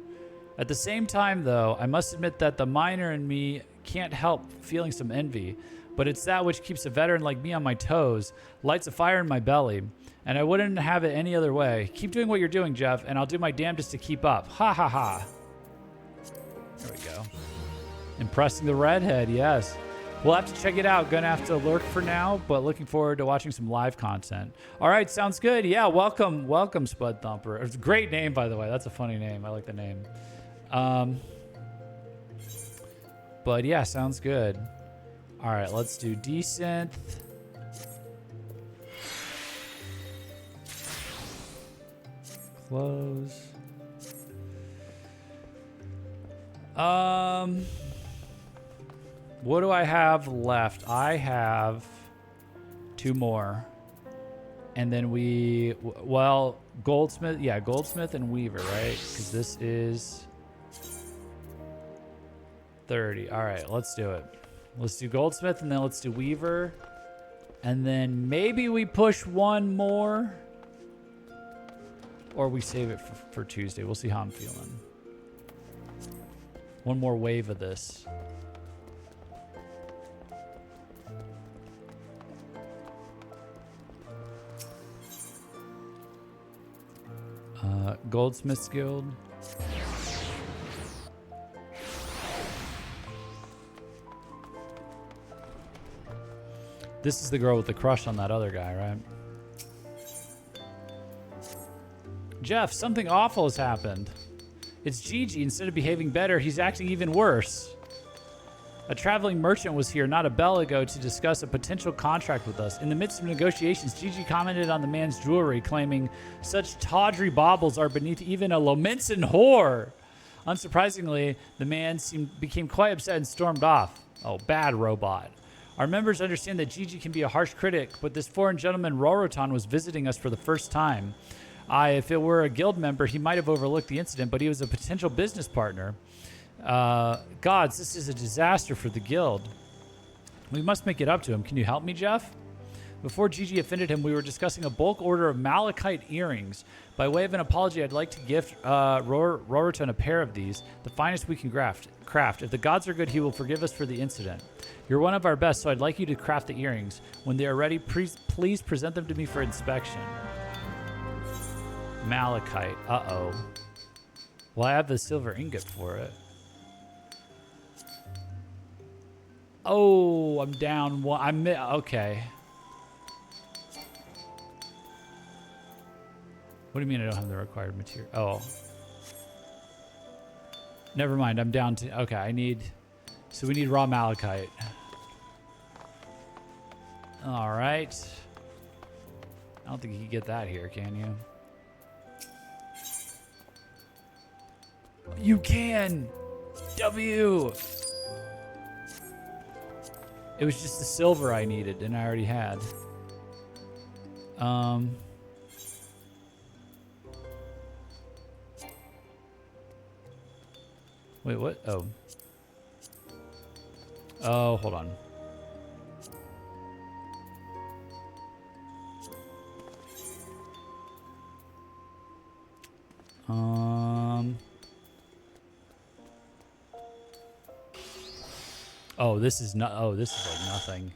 At the same time, though, I must admit that the miner in me can't help feeling some envy. but it's that which keeps a veteran like me on my toes, lights a fire in my belly, and I wouldn't have it any other way. Keep doing what you're doing, Jeff, and I'll do my damnedest to keep up. Ha ha ha. There we go. Impressing the redhead, yes. We'll have to check it out. Gonna have to lurk for now, but looking forward to watching some live content. All right, sounds good. Yeah, welcome, Spud Thumper. It's a great name, by the way. That's a funny name. I like the name. But yeah, sounds good. All right, let's do decent. Close. What do I have left? I have 2 more. And then Goldsmith. Yeah, Goldsmith and Weaver, right? Because this is 30. All right, let's do it. Let's do Goldsmith and then let's do Weaver. And then maybe we push 1 more. Or we save it for Tuesday. We'll see how I'm feeling. 1 more wave of this. Goldsmith's Guild. This is the girl with the crush on that other guy, right? Jeff, something awful has happened. It's Gigi. Instead of behaving better, he's acting even worse. A traveling merchant was here not a bell ago to discuss a potential contract with us. In the midst of negotiations, Gigi commented on the man's jewelry, claiming such tawdry baubles are beneath even a Lominson whore. Unsurprisingly, the man became quite upset and stormed off. Oh, bad robot. Our members understand that Gigi can be a harsh critic, but this foreign gentleman, Rorotan, was visiting us for the first time. If it were a guild member, he might have overlooked the incident, but he was a potential business partner. Gods, this is a disaster for the guild. We must make it up to him. Can you help me, Jeff? Before Gigi offended him, we were discussing a bulk order of malachite earrings. By way of an apology, I'd like to gift Rorotan a pair of these, the finest we can craft. If the gods are good, he will forgive us for the incident. You're one of our best, so I'd like you to craft the earrings. When they are ready, please present them to me for inspection. Malachite. Uh-oh. Well, I have the silver ingot for it. Oh, I'm down one. Okay. What do you mean I don't have the required material? Oh. Never mind. I'm down to... Okay, so we need raw malachite. All right. I don't think you can get that here, can you? You can! W! It was just the silver I needed, and I already had. Wait, what? Oh. Oh, hold on. Oh, this is not. Oh, this is like nothing.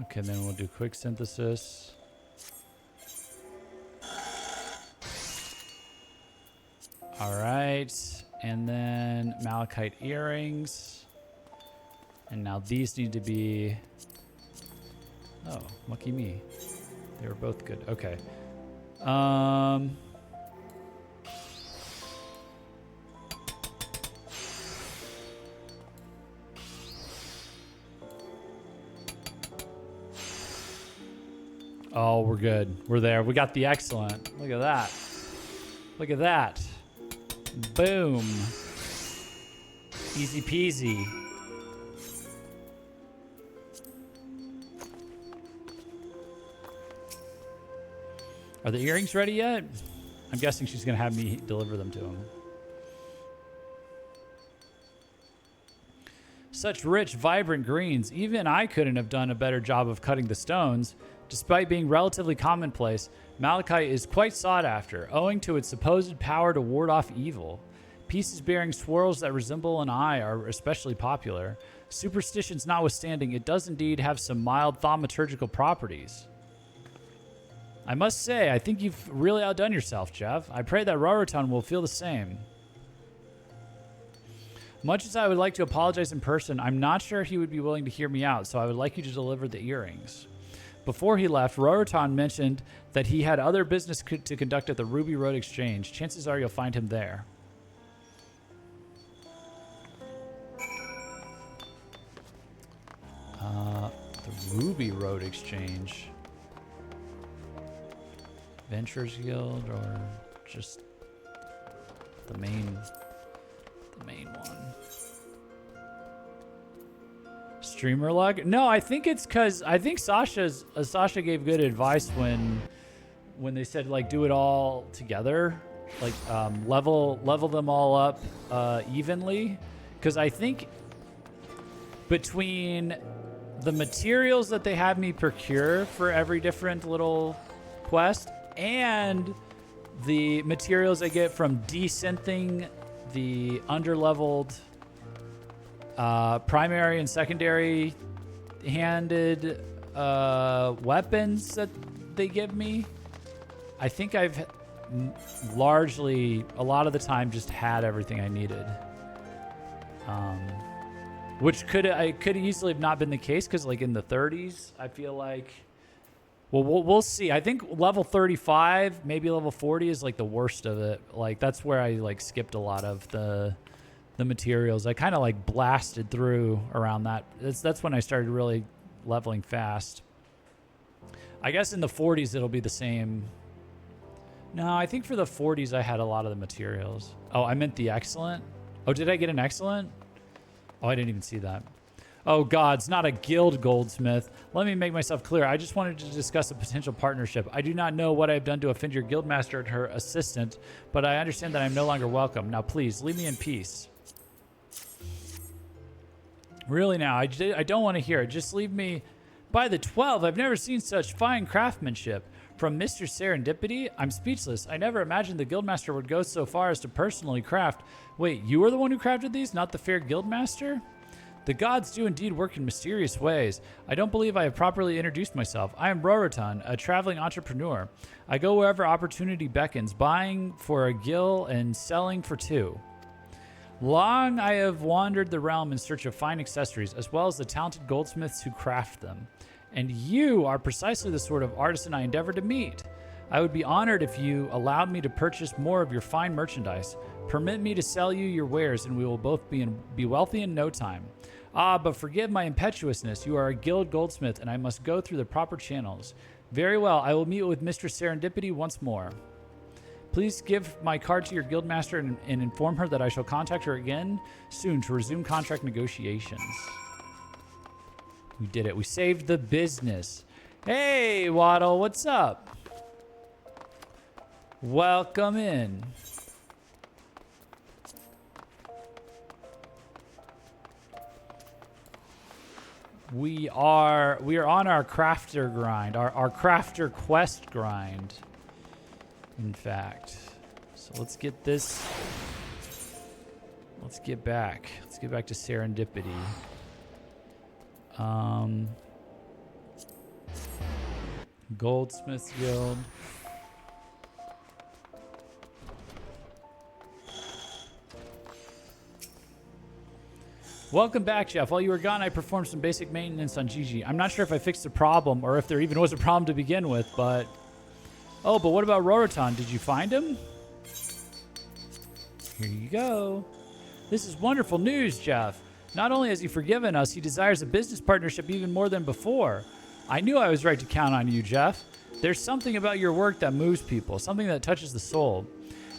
Okay, then we'll do quick synthesis. All right. And then malachite earrings. And now these need to be... Oh, lucky me. They were both good. Okay. Oh, we're good. We're there. We got the excellent. Look at that. Look at that. Boom. Easy peasy. Are the earrings ready yet? I'm guessing she's going to have me deliver them to him. Such rich, vibrant greens. Even I couldn't have done a better job of cutting the stones. Despite being relatively commonplace, malachite is quite sought after, owing to its supposed power to ward off evil. Pieces bearing swirls that resemble an eye are especially popular. Superstitions notwithstanding, it does indeed have some mild thaumaturgical properties. I must say, I think you've really outdone yourself, Jeff. I pray that Roroton will feel the same. Much as I would like to apologize in person, I'm not sure he would be willing to hear me out, so I would like you to deliver the earrings. Before he left, Roroton mentioned that he had other business to conduct at the Ruby Road Exchange. Chances are you'll find him there. The Ruby Road Exchange. Ventures Guild or just the main one? Streamer luck? No, I think it's because I think Sasha gave good advice when they said like do it all together, like level them all up evenly, because I think between the materials that they have me procure for every different little quest and the materials I get from desynthing the underleveled primary and secondary handed weapons that they give me, I think I've largely, a lot of the time, just had everything I needed. Which could easily have not been the case, because like in the 30s, I feel like, well, we'll see. I think level 35, maybe level 40 is like the worst of it. Like that's where I like skipped a lot of the materials. I kind of like blasted through around that. That's when I started really leveling fast. I guess in the 40s it'll be the same. No, I think for the 40s I had a lot of the materials. Oh, I meant the excellent. Oh, did I get an excellent? Oh, I didn't even see that. Oh, God, it's not a guild goldsmith. Let me make myself clear. I just wanted to discuss a potential partnership. I do not know what I have done to offend your guildmaster and her assistant, but I understand that I'm no longer welcome. Now, please, leave me in peace. Really now, I don't want to hear it. Just leave me. By the 12, I've never seen such fine craftsmanship. From Mr. Serendipity, I'm speechless. I never imagined the guildmaster would go so far as to personally craft. Wait, you were the one who crafted these, not the fair guildmaster? The gods do indeed work in mysterious ways. I don't believe I have properly introduced myself. I am Roroton, a traveling entrepreneur. I go wherever opportunity beckons, buying for a gill and selling for two. Long I have wandered the realm in search of fine accessories, as well as the talented goldsmiths who craft them. And you are precisely the sort of artisan I endeavor to meet. I would be honored if you allowed me to purchase more of your fine merchandise. Permit me to sell you your wares, and we will both be wealthy in no time. Ah, but forgive my impetuousness. You are a guild goldsmith, and I must go through the proper channels. Very well, I will meet with Mr. Serendipity once more. Please give my card to your guildmaster and inform her that I shall contact her again soon to resume contract negotiations. We did it. We saved the business. Hey, Waddle, what's up? Welcome in. We are on our crafter grind, our crafter quest grind, in fact. So let's get this. Let's get back to Serendipity. Goldsmith's Guild. Welcome back, Jeff. While you were gone, I performed some basic maintenance on Gigi. I'm not sure if I fixed the problem or if there even was a problem to begin with, but... Oh, but what about Roroton? Did you find him? Here you go. This is wonderful news, Jeff. Not only has he forgiven us, he desires a business partnership even more than before. I knew I was right to count on you, Jeff. There's something about your work that moves people, something that touches the soul.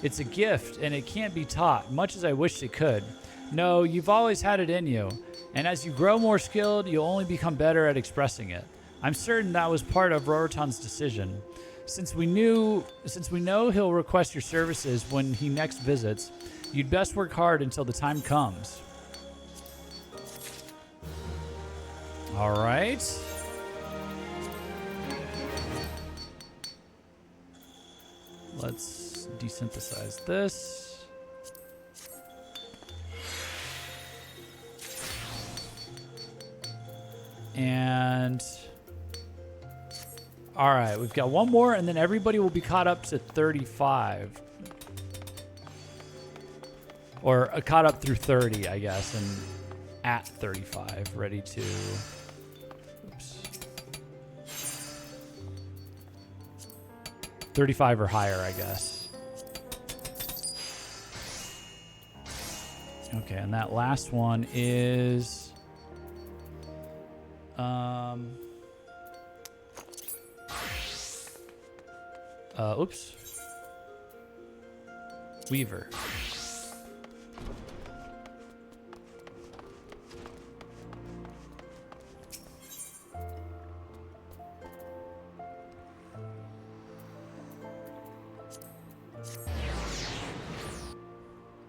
It's a gift, and it can't be taught, much as I wish it could. No, you've always had it in you, and as you grow more skilled, you'll only become better at expressing it. I'm certain that was part of Roroton's decision. Since we know he'll request your services when he next visits, you'd best work hard until the time comes. All right. Let's desynthesize this. And all right, we've got one more, and then everybody will be caught up to 35. Or caught up through 30, I guess, and at 35, ready to... Oops. 35 or higher, I guess. Okay, and that last one is... oops. Weaver.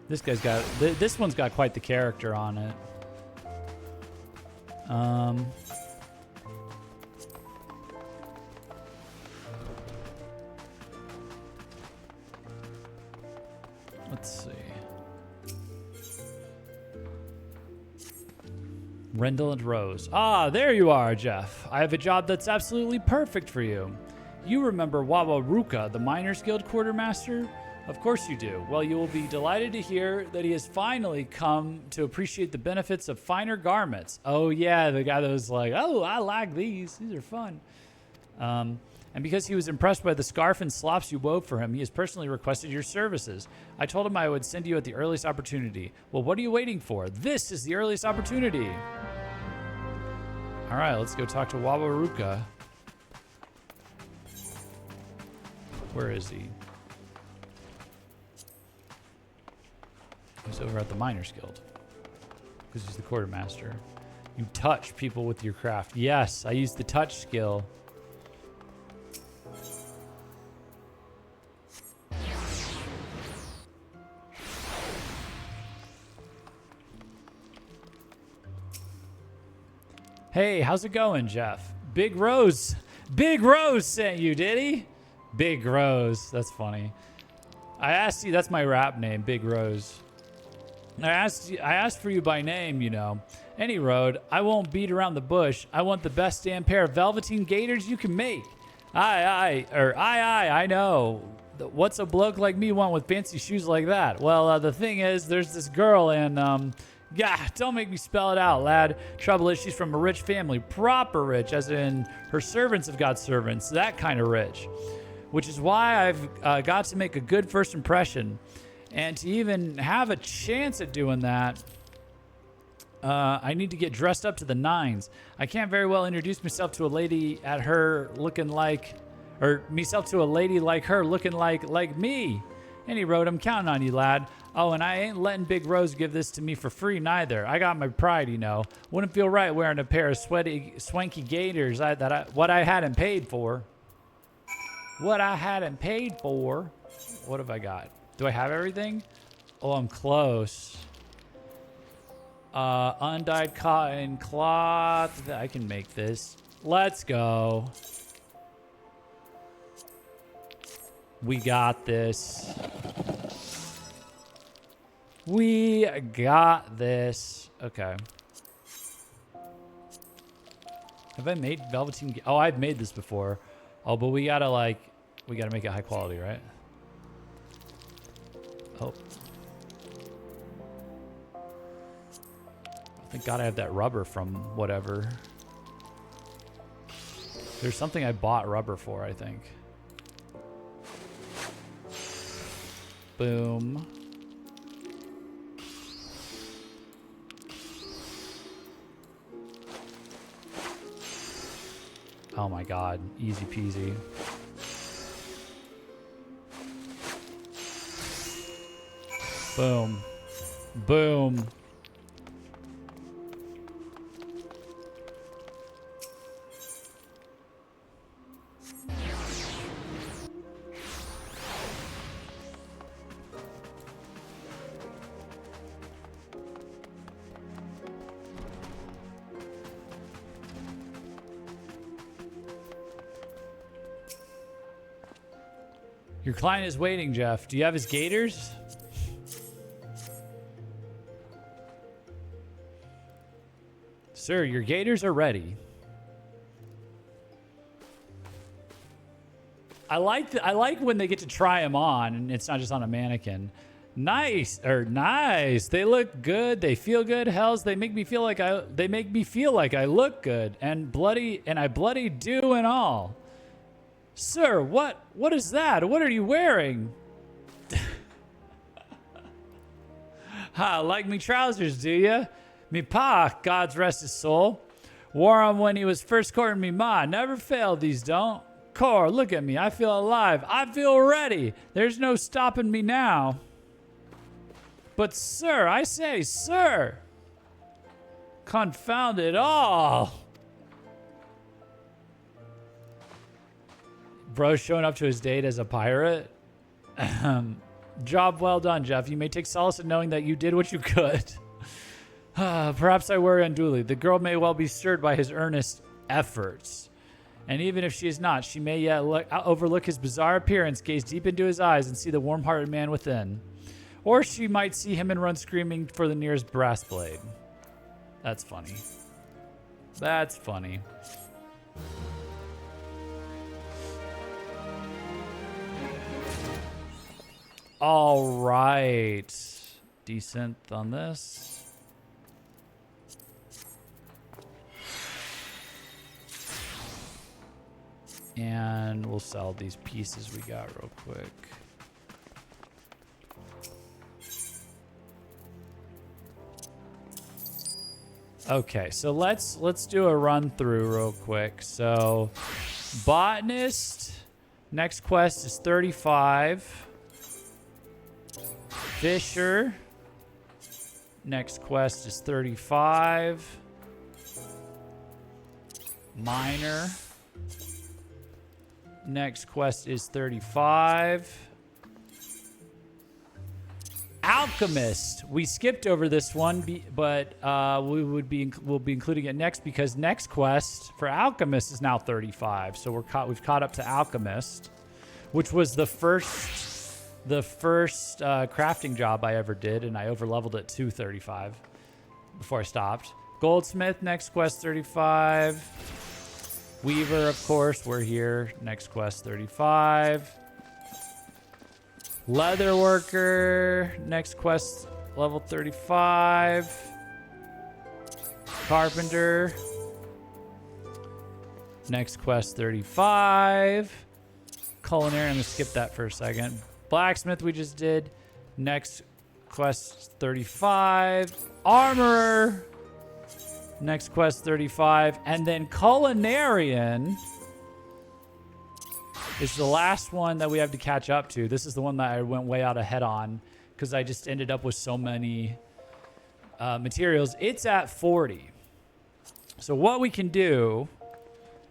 This guy's got... This one's got quite the character on it. Let's see. Rendell and Rose. Ah, there you are, Jeff. I have a job that's absolutely perfect for you. You remember Wawaruka, the Miners Guild quartermaster? Of course you do. Well, you will be delighted to hear that he has finally come to appreciate the benefits of finer garments. Oh, yeah, the guy that was like, oh, I like these. These are fun. And because he was impressed by the scarf and slops you wove for him, he has personally requested your services. I told him I would send you at the earliest opportunity. Well, what are you waiting for? This is the earliest opportunity. All right, let's go talk to Wawaruka. Where is he? He's over at the Miners Guild. Because he's the quartermaster. You touch people with your craft. Yes, I use the touch skill. Hey, how's it going, Jeff? Big Rose sent you, did he? Big Rose. That's funny. I asked you, that's my rap name, Big Rose. I asked for you by name, you know. Any road, I won't beat around the bush. I want the best damn pair of velveteen gaiters you can make. I know. What's a bloke like me want with fancy shoes like that? Well, the thing is, there's this girl and, yeah, don't make me spell it out, lad. Trouble is, she's from a rich family. Proper rich, as in her servants have got servants. That kind of rich. Which is why I've got to make a good first impression. And to even have a chance at doing that, I need to get dressed up to the nines. I can't very well introduce myself to a lady at her looking like, or myself to a lady like her looking like me. Any road, I'm counting on you, lad. Oh, and I ain't letting Big Rose give this to me for free neither. I got my pride, you know. Wouldn't feel right wearing a pair of swanky gaiters what I hadn't paid for. What I hadn't paid for. What have I got? Do I have everything? Oh, I'm close. Undyed cotton cloth. I can make this. Let's go. We got this. We got this. Okay. Have I made velveteen? Oh, I've made this before. Oh, but we gotta make it high quality, right? Oh. Thank God I have that rubber from whatever. There's something I bought rubber for, I think. Boom. Oh my God, easy peasy. Boom. Boom. Your client is waiting, Jeff. Do you have his gators? Sir, your gators are ready. I like when they get to try them on and it's not just on a mannequin. Nice. They look good. They feel good. Hells, they make me feel like I look good and I bloody do and all. Sir, what is that? What are you wearing? Ha, like me trousers, do ya? Me pa, God's rest his soul, wore 'em when he was first courting me ma. Never failed, these don't. Cor, look at me. I feel alive. I feel ready. There's no stopping me now. But sir, I say, sir. Confound it all. Bro's showing up to his date as a pirate. Job well done, Jeff. You may take solace in knowing that you did what you could. Perhaps I worry unduly. The girl may well be stirred by his earnest efforts. And even if she is not, she may yet overlook his bizarre appearance, gaze deep into his eyes, and see the warm-hearted man within. Or she might see him and run screaming for the nearest brass blade. That's funny. That's funny. All right. Decent on this. And we'll sell these pieces we got real quick. Okay, so let's do a run through real quick. So, botanist, next quest is 35. Fisher, next quest is 35. Miner. Next quest is 35. Alchemist. We skipped over this one, but we'll be including it next because next quest for Alchemist is now 35. So we've caught up to Alchemist, which was the first crafting job I ever did, and I overleveled it to 35 before I stopped. Goldsmith. Next quest 35. Weaver, of course, we're here. Next quest, 35. Leatherworker, next quest, level 35. Carpenter, next quest, 35. Culinary, I'm gonna skip that for a second. Blacksmith, we just did. Next quest, 35. Armorer. Next quest, 35. And then Culinarian is the last one that we have to catch up to. This is the one that I went way out ahead on because I just ended up with so many materials. It's at 40. So what we can do,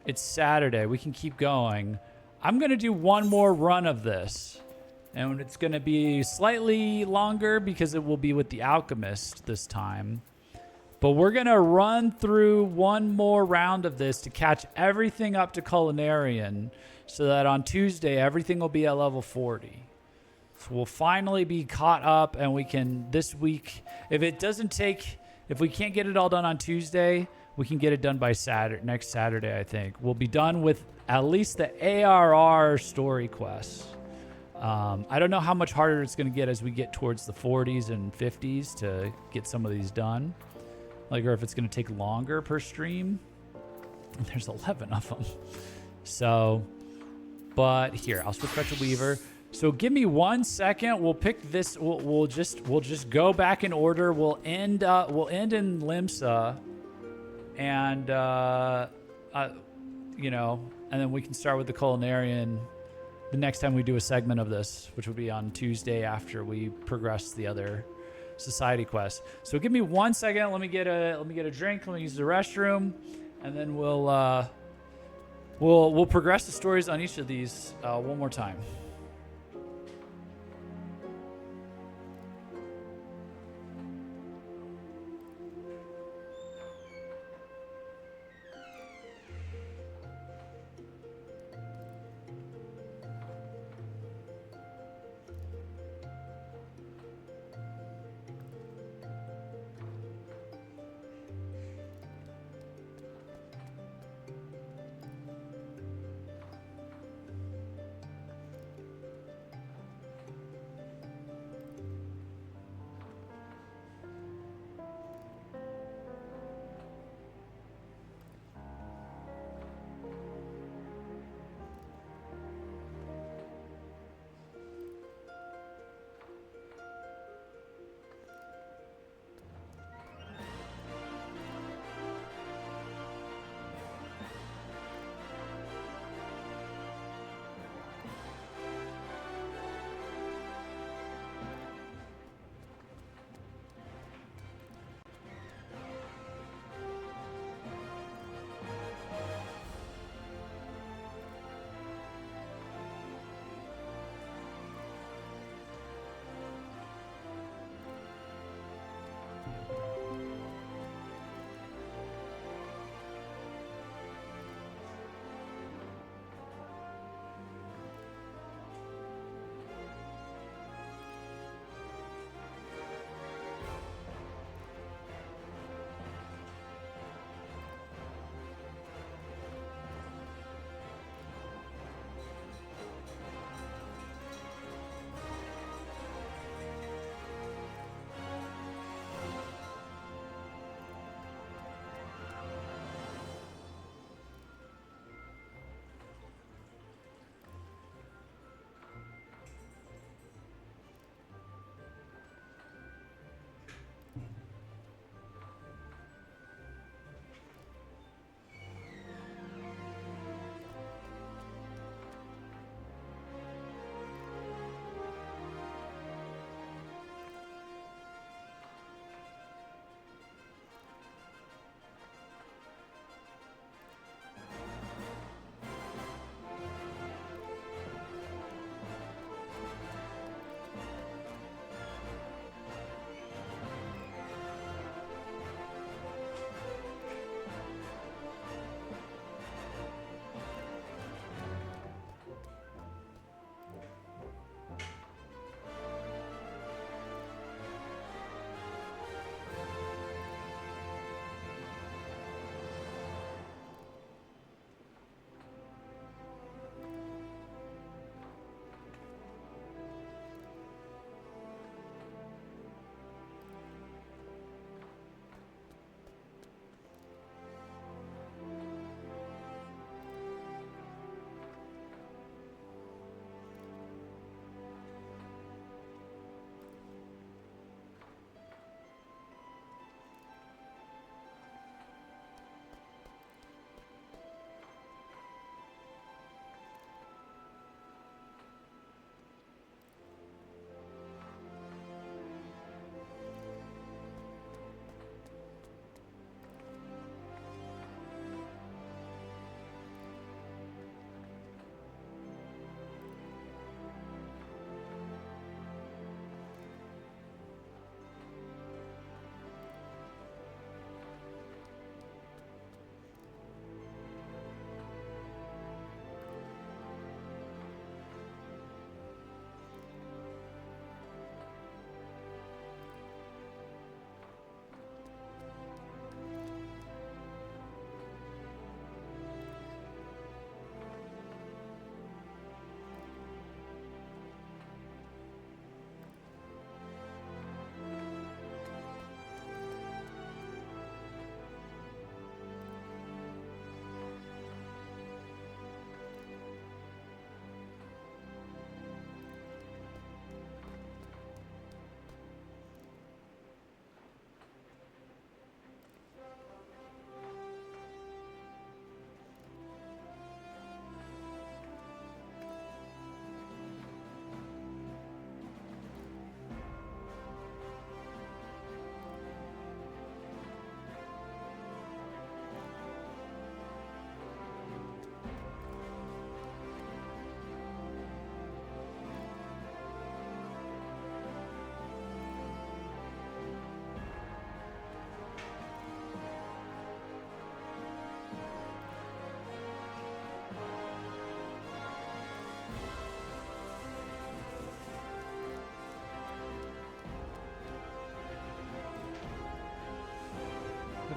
it's Saturday. We can keep going. I'm going to do one more run of this. And it's going to be slightly longer because it will be with the Alchemist this time. But we're going to run through one more round of this to catch everything up to Culinarian so that on Tuesday, everything will be at level 40. So we'll finally be caught up and we can, this week, if we can't get it all done on Tuesday, we can get it done by next Saturday, I think. We'll be done with at least the ARR story quests. I don't know how much harder it's going to get as we get towards the 40s and 50s to get some of these done. Or if it's going to take longer per stream. There's 11 of them. So, but here, I'll switch back to Weaver. So give me 1 second. We'll pick this. We'll just go back in order. We'll end in Limsa, and and then we can start with the Culinarian the next time we do a segment of this, which will be on Tuesday after we progress the other society quest. So give me 1 second. Let me get a drink. Let me use the restroom, and then we'll progress the stories on each of these one more time.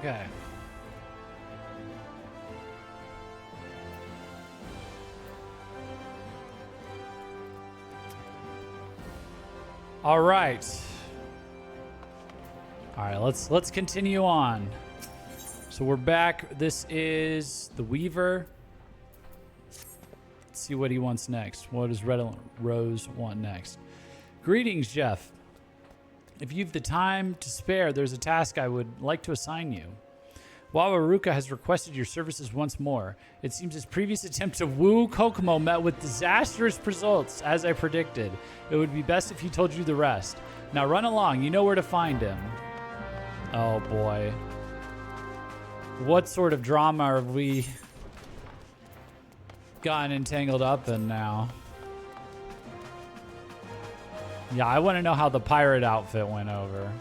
Okay. All right. All right, let's continue on. So we're back. This is the Weaver. Let's see what he wants next. What does Red Rose want next? Greetings, Jeff. If you've the time to spare, there's a task I would like to assign you. Wawaruka has requested your services once more. It seems his previous attempt to woo Kokomo met with disastrous results, as I predicted. It would be best if he told you the rest. Now run along, you know where to find him. Oh boy. What sort of drama have we gotten entangled up in now? Yeah, I want to know how the pirate outfit went over.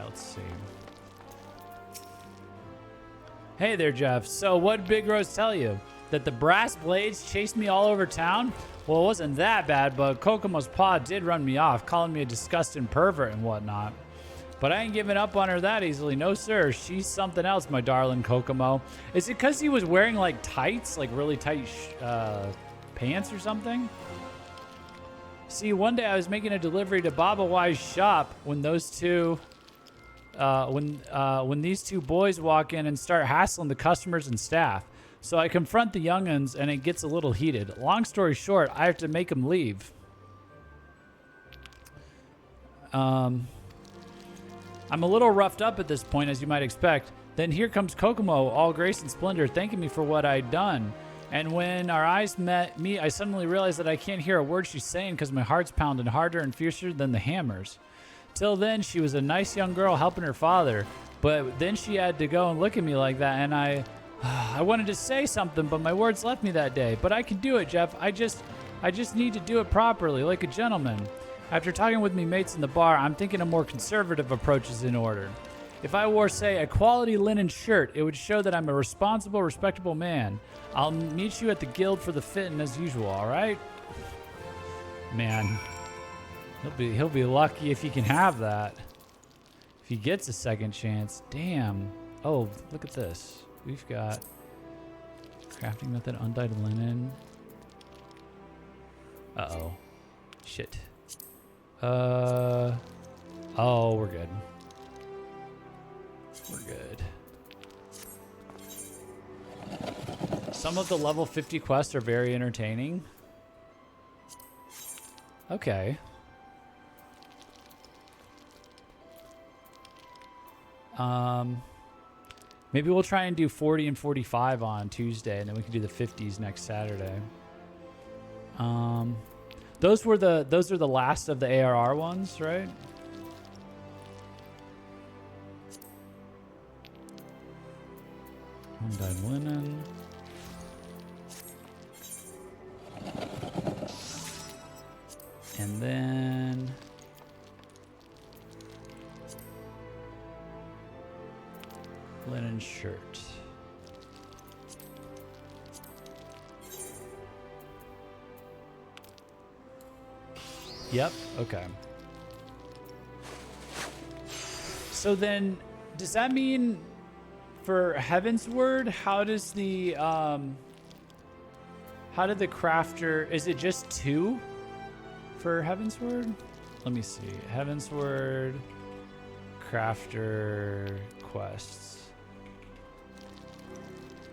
Let's see. Hey there, Jeff. So what Big Rose tell you? That the brass blades chased me all over town? Well, it wasn't that bad, but Kokomo's paw did run me off, calling me a disgusting pervert and whatnot. But I ain't giving up on her that easily. No, sir. She's something else, my darling Kokomo. Is it because he was wearing, like, tights? Like, really tight pants or something? See, one day I was making a delivery to Baba Y's shop when those two... when these two boys walk in and start hassling the customers and staff. So I confront the young'uns and it gets a little heated. Long story short, I have to make them leave. I'm a little roughed up at this point, as you might expect. Then here comes Kokomo, all grace and splendor, thanking me for what I'd done. And when our eyes met me, I suddenly realized that I can't hear a word she's saying because my heart's pounding harder and fiercer than the hammers. Till then, she was a nice young girl helping her father, but then she had to go and look at me like that, and I wanted to say something, but my words left me that day. But I can do it, Jeff. I just need to do it properly, like a gentleman. After talking with me mates in the bar, I'm thinking a more conservative approach is in order. If I wore, say, a quality linen shirt, it would show that I'm a responsible, respectable man. I'll meet you at the guild for the fitting as usual, all right? Man. He'll be lucky if he can have that. If he gets a second chance. Damn. Oh, look at this. We've got crafting method, undyed linen. Uh-oh. Shit. Oh, we're good. We're good. Some of the level 50 quests are very entertaining. Okay. Maybe we'll try and do 40 and 45 on Tuesday, and then we can do the 50s next Saturday. Those are the last of the ARR ones, right? Undyed linen. And then linen shirt. Yep, okay. So then, does that mean for Heavensward, how does the, how did the crafter, is it just 2 for Heavensward? Let me see. Heavensward crafter quests.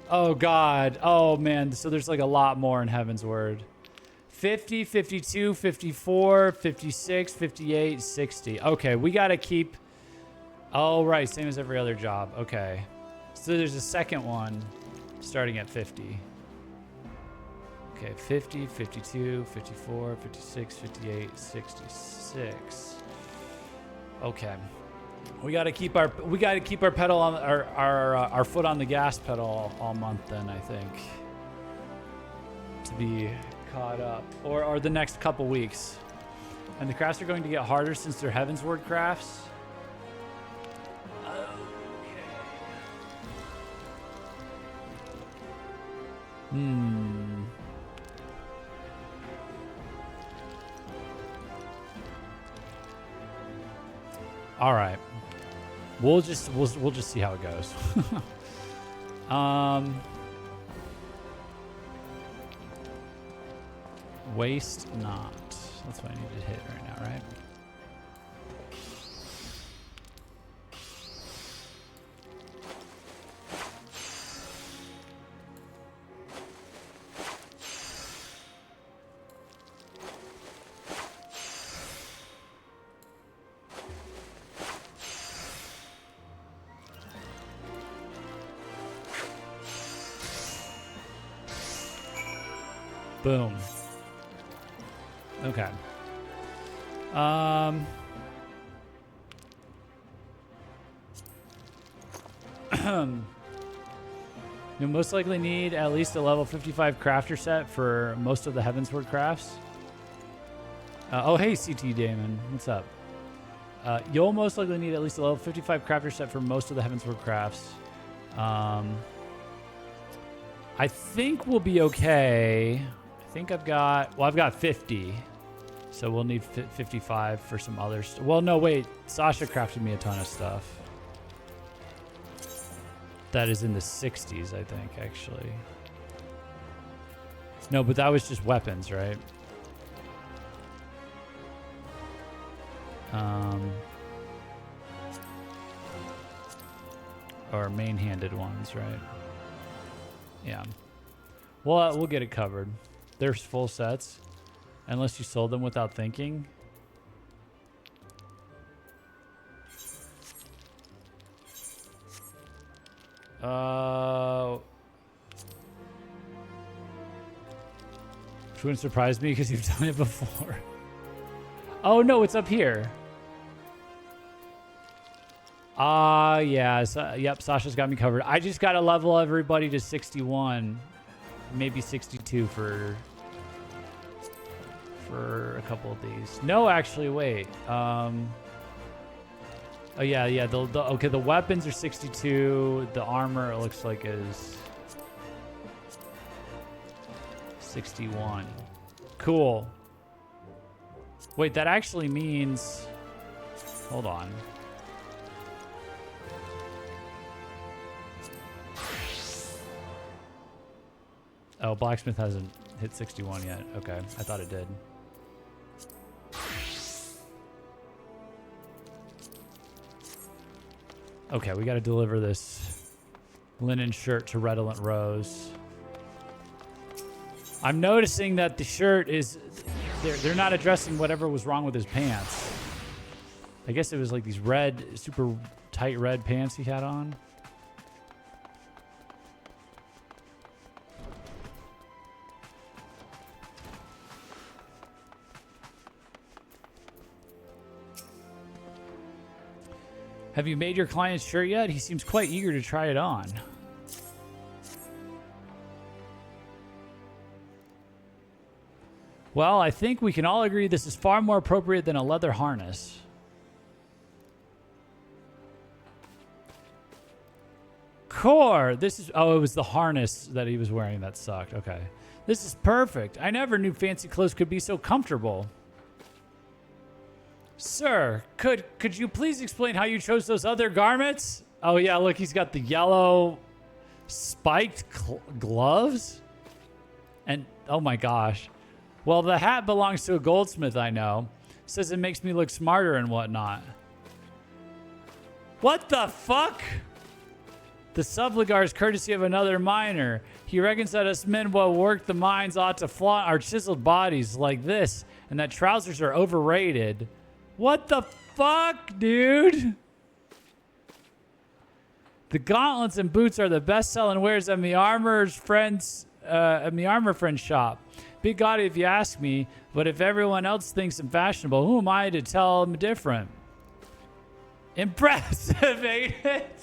Oh God. Oh man. So there's like a lot more in Heavensward. 50, 52, 54, 56, 58, 60. Okay, we gotta keep... Oh, right, same as every other job. Okay. So there's a second one starting at 50. Okay, 50, 52, 54, 56, 58, 66. Okay. We gotta keep our pedal on our foot on the gas pedal all month then, I think. To be caught up, or the next couple weeks. And the crafts are going to get harder since they're Heavensward crafts. Okay. All right. We'll just see how it goes. Waste not. That's what I need to hit right now, right? Boom. Okay. You'll most likely need at least a level 55 crafter set for most of the Heavensward crafts. Oh, hey, CT Damon. What's up? You'll most likely need at least a level 55 crafter set for most of the Heavensward crafts. I think we'll be okay. I think I've got 50. So we'll need 55 for some others. Well, no, wait. Sasha crafted me a ton of stuff. That is in the 60s, I think, actually. No, but that was just weapons, right? Or main-handed ones, right? Yeah. Well, we'll get it covered. There's full sets. Unless you sold them without thinking. Which wouldn't surprise me because you've done it before. Oh, no, it's up here. Yeah. Yep, Sasha's got me covered. I just got to level everybody to 61. Maybe 62 for a couple of these. No, actually, wait. Oh, yeah. Okay, the weapons are 62. The armor, it looks like, is 61. Cool. Wait, that actually means... Hold on. Oh, Blacksmith hasn't hit 61 yet. Okay, I thought it did. Okay, we got to deliver this linen shirt to Redolent Rose. I'm noticing that the shirt is... They're not addressing whatever was wrong with his pants. I guess it was like these red, super tight red pants he had on. Have you made your client's shirt yet? He seems quite eager to try it on. Well, I think we can all agree this is far more appropriate than a leather harness. Core, this is... Oh, it was the harness that he was wearing that sucked. Okay. This is perfect. I never knew fancy clothes could be so comfortable. Sir, could you please explain how you chose those other garments? Oh, yeah, look, he's got the yellow spiked gloves. And, oh my gosh. Well, the hat belongs to a goldsmith I know. Says it makes me look smarter and whatnot. What the fuck? The subligar is courtesy of another miner. He reckons that us men what work the mines ought to flaunt our chiseled bodies like this, and that trousers are overrated. What the fuck, dude? The gauntlets and boots are the best-selling wares at my armor friend's shop. Big gaudy if you ask me, but if everyone else thinks I'm fashionable, who am I to tell them different? Impressive, ain't it?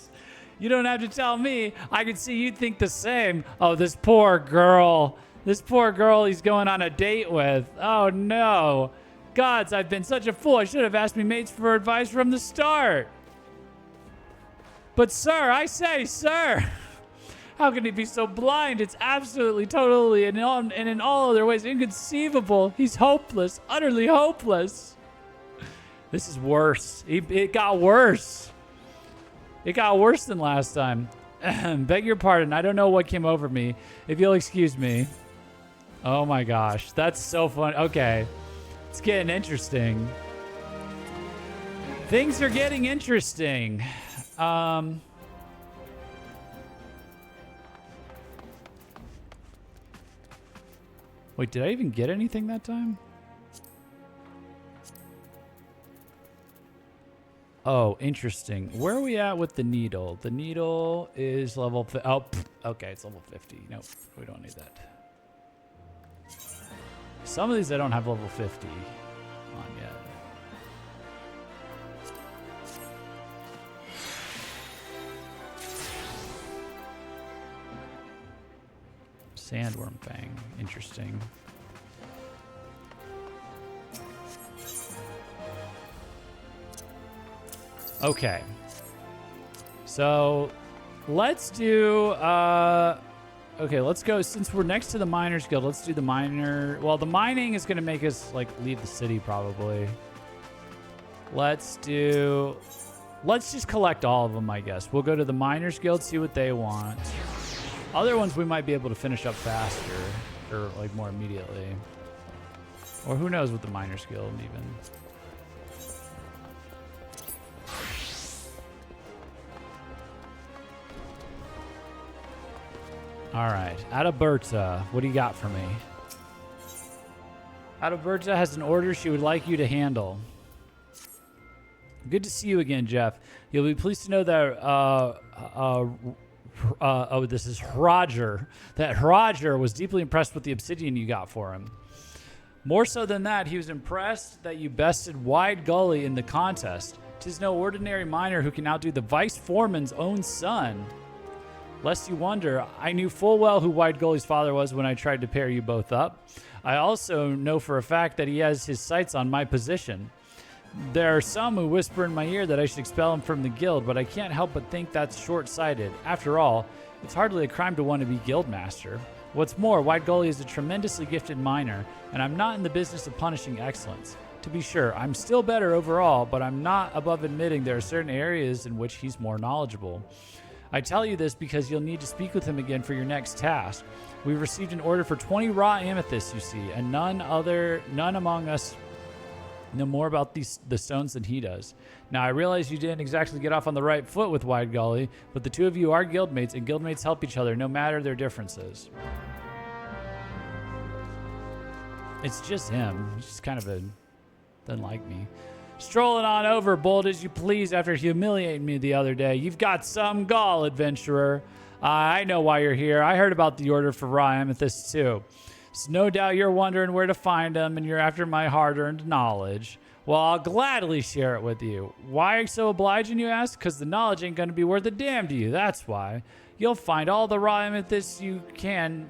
You don't have to tell me. I can see you think the same. Oh, this poor girl. This poor girl he's going on a date with. Oh, no. Gods, I've been such a fool. I should have asked me mates for advice from the start. But, sir, I say, sir, How can he be so blind? It's absolutely, totally, and in all other ways inconceivable. He's hopeless, utterly hopeless. This is worse. It got worse. It got worse than last time. Beg your pardon. I don't know what came over me. If you'll excuse me. Oh my gosh. That's so fun. Okay. It's getting interesting. Things are getting interesting. Wait, did I even get anything that time? Oh, interesting. Where are we at with the needle? The needle is level... okay, it's level 50. Nope, we don't need that. Some of these I don't have level 50 on yet. Sandworm Fang. Interesting. Okay. So let's do okay, let's go, since we're next to the Miners Guild, let's do the miner. Well, the mining is gonna make us like leave the city probably. Let's just collect all of them, I guess. We'll go to the Miners Guild, see what they want. Other ones we might be able to finish up faster or like more immediately. Or who knows with the Miners Guild even. All right, Adalberta, what do you got for me? Adalberta has an order she would like you to handle. Good to see you again, Jeff. You'll be pleased to know that, this is Roger. That Roger was deeply impressed with the obsidian you got for him. More so than that, he was impressed that you bested Wide Gully in the contest. 'Tis no ordinary miner who can outdo the vice foreman's own son. Lest you wonder, I knew full well who Wide Gully's father was when I tried to pair you both up. I also know for a fact that he has his sights on my position. There are some who whisper in my ear that I should expel him from the guild, but I can't help but think that's short-sighted. After all, it's hardly a crime to want to be guildmaster. What's more, Wide Gully is a tremendously gifted miner, and I'm not in the business of punishing excellence. To be sure, I'm still better overall, but I'm not above admitting there are certain areas in which he's more knowledgeable. I tell you this because you'll need to speak with him again for your next task. We've received an order for 20 raw amethysts, you see, and none among us know more about the stones than he does. Now, I realize you didn't exactly get off on the right foot with Wide Gully, but the two of you are guildmates, and guildmates help each other no matter their differences. It's just him. He's just kind of doesn't like me. Strolling on over, bold as you please, after humiliating me the other day. You've got some gall, adventurer. I know why you're here. I heard about the order for raw amethysts too. So no doubt you're wondering where to find them, and you're after my hard-earned knowledge. Well, I'll gladly share it with you. Why so obliging, you ask? Because the knowledge ain't going to be worth a damn to you. That's why. You'll find all the raw amethysts you can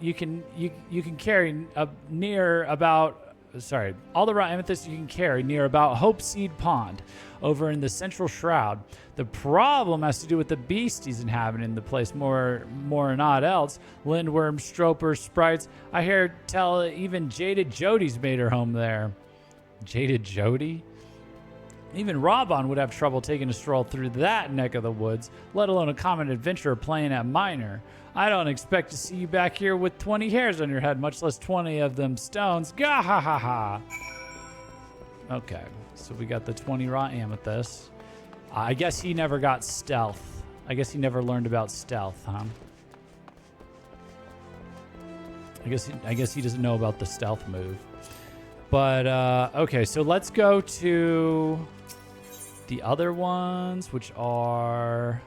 carry near about. Sorry, all the raw amethysts you can carry near about Hopeseed Pond over in the Central Shroud. The problem has to do with the beasties inhabiting the place more than aught else. Lindworms, stropers, sprites. I hear tell even Jaded Jody's made her home there. Jaded Jody? Even Robon would have trouble taking a stroll through that neck of the woods, let alone a common adventurer playing at miner. I don't expect to see you back here with 20 hairs on your head, much less 20 of them stones. Gah ha ha ha. Okay, so we got the 20 raw amethysts. I guess he never got stealth. I guess he never learned about stealth, huh? I guess he doesn't know about the stealth move. But, okay, so let's go to the other ones, which are...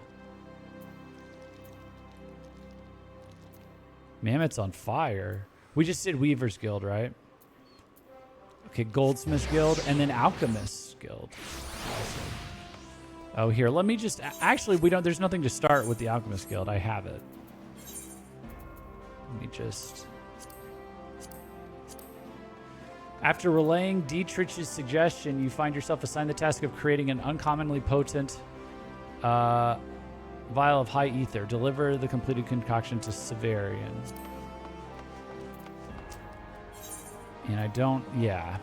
Mammoth's on fire. We just did Weaver's Guild, right? Okay, Goldsmith's Guild, and then Alchemist's Guild. Awesome. Oh, here, let me just... Actually, there's nothing to start with the Alchemist Guild. I have it. Let me just... After relaying Dietrich's suggestion, you find yourself assigned the task of creating an uncommonly potent Vial of high ether. Deliver the completed concoction to Severian. And I don't, yeah.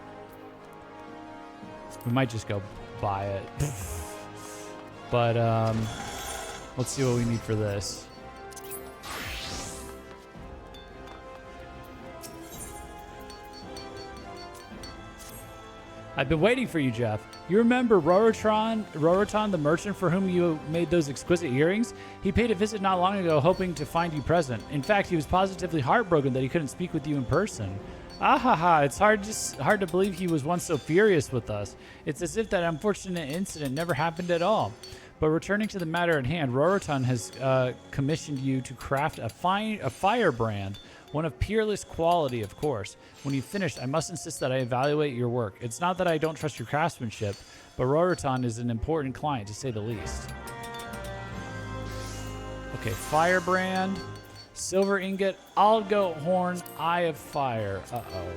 We might just go buy it. But let's see what we need for this. I've been waiting for you, Jeff. You remember Roroton, the merchant for whom you made those exquisite earrings? He paid a visit not long ago, hoping to find you present. In fact, he was positively heartbroken that he couldn't speak with you in person. Ahaha, it's hard to believe he was once so furious with us. It's as if that unfortunate incident never happened at all. But returning to the matter at hand, Roroton has commissioned you to craft a firebrand. One of peerless quality, of course. When you've finished, I must insist that I evaluate your work. It's not that I don't trust your craftsmanship, but Roroton is an important client, to say the least. Okay, firebrand, silver ingot, old goat horn, eye of fire. Uh-oh.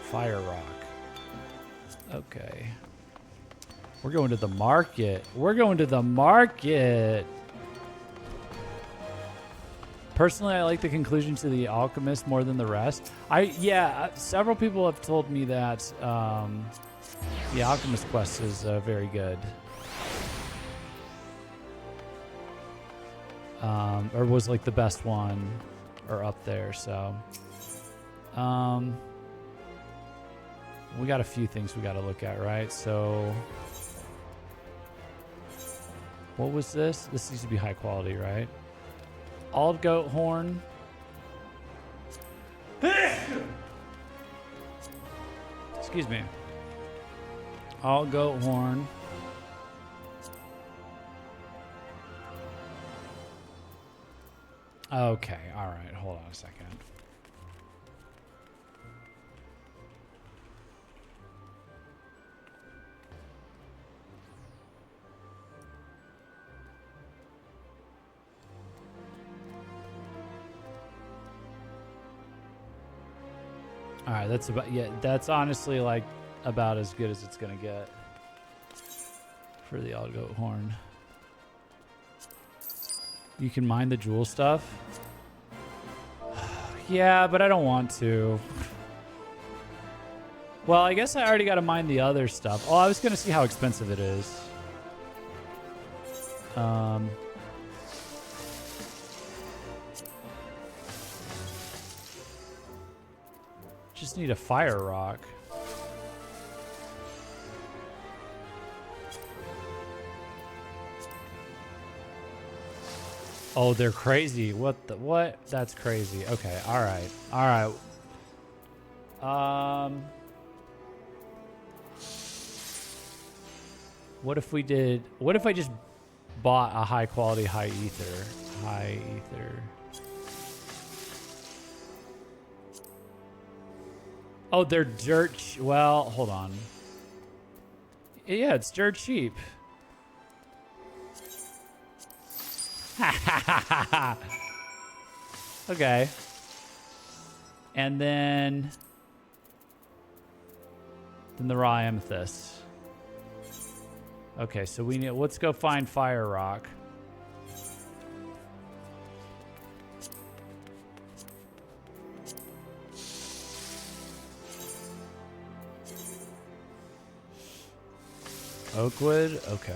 Fire rock. Okay. We're going to the market. We're going to the market. Personally, I like the conclusion to The Alchemist more than the rest. Several people have told me that The Alchemist quest is very good. Or was like the best one, or up there, so. We got a few things we got to look at, right? So, what was this? This needs to be high quality, right? Olive goat horn. Excuse me. Olive goat horn. Okay, all right. Hold on a second. All right, that's about, yeah, that's honestly like about as good as it's gonna get for the old goat horn. You can mine the jewel stuff. Yeah, but I don't want to. Well, I guess I already got to mine the other stuff. Oh, I was gonna see how expensive it is. Just need a fire rock. Oh, they're crazy. What? That's crazy. Okay, all right. All right. What if I just bought a high quality high ether? High ether. Oh, they're dirt. Well, hold on. Yeah, it's dirt cheap. Okay. And then the raw amethyst. Okay, so we need. Let's go find fire rock. Oakwood? Okay.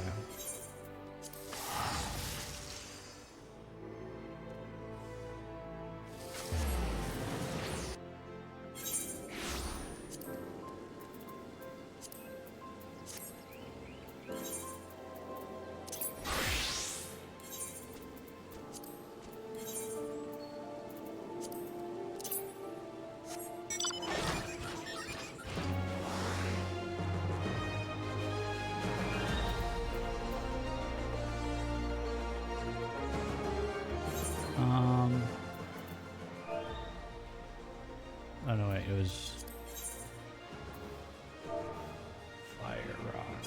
Oh no, wait, it was fire rock.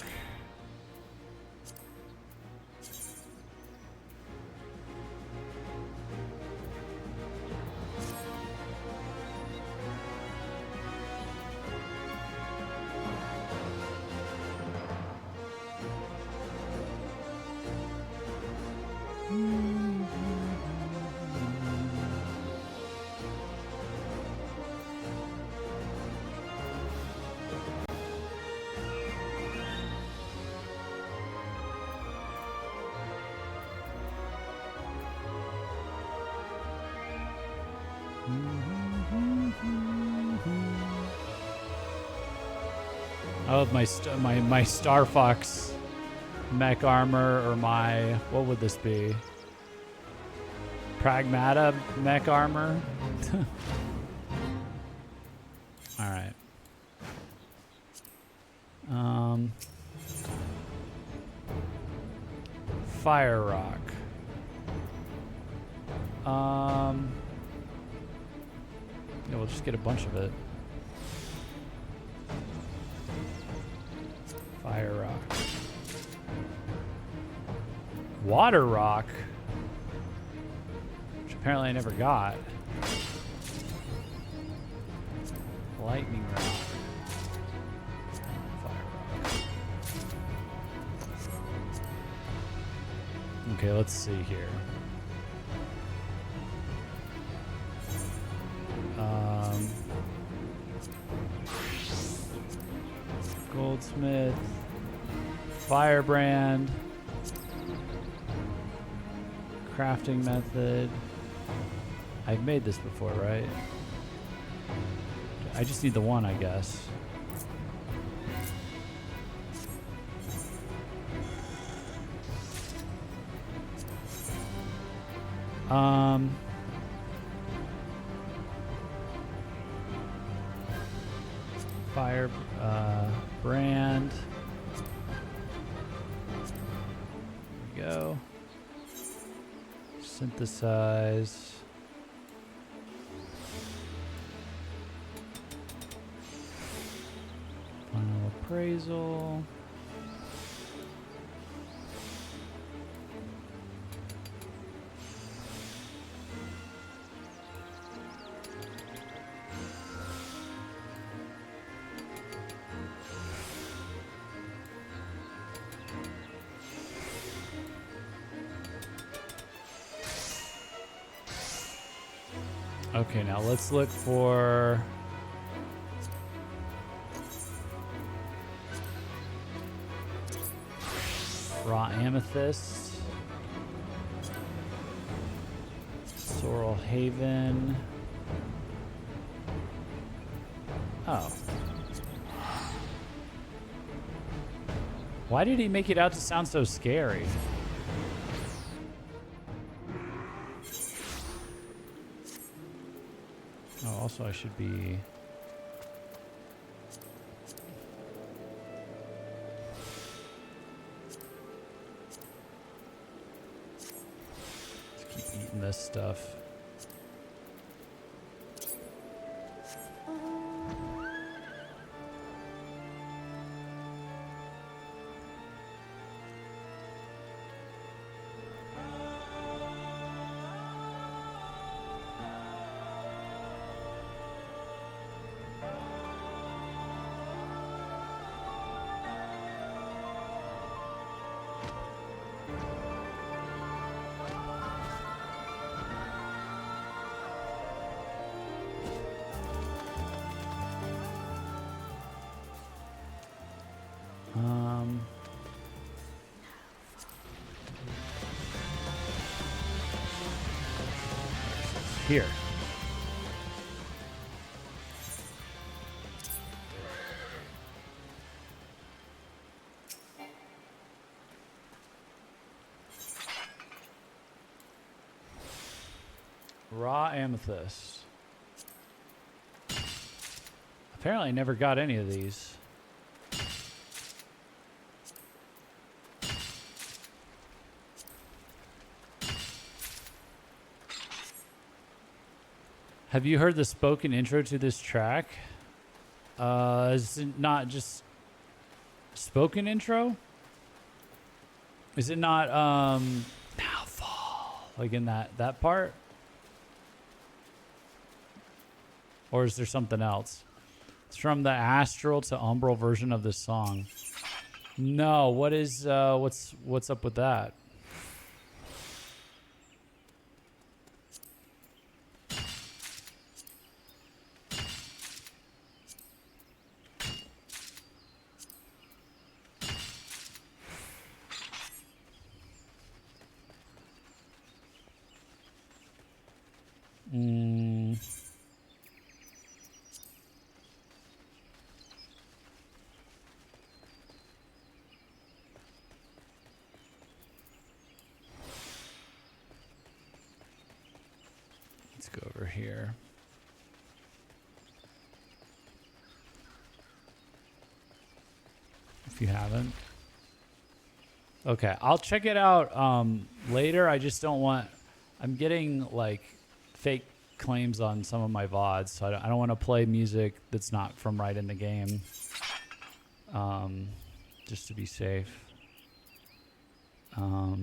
Oh, my Star Fox mech armor, or my, what would this be? Pragmata mech armor. All right. Fire rock. Yeah, we'll just get a bunch of it. Fire rock. Water rock, which apparently I never got. Lightning rock. Fire rock. Okay, let's see here. Goldsmith, Firebrand, crafting method. I've made this before, right? I just need the one, I guess. Fire, brand. There we go. Synthesize. Final appraisal. Okay, now let's look for raw amethyst, Sorrel Haven. Oh. Why did he make it out to sound so scary? Oh, also I should be... Let's keep eating this stuff. Here. Raw amethyst. Apparently I never got any of these. Have you heard the spoken intro to this track? Is it not just spoken intro? Is it not now fall, like in that part? Or is there something else? It's from the astral to umbral version of this song. No, what is what's up with that? go over here. If you haven't. Okay, I'll check it out later. I just don't want... I'm getting, like, fake claims on some of my VODs, so I don't want to play music that's not from right in the game. Just to be safe. Let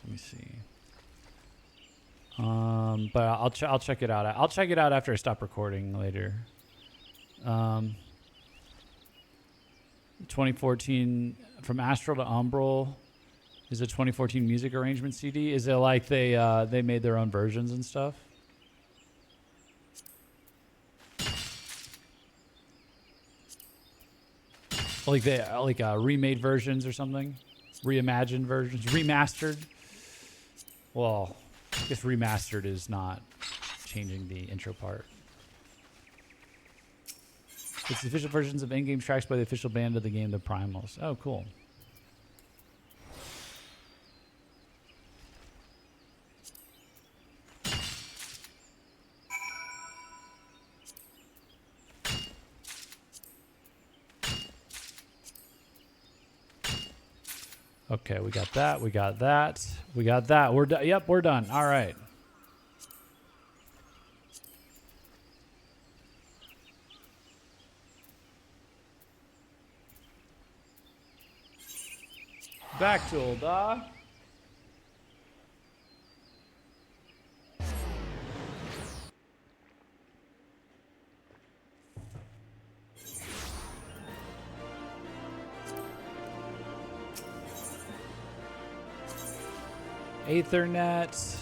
me see. But I'll check it out. I'll check it out after I stop recording later. 2014 From Astral to Umbral is a 2014 music arrangement CD. Is it like they made their own versions and stuff? Like they remade versions or something? Reimagined versions? Remastered? Well, I guess remastered is not changing the intro part. It's the official versions of in-game tracks by the official band of the game, the Primals. Oh, cool. Okay, we got that. We got that. We got that. We're done. Yep, we're done. All right. Back to Ul'dah. Aethernet,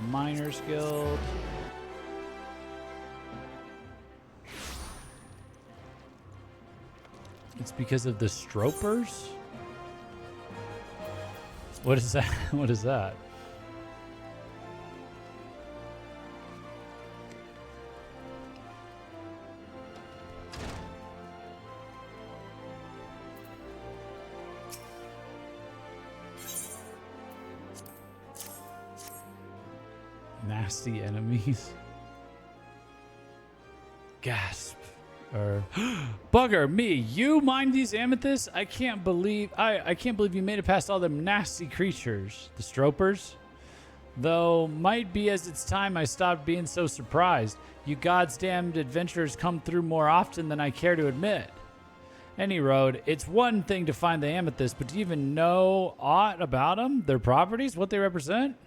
Miners Guild. It's because of the Stropers? What is that? What is that? Nasty enemies. Gasp. Or bugger me, you mined these amethysts? I can't believe you made it past all them nasty creatures. The Stropers? Though might be as it's time I stopped being so surprised. You God's damned adventurers come through more often than I care to admit. Any road, it's one thing to find the amethyst, but do you even know aught about them? Their properties? What they represent?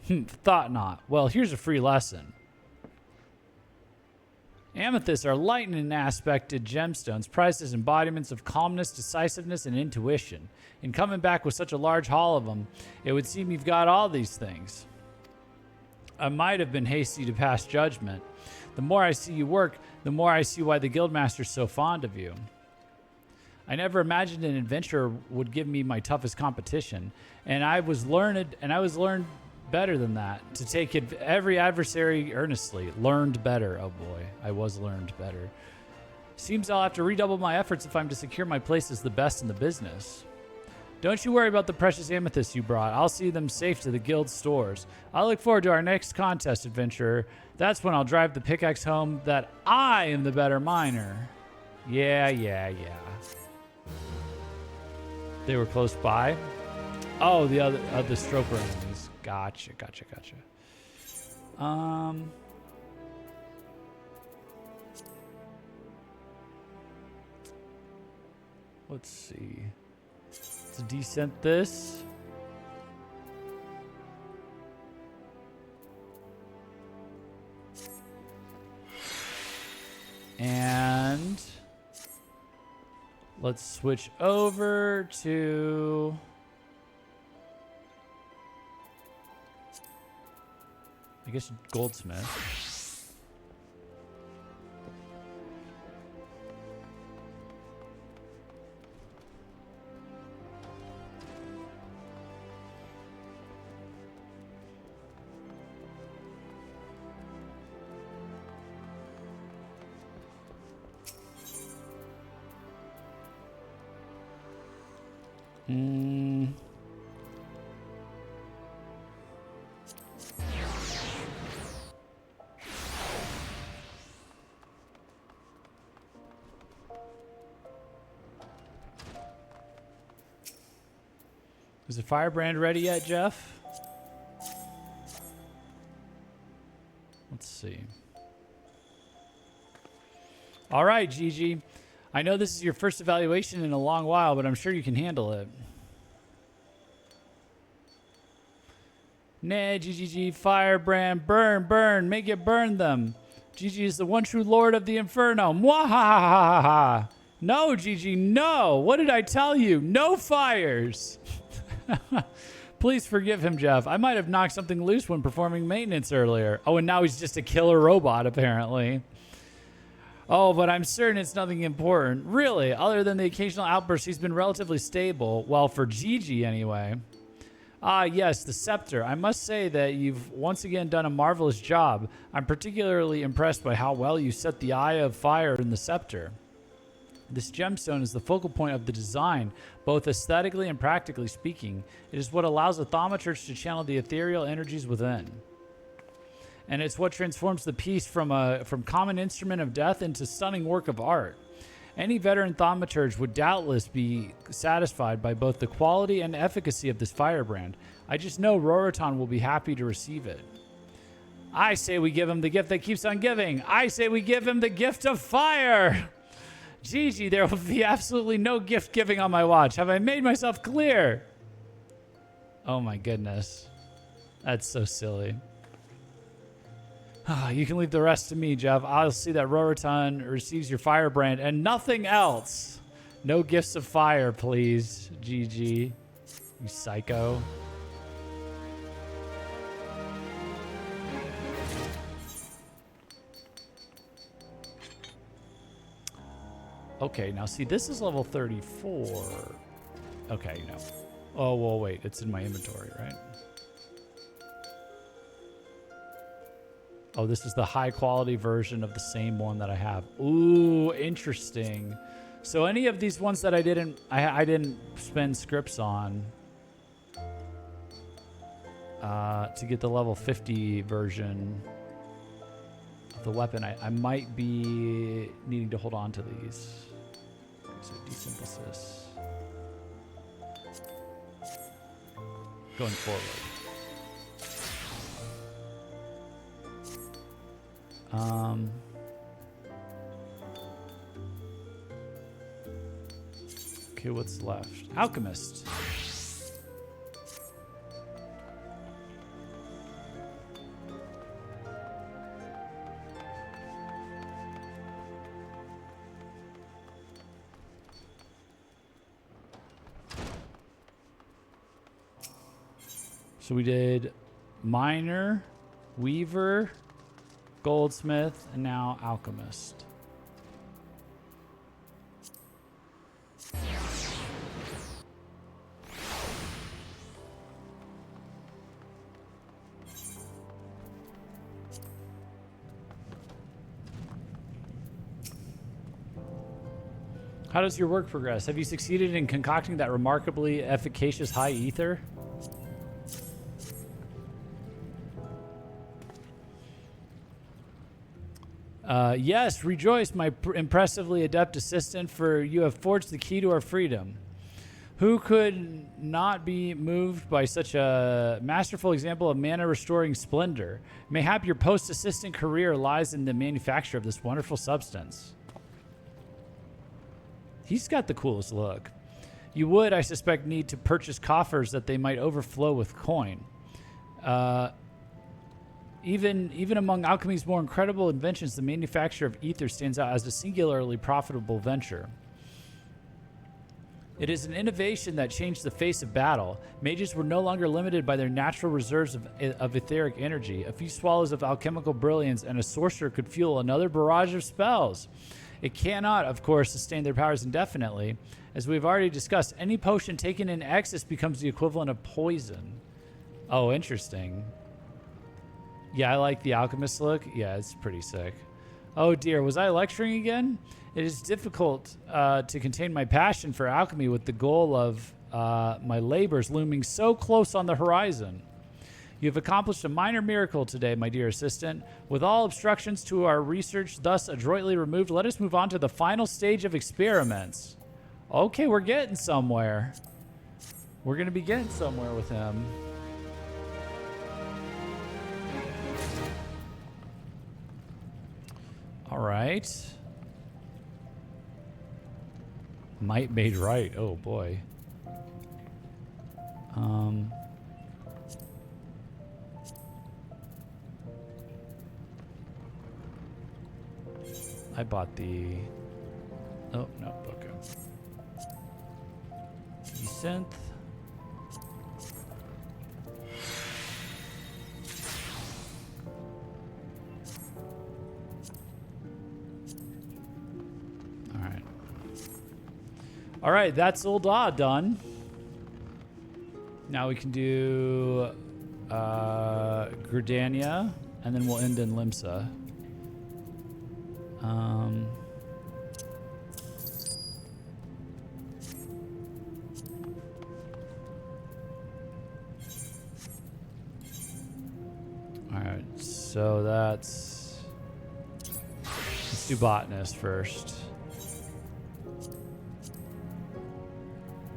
Thought not. Well, here's a free lesson. Amethysts are lightning aspected gemstones, prized as embodiments of calmness, decisiveness, and intuition. In coming back with such a large haul of them, it would seem you've got all these things. I might have been hasty to pass judgment. The more I see you work, the more I see why the Guildmaster's so fond of you. I never imagined an adventurer would give me my toughest competition, and I was learned better than that, to take every adversary earnestly. Learned better. Oh boy, I was learned better. Seems I'll have to redouble my efforts if I'm to secure my place as the best in the business. Don't you worry about the precious amethysts you brought. I'll see them safe to the guild stores. I look forward to our next contest, adventurer. That's when I'll drive the pickaxe home that I am the better miner. Yeah. They were close by. Oh, the Stroper enemies. Gotcha. Let's see. Let's descent this. And let's switch over to I guess Goldsmith. Is the firebrand ready yet, Jeff? Let's see. All right, Gigi. I know this is your first evaluation in a long while, but I'm sure you can handle it. Nay, GGG, firebrand, burn, burn, make it burn them. Gigi is the one true lord of the inferno. Mwahahaha. No, Gigi, no. What did I tell you? No fires. Please forgive him, Jeff. I might have knocked something loose when performing maintenance earlier. Oh, and now he's just a killer robot, apparently. Oh, but I'm certain it's nothing important. Really, other than the occasional outbursts, he's been relatively stable. Well, for Gigi, anyway. Ah, yes, the scepter. I must say that you've once again done a marvelous job. I'm particularly impressed by how well you set the eye of fire in the scepter. This gemstone is the focal point of the design, both aesthetically and practically speaking. It is what allows the thaumaturge to channel the ethereal energies within. And it's what transforms the piece from common instrument of death into stunning work of art. Any veteran thaumaturge would doubtless be satisfied by both the quality and efficacy of this firebrand. I just know Rorotan will be happy to receive it. I say we give him the gift that keeps on giving. I say we give him the gift of fire. Gigi, there will be absolutely no gift giving on my watch. Have I made myself clear? Oh my goodness. That's so silly. You can leave the rest to me, Jeff. I'll see that Rorotan receives your firebrand and nothing else. No gifts of fire, please, GG. You psycho. Okay, now see, this is level 34. Okay, no. Oh, well, wait. It's in my inventory, right? Oh, this is the high quality version of the same one that I have. Ooh, interesting. So any of these ones that I didn't spend scripts on to get the level 50 version of the weapon, I might be needing to hold on to these. So desynthesis. Going forward. Okay, what's left? Alchemist. So we did miner, weaver, goldsmith, and now alchemist. How does your work progress? Have you succeeded in concocting that remarkably efficacious high ether? Yes, rejoice, my impressively adept assistant, for you have forged the key to our freedom. Who could not be moved by such a masterful example of mana-restoring splendor? Mayhap your post-assistant career lies in the manufacture of this wonderful substance. He's got the coolest look. You would, I suspect, need to purchase coffers that they might overflow with coin. Even among alchemy's more incredible inventions, the manufacture of ether stands out as a singularly profitable venture. It is an innovation that changed the face of battle. Mages were no longer limited by their natural reserves of etheric energy. A few swallows of alchemical brilliance and a sorcerer could fuel another barrage of spells. It cannot, of course, sustain their powers indefinitely. As we've already discussed, any potion taken in excess becomes the equivalent of poison. Oh, interesting. Yeah, I like the alchemist look. Yeah, it's pretty sick. Oh dear, was I lecturing again? It is difficult to contain my passion for alchemy with the goal of my labors looming so close on the horizon. You have accomplished a minor miracle today, my dear assistant. With all obstructions to our research thus adroitly removed, let us move on to the final stage of experiments. Okay, we're getting somewhere. We're going to be getting somewhere with him. All right. Might made right. Oh boy. I bought the... Oh, no, okay. Synth. All right, that's Ul'dah done. Now we can do Gridania, and then we'll end in Limsa. All right, so let's do Botanist first.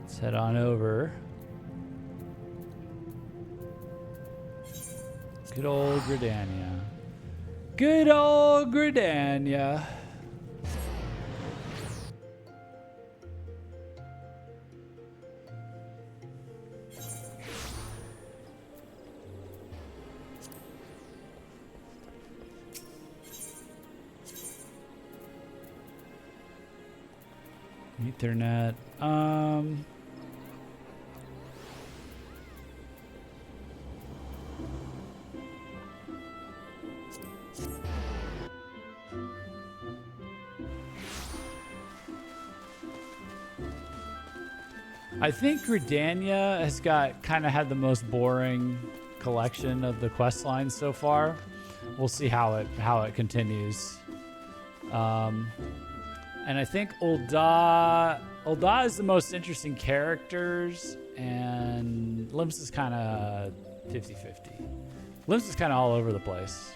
Let's head on over. Good old Gridania. Good old Gridania. Ethernet. I think Gridania has got kind of had the most boring collection of the quest lines so far. We'll see how it continues. And I think Ul'dah is the most interesting characters, and Limsa is kind of 50-50. Limsa is kind of all over the place.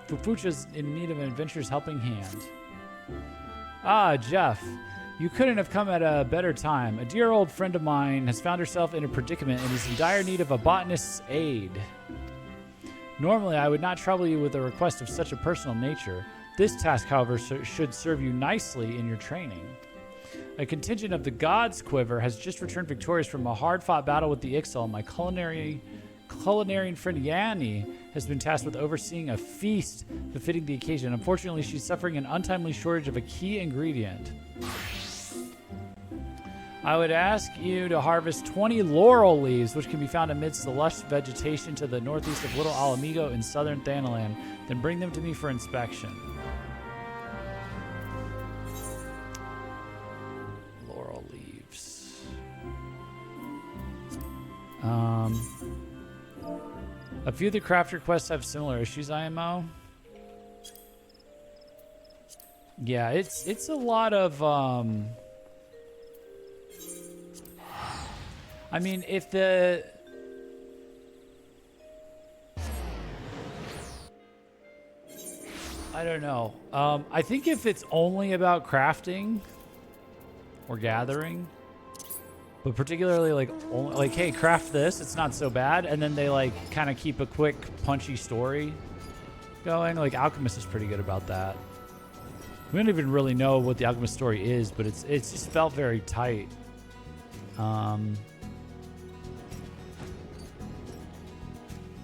Fufucha's in need of an adventurer's helping hand. Ah, Jeff, you couldn't have come at a better time. A dear old friend of mine has found herself in a predicament and is in dire need of a botanist's aid. Normally, I would not trouble you with a request of such a personal nature. This task, however, should serve you nicely in your training. A contingent of the Gods' Quiver has just returned victorious from a hard-fought battle with the Ixal, and my culinarian friend Yanni has been tasked with overseeing a feast befitting the occasion. Unfortunately, she's suffering an untimely shortage of a key ingredient. I would ask you to harvest 20 laurel leaves, which can be found amidst the lush vegetation to the northeast of Little Alamigo in southern Thanalan. Then bring them to me for inspection. Laurel leaves. A few of the crafter quests have similar issues, IMO. Yeah, it's a lot of I mean, if the... I don't know. I think if it's only about crafting or gathering, but particularly like, hey, craft this, it's not so bad. And then they like kind of keep a quick, punchy story going. Like Alchemist is pretty good about that. We don't even really know what the Alchemist story is, but it's just felt very tight.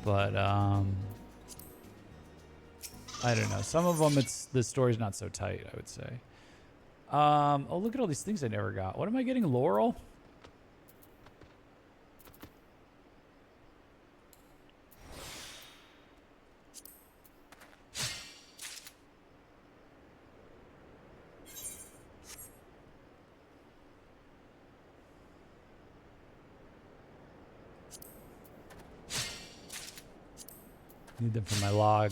But I don't know. Some of them, the story's not so tight, I would say. Oh, look at all these things I never got. What am I getting? Laurel? Need them for my log.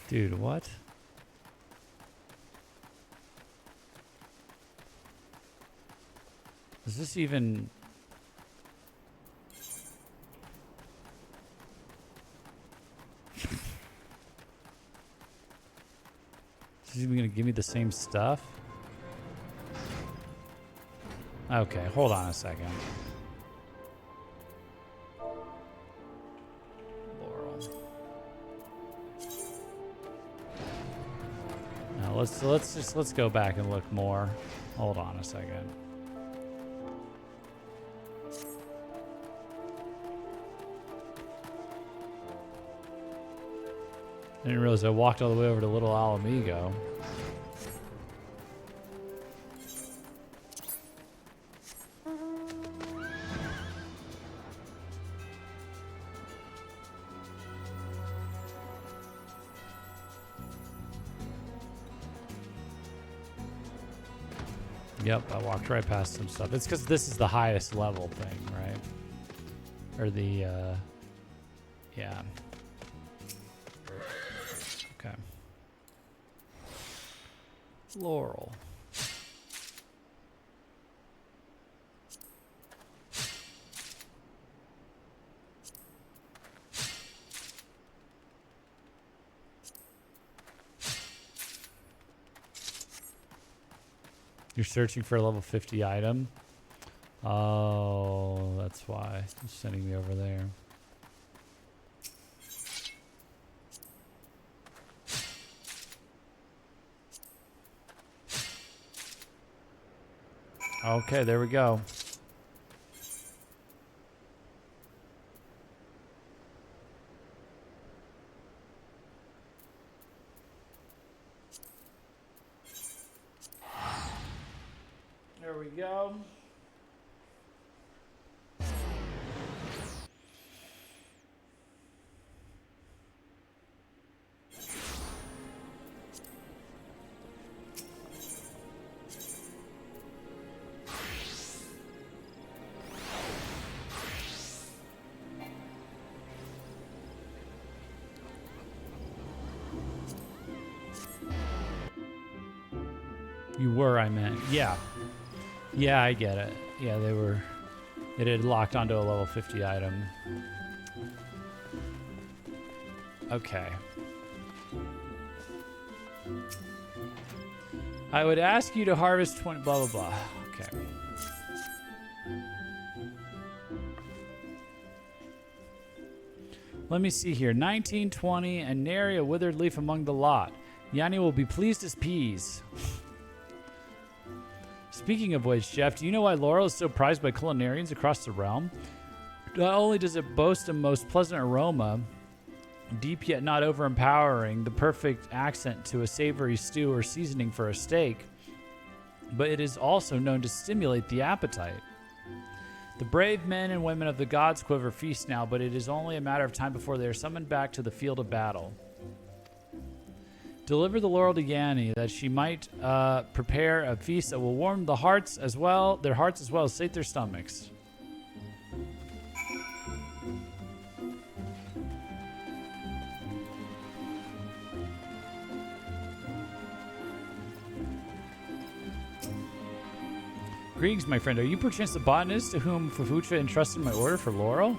Dude, what? Is this even... Is he even gonna give me the same stuff? Okay, hold on a second. Laurel. Now let's go back and look more. Hold on a second. I didn't realize I walked all the way over to Little Alamigo. Yep, I walked right past some stuff. It's because this is the highest level thing, right? Or the, yeah. Okay. Laurel. You're searching for a level 50 item? Oh, that's why. It's sending me over there. Okay, there we go. There we go. You were, I meant. Yeah. Yeah, I get it. Yeah, they were... It had locked onto a level 50 item. Okay. I would ask you to harvest 20... Blah, blah, blah. Okay. Let me see here. 1920 and nary a withered leaf among the lot. Yanni will be pleased as peas. Speaking of which, Jeff, do you know why Laurel is so prized by culinarians across the realm? Not only does it boast a most pleasant aroma, deep yet not overpowering, the perfect accent to a savory stew or seasoning for a steak, but it is also known to stimulate the appetite. The brave men and women of the God's Quiver feast now, but it is only a matter of time before they are summoned back to the field of battle. Deliver the laurel to Yanni, that she might prepare a feast that will warm the hearts as well, their hearts as well as sate their stomachs. Greetings, my friend. Are you perchance the botanist to whom Fufucha entrusted my order for laurel?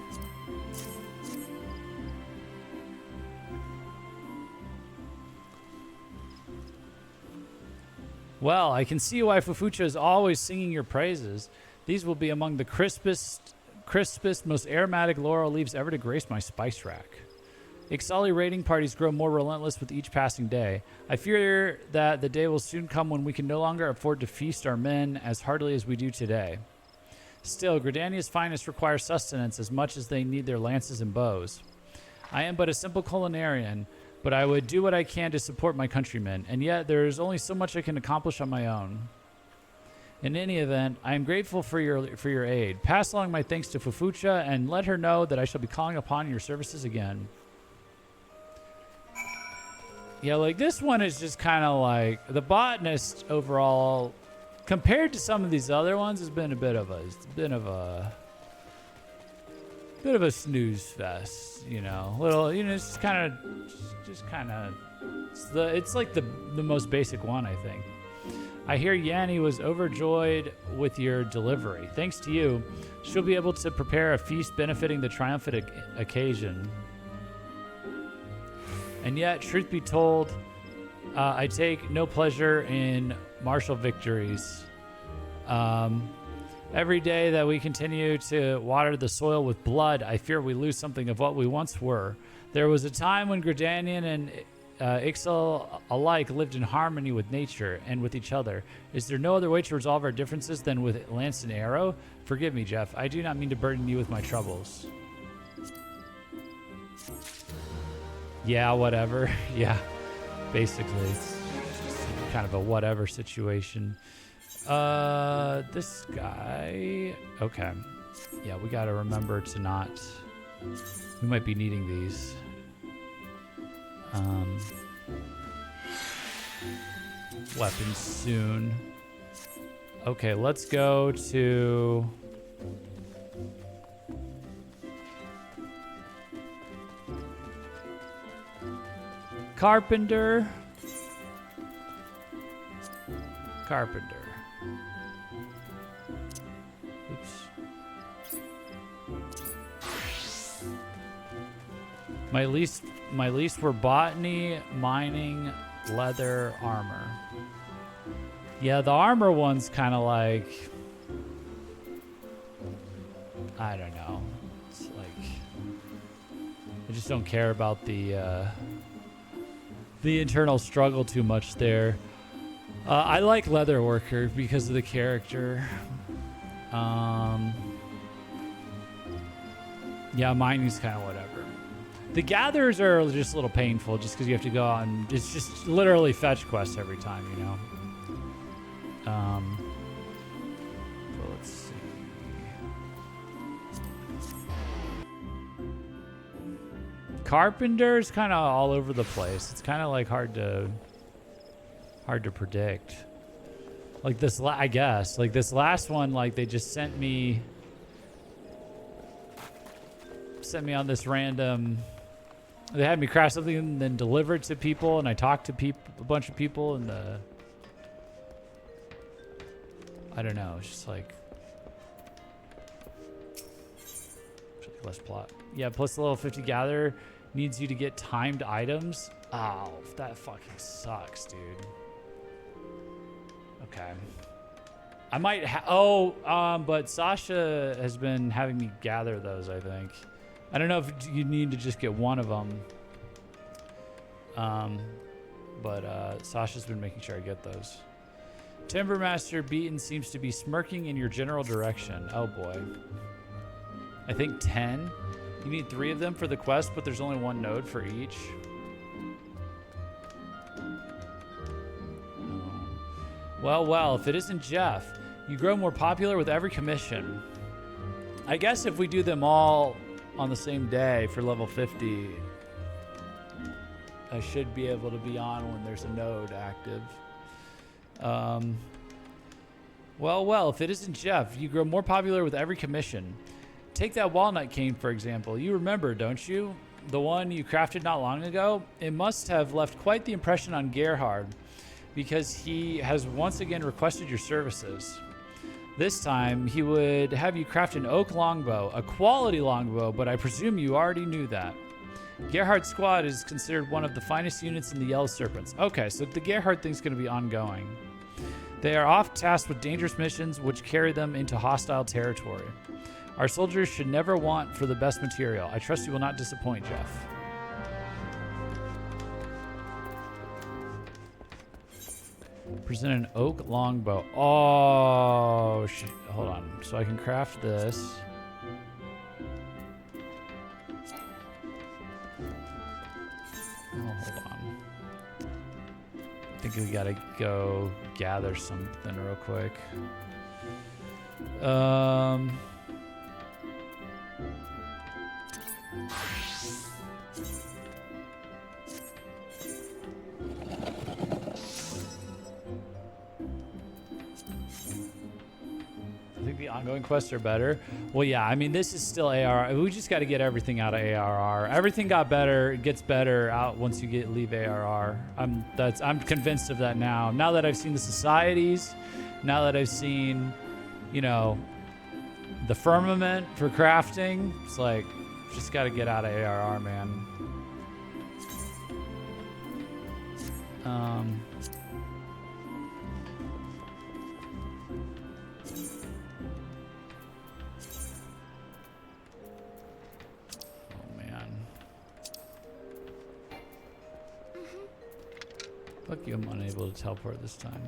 Well, I can see why Fufucha is always singing your praises. These will be among the crispest, most aromatic laurel leaves ever to grace my spice rack. Ixali raiding parties grow more relentless with each passing day. I fear that the day will soon come when we can no longer afford to feast our men as heartily as we do today. Still, Gridania's finest require sustenance as much as they need their lances and bows. I am but a simple culinarian, but I would do what I can to support my countrymen, and yet there is only so much I can accomplish on my own. In any event, I am grateful for your aid. Pass along my thanks to Fufucha and let her know that I shall be calling upon your services again. Yeah, like this one is just kind of like the botanist overall, compared to some of these other ones, has been a bit of a. bit of a snooze fest, you know. Little, you know, it's just kind of. It's like the most basic one, I think. I hear Yanni was overjoyed with your delivery. Thanks to you, she'll be able to prepare a feast benefiting the triumphant occasion. And yet, truth be told, I take no pleasure in martial victories. Every day that we continue to water the soil with blood, I fear we lose something of what we once were. There was a time when Gridanian and Ixal alike lived in harmony with nature and with each other. Is there no other way to resolve our differences than with lance and arrow? Forgive me, Jeff. I do not mean to burden you with my troubles. Yeah, whatever. Yeah, basically, it's kind of a whatever situation. This guy. Okay. Yeah, we got to remember to not. We might be needing these. Weapons soon. Okay, let's go to Carpenter. Oops. My least were botany, mining, leather, armor. Yeah, the armor one's kind of like, I don't know. It's like I just don't care about the internal struggle too much there. I like leather worker because of the character. Yeah, mining's kind of whatever. The gatherers are just a little painful just because you have to go on. It's just literally fetch quests every time, you know. So let's see. Carpenter's kind of all over the place. It's kind of like hard to predict. Like this, I guess. Like this last one, like they just sent me on this random. They had me craft something and then deliver it to people, and I talked to a bunch of people, and I don't know. It's just like less plot. Yeah, plus the level 50 gather needs you to get timed items. Oh, that fucking sucks, dude. Okay. I might but Sasha has been having me gather those, I think. I don't know if you need to just get one of them. But Sasha's been making sure I get those. Timbermaster Beaton seems to be smirking in your general direction. Oh boy. I think 10. You need 3 of them for the quest, but there's only 1 node for each. Well, if it isn't Jeff, you grow more popular with every commission. I guess if we do them all on the same day for level 50, I should be able to be on when there's a node active. Well, if it isn't Jeff, you grow more popular with every commission. Take that walnut cane, for example. You remember, don't you? The one you crafted not long ago? It must have left quite the impression on Gerhard, because he has once again requested your services. This time, he would have you craft an oak longbow, a quality longbow, but I presume you already knew that. Gerhard's squad is considered one of the finest units in the Yellow Serpents. Okay, so the Gerhard thing's going to be ongoing. They are oft tasked with dangerous missions which carry them into hostile territory. Our soldiers should never want for the best material. I trust you will not disappoint, Jeff. Present an oak longbow. Oh, shit. Hold on. So I can craft this. Oh, hold on. I think we gotta go gather something real quick. I think the ongoing quests are better. Well, yeah, I mean, this is still ARR. We just got to get everything out of ARR. Everything got better, it gets better out once you leave ARR. I'm convinced of that now. Now that I've seen the societies, now that I've seen, you know, the firmament for crafting, it's like, just got to get out of ARR, man. Fuck you, I'm unable to teleport this time.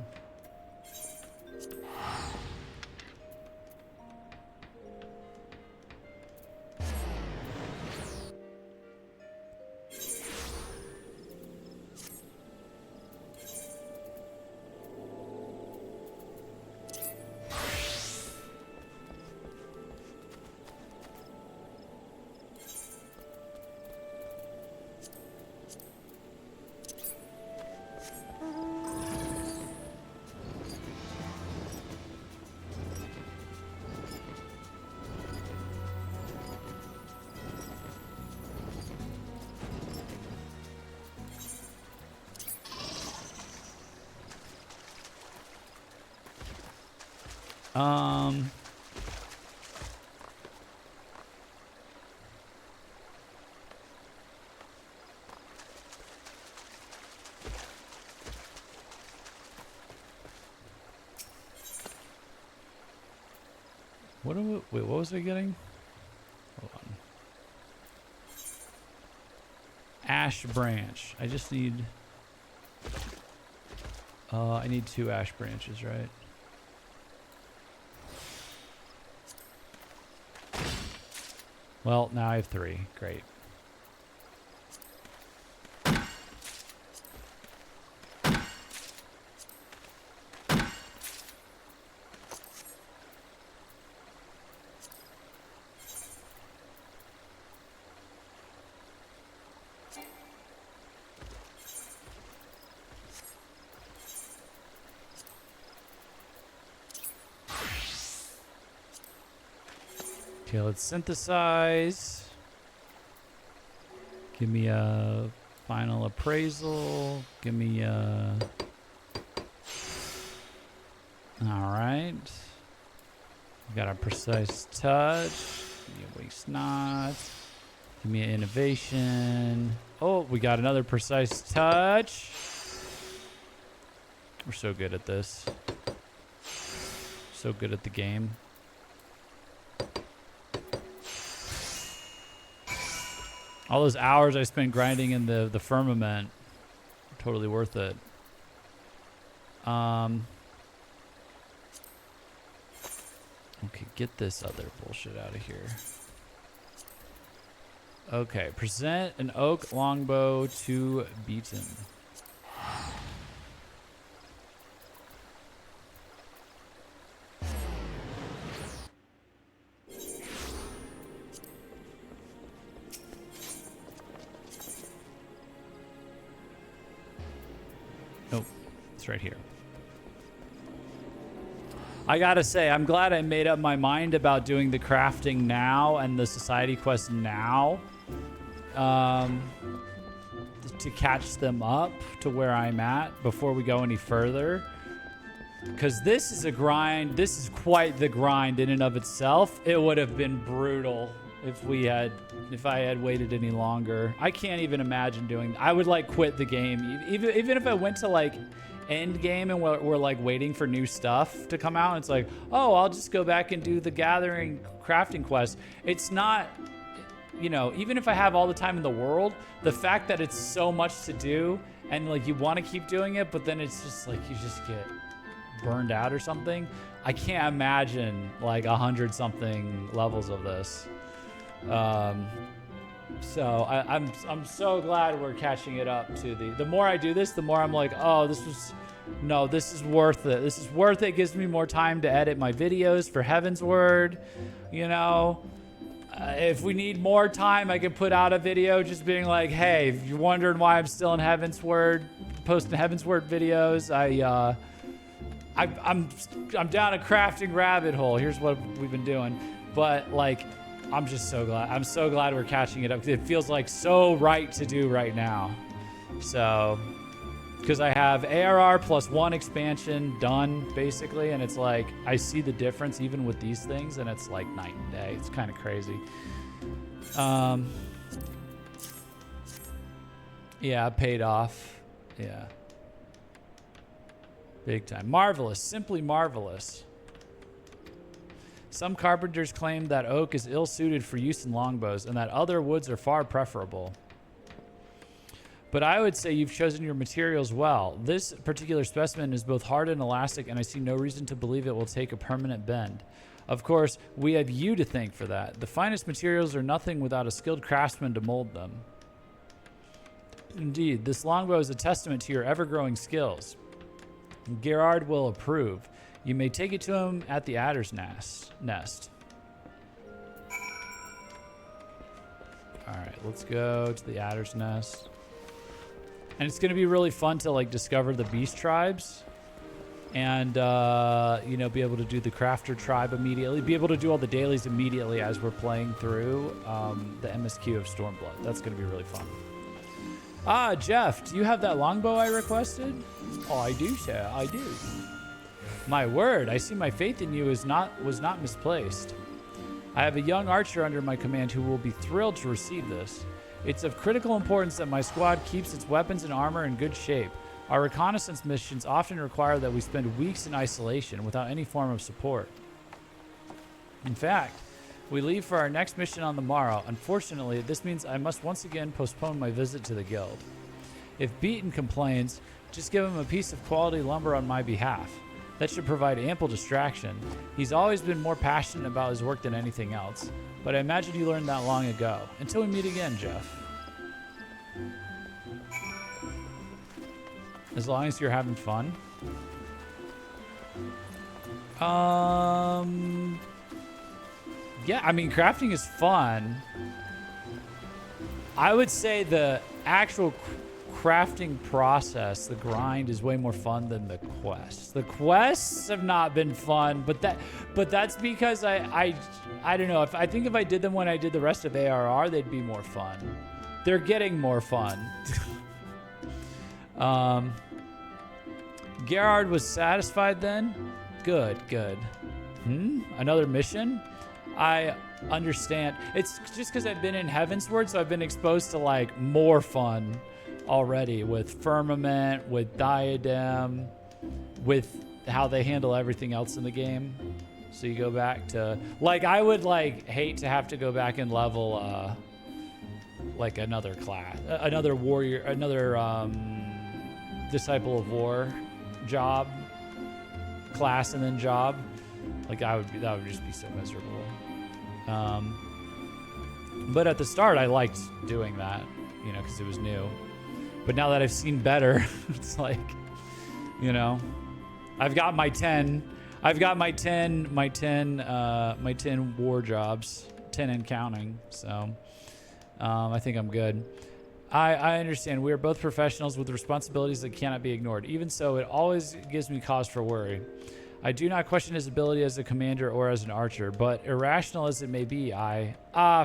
Wait, what was I getting? Hold on. Ash branch. I just need... I need 2 ash branches, right? Well, now I have 3. Great. Okay, let's synthesize. Give me a final appraisal. Give me a... Alright. We got a precise touch. Give me a waste not. Give me an innovation. Oh, we got another precise touch. We're so good at this. So good at the game. All those hours I spent grinding in the firmament, totally worth it. Okay, get this other bullshit out of here. Okay, present an oak longbow to Beaton. It's right here. I gotta say, I'm glad I made up my mind about doing the crafting now and the society quest now, to catch them up to where I'm at before we go any further. Because this is a grind. This is quite the grind in and of itself. It would have been brutal if I had waited any longer. I can't even imagine doing. I would like quit the game, even if I went to like end game and we're like waiting for new stuff to come out. It's like, oh, I'll just go back and do the gathering crafting quest. It's not, you know, even if I have all the time in the world, the fact that it's so much to do and like you want to keep doing it, but then it's just like you just get burned out or something. I can't imagine like 100 something levels of this. So I'm so glad we're catching it up to the more I do this, the more I'm like, oh, this is worth it. This is worth it. It gives me more time to edit my videos for Heavensward. You know, if we need more time, I can put out a video just being like, hey, if you're wondering why I'm still in Heavensward, posting Heavensward videos, I'm down a crafting rabbit hole. Here's what we've been doing. But like, I'm just so glad. I'm so glad we're catching it up. It feels like so right to do right now. So, because I have ARR plus 1 expansion done basically, and it's like I see the difference even with these things, and it's like night and day. It's kind of crazy. Yeah, paid off. Yeah. Big time. Marvelous. Simply marvelous. Some carpenters claim that oak is ill-suited for use in longbows and that other woods are far preferable. But I would say you've chosen your materials well. This particular specimen is both hard and elastic, and I see no reason to believe it will take a permanent bend. Of course, we have you to thank for that. The finest materials are nothing without a skilled craftsman to mold them. Indeed, this longbow is a testament to your ever-growing skills. Gerard will approve. You may take it to him at the adder's nest. All right, let's go to the adder's nest. And it's going to be really fun to like discover the beast tribes and, you know, be able to do the crafter tribe immediately, be able to do all the dailies immediately as we're playing through the MSQ of Stormblood. That's going to be really fun. Ah, Jeff, do you have that longbow I requested? Oh, I do, sir. I do. My word, I see my faith in you was not misplaced. I have a young archer under my command who will be thrilled to receive this. It's of critical importance that my squad keeps its weapons and armor in good shape. Our reconnaissance missions often require that we spend weeks in isolation without any form of support. In fact, we leave for our next mission on the morrow. Unfortunately, this means I must once again postpone my visit to the guild. If Beaton complains, just give him a piece of quality lumber on my behalf. That should provide ample distraction. He's always been more passionate about his work than anything else, but I imagine you learned that long ago. Until we meet again, Jeff. As long as you're having fun. Yeah, I mean, crafting is fun. I would say the actual crafting process, the grind, is way more fun than the quests. The quests have not been fun, but that's because I don't know. I think if I did them when I did the rest of ARR, they'd be more fun. They're getting more fun. Gerard was satisfied then? Good. Another mission? I understand. It's just because I've been in Heavensward, so I've been exposed to like more fun already with Firmament, with Diadem, with how they handle everything else in the game. So you go back to like, I would like hate to have to go back and level like another class, another warrior, another Disciple of War job class, and then job. Like that would just be so miserable. But at the start, I liked doing that, you know, because it was new. But now that I've seen better, it's like, you know, I've got my 10 war jobs, 10 and counting. So I think I'm good. I understand. We are both professionals with responsibilities that cannot be ignored. Even so, it always gives me cause for worry. I do not question his ability as a commander or as an archer, but irrational as it may be,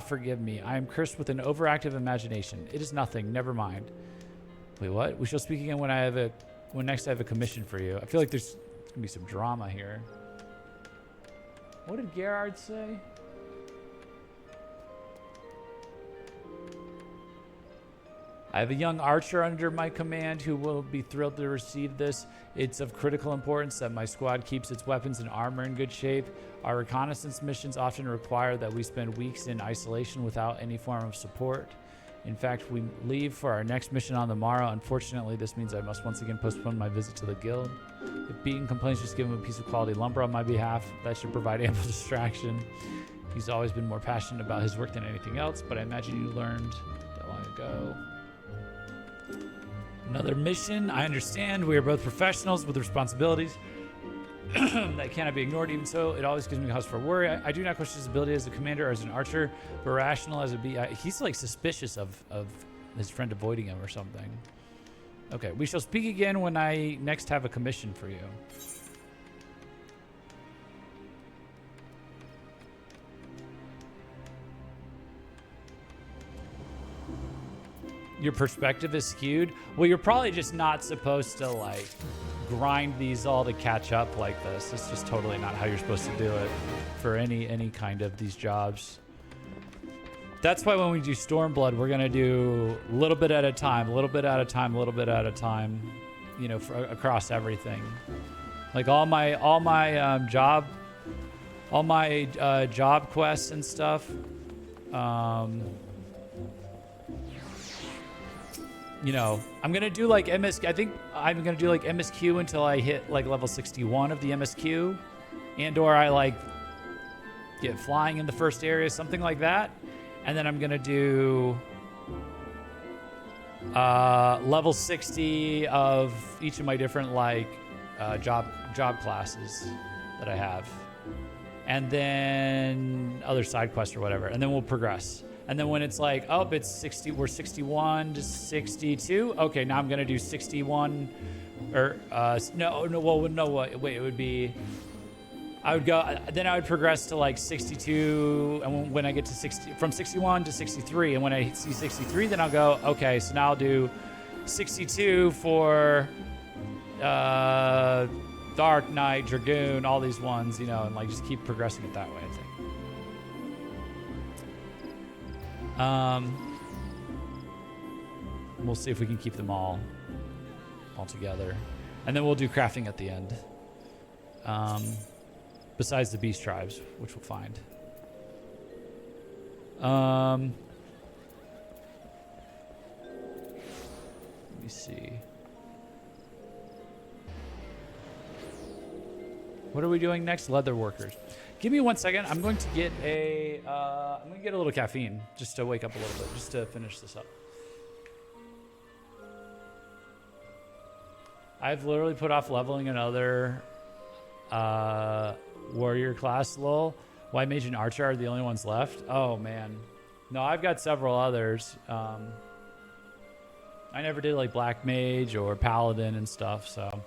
forgive me. I am cursed with an overactive imagination. It is nothing. Never mind. Wait, what? We shall speak again when next I have a commission for you. I feel like there's gonna be some drama here. What did Gerard say? I have a young archer under my command who will be thrilled to receive this. It's of critical importance that my squad keeps its weapons and armor in good shape. Our reconnaissance missions often require that we spend weeks in isolation without any form of support. In fact, we leave for our next mission on the morrow. Unfortunately, this means I must once again postpone my visit to the guild. If Beaton complains, just give him a piece of quality lumber on my behalf. That should provide ample distraction. He's always been more passionate about his work than anything else, but I imagine you learned that long ago. Another mission. I understand. We are both professionals with responsibilities that cannot be ignored. Even so, it always gives me cause for worry. I do not question his ability as a commander or as an archer, but rational as it be. He's like suspicious of his friend avoiding him or something. Okay, we shall speak again when I next have a commission for you. your perspective is skewed. Well, you're probably just not supposed to like grind these all to catch up like this. It's just totally not how you're supposed to do it for any kind of these jobs. That's why when we do Stormblood, we're gonna do a little bit at a time, a little bit at a time, a little bit at a time, you know, across everything. Like all my job quests and stuff. You know, I'm gonna do like MSQ. I think I'm gonna do like MSQ until I hit like level 61 of the MSQ, and/or I like get flying in the first area, something like that. And then I'm gonna do level 60 of each of my different like job classes that I have, and then other side quests or whatever, and then we'll progress. And then when it's like, oh, it's 60, we're 61 to 62. Okay, now I'm gonna do 61, or wait, it would be. I would go, then I would progress to like 62, and when I get to 60, from 61 to 63, and when I see 63, then I'll go, okay, so now I'll do 62 for Dark Knight, Dragoon, all these ones, you know, and like just keep progressing it that way, I think. We'll see if we can keep them all together, and then we'll do crafting at the end. Besides the beast tribes, which we'll find. Let me see. What are we doing next? Leather workers. Give me 1 second. I'm going to get a little caffeine just to wake up a little bit, just to finish this up. I've literally put off leveling another warrior class, lol. White mage and archer are the only ones left. Oh man, no, I've got several others. I never did like black mage or paladin and stuff, so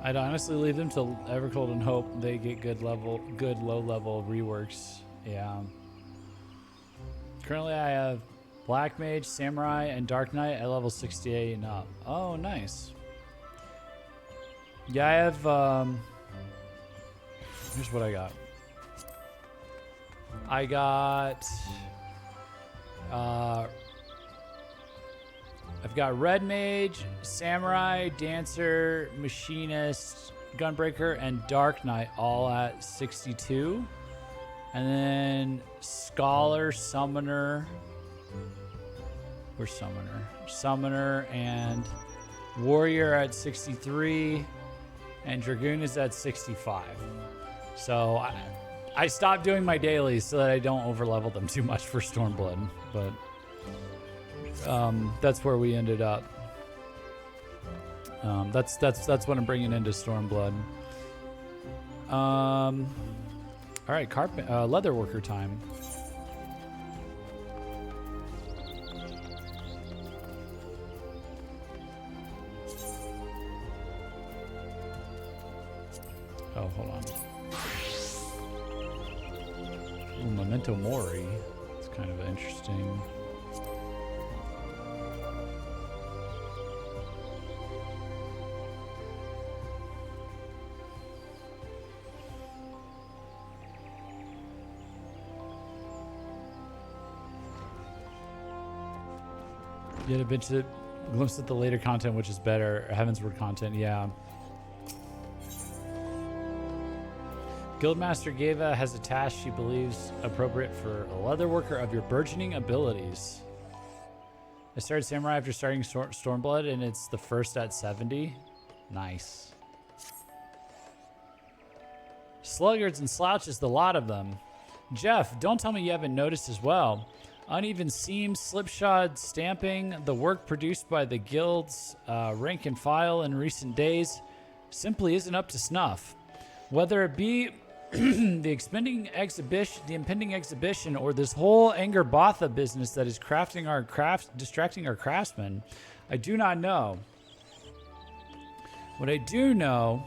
I'd honestly leave them to Evercold and hope they get good low level reworks. Yeah. Currently, I have Black Mage, Samurai, and Dark Knight at level 68 and up. Oh, nice. Yeah, I have. Here's what I got. I got. I've got Red Mage, Samurai, Dancer, Machinist, Gunbreaker, and Dark Knight all at 62. And then Scholar, Summoner. Where's Summoner? Summoner and Warrior at 63. And Dragoon is at 65. So I stopped doing my dailies so that I don't overlevel them too much for Stormblood. But that's where we ended up. That's what I'm bringing into Stormblood. All right, leatherworker time. Oh, hold on. Ooh, Memento Mori. It's kind of interesting. You had a glimpse at the later content, which is better. Heavensward content, yeah. Guildmaster Geva has a task she believes appropriate for a leatherworker of your burgeoning abilities. I started Samurai after starting Stormblood, and it's the first at 70. Nice. Sluggards and slouches, the lot of them. Jeff, don't tell me you haven't noticed as well. Uneven seams, slipshod stamping, the work produced by the guild's rank and file in recent days simply isn't up to snuff. Whether it be the impending exhibition, or this whole Anger Botha business that is distracting our craftsmen, I do not know. What I do know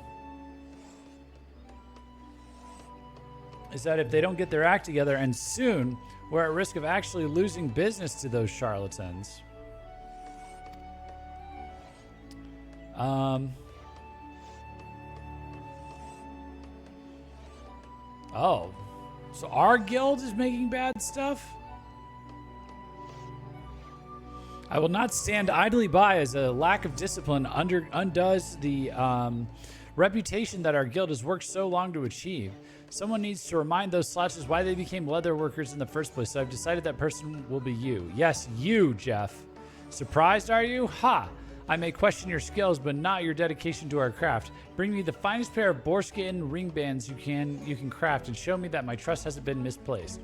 is that if they don't get their act together, and soon, we're at risk of actually losing business to those charlatans. Oh, so our guild is making bad stuff? I will not stand idly by as a lack of discipline undoes the reputation that our guild has worked so long to achieve. Someone needs to remind those slouches why they became leather workers in the first place, so I've decided that person will be you. Yes, you, Jeff. Surprised, are you? Ha! I may question your skills, but not your dedication to our craft. Bring me the finest pair of boarskin ring bands you can craft, and show me that my trust hasn't been misplaced.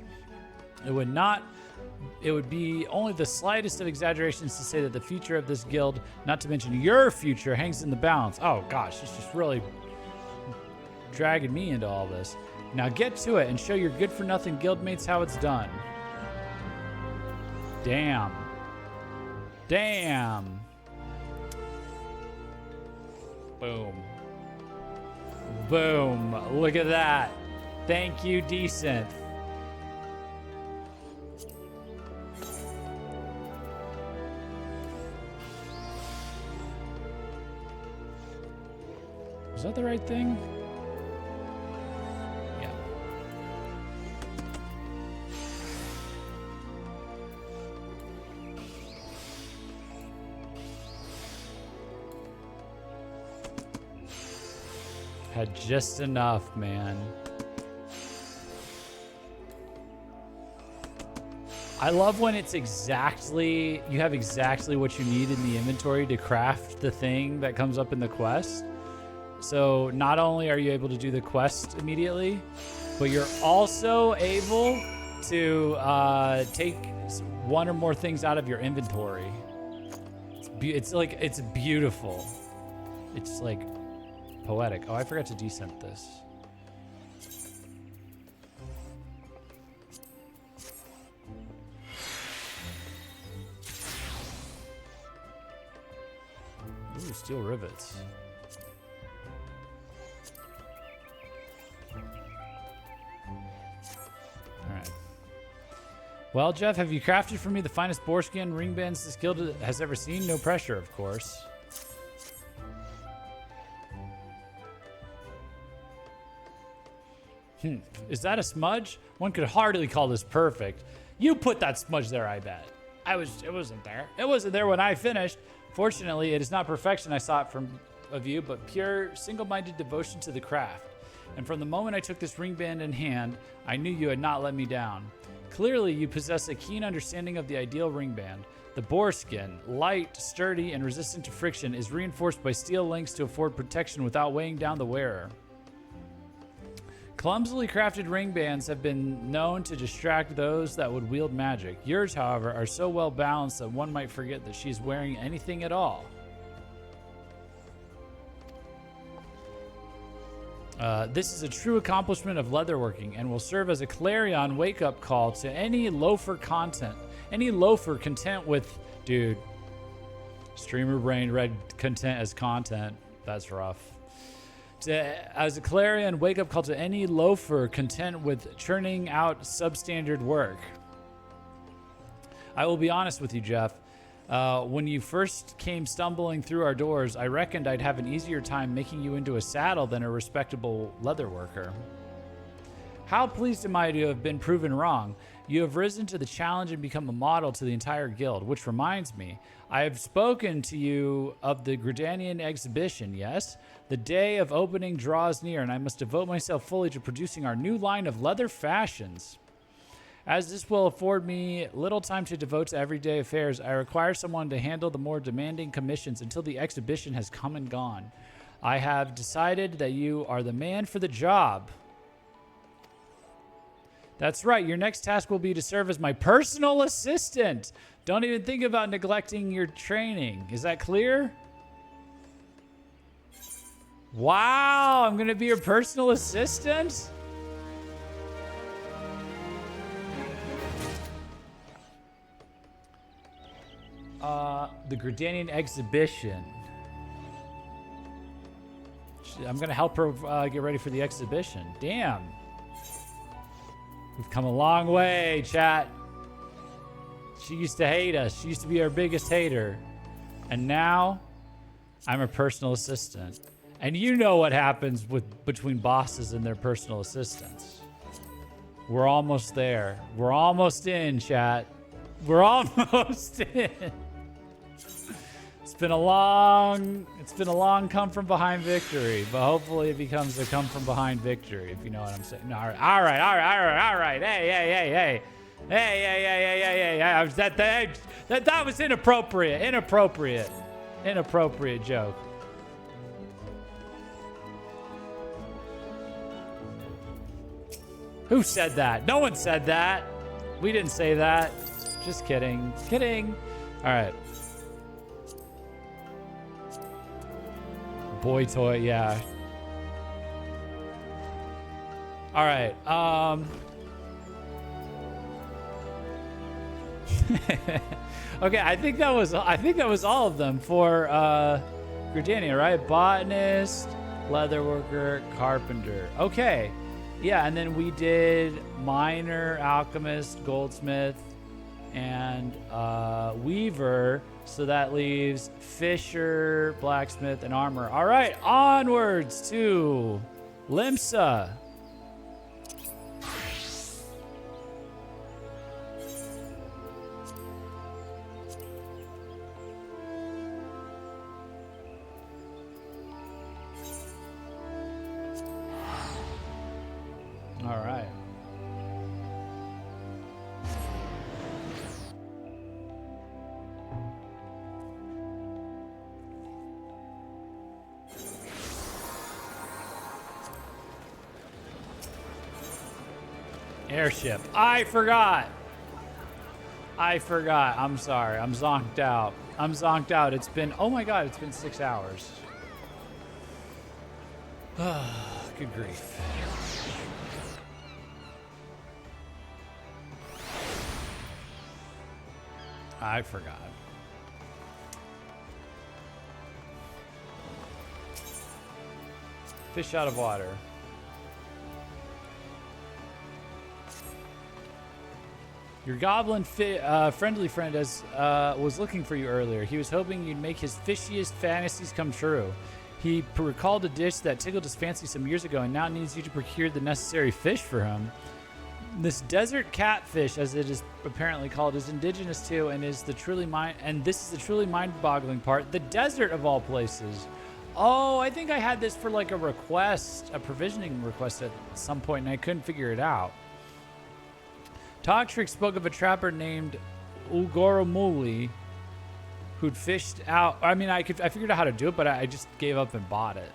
It would be only the slightest of exaggerations to say that the future of this guild, not to mention your future, hangs in the balance. Oh gosh, it's just really dragging me into all this. Now get to it and show your good-for-nothing guildmates how it's done. Damn. Damn. Boom. Boom. Look at that. Thank you, Decent. Is that the right thing? Yeah. Had just enough, man. I love when it's exactly, you have exactly what you need in the inventory to craft the thing that comes up in the quest. So not only are you able to do the quest immediately, but you're also able to take one or more things out of your inventory. It's beautiful. It's like poetic. Oh, I forgot to descent this. Ooh, steel rivets. Well, Jeff, have you crafted for me the finest boarskin ring bands this guild has ever seen? No pressure, of course. Is that a smudge? One could hardly call this perfect. You put that smudge there, I bet. It wasn't there. It wasn't there when I finished. Fortunately, it is not perfection I sought of you, but pure, single-minded devotion to the craft. And from the moment I took this ring band in hand, I knew you had not let me down. Clearly, you possess a keen understanding of the ideal ring band. The boarskin, light, sturdy, and resistant to friction, is reinforced by steel links to afford protection without weighing down the wearer. Clumsily crafted ring bands have been known to distract those that would wield magic. Yours, however, are so well balanced that one might forget that she's wearing anything at all. This is a true accomplishment of leatherworking and will serve as a clarion wake-up call to any loafer content with, dude, streamer brain read content as content. That's rough. As a clarion wake-up call to any loafer content with churning out substandard work. I will be honest with you, Jeff. When you first came stumbling through our doors, I reckoned I'd have an easier time making you into a saddle than a respectable leather worker. How pleased am I to have been proven wrong. You have risen to the challenge and become a model to the entire guild, which reminds me, I have spoken to you of the Gridanian exhibition, yes? The day of opening draws near, and I must devote myself fully to producing our new line of leather fashions. As this will afford me little time to devote to everyday affairs, I require someone to handle the more demanding commissions until the exhibition has come and gone. I have decided that you are the man for the job. That's right, your next task will be to serve as my personal assistant. Don't even think about neglecting your training. Is that clear? Wow, I'm gonna be your personal assistant? The Gridanian exhibition. I'm gonna help her get ready for the exhibition. Damn. We've come a long way, chat. She used to hate us. She used to be our biggest hater. And now, I'm her personal assistant. And you know what happens between bosses and their personal assistants. We're almost there. We're almost in, chat. We're almost in. It's been a long come from behind victory, but hopefully it becomes a come from behind victory, if you know what I'm saying. No, all right. Hey. That was inappropriate joke. Who said that? No one said that. We didn't say that. Just kidding. All right. Boy toy, yeah. All right. Okay, I think that was all of them for Gridania, right? Botanist, leatherworker, carpenter. Okay. Yeah, and then we did miner, alchemist, goldsmith, and weaver. So that leaves fisher, blacksmith, and armorer. All right, onwards to Limsa. All right. Airship. I forgot. I'm sorry. I'm zonked out. It's been, oh my God, it's been 6 hours. Good grief. I forgot. Fish out of water. Your goblin friendly friend was looking for you earlier. He was hoping you'd make his fishiest fantasies come true. He recalled a dish that tickled his fancy some years ago and now needs you to procure the necessary fish for him. This desert catfish, as it is apparently called, is indigenous to and is the truly this is the truly mind-boggling part. The desert of all places. Oh, I think I had this for like a request, a provisioning request at some point, and I couldn't figure it out. Togtrick spoke of a trapper named Ugoromuli who'd fished out. I mean, I figured out how to do it, but I just gave up and bought it.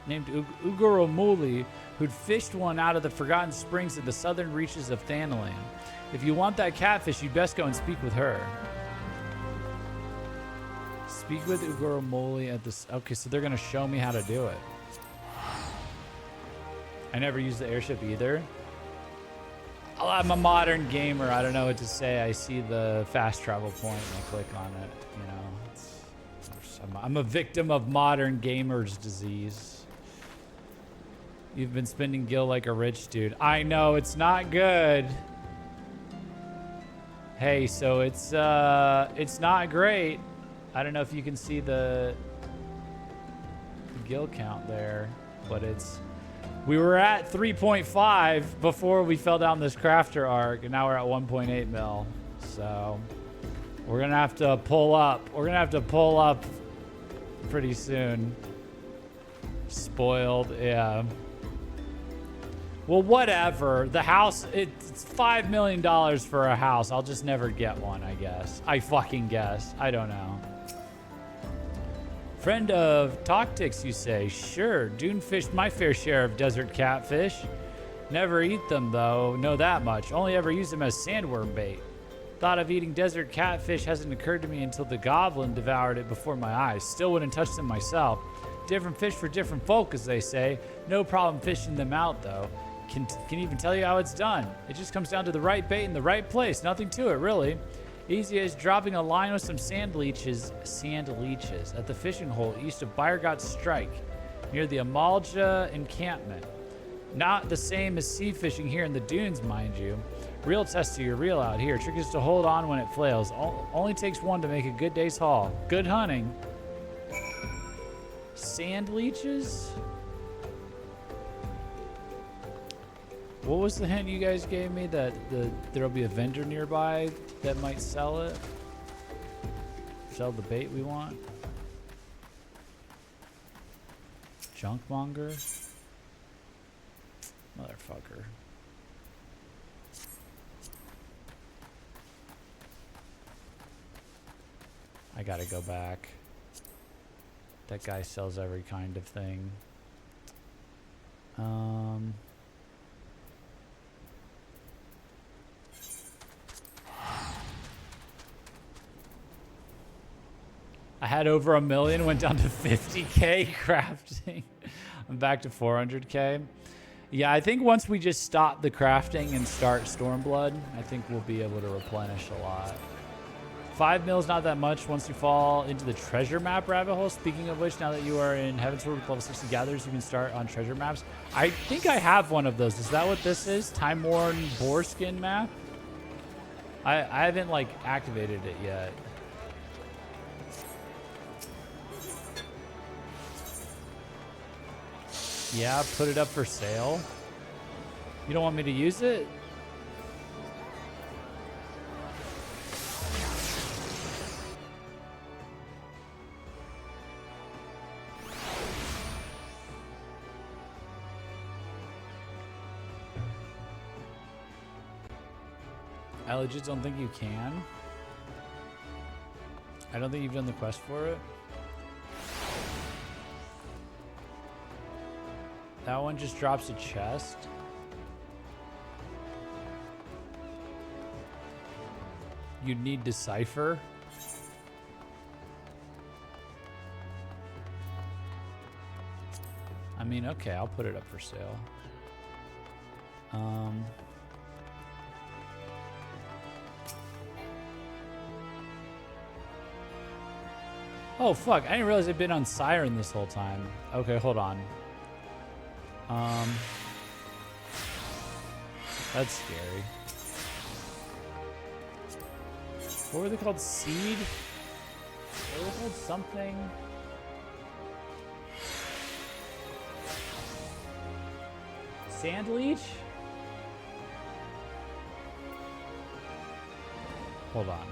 Named Ugoromuli, who'd fished one out of the forgotten springs in the southern reaches of Thanalan. If you want that catfish, you'd best go and speak with her. Speak with Ugoromuli at this. Okay, so they're gonna show me how to do it. I never used the airship either. I'm a modern gamer. I don't know what to say. I see the fast travel point and I click on it. You know, I'm a victim of modern gamer's disease. You've been spending gil like a rich dude. I know, it's not good. Hey, so it's not great. I don't know if you can see the gil count there, but we were at 3.5 before we fell down this crafter arc, and now we're at 1.8 mil. So we're gonna have to pull up. We're gonna have to pull up pretty soon. Spoiled, yeah. Well, whatever. The house, it's $5 million for a house. I'll just never get one, I guess. I fucking guess. I don't know. Friend of Toctics, you say? Sure. Dune fished my fair share of desert catfish. Never eat them, though. Know that much. Only ever use them as sandworm bait. Thought of eating desert catfish hasn't occurred to me until the goblin devoured it before my eyes. Still wouldn't touch them myself. Different fish for different folk, as they say. No problem fishing them out, though. Can even tell you how it's done. It just comes down to the right bait in the right place. Nothing to it, really. Easy as dropping a line with some sand leeches at the fishing hole east of Bayergot Strike, near the Amalja encampment. Not the same as sea fishing here in the dunes, mind you. Real test of your reel out here. Trick is to hold on when it flails. Only takes one to make a good day's haul. Good hunting. Sand leeches? What was the hint you guys gave me that there'll be a vendor nearby that might sell it? Sell the bait we want? Junkmonger? Motherfucker. I gotta go back. That guy sells every kind of thing. I had over 1 million, went down to 50K crafting. I'm back to 400K. Yeah, I think once we just stop the crafting and start Stormblood, I think we'll be able to replenish a lot. 5 mil is not that much once you fall into the treasure map rabbit hole. Speaking of which, now that you are in Heavensward with level 60 gatherers, you can start on treasure maps. I think I have one of those. Is that what this is? Time-worn boarskin map? I haven't, like, activated it yet. Yeah, put it up for sale. You don't want me to use it? I legit don't think you can. I don't think you've done the quest for it. That one just drops a chest. You'd need Decipher. I mean, okay, I'll put it up for sale. Oh, fuck. I didn't realize I'd been on Siren this whole time. Okay, hold on. That's scary. What were they called? Seed? What were they called? Something? Sand leech? Hold on.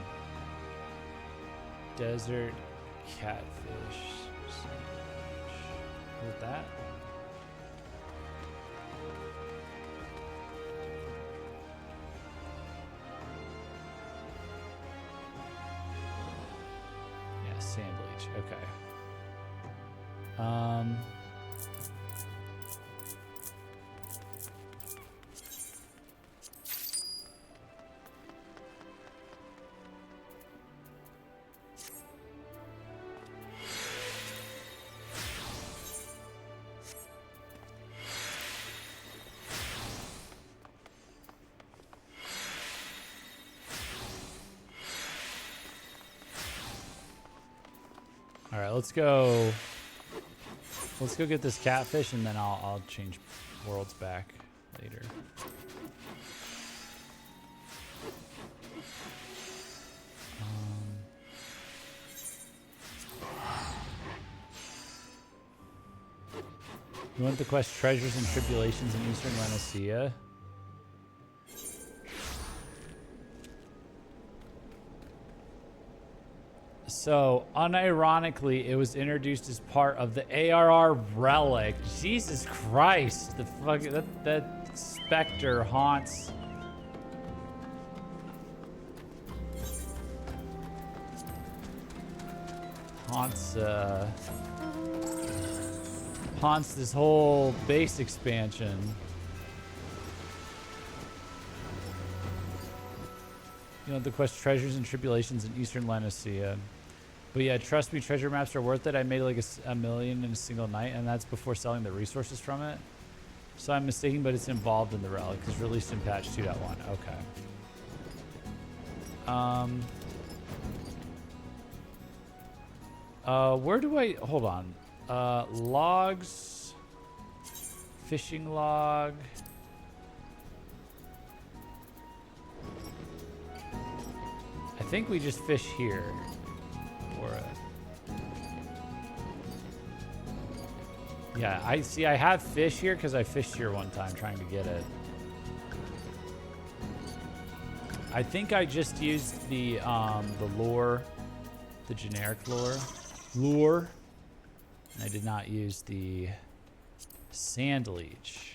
Desert catfish. What that? Yeah, sand leech. Okay. All right, let's go. Let's go get this catfish, and then I'll change worlds back later. You want the quest Treasures and Tribulations in Eastern Lanicea? So, unironically, it was introduced as part of the ARR relic. Jesus Christ, the fuck, that specter haunts this whole base expansion. You know, the quest Treasures and Tribulations in Eastern Lanicea. But yeah, trust me, treasure maps are worth it. I made like a million in a single night, and that's before selling the resources from it. So I'm mistaken, but it's involved in the relic. It's released in patch 2.1. Okay. Where do I... Hold on. Logs. Fishing log. I think we just fish here. Or yeah, I see. I have fish here because I fished here one time trying to get it. I think I just used the lure, the generic lure, and I did not use the sand leech.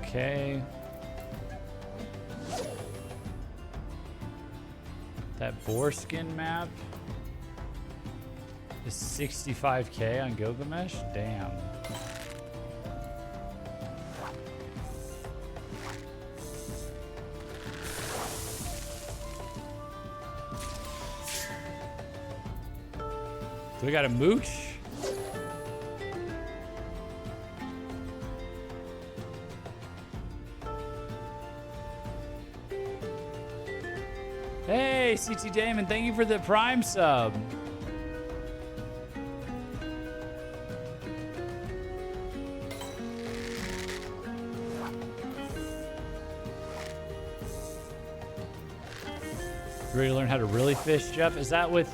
Okay. That boarskin map is 65k on Gilgamesh? Damn. Do we got a mooch? Hey, CT Damon, thank you for the Prime sub. Ready to learn how to really fish, Jeff? Is that with,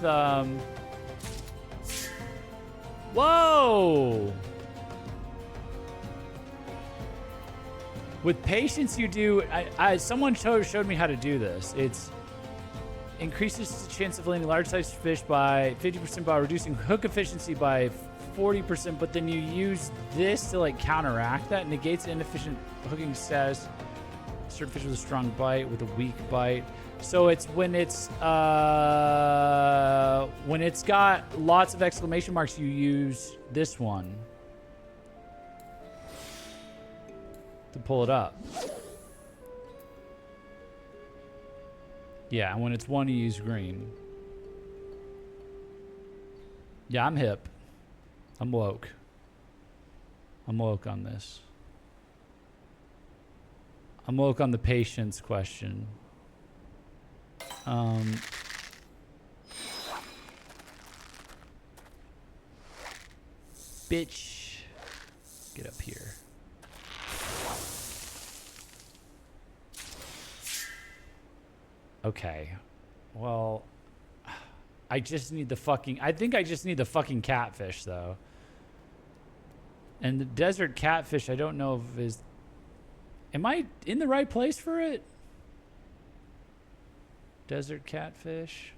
Whoa! With patience, you do... someone showed me how to do this. It's... increases the chance of landing large-sized fish by 50% by reducing hook efficiency by 40%, but then you use this to like counteract that. Negates inefficient hooking status. Certain fish with a strong bite with a weak bite. So it's when it's got lots of exclamation marks, you use this one to pull it up. Yeah, and when it's 1, you use green. Yeah, I'm hip. I'm woke. I'm woke on this. I'm woke on the patience question. Bitch. Get up here. Okay. Well, I just need the fucking... I think I just need the fucking catfish, though. And the desert catfish, I don't know if is... Am I in the right place for it? Desert catfish.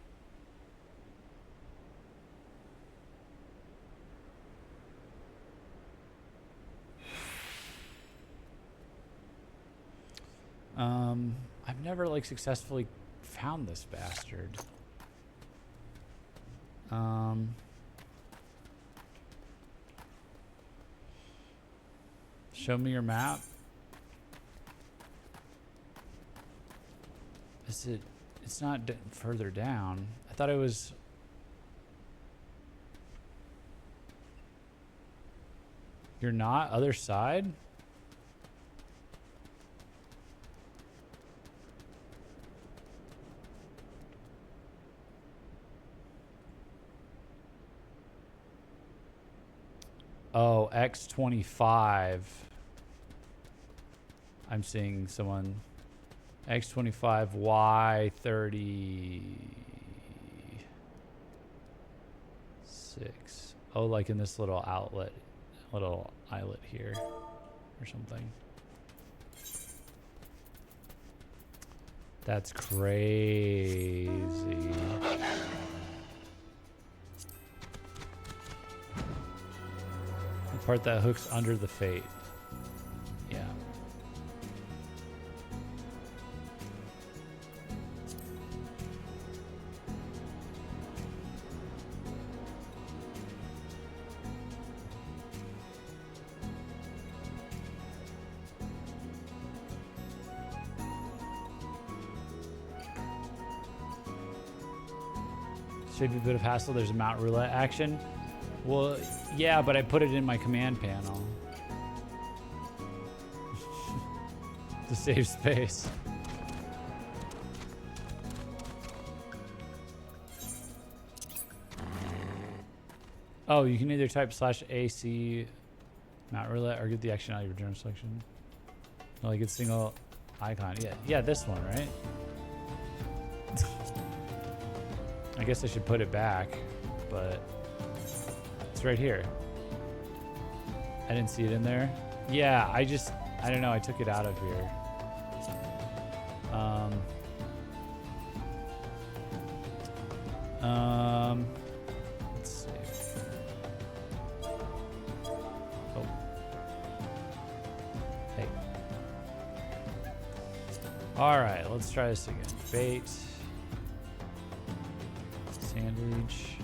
I've never like successfully found this bastard. Show me your map. Is it? It's not further down. I thought it was. You're not other side? Oh, X25. I'm seeing someone. X25, Y36. Oh, like in this little islet here or something. That's crazy. The part that hooks under the fate. Yeah. Should be a bit of hassle. There's a mount roulette action. Well, yeah, but I put it in my command panel to save space. Oh, you can either type /AC mount roulette or get the action out of your general selection. Like it's single icon. Yeah, this one, right? I guess I should put it back, but it's right here. I didn't see it in there. Yeah, I don't know, I took it out of here. Let's see. Oh. Hey. All right, let's try this again. Bait. Sandwich.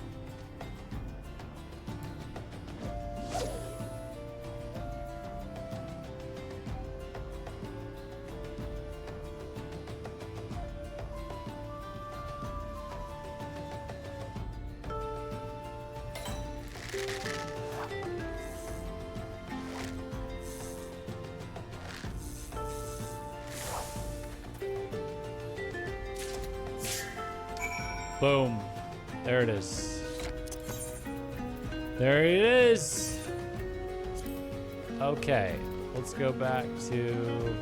Boom. There it is. There it is. Okay, let's go back to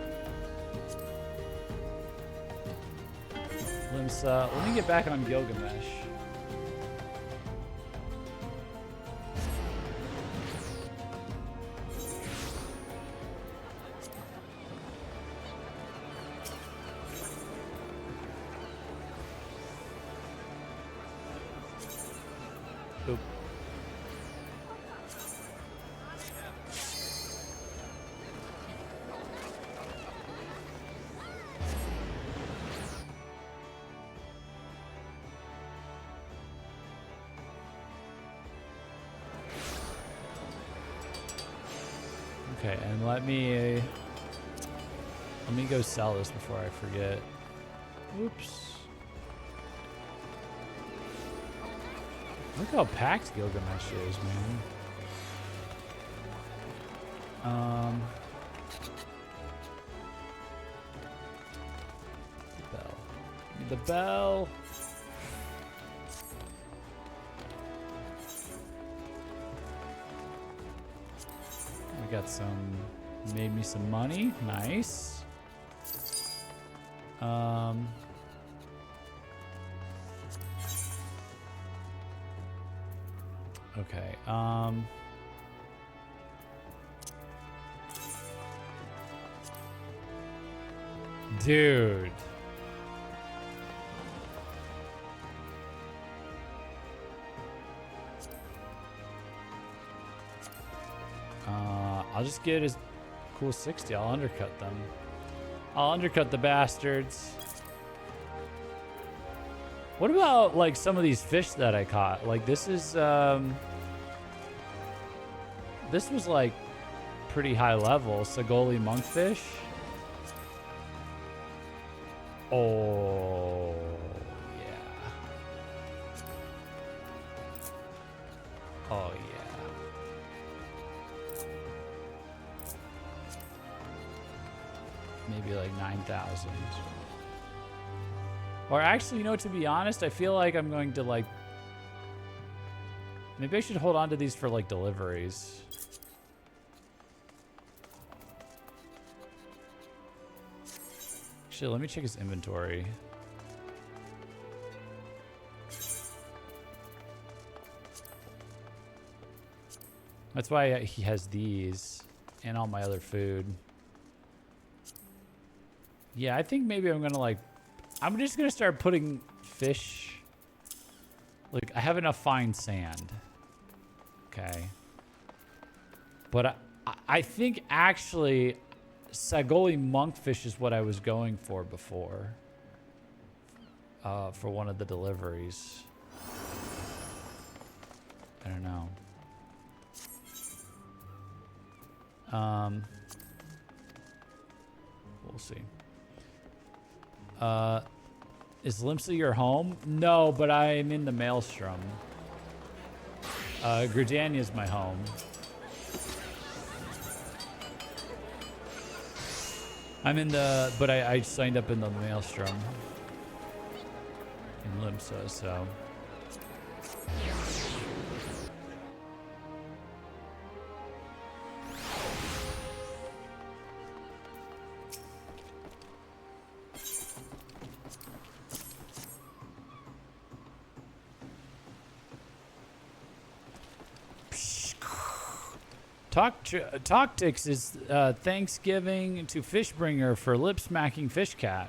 Limsa. Let me get back on Gilgamesh. Oop. Okay, and let me go sell this before I forget. Oops. Look how packed Gilgamesh is, man. Bell. Give me the bell. We got some. Made me some money. Nice. Okay. Dude. I'll just get his cool 60. I'll undercut them. I'll undercut the bastards. What about like some of these fish that I caught? Like this is this was like pretty high level. Sagoli monkfish. Oh yeah. Oh yeah. Maybe like 9,000. Or actually, you know, to be honest, I feel like I'm going to like... Maybe I should hold on to these for like deliveries. Actually, let me check his inventory. That's why he has these and all my other food. Yeah, I think maybe I'm gonna like... I'm just gonna start putting fish... Like, I have enough fine sand. Okay. But I think actually Sagoli monkfish is what I was going for before. For one of the deliveries. I don't know. We'll see. Is Limsa your home? No, but I'm in the Maelstrom. Gridania's my home. I'm in the, but I signed up in the Maelstrom. In Limsa, so. Toctics is Thanksgiving to Fishbringer for lip-smacking Fishcat.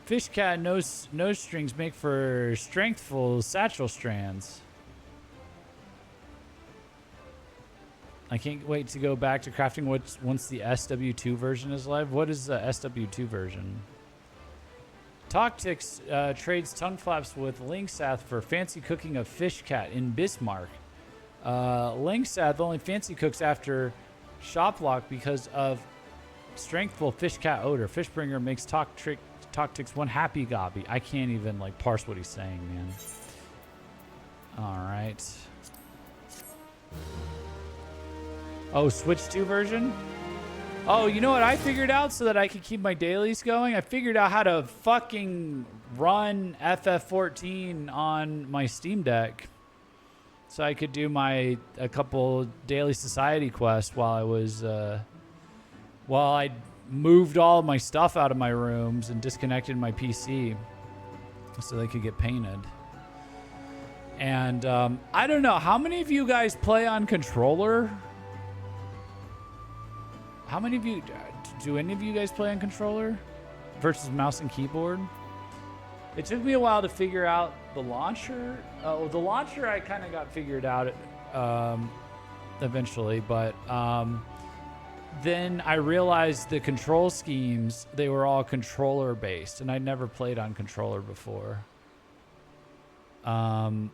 Fishcat nose strings make for strengthful satchel strands. I can't wait to go back to crafting once the SW2 version is live. What is the SW2 version? Toctics trades tongue flaps with Linksath for fancy cooking of Fishcat in Bismarck. Linksath only fancy cooks after Shoplock because of strengthful Fishcat odor. Fishbringer makes Toctics one happy gobby. I can't even like parse what he's saying, man. All right. Oh, Switch 2 version? Oh, you know what I figured out so that I could keep my dailies going? I figured out how to fucking run FF14 on my Steam Deck. So I could do a couple daily society quests while I was, while I moved all of my stuff out of my rooms and disconnected my PC so they could get painted. And I don't know, how many of you guys play on controller? How many of you, do any of you guys play on controller versus mouse and keyboard? It took me a while to figure out the launcher. The launcher I kind of got figured out eventually, but then I realized the control schemes, they were all controller based, and I never played on controller before. And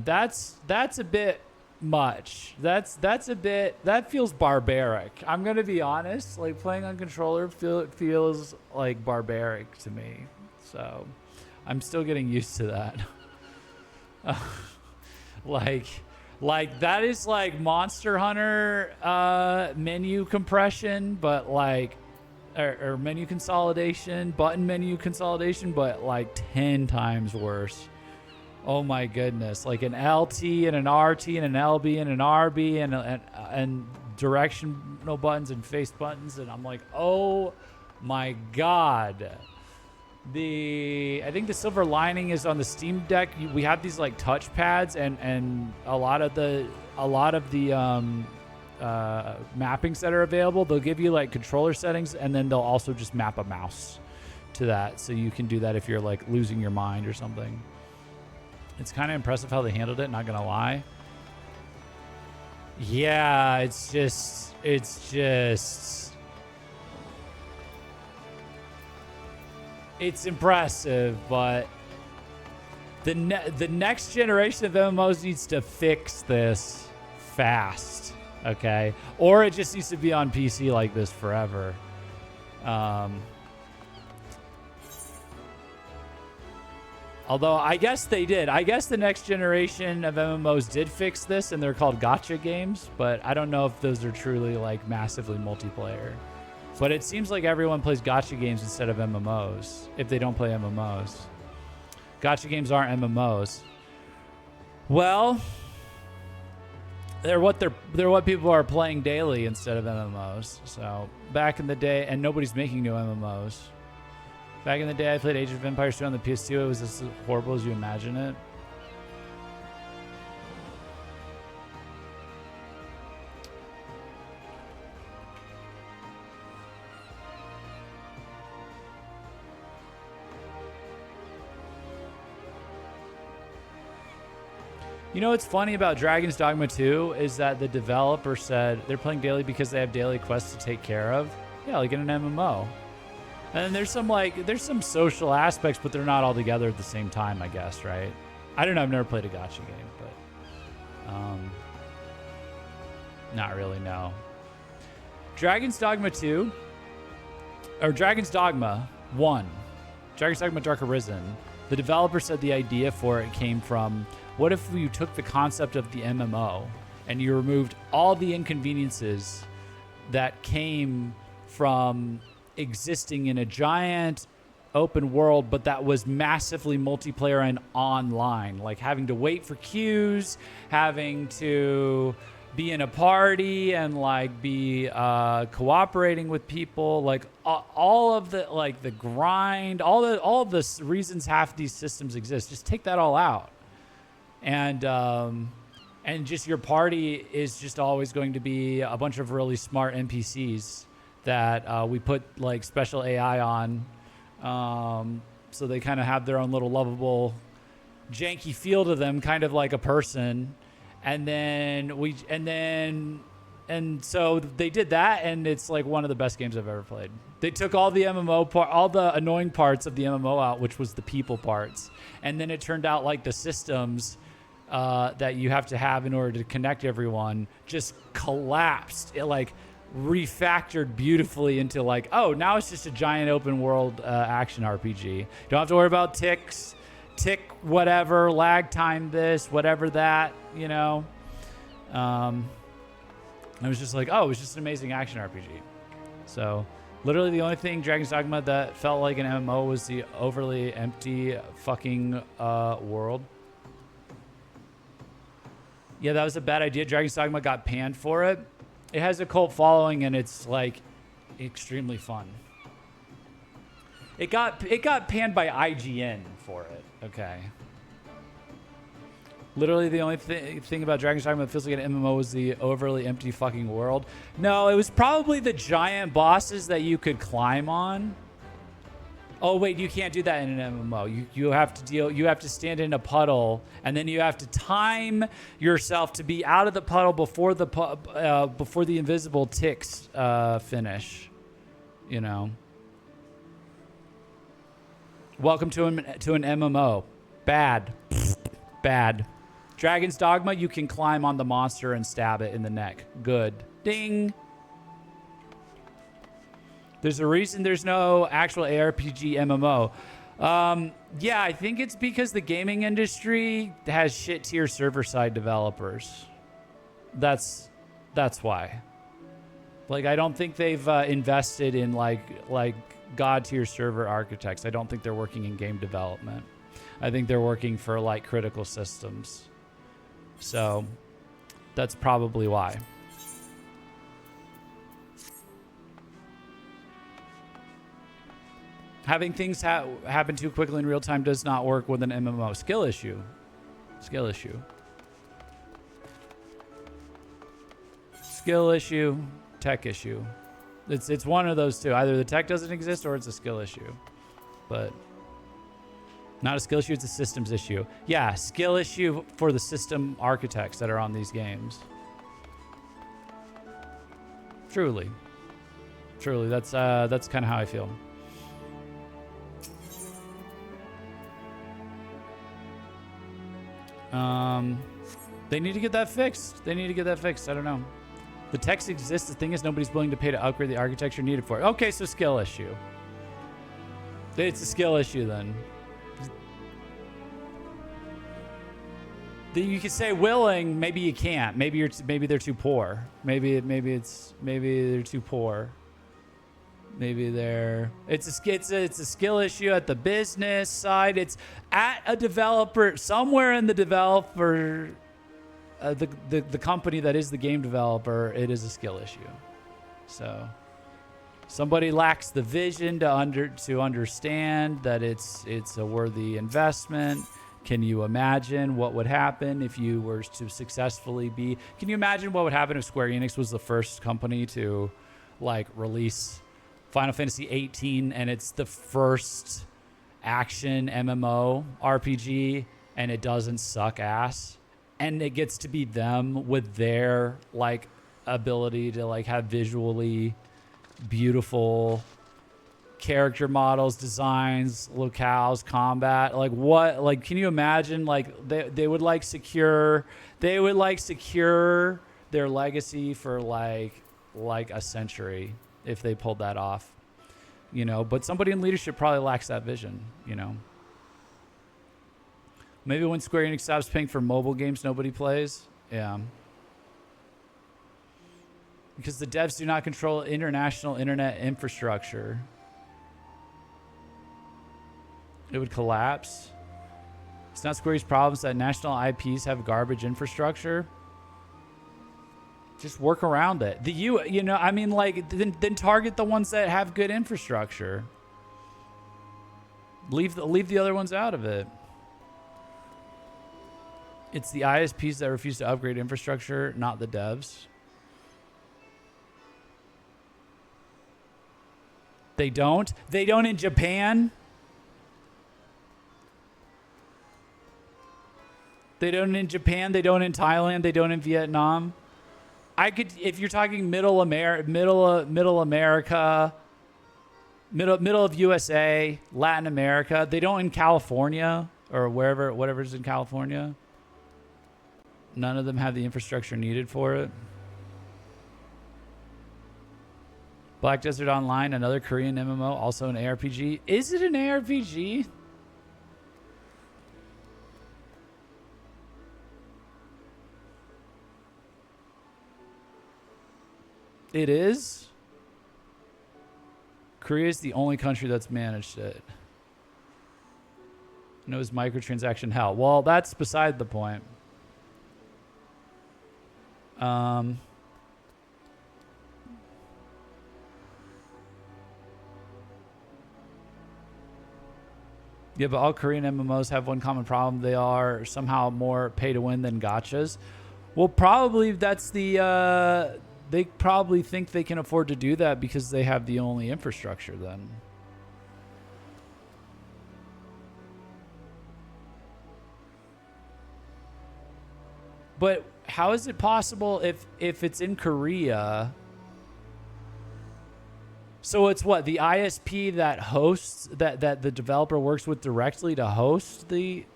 that's a bit much. That feels barbaric. I'm gonna be honest. Like playing on controller feels like barbaric to me. So I'm still getting used to that. Like that is like Monster Hunter menu compression, but like or menu consolidation, button menu consolidation, but like 10 times worse. Oh my goodness! Like an LT and an RT and an LB and an RB and directional buttons and face buttons, and I'm like, oh my god. I think the silver lining is on the Steam Deck. We have these like touch pads and a lot of the mappings that are available. They'll give you like controller settings, and then they'll also just map a mouse to that, so you can do that if you're like losing your mind or something. It's kind of impressive how they handled it, not gonna lie. Yeah, it's just it's impressive, but the next generation of MMOs needs to fix this fast, okay? Or it just needs to be on PC like this forever. Although I guess they did. I guess the next generation of MMOs did fix this, and they're called gacha games, but I don't know if those are truly like massively multiplayer. But it seems like everyone plays gacha games instead of MMOs if they don't play MMOs. Gacha games aren't MMOs. Well, they're what people are playing daily instead of MMOs. So back in the day, and nobody's making new MMOs. Back in the day, I played Age of Empires 2 on the PS2. It was as horrible as you imagine it. You know what's funny about Dragon's Dogma 2 is that the developer said they're playing daily because they have daily quests to take care of. Yeah, like in an MMO. And there's some social aspects, but they're not all together at the same time, I guess, right? I don't know. I've never played a gacha game, but not really, no. Dragon's Dogma 2, or Dragon's Dogma 1, Dragon's Dogma Dark Arisen, the developer said the idea for it came from, what if you took the concept of the MMO and you removed all the inconveniences that came from existing in a giant open world, but that was massively multiplayer and online, like having to wait for queues, having to be in a party and like be cooperating with people, like all of the like the grind, all of the reasons half these systems exist. Just take that all out, and just your party is just always going to be a bunch of really smart NPCs that we put like special AI on, so they kind of have their own little lovable, janky feel to them, kind of like a person. And so they did that, and it's like one of the best games I've ever played. They took all the all the annoying parts of the MMO out, which was the people parts, and then it turned out like the systems that you have to have in order to connect everyone just collapsed. It like refactored beautifully into like, oh, now it's just a giant open world action RPG. You don't have to worry about tick whatever, lag time this, whatever that, you know. I was just like, oh, it was just an amazing action RPG. So literally the only thing Dragon's Dogma that felt like an MMO was the overly empty fucking world. Yeah, that was a bad idea. Dragon's Dogma got panned for it. It has a cult following, and it's like extremely fun. It got panned by IGN for it. Okay. Literally the only thing about Dragon's Dogma that feels like an MMO was the overly empty fucking world. No, it was probably the giant bosses that you could climb on. Oh wait, you can't do that in an MMO. You have to stand in a puddle, and then you have to time yourself to be out of the puddle before the invisible ticks finish. You know. Welcome to an MMO. Bad. Bad. Dragon's Dogma, you can climb on the monster and stab it in the neck. Good. Ding. There's a reason there's no actual ARPG MMO. Yeah, I think it's because the gaming industry has shit tier server side developers. That's why. Like, I don't think they've invested in like god tier server architects. I don't think they're working in game development. I think they're working for like critical systems. So that's probably why. Having things happen too quickly in real time does not work with an MMO. Skill issue. Skill issue. Skill issue. Tech issue. It's one of those two. Either the tech doesn't exist or it's a skill issue. But not a skill issue, it's a systems issue. Yeah, skill issue for the system architects that are on these games. Truly. Truly, that's kind of how I feel. They need to get that fixed. They need to get that fixed. I don't know. The text exists. The thing is, nobody's willing to pay to upgrade the architecture needed for it. Okay, so skill issue. It's a skill issue then. You could say willing. Maybe you can't. Maybe they're too poor. Maybe they're too poor. Maybe it's a skill issue at the business side. It's at a developer somewhere in the developer, the company that is the game developer. It is a skill issue. So somebody lacks the vision to understand that it's a worthy investment. Can you imagine what would happen if you were to successfully be? Can you imagine what would happen if Square Enix was the first company to like release Final Fantasy XVIII and it's the first action MMO RPG and it doesn't suck ass and it gets to be them with their like ability to like have visually beautiful character models, designs, locales, combat, like what, like can you imagine like they would like secure their legacy for like a century if they pulled that off, you know. But somebody in leadership probably lacks that vision, you know. Maybe when Square Enix stops paying for mobile games nobody plays. Yeah. Because the devs do not control international internet infrastructure. It would collapse. It's not Square's problems that national IPs have garbage infrastructure. Just work around it. You know, I mean, like, then target the ones that have good infrastructure. Leave the other ones out of it. It's the ISPs that refuse to upgrade infrastructure, not the devs. They don't. They don't in Japan. They don't in Japan. They don't in Thailand. They don't in Vietnam. I could, if you're talking middle of America, middle of USA, Latin America, they don't in California or whatever's in California. None of them have the infrastructure needed for it. Black Desert Online, another Korean MMO, also an ARPG. Is it an ARPG? It is. Korea is the only country that's managed it. Knows microtransaction hell. Well, that's beside the point. Yeah, but all Korean MMOs have one common problem. They are somehow more pay to win than gachas. Well, probably that's the... they probably think they can afford to do that because they have the only infrastructure then. But how is it possible if it's in Korea? So it's what, the ISP that hosts, that the developer works with directly to host the...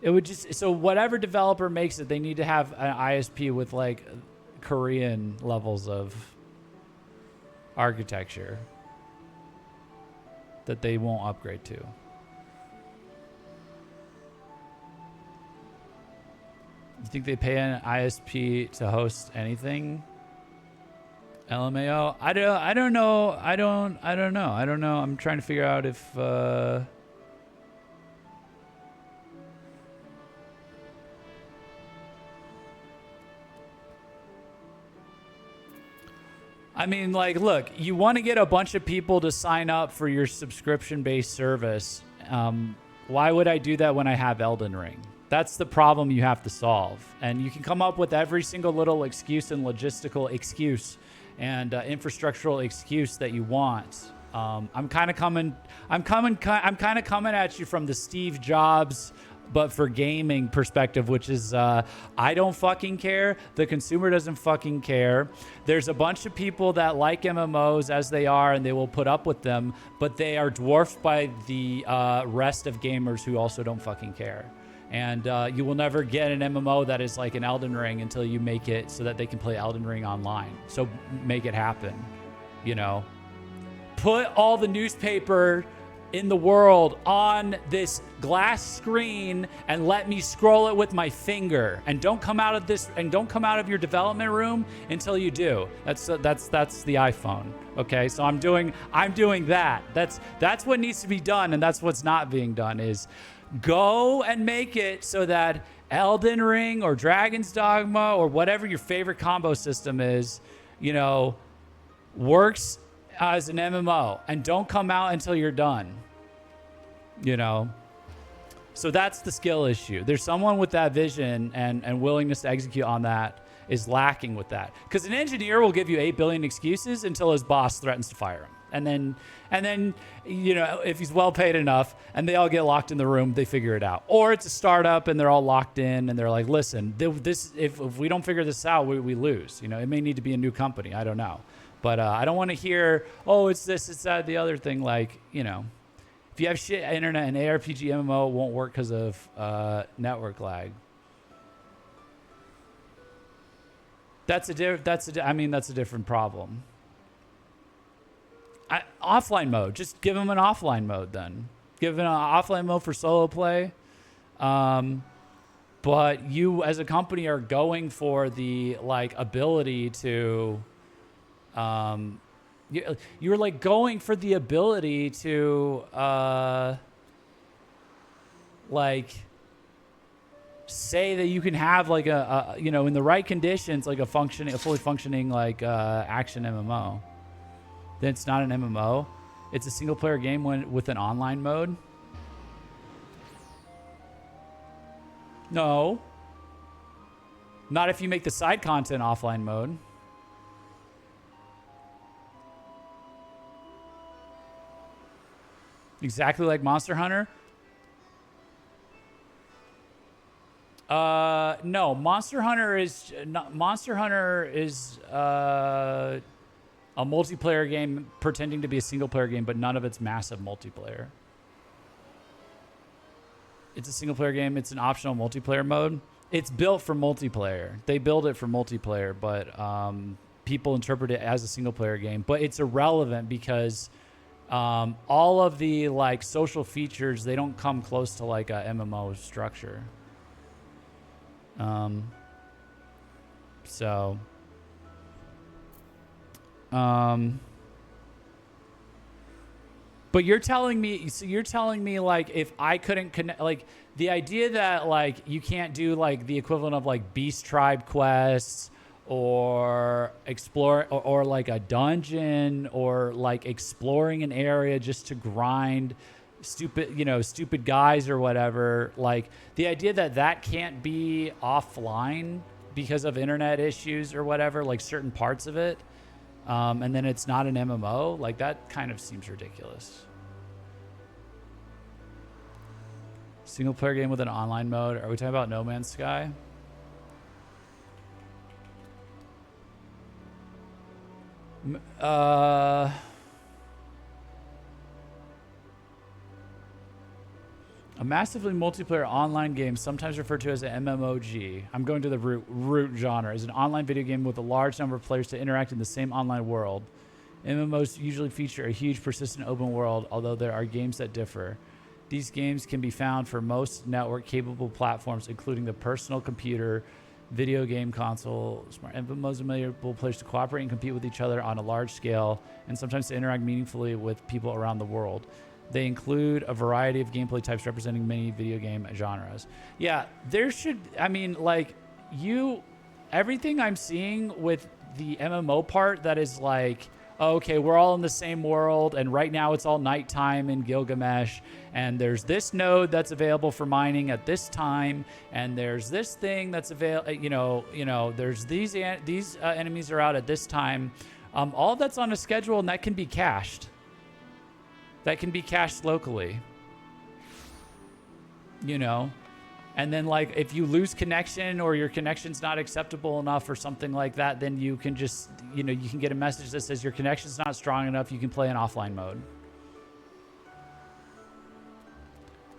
It would just, so whatever developer makes it, they need to have an ISP with like Korean levels of architecture that they won't upgrade to. You think they pay an ISP to host anything? LMAO? I don't know. I don't know. I'm trying to figure out if I mean, like, look, you want to get a bunch of people to sign up for your subscription-based service. Why would I do that when I have Elden Ring? That's the problem you have to solve. And you can come up with every single little excuse and logistical excuse and infrastructural excuse that you want. I'm kind of coming at you from the Steve Jobs but for gaming perspective, which is I don't fucking care. The consumer doesn't fucking care. There's a bunch of people that like MMOs as they are, and they will put up with them, but they are dwarfed by the rest of gamers who also don't fucking care. And you will never get an MMO that is like an Elden Ring until you make it so that they can play Elden Ring online. So make it happen, you know. Put all the newspaper in the world on this glass screen and let me scroll it with my finger, and don't come out of this and don't come out of your development room until you do. That's the iPhone. Okay, so I'm doing that. That's what needs to be done, and that's what's not being done. Is go and make it so that Elden Ring or Dragon's Dogma or whatever your favorite combo system is, you know, works as an MMO, and don't come out until you're done, you know. So that's the skill issue. There's someone with that vision and willingness to execute on that is lacking with that, because an engineer will give you 8 billion excuses until his boss threatens to fire him, and then you know, if he's well paid enough and they all get locked in the room, they figure it out. Or it's a startup and they're all locked in and they're like, listen, this if we don't figure this out, we lose. You know, it may need to be a new company, I don't know. But I don't want to hear, oh, it's this, it's that, the other thing. Like, you know, if you have shit internet and ARPG MMO, it won't work because of network lag. That's a different problem. Offline mode. Just give them an offline mode then. Give them an offline mode for solo play. But you as a company are going for the like ability to... you're like going for the ability to like say that you can have like a you know, in the right conditions, like a fully functioning like action MMO. Then it's not an MMO. It's a single player game with an online mode. No. Not if you make the side content offline mode. Exactly like Monster Hunter? No, Monster Hunter is a multiplayer game pretending to be a single player game, but none of it's massive multiplayer. It's a single player game. It's an optional multiplayer mode. It's built for multiplayer. They build it for multiplayer, but people interpret it as a single player game. But it's irrelevant because all of the like social features, they don't come close to like a MMO structure. But you're telling me like if I couldn't connect, like the idea that like you can't do like the equivalent of like Beast Tribe quests or explore or like a dungeon or like exploring an area just to grind stupid guys or whatever, like the idea that can't be offline because of internet issues or whatever, like certain parts of it, and then it's not an MMO, like that kind of seems ridiculous. Single player game with an online mode. Are we talking about No Man's Sky? A massively multiplayer online game, sometimes referred to as an MMOG. I'm going to the root genre. Is an online video game with a large number of players to interact in the same online world. MMOs usually feature a huge persistent open world, although there are games that differ. These games can be found for most network-capable platforms, including the personal computer, video game console. Smart MMOs enable players to cooperate and compete with each other on a large scale, and sometimes to interact meaningfully with people around the world. They include a variety of gameplay types representing many video game genres. Yeah, there should, I mean, like, everything I'm seeing with the MMO part that is like, okay, we're all in the same world, and right now it's all nighttime in Gilgamesh, and there's this node that's available for mining at this time, and there's this thing that's available, there's these enemies are out at this time. All that's on a schedule, and that can be cached. That can be cached locally. And then, like, if you lose connection or your connection's not acceptable enough or something like that, then you can just, you can get a message that says your connection's not strong enough. You can play in offline mode.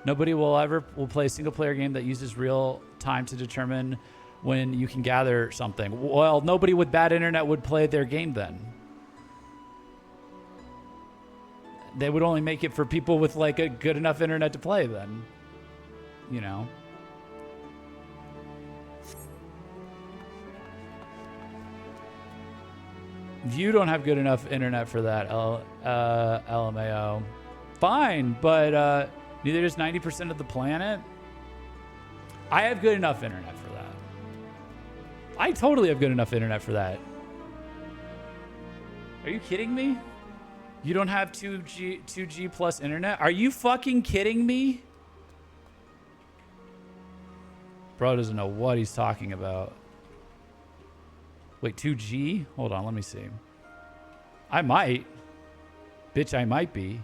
Nobody will play a single player game that uses real time to determine when you can gather something. Well, nobody with bad internet would play their game then. They would only make it for people with like a good enough internet to play then. You don't have good enough internet for that, LMAO. Fine, but neither does 90% of the planet. I have good enough internet for that. I totally have good enough internet for that. Are you kidding me? You don't have 2G plus internet? Are you fucking kidding me? Bro doesn't know what he's talking about. Wait, 2G? Hold on, let me see. I might. Bitch, I might be.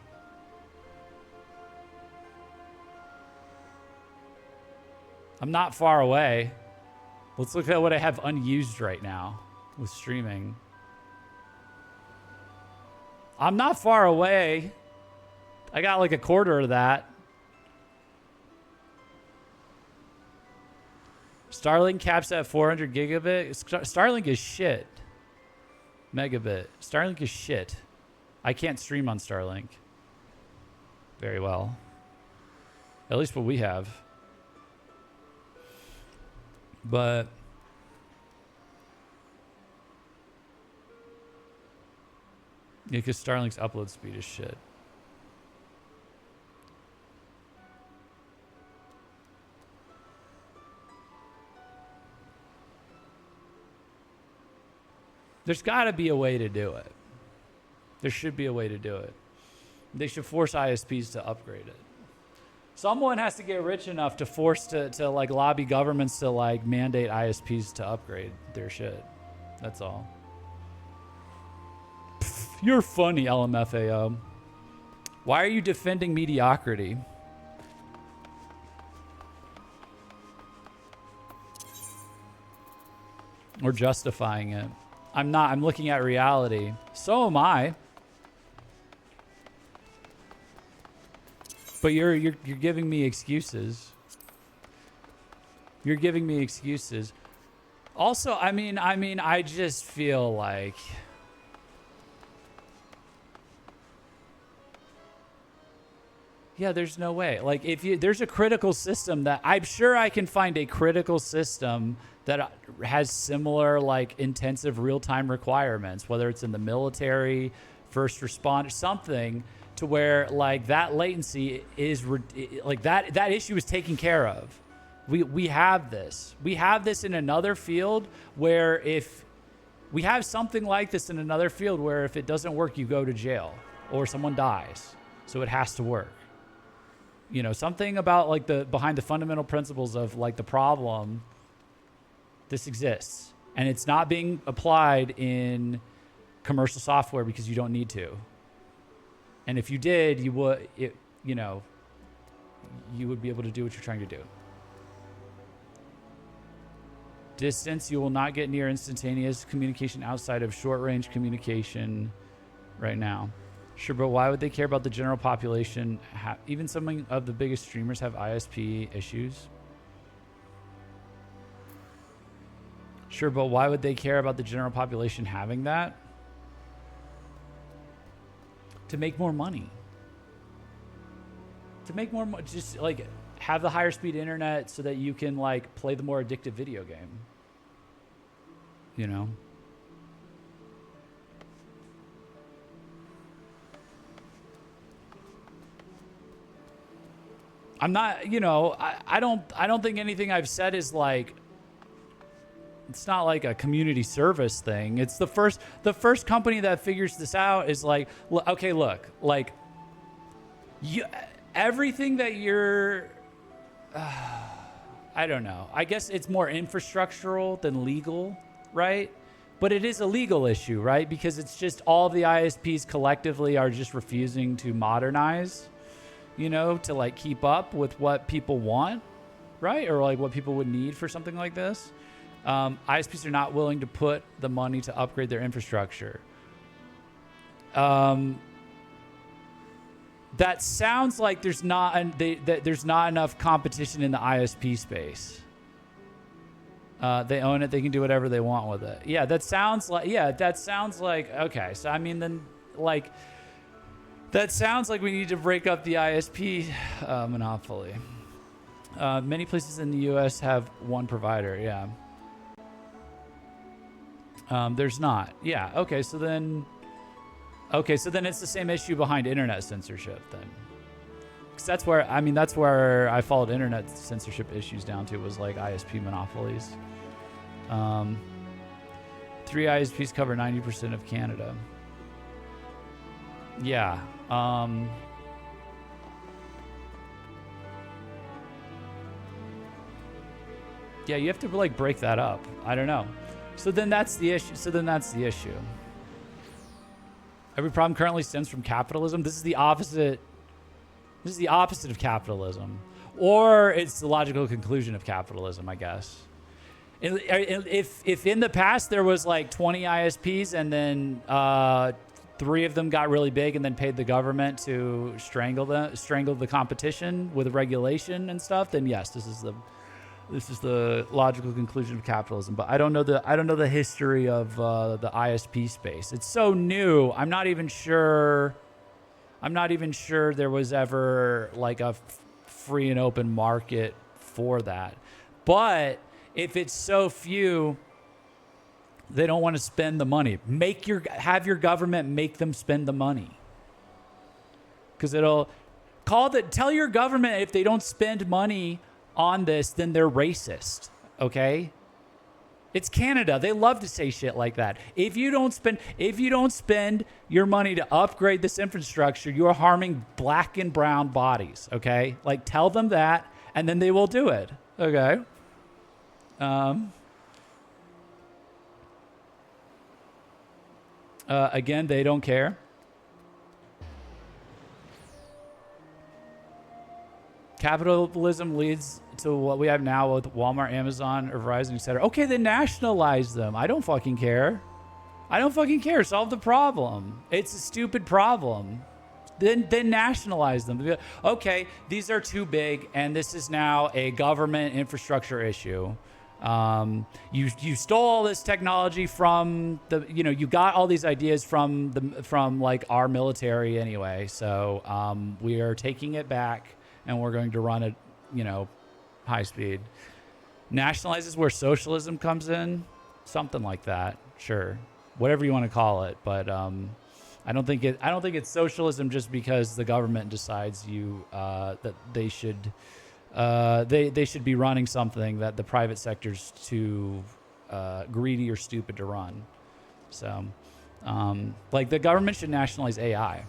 I'm not far away. Let's look at what I have unused right now with streaming. I'm not far away. I got like a quarter of that. Starlink caps at 400 gigabit. Starlink is shit. Megabit. Starlink is shit. I can't stream on Starlink very well. At least what we have. But yeah, because Starlink's upload speed is shit. There's got to be a way to do it. There should be a way to do it. They should force ISPs to upgrade it. Someone has to get rich enough to force to like lobby governments to like mandate ISPs to upgrade their shit. That's all. Pff, you're funny, LMFAO. Why are you defending mediocrity? Or justifying it? I'm not. I'm looking at reality. So am I. But you're giving me excuses. You're giving me excuses. Also, I mean, I just feel like yeah, there's no way. Like there's a critical system that I'm sure I can find a critical system that has similar like intensive real-time requirements, whether it's in the military, first responder, something to where like that latency is like that issue is taken care of. We have this. We have this in another field where if we have something like this in another field where if it doesn't work, you go to jail or someone dies. So it has to work. Something about like behind the fundamental principles of like the problem, this exists. And it's not being applied in commercial software because you don't need to. And if you did, you would be able to do what you're trying to do. Distance, you will not get near instantaneous communication outside of short-range communication right now. Sure, but why would they care about the general population? Even some of the biggest streamers have ISP issues. Sure, but why would they care about the general population having that? to make more money. To make more money, just like have the higher speed internet so that you can like play the more addictive video game. You know? I'm not, you know, I don't think anything I've said is like, it's not like a community service thing. It's the first company that figures this out is like, okay, look, like everything that you're, I don't know. I guess it's more infrastructural than legal, right? But it is a legal issue, right? Because it's just all the ISPs collectively are just refusing to modernize, you know, to like keep up with what people want, right? Or like what people would need for something like this. ISPs are not willing to put the money to upgrade their infrastructure. That sounds like there's not enough competition in the ISP space. They own it. They can do whatever they want with it. Yeah, that sounds like okay. So I mean, then like that sounds like we need to break up the ISP monopoly. Many places in the U.S. have one provider. Yeah. There's not. Yeah. Okay. So then it's the same issue behind internet censorship then. Because that's where I followed internet censorship issues down to was like ISP monopolies. 3 ISPs cover 90% of Canada. Yeah. Yeah, you have to like break that up. I don't know. So then that's the issue. Every problem currently stems from capitalism. This is the opposite of capitalism. Or it's the logical conclusion of capitalism, I guess. If in the past there was like 20 ISPs and then 3 of them got really big and then paid the government to strangle the competition with regulation and stuff, then yes, this is the logical conclusion of capitalism. But I don't know the history of the ISP space. It's so new. I'm not even sure there was ever like a free and open market for that. But if it's so few, they don't want to spend the money. Have your government make them spend the money. Because tell your government if they don't spend money on this, then they're racist. Okay? It's Canada. They love to say shit like that. If you don't spend your money to upgrade this infrastructure, you're harming black and brown bodies. Okay? Like tell them that, and then they will do it. Okay? Again, they don't care. Capitalism leads to what we have now with Walmart, Amazon, or Verizon, etc. Okay, then nationalize them. I don't fucking care. Solve the problem. It's a stupid problem. Then nationalize them. Okay, these are too big, and this is now a government infrastructure issue. You stole all this technology from you got all these ideas from like our military anyway. So we are taking it back and we're going to run it, high speed. Nationalize is where socialism comes in, something like that. Sure, whatever you want to call it, but I don't think it's socialism just because the government decides that they should. They should be running something that the private sector's too greedy or stupid to run. So, like the government should nationalize AI.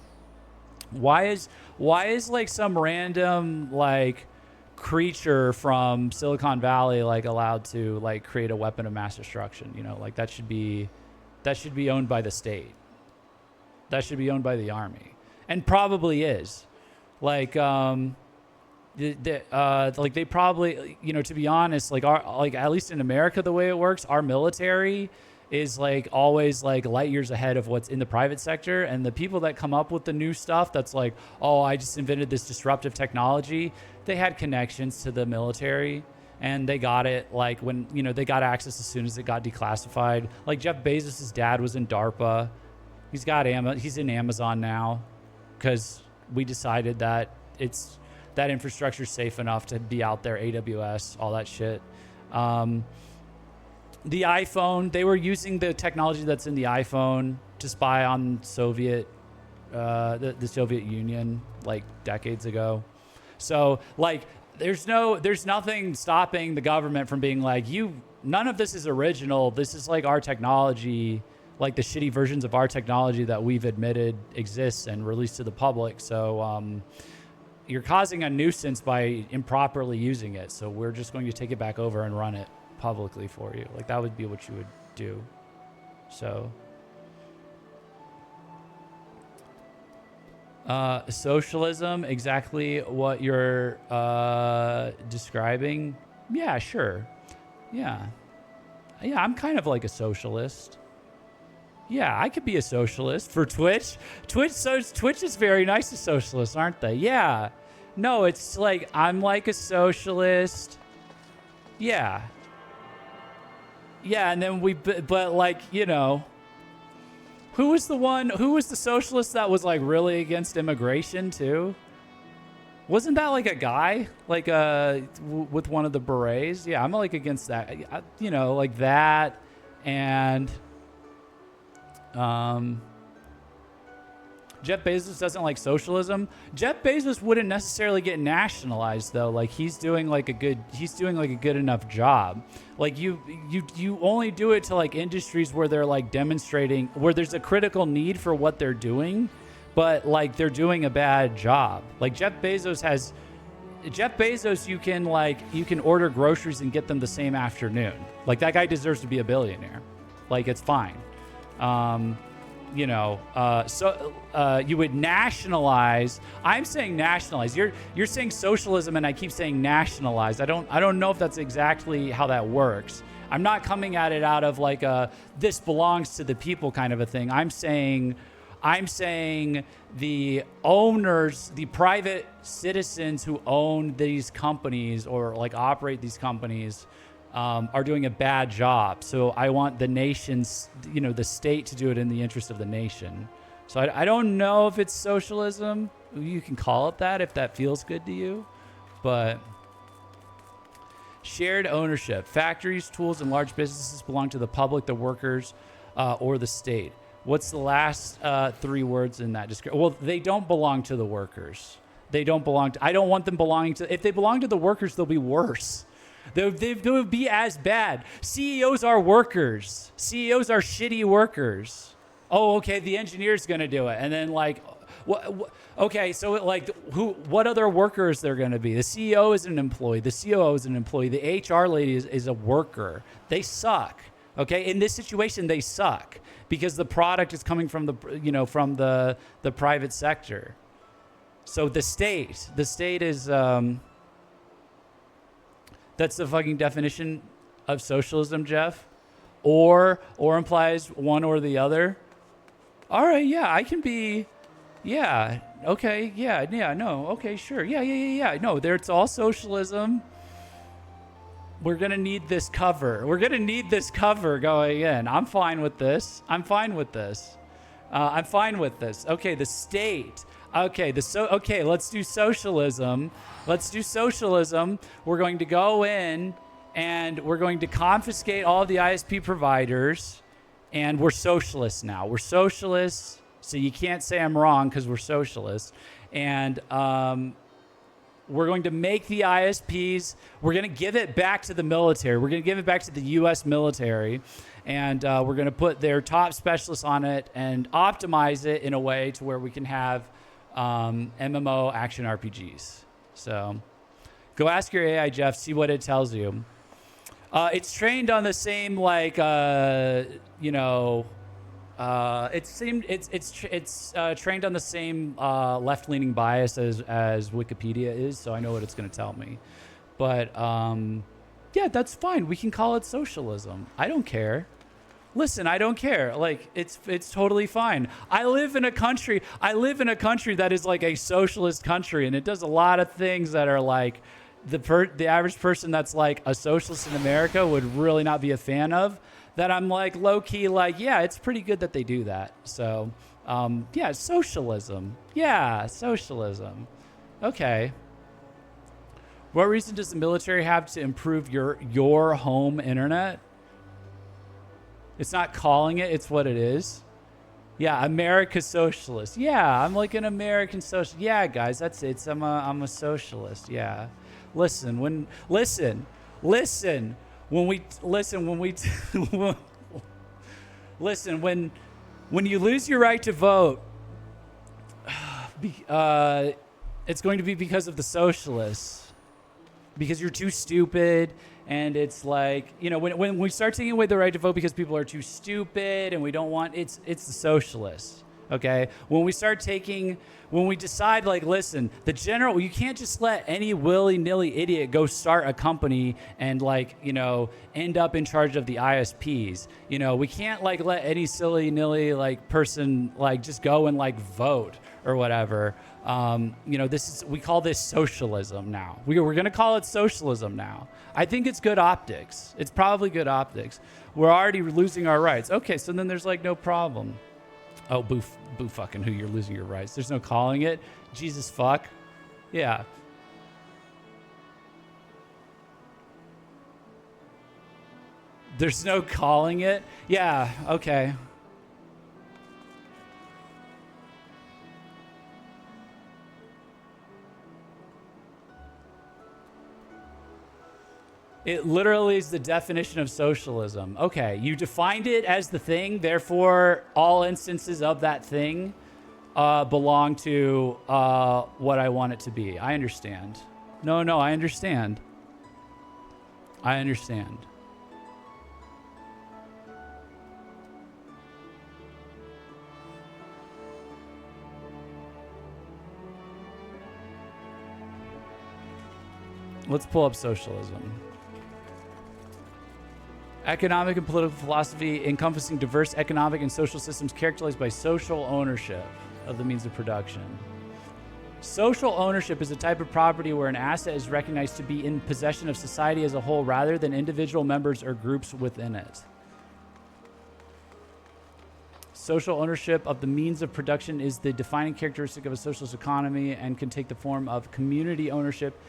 Why is like some random like creature from Silicon Valley like allowed to like create a weapon of mass destruction? Like that should be owned by the state. That should be owned by the army, and probably is. Like like they probably, to be honest, like at least in America, the way it works, our military is like always like light years ahead of what's in the private sector. And the people that come up with the new stuff that's like, oh, I just invented this disruptive technology, they had connections to the military and they got it like when, they got access as soon as it got declassified. Like Jeff Bezos' dad was in DARPA. He's in Amazon now. because we decided that that infrastructure is safe enough to be out there, AWS, all that shit. The iPhone, they were using the technology that's in the iPhone to spy on the Soviet Union like decades ago. So like there's nothing stopping the government from being like, none of this is original. This is like our technology, like the shitty versions of our technology that we've admitted exists and released to the public. So you're causing a nuisance by improperly using it. So we're just going to take it back over and run it publicly for you. Like that would be what you would do. So socialism, exactly what you're describing. Yeah, sure. Yeah, I'm kind of like a socialist. Yeah, I could be a socialist for Twitch. Twitch is very nice to socialists, aren't they? Yeah. No, it's like I'm like a socialist. Yeah. Yeah, and then but like, you know, who was the socialist that was like really against immigration too? Wasn't that like a guy like with one of the berets? Yeah, I'm like against that. You know, like that. And Jeff Bezos doesn't like socialism. Jeff Bezos wouldn't necessarily get nationalized though. Like he's doing like a good enough job. Like you only do it to like industries where they're like demonstrating, where there's a critical need for what they're doing, but like they're doing a bad job. Like Jeff Bezos, you can order groceries and get them the same afternoon. Like that guy deserves to be a billionaire. Like it's fine. You know, you would nationalize. I'm saying nationalize. You're saying socialism, and I keep saying nationalize. I don't know if that's exactly how that works. I'm not coming at it out of like a this belongs to the people kind of a thing. I'm saying the owners, the private citizens who own these companies or like operate these companies, are doing a bad job. So I want the nation's, you know, the state to do it in the interest of the nation. So I don't know if it's socialism. You can call it that if that feels good to you. But shared ownership. Factories, tools, and large businesses belong to the public, the workers, or the state. What's the last three words in that description? Well, they don't belong to the workers. I don't want them belonging to... If they belong to the workers, they'll be worse. They would be as bad. CEOs are workers. CEOs are shitty workers. Oh, okay, the engineer's going to do it. And then like, okay, so like what other workers they're going to be? The CEO is an employee. The COO is an employee. The HR lady is a worker. They suck. Okay, in this situation, they suck because the product is coming from the private sector. So the state is... That's the fucking definition of socialism, Jeff. Or implies one or the other. All right, yeah, I can be, yeah, okay, yeah, no, okay, sure, yeah. No, it's all socialism. We're going to need this cover. Going in. I'm fine with this. Okay, the state. Okay, let's do socialism. We're going to go in and we're going to confiscate all of the ISP providers, and we're socialists now. We're socialists, so you can't say I'm wrong because we're socialists. And we're going to make the ISPs, we're going to give it back to the military. We're going to give it back to the U.S. military, and we're going to put their top specialists on it and optimize it in a way to where we can have MMO action RPGs. So go ask your AI, Jeff, see what it tells you. It's trained on the same it's trained on the same left-leaning bias as Wikipedia is, so I know what it's going to tell me. But yeah, that's fine. We can call it socialism. I don't care. Listen, I don't care. Like it's totally fine. I live in a country that is like a socialist country, and it does a lot of things that are like the average person that's like a socialist in America would really not be a fan of. That I'm like low key like, yeah, it's pretty good that they do that. So Yeah, socialism. Yeah, socialism. Okay. What reason does the military have to improve your home internet? It's not calling it, it's what it is. Yeah, America's socialist. Yeah, I'm like an American socialist. Yeah, guys, that's it. I'm a socialist. Yeah. Listen, when we listen when you lose your right to vote, it's going to be because of the socialists. Because you're too stupid. And it's like, you know, when we start taking away the right to vote because people are too stupid and we don't want, it's the socialists, okay? When we decide, like, listen, you can't just let any willy-nilly idiot go start a company and, like, you know, end up in charge of the ISPs. You know, we can't, like, let any silly-nilly, like, person, like, just go and, like, vote or whatever. You know, we call this socialism now. We're going to call it socialism now. I think it's good optics. It's probably good optics. We're already losing our rights. Okay, so then there's like no problem. Oh, boo fucking who, you're losing your rights. There's no calling it. Jesus fuck. Yeah. There's no calling it. Yeah, okay. It literally is the definition of socialism. Okay, you defined it as the thing, therefore all instances of that thing belong to what I want it to be. I understand. No, I understand. I understand. Let's pull up socialism. Economic and political philosophy encompassing diverse economic and social systems characterized by social ownership of the means of production. Social ownership is a type of property where an asset is recognized to be in possession of society as a whole rather than individual members or groups within it. Social ownership of the means of production is the defining characteristic of a socialist economy and can take the form of community ownership,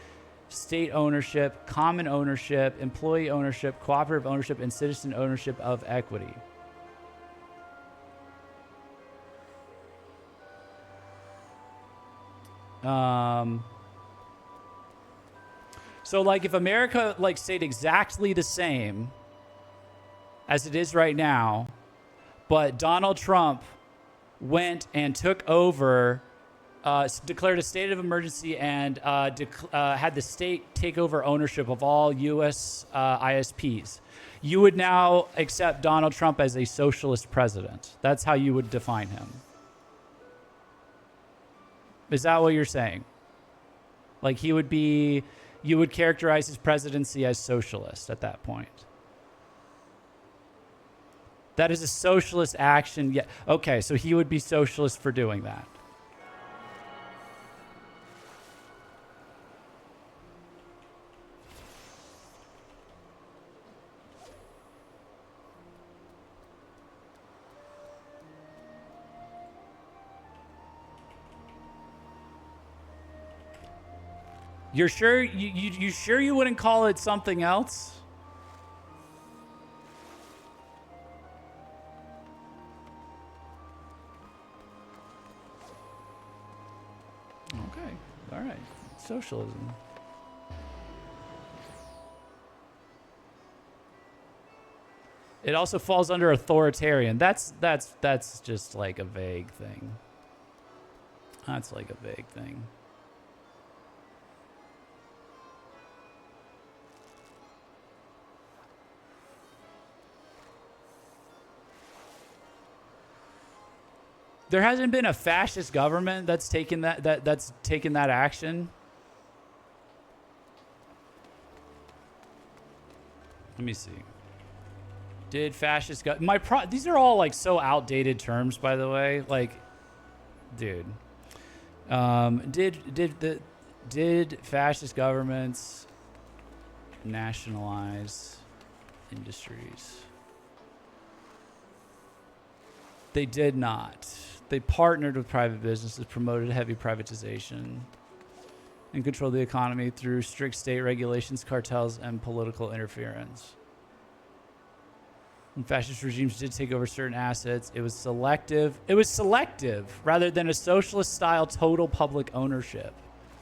state ownership, common ownership, employee ownership, cooperative ownership, and citizen ownership of equity. So like if America like stayed exactly the same as it is right now, but Donald Trump went and took over, declared a state of emergency and had the state take over ownership of all U.S. ISPs. You would now accept Donald Trump as a socialist president. That's how you would define him. Is that what you're saying? Like you would characterize his presidency as socialist at that point. That is a socialist action. Yeah. Okay, so he would be socialist for doing that. You're sure you sure you wouldn't call it something else? Okay. All right. Socialism. It also falls under authoritarian. That's just like a vague thing. That's like a vague thing. There hasn't been a fascist government that's taken that's taken that action. Let me see. Did fascist these are all like so outdated terms, by the way. Like, dude. Did fascist governments nationalize industries? They did not. They partnered with private businesses, promoted heavy privatization, and controlled the economy through strict state regulations, cartels, and political interference. When fascist regimes did take over certain assets, it was selective. It was selective rather than a socialist-style total public ownership,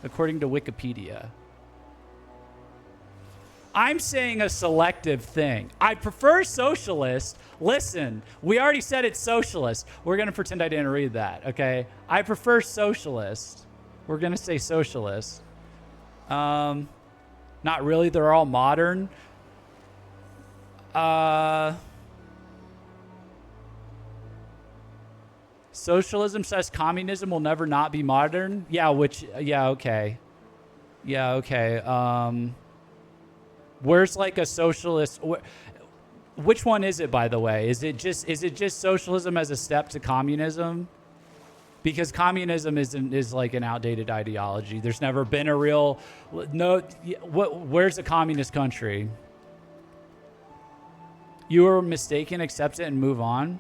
according to Wikipedia. I'm saying a selective thing. I prefer socialist. Listen, we already said it's socialist. We're going to pretend I didn't read that, okay? I prefer socialist. We're going to say socialist. Not really. They're all modern. Socialism says communism will never not be modern. Yeah, okay. Yeah, okay. Where's like a socialist? Which one is it, by the way? Is it just socialism as a step to communism? Because communism is like an outdated ideology. There's never been a real where's a communist country? You were mistaken, accept it, and move on.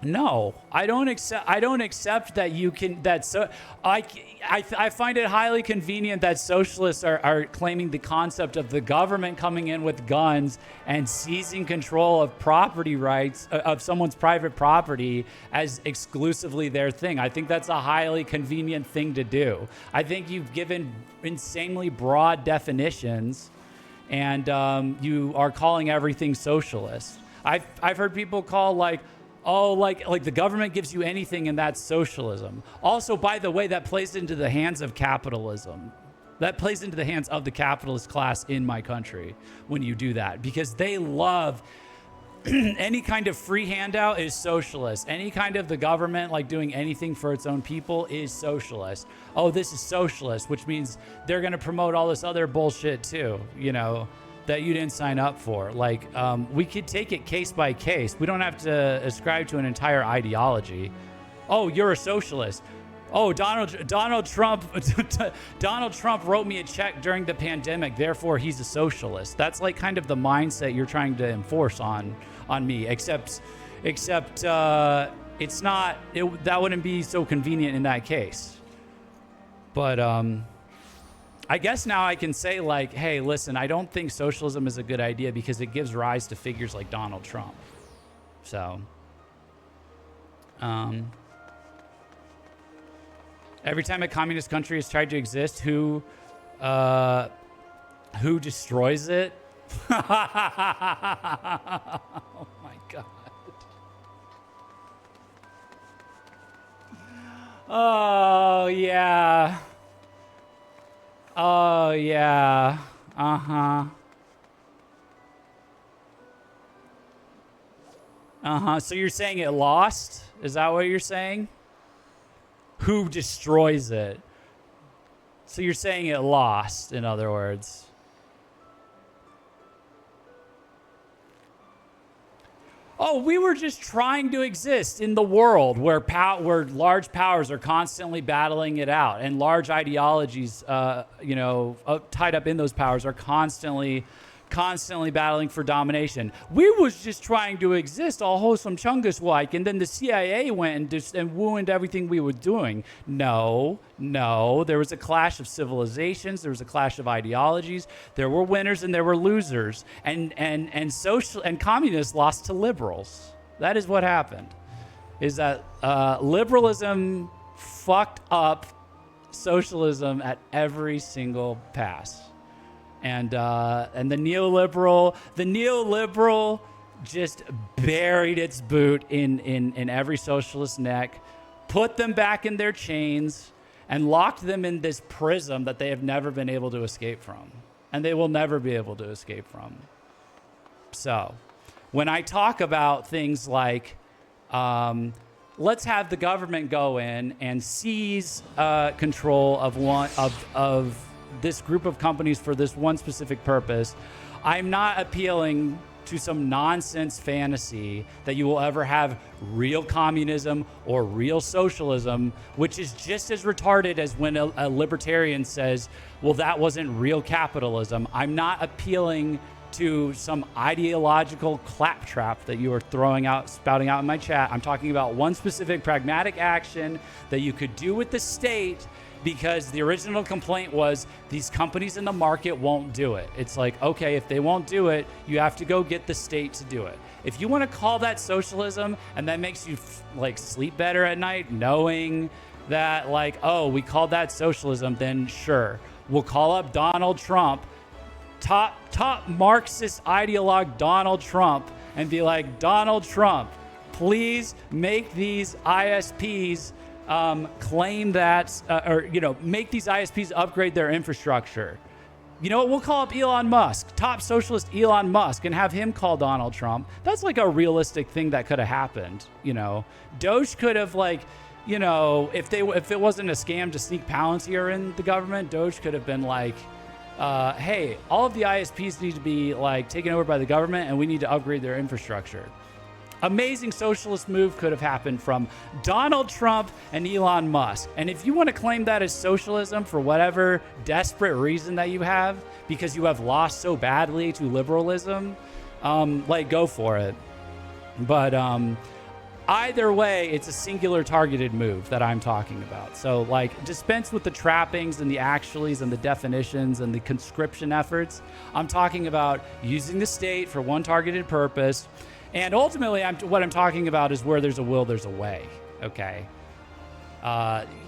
No, I don't accept that you can. I find it highly convenient that socialists are claiming the concept of the government coming in with guns and seizing control of property rights of someone's private property as exclusively their thing. I think that's a highly convenient thing to do. I think you've given insanely broad definitions, and you are calling everything socialist. I've heard people call like the government gives you anything and that's socialism. Also, by the way, that plays into the hands of capitalism. That plays into the hands of the capitalist class in my country when you do that, because they love any kind of free handout is socialist. Any kind of the government like doing anything for its own people is socialist. Oh, this is socialist, which means they're going to promote all this other bullshit too, you know, that you didn't sign up for. Like, we could take it case by case. We don't have to ascribe to an entire ideology. Oh, you're a socialist. Oh, Donald Trump wrote me a check during the pandemic, therefore he's a socialist. That's like kind of the mindset you're trying to enforce on me. Except it's not. That wouldn't be so convenient in that case. But I guess now I can say, like, hey, listen, I don't think socialism is a good idea because it gives rise to figures like Donald Trump. So, every time a communist country has tried to exist, who destroys it? Oh my God. Oh, yeah. Oh, yeah. Uh-huh. Uh-huh. So you're saying it lost? Is that what you're saying? Who destroys it? So you're saying it lost, in other words. Oh, we were just trying to exist in the world where large powers are constantly battling it out, and large ideologies, tied up in those powers are constantly battling for domination. We was just trying to exist all wholesome chungus-like, and then the CIA went and ruined everything we were doing. No. There was a clash of civilizations. There was a clash of ideologies. There were winners and there were losers. And social and communists lost to liberals. That is what happened. Is that liberalism fucked up socialism at every single pass. And the neoliberal just buried its boot in every socialist neck, put them back in their chains, and locked them in this prism that they have never been able to escape from. And they will never be able to escape from. So, when I talk about things like, let's have the government go in and seize control of this group of companies for this one specific purpose, I'm not appealing to some nonsense fantasy that you will ever have real communism or real socialism, which is just as retarded as when a libertarian says, well, that wasn't real capitalism. I'm not appealing to some ideological claptrap that you are spouting out in my chat. I'm talking about one specific pragmatic action that you could do with the state, because the original complaint was these companies in the market won't do it. It's like, okay, if they won't do it, you have to go get the state to do it. If you want to call that socialism and that makes you like sleep better at night, knowing that like, oh, we called that socialism, then sure. We'll call up Donald Trump, top Marxist ideologue Donald Trump, and be like, Donald Trump, please make these ISPs claim that, make these ISPs upgrade their infrastructure. You know what? We'll call up Elon Musk, top socialist Elon Musk, and have him call Donald Trump. That's like a realistic thing that could have happened. Doge could have if it wasn't a scam to sneak Palantir in the government, Doge could have been like, hey, all of the ISPs need to be like taken over by the government, and we need to upgrade their infrastructure. Amazing socialist move could have happened from Donald Trump and Elon Musk. And if you want to claim that as socialism for whatever desperate reason that you have, because you have lost so badly to liberalism, go for it. But either way, it's a singular targeted move that I'm talking about. So dispense with the trappings and the actuallys and the definitions and the conscription efforts. I'm talking about using the state for one targeted purpose. And ultimately, what I'm talking about is where there's a will, there's a way. Okay.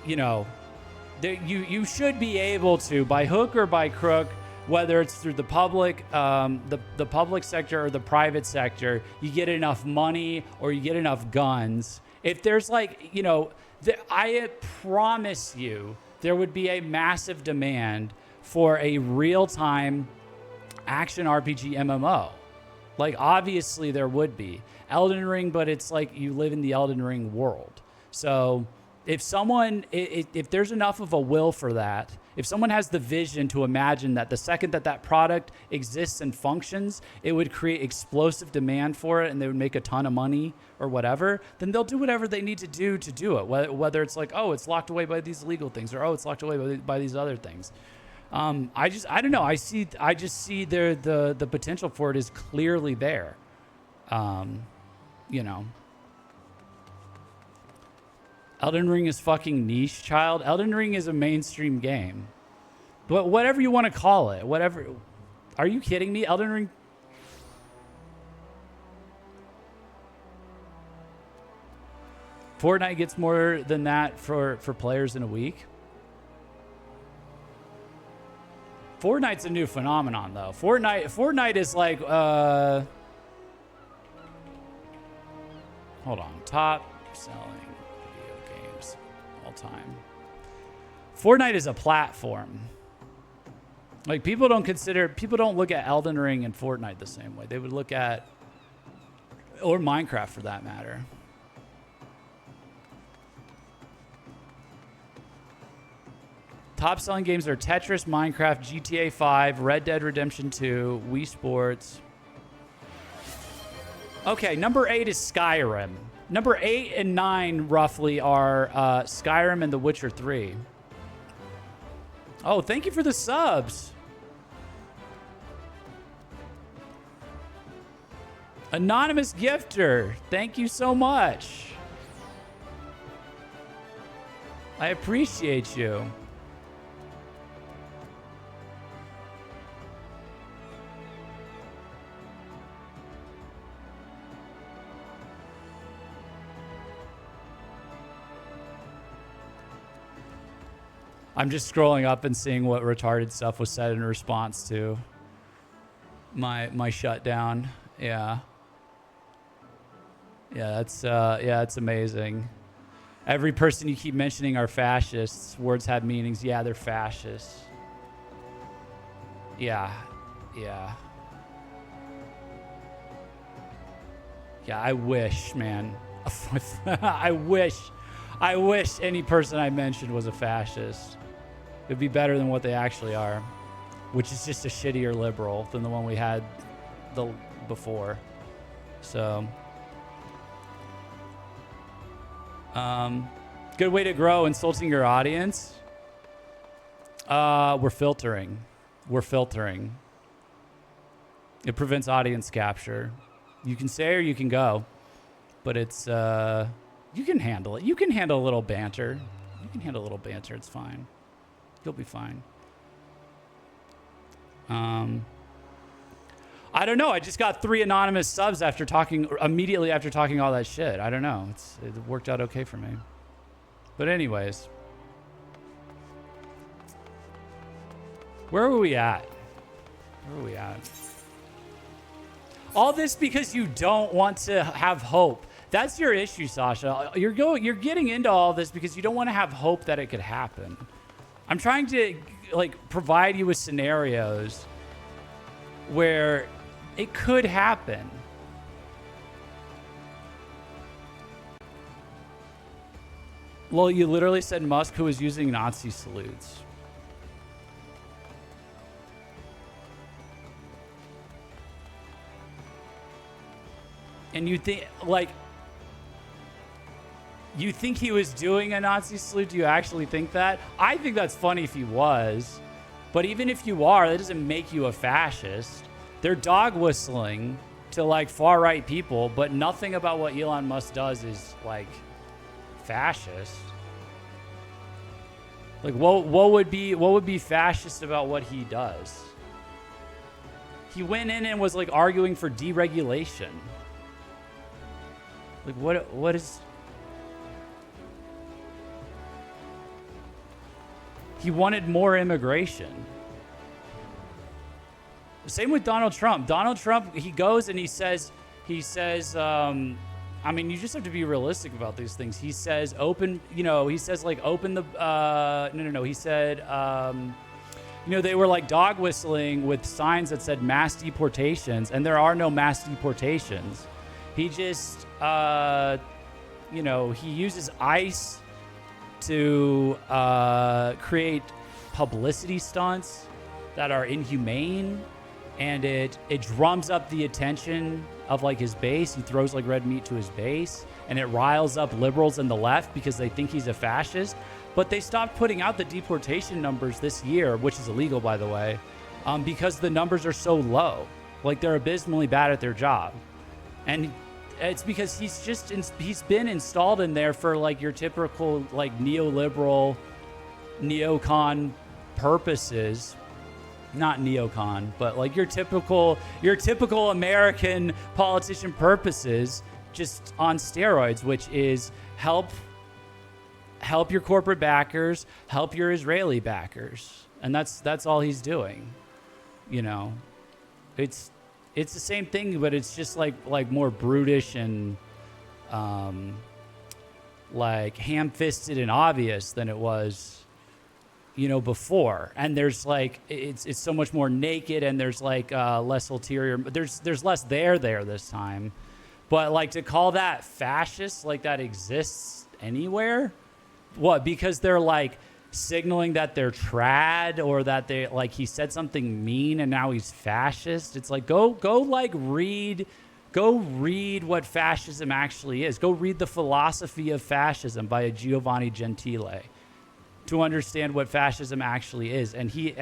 You should be able to, by hook or by crook, whether it's through the public, the public sector or the private sector, you get enough money or you get enough guns. If there's I promise you, there would be a massive demand for a real-time action RPG MMO. Obviously there would be Elden Ring, but it's like you live in the Elden Ring world. So if there's enough of a will for that, if someone has the vision to imagine that the second that product exists and functions, it would create explosive demand for it and they would make a ton of money or whatever, then they'll do whatever they need to do it. Whether it's like, oh, it's locked away by these legal things, or oh, it's locked away by these other things. I don't know. I just see the potential for it is clearly there. Elden Ring is fucking niche, child. Elden Ring is a mainstream game. But whatever you want to call it, whatever. Are you kidding me? Elden Ring. Fortnite gets more than that for players in a week. Fortnite's a new phenomenon, though. Fortnite is like, hold on, top selling video games all time. Fortnite is a platform. People don't look at Elden Ring and Fortnite the same way. They would look at, or Minecraft for that matter. Top selling games are Tetris, Minecraft, GTA 5, Red Dead Redemption 2, Wii Sports. Okay, number 8 is Skyrim. Number 8 and 9 roughly are Skyrim and The Witcher 3. Oh, thank you for the subs. Anonymous gifter, thank you so much. I appreciate you. I'm just scrolling up and seeing what retarded stuff was said in response to my shutdown. Yeah. Yeah, it's amazing. Every person you keep mentioning are fascists. Words have meanings. Yeah, they're fascists. Yeah. Yeah, I wish, man. I wish any person I mentioned was a fascist. It'd be better than what they actually are, which is just a shittier liberal than the one we had before. So, good way to grow, insulting your audience. We're filtering. It prevents audience capture. You can say or you can go, but it's you can handle it. You can handle a little banter. You can handle a little banter. It's fine. You'll be fine. I don't know. I just got 3 anonymous subs immediately after talking all that shit. I don't know. It worked out okay for me. But anyways, where were we at? Where were we at? All this because you don't want to have hope. That's your issue, Sasha. You're getting into all this because you don't want to have hope that it could happen. I'm trying to provide you with scenarios where it could happen. Well, you literally said Musk, who was using Nazi salutes. And you think he was doing a Nazi salute? Do you actually think that? I think that's funny if he was. But even if you are, that doesn't make you a fascist. They're dog whistling to far right people, but nothing about what Elon Musk does is fascist. What would be fascist about what he does? He went in and was arguing for deregulation. What is... He wanted more immigration. Same with Donald Trump. Donald Trump, he goes and he says, I mean, you just have to be realistic about these things. He says, open the, he said, they were dog whistling with signs that said mass deportations, and there are no mass deportations. He just, he uses ICE to create publicity stunts that are inhumane, and it drums up the attention of his base. He throws red meat to his base, and it riles up liberals and the left because they think he's a fascist. But they stopped putting out the deportation numbers this year, which is illegal, by the way, because the numbers are so low. They're abysmally bad at their job. And it's because he's been installed in there for your typical neoliberal neocon purposes. Not neocon, but your typical American politician purposes, just on steroids, which is help your corporate backers, help your Israeli backers. And that's all he's doing. It's the same thing, but it's just more brutish and ham-fisted and obvious than it was before. And there's it's so much more naked, and there's less ulterior, there's less there this time. But to call that fascist, that exists anywhere? What? Because they're signaling that they're trad, or that they he said something mean and now he's fascist. It's go read what fascism actually is. Go read The Philosophy of Fascism by Giovanni Gentile to understand what fascism actually is. And he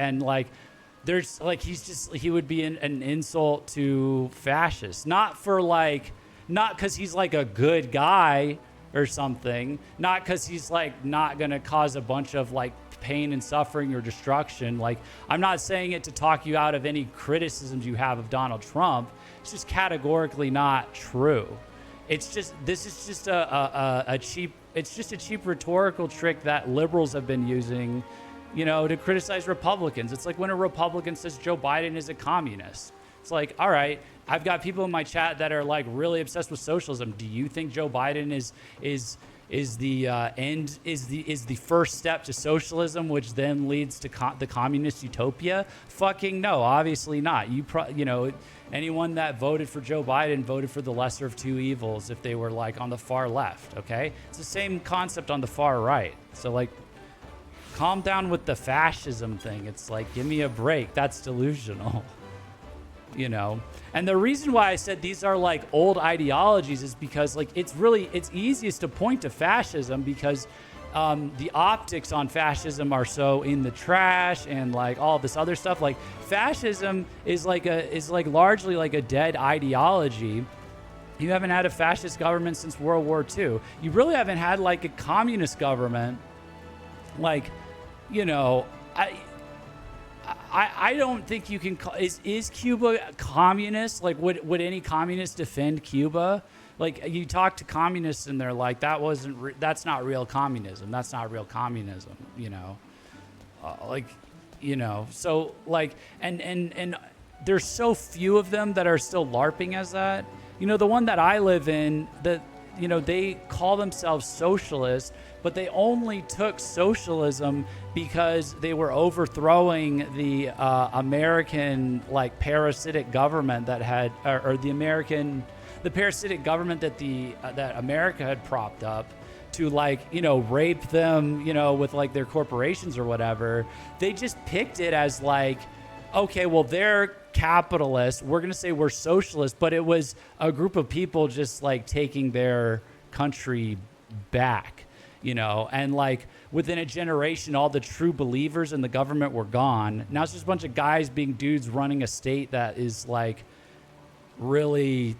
would be an insult to fascists, not because he's a good guy or something, not because he's not gonna cause a bunch of pain and suffering or destruction. I'm not saying it to talk you out of any criticisms you have of Donald Trump. It's just categorically not true. This is just a cheap rhetorical trick that liberals have been using, to criticize Republicans. It's when a Republican says Joe Biden is a communist. It's all right, I've got people in my chat that are really obsessed with socialism. Do you think Joe Biden is the first step to socialism, which then leads to the communist utopia? Fucking no, obviously not. Anyone that voted for Joe Biden voted for the lesser of two evils if they were on the far left. Okay, it's the same concept on the far right. So calm down with the fascism thing. It's give me a break. That's delusional. And the reason why I said these are old ideologies is because it's easiest to point to fascism because the optics on fascism are so in the trash, and like all this other stuff. Like fascism is like largely like a dead ideology. You haven't had a fascist government since World War II. You really haven't had like a communist government. Like, you know, I don't think you can. Is Cuba communist? Like, would any communist defend Cuba? Like, you talk to communists and they're like, that's not real communism. That's not real communism. You know, like, you know. So like, and there's so few of them that are still LARPing as that. You know, the one that I live in, you know, they call themselves socialists, but they only took socialism because they were overthrowing the American, like, parasitic government that had, or the parasitic government that that America had propped up to, like, you know, rape them, you know, with like their corporations or whatever. They just picked it as like, okay, well, they're capitalists, we're going to say we're socialists, but it was a group of people just like taking their country back, you know, and like within a generation, all the true believers in the government were gone. Now it's just a bunch of guys being dudes running a state that is like really,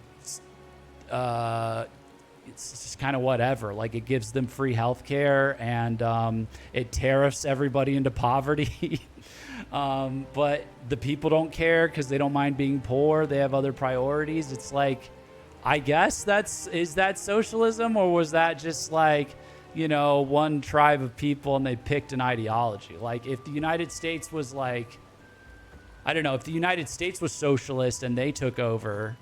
it's just kind of whatever. Like, it gives them free healthcare, and it tariffs everybody into poverty. But the people don't care because they don't mind being poor. They have other priorities. It's like, I guess is that socialism, or was that just like, you know, one tribe of people and they picked an ideology? Like, if the United States was like, I don't know, if the United States was socialist and they took over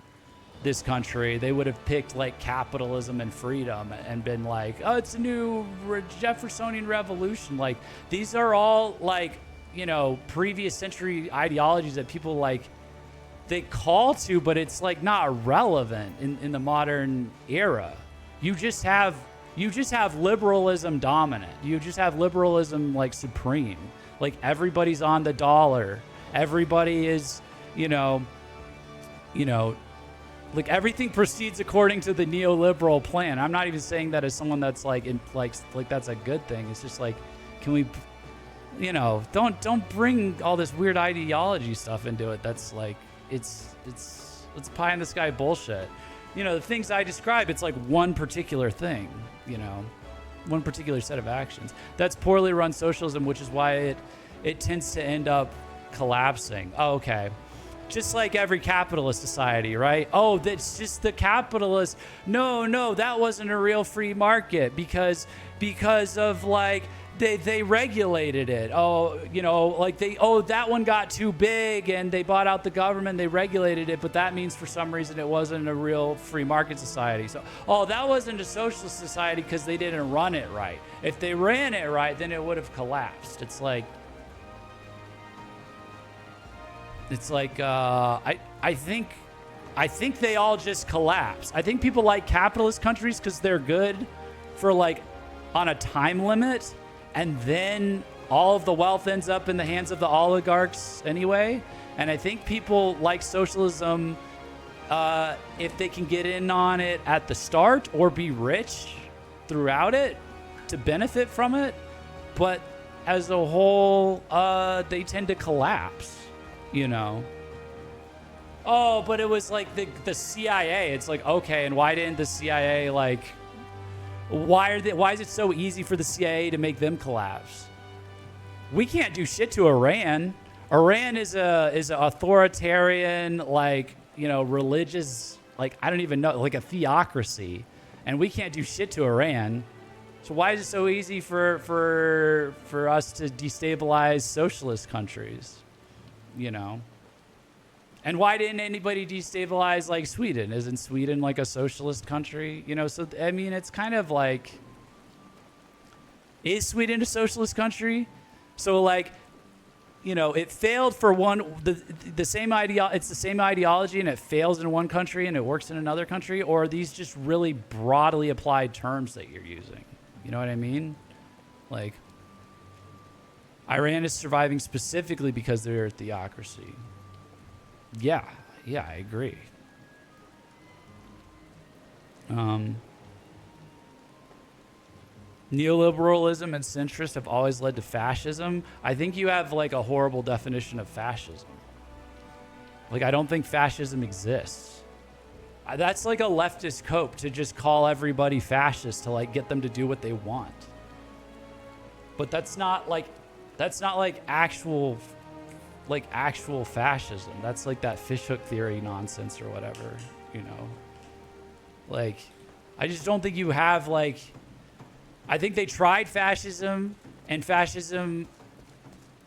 this country, they would have picked like capitalism and freedom and been like, oh, it's a new Jeffersonian revolution. Like, these are all like, you know, previous century ideologies that people like, they call to, but it's like not relevant in the modern era. You just have liberalism dominant. You just have liberalism like supreme. Like, everybody's on the dollar. Everybody is, you know, like, everything proceeds according to the neoliberal plan. I'm not even saying that as someone that's like like that's a good thing. It's just like, can we, you know, don't bring all this weird ideology stuff into it. That's like, it's pie in the sky bullshit. You know, the things I describe, it's like one particular thing, you know, one particular set of actions. That's poorly run socialism, which is why it tends to end up collapsing. Oh, okay. Just like every capitalist society, right? Oh, that's just the capitalist. No, that wasn't a real free market because of like, they regulated it. Oh, you know, like that one got too big and they bought out the government, they regulated it, but that means for some reason it wasn't a real free market society. So, oh, that wasn't a socialist society because they didn't run it right. If they ran it right, then it would have collapsed. It's like I think they all just collapse. I think people like capitalist countries because they're good for like on a time limit, and then all of the wealth ends up in the hands of the oligarchs anyway. And I think people like socialism if they can get in on it at the start or be rich throughout it to benefit from it. But as a whole, they tend to collapse. You know, oh, but it was like the CIA. It's like, okay, and why didn't the CIA like? Why is it so easy for the CIA to make them collapse? We can't do shit to Iran. Iran is an authoritarian, like, you know, religious, like, I don't even know, like a theocracy, and we can't do shit to Iran. So why is it so easy for us to destabilize socialist countries? You know, and why didn't anybody destabilize like Sweden? Isn't Sweden like a socialist country? You know, so I mean, it's kind of like, is Sweden a socialist country? So like, you know, it failed for the same it's the same ideology, and it fails in one country and it works in another country, or are these just really broadly applied terms that you're using? You know what I mean? Like, Iran is surviving specifically because they're a theocracy. Yeah, I agree. neoliberalism and centrist have always led to fascism. I think you have like a horrible definition of fascism. Like, I don't think fascism exists. That's like a leftist cope to just call everybody fascist to like get them to do what they want. But that's not like actual fascism. That's like that fishhook theory nonsense or whatever, you know. Like, I just don't think you have like, I think they tried fascism, and fascism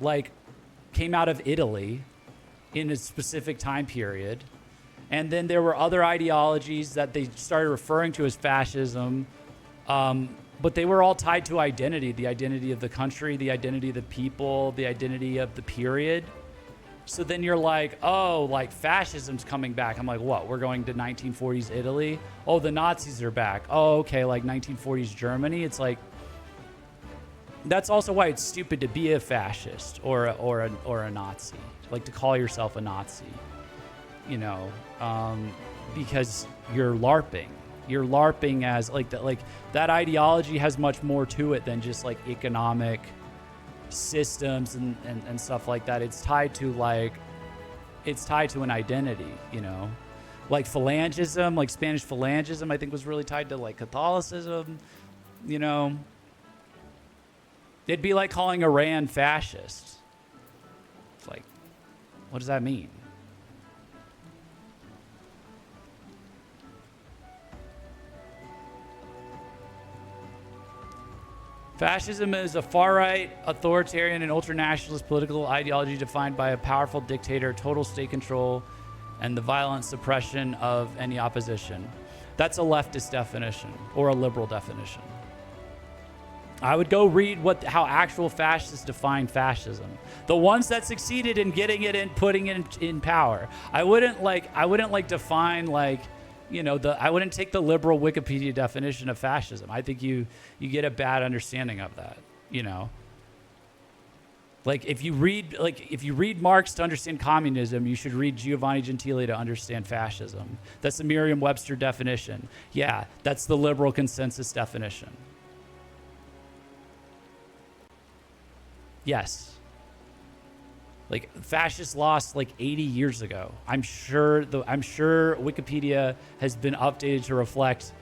like came out of Italy in a specific time period. And then there were other ideologies that they started referring to as fascism, but they were all tied to identity, the identity of the country, the identity of the people, the identity of the period. So then you're like, oh, like fascism's coming back. I'm like, what? We're going to 1940s Italy? Oh, the Nazis are back. Oh, okay, like 1940s Germany. It's like, that's also why it's stupid to be a fascist or a Nazi, like to call yourself a Nazi, you know, because you're LARPing. You're LARPing as like that ideology has much more to it than just like economic systems and stuff like that. It's tied to an identity, you know, like phalangism, like Spanish phalangism, I think was really tied to like Catholicism, you know. It'd be like calling Iran fascist. It's like, what does that mean? Fascism is a far-right, authoritarian, and ultranationalist political ideology defined by a powerful dictator, total state control, and the violent suppression of any opposition. That's a leftist definition or a liberal definition. I would go read how actual fascists define fascism. The ones that succeeded in getting it and putting it in power. I wouldn't define like, you know, I wouldn't take the liberal Wikipedia definition of fascism. I think you get a bad understanding of that, you know. Like if you read Marx to understand communism, you should read Giovanni Gentile to understand fascism. That's the Merriam-Webster definition. Yeah, that's the liberal consensus definition. Yes. Like fascists lost like 80 years ago. I'm sure Wikipedia has been updated to reflect,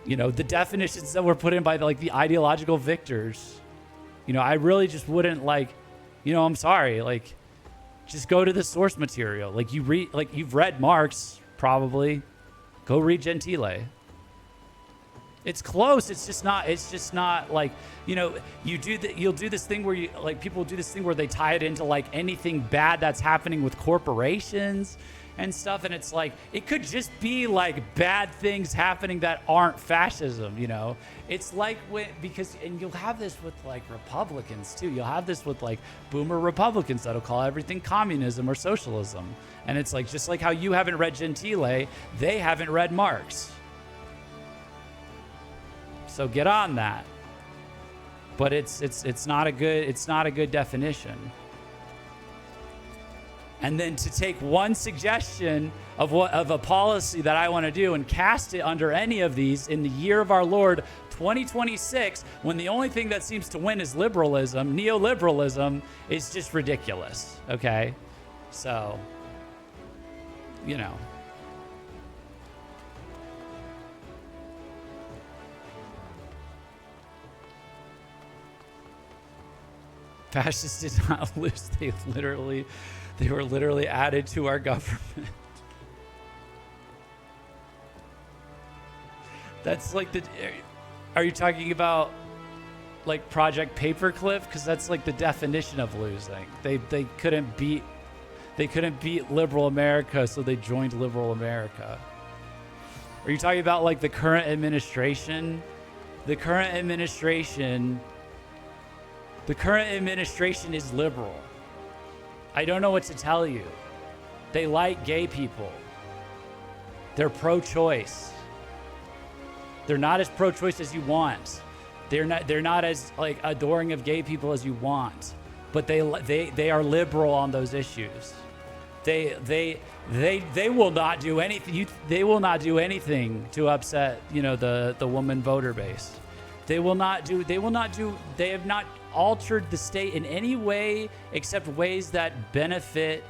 you know, the definitions that were put in by the ideological victors. You know, I really just wouldn't I'm sorry, just go to the source material. You've read Marx probably. Go read Gentile. It's close. It's just not like, you know, you'll do this thing where people do this thing where they tie it into like anything bad that's happening with corporations and stuff. And it's like, it could just be like bad things happening that aren't fascism, you know? It's like and you'll have this with like Republicans too. You'll have this with like boomer Republicans that'll call everything communism or socialism. And it's like, just like how you haven't read Gentile, they haven't read Marx. So get on that. But it's not a good definition. And then to take one suggestion of a policy that I want to do and cast it under any of these in the year of our Lord 2026, when the only thing that seems to win is liberalism, neoliberalism, is just ridiculous. Okay? So, you know. Fascists did not lose. They were literally added to our government. That's like are you talking about like Project Paperclip? Because that's like the definition of losing. They couldn't beat liberal America, so they joined liberal America. Are you talking about like the current administration? The current administration is liberal. I don't know what to tell you. They like gay people. They're pro-choice. They're not as pro-choice as you want. They're not as like adoring of gay people as you want. But they are liberal on those issues. They will not do anything. They will not do anything to upset, you know, the woman voter base. They have not altered the state in any way except ways that benefit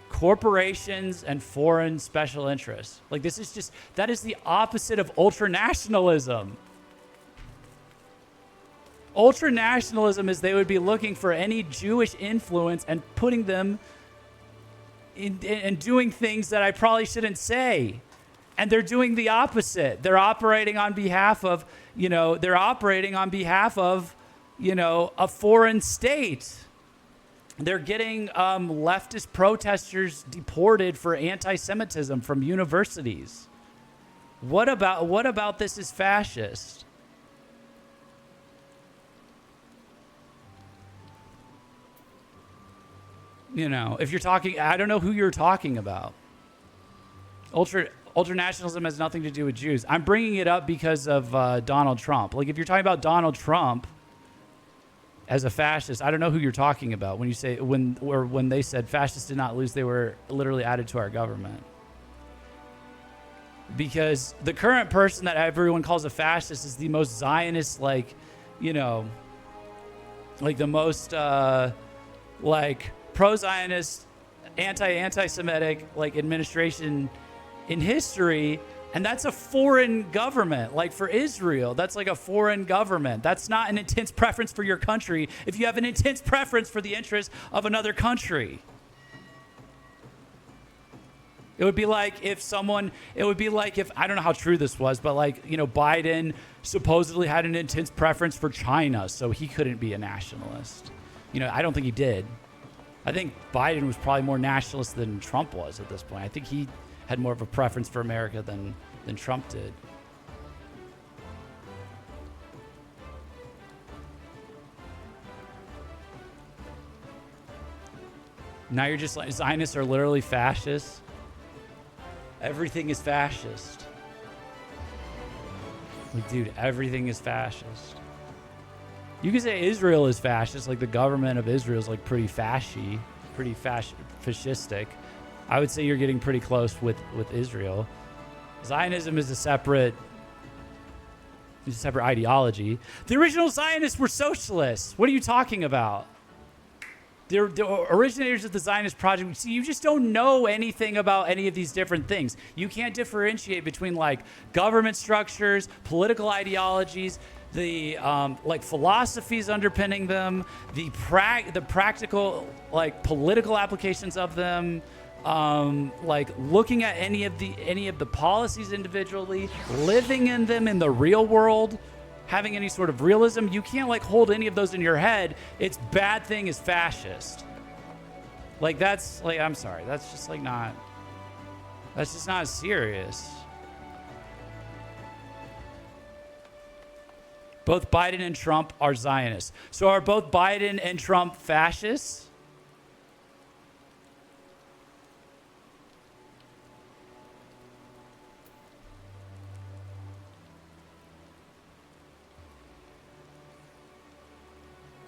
corporations and foreign special interests. Like, that is the opposite of ultranationalism. Ultranationalism is they would be looking for any Jewish influence and putting them in doing things that I probably shouldn't say. And they're doing the opposite. They're operating on behalf of, a foreign state. They're getting leftist protesters deported for anti-Semitism from universities. What about this is fascist? If you're talking, I don't know who you're talking about. Ultranationalism has nothing to do with Jews. I'm bringing it up because of Donald Trump. Like, if you're talking about Donald Trump as a fascist, I don't know who you're talking about when you say when they said fascists did not lose, they were literally added to our government. Because the current person that everyone calls a fascist is the most Zionist, like the most pro-Zionist, anti-Semitic administration in history, and that's a foreign government. Like, for Israel, that's like a foreign government. That's not an intense preference for your country if you have an intense preference for the interests of another country. It would be like if I don't know how true this was, but Biden supposedly had an intense preference for China, so he couldn't be a nationalist. I don't think he did. I think Biden was probably more nationalist than Trump was at this point. I think he had more of a preference for America than Trump did. Now you're just like, Zionists are literally fascists. Everything is fascist. Like, dude, everything is fascist. You could say Israel is fascist, like the government of Israel is like pretty fascistic. I would say you're getting pretty close with Israel. Zionism is a separate ideology. The original Zionists were socialists. What are you talking about? The originators of the Zionist project, see, you just don't know anything about any of these different things. You can't differentiate between government structures, political ideologies, the philosophies underpinning them, the practical political applications of them, looking at any of the policies individually, living in them in the real world, having any sort of realism. You can't hold any of those in your head. Its bad thing is fascist. I'm sorry, that's just not serious. Both Biden and Trump are Zionists. So are both Biden and Trump fascists?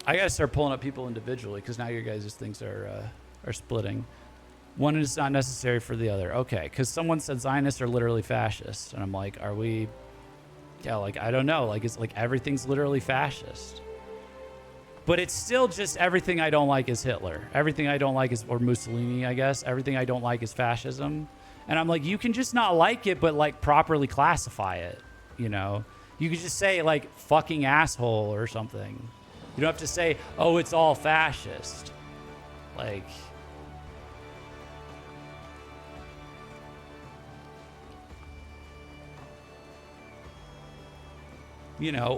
I gotta start pulling up people individually because now your guys' things are splitting. One is not necessary for the other. Okay, because someone said Zionists are literally fascists, and I'm like, are we? Yeah, I don't know. It's everything's literally fascist. But it's still just everything I don't like is Hitler. Everything I don't like is, or Mussolini, I guess. Everything I don't like is fascism. And I'm like, you can just not like it, but properly classify it. You could just say fucking asshole or something. You don't have to say, oh, it's all fascist.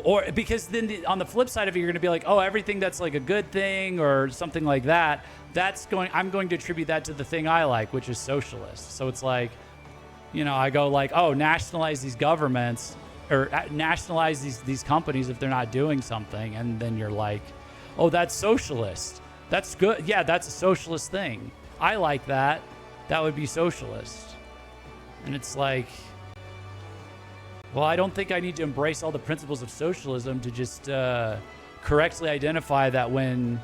Or because then on the flip side of it, you're going to be like, oh, everything that's a good thing or something like that, I'm going to attribute that to the thing I like, which is socialist. So it's I go oh, nationalize these governments or nationalize these companies if they're not doing something. And then you're like, oh, that's socialist. That's good. Yeah, that's a socialist thing. I like that. That would be socialist. And it's well, I don't think I need to embrace all the principles of socialism to just correctly identify that when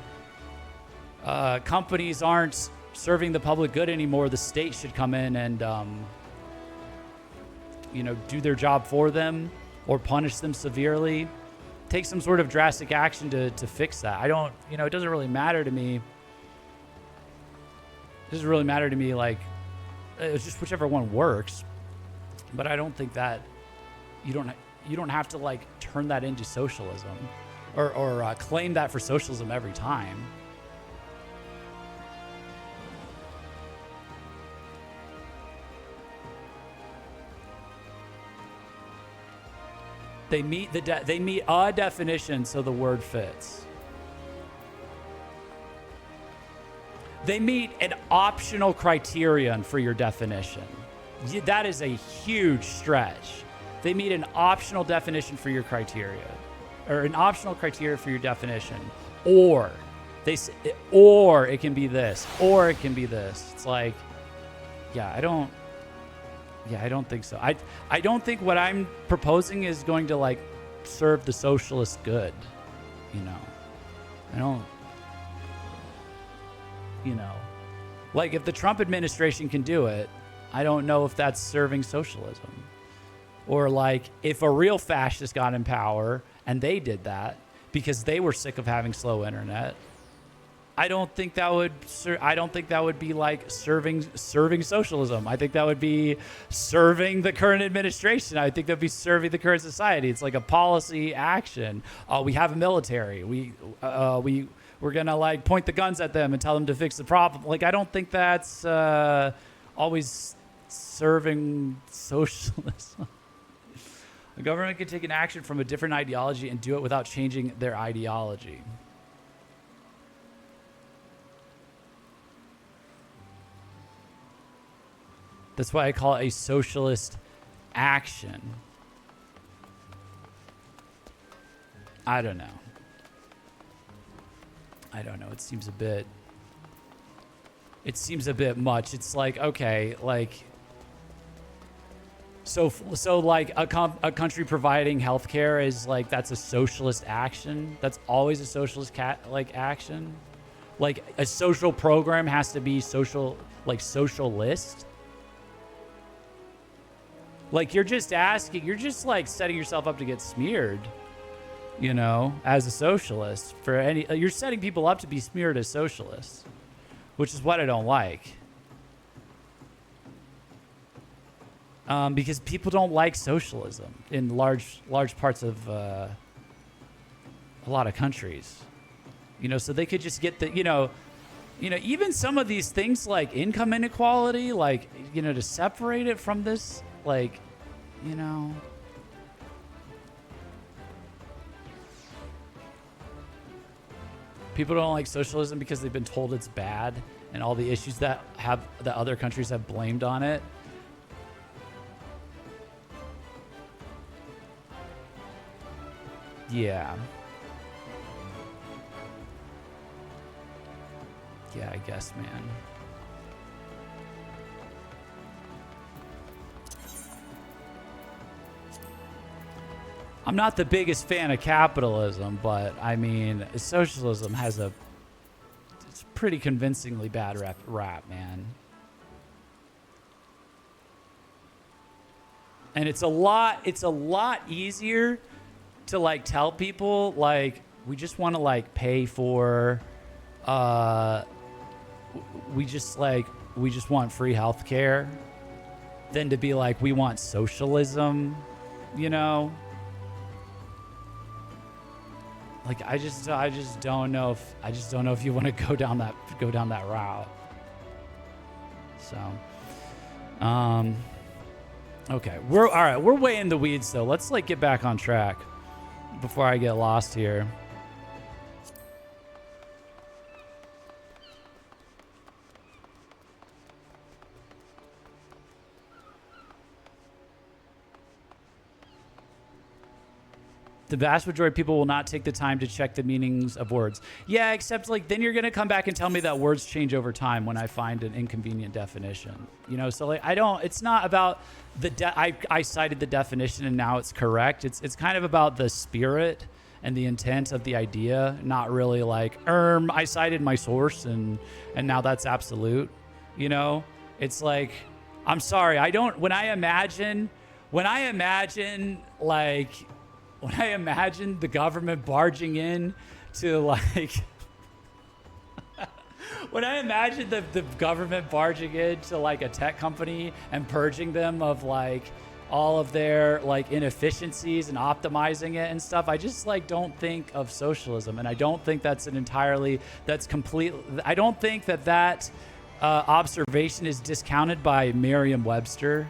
companies aren't serving the public good anymore, the state should come in and, do their job for them. or punish them severely. Take some sort of drastic action to fix that. I don't, you know, it doesn't really matter to me. It doesn't really matter to me, like, it's just whichever one works. But I don't think that you don't have to like turn that into socialism or claim that for socialism every time. They meet a definition, so the word fits. They meet an optional criterion for your definition. That is a huge stretch. They meet an optional definition for your criteria, or an optional criteria for your definition, or it can be this, or it can be this. It's like, I don't think so. I don't think what I'm proposing is going to like serve the socialist good. You know, I don't. You know, like if the Trump administration can do it, I don't know if that's serving socialism. Or like if a real fascist got in power and they did that because they were sick of having slow internet, I don't think that would be like serving socialism. I think that would be serving the current administration. I think that'd be serving the current society. It's like a policy action. We have a military. We're gonna like point the guns at them and tell them to fix the problem. Like, I don't think that's always serving socialism. The government can take an action from a different ideology and do it without changing their ideology. That's why I call it a socialist action. I don't know. It seems a bit much. It's like, okay, like, so like a country providing healthcare is like, that's a socialist action. That's always a socialist action. Like a social program has to be socialist. Like you're just like setting yourself up to get smeared. You know, as a socialist, you're setting people up to be smeared as socialists, which is what I don't like. Because people don't like socialism in large parts of a lot of countries. You know, so they could just get even some of these things like income inequality, like, you know, to separate it from this, like, you know. People don't like socialism because they've been told it's bad and all the issues that other countries have blamed on it. Yeah. Yeah, I guess, man. I'm not the biggest fan of capitalism, but I mean, socialism has it's pretty convincingly bad rap, man. And it's a lot easier to like tell people like, we just want to like pay for, we just want free healthcare, than to be like, we want socialism, you know? Like, I just don't know if you want to go down that route. So, okay, we're way in the weeds though. Let's like get back on track before I get lost here. The vast majority of people will not take the time to check the meanings of words. Yeah, except like then you're going to come back and tell me that words change over time when I find an inconvenient definition. You know, so like it's not about I cited the definition and now it's correct. It's kind of about the spirit and the intent of the idea, not really like, I cited my source and now that's absolute. You know, it's like, I'm sorry, when I imagine when I imagine the government barging in to like when I imagine the government barging into like a tech company and purging them of like all of their like inefficiencies and optimizing it and stuff, I just like don't think of socialism. And I don't think that's complete. I don't think that observation is discounted by Merriam-Webster.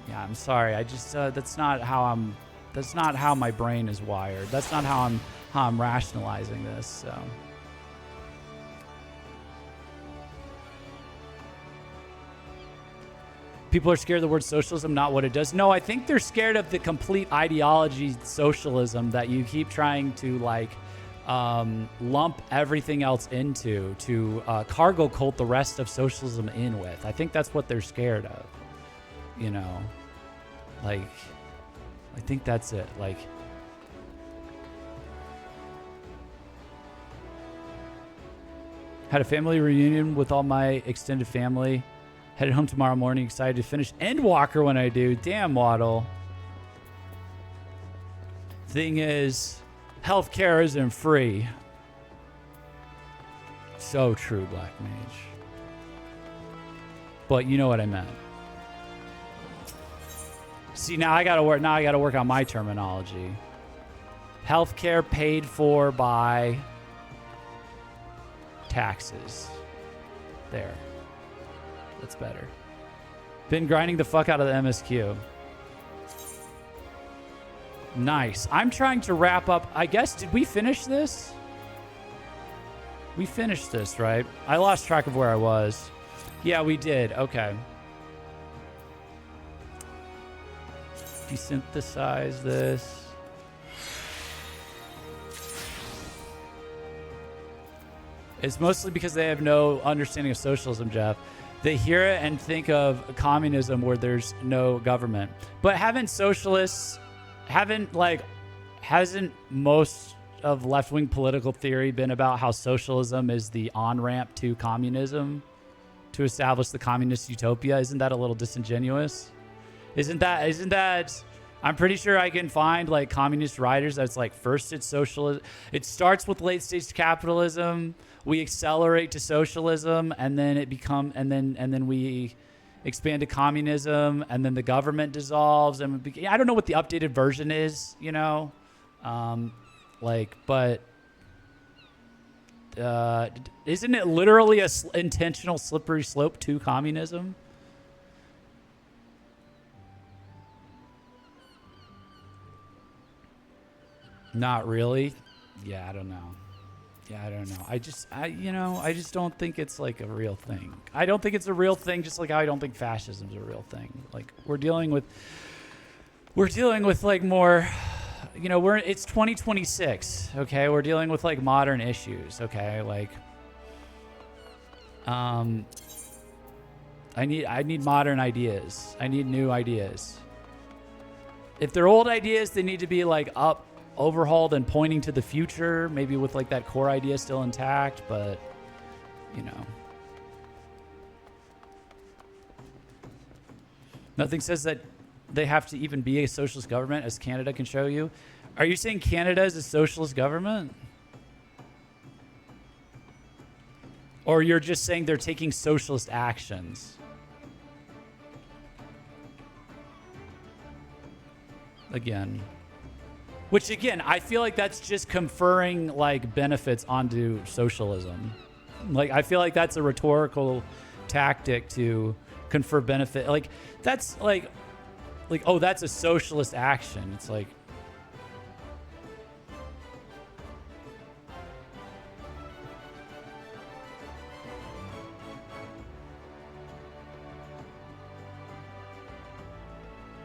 Yeah, I'm sorry. I just that's not how my brain is wired. That's not how I'm rationalizing this. So. People are scared of the word socialism, not what it does. No, I think they're scared of the complete ideology socialism that you keep trying to like lump everything else into, to cargo cult the rest of socialism in with. I think that's what they're scared of. You know, like, I think that's it. Like, had a family reunion with all my extended family. Headed home tomorrow morning, excited to finish Endwalker when I do. Damn, Waddle. Thing is, healthcare isn't free. So true, Black Mage. But you know what I meant. See, now I gotta work on my terminology. Healthcare paid for by taxes. There. That's better. Been grinding the fuck out of the MSQ. Nice. I'm trying to wrap up. I guess, did we finish this? We finished this, right? I lost track of where I was. Yeah, we did. Okay. Desynthesize this. It's mostly because they have no understanding of socialism, Jeff. They hear it and think of communism where there's no government. But hasn't most of left-wing political theory been about how socialism is the on-ramp to communism, to establish the communist utopia? Isn't that a little disingenuous? Isn't that I'm pretty sure I can find like communist writers that's like, first it's socialism. It starts with late-stage capitalism. We accelerate to socialism, and then and then we expand to communism, and then the government dissolves, and I don't know what the updated version is, you know, but isn't it literally a intentional slippery slope to communism? Not really. Yeah, I don't know. I just don't think it's like a real thing. I don't think it's a real thing, just like I don't think fascism is a real thing. Like we're dealing with like more, you know, it's 2026, okay? We're dealing with like modern issues, okay? Like I need modern ideas. I need new ideas. If they're old ideas, they need to be like overhauled and pointing to the future, maybe with like that core idea still intact, but you know, nothing says that they have to even be a socialist government, as Canada can show you. Are you saying Canada is a socialist government? Or you're just saying they're taking socialist actions? Which again, I feel like that's just conferring like benefits onto socialism. Like I feel like that's a rhetorical tactic to confer benefit. Like that's like oh, that's a socialist action. It's like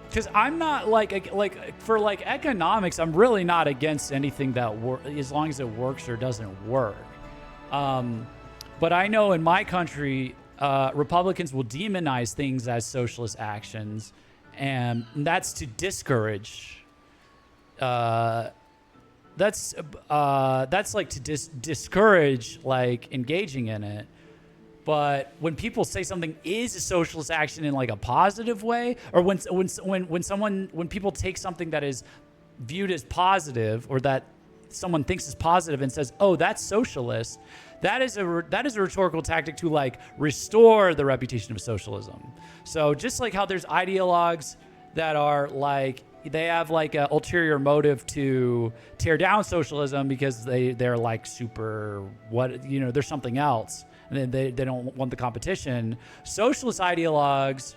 because I'm not like for like economics, I'm really not against anything that as long as it works or doesn't work. But I know in my country, Republicans will demonize things as socialist actions, and that's to discourage. That's like to discourage like engaging in it. But when people say something is a socialist action in like a positive way, or when people take something that is viewed as positive, or that someone thinks is positive and says, "Oh, that's socialist," that is a rhetorical tactic to like restore the reputation of socialism. So just like how there's ideologues that are like, they have like an ulterior motive to tear down socialism because they're like super there's something else. And they don't want the competition. Socialist ideologues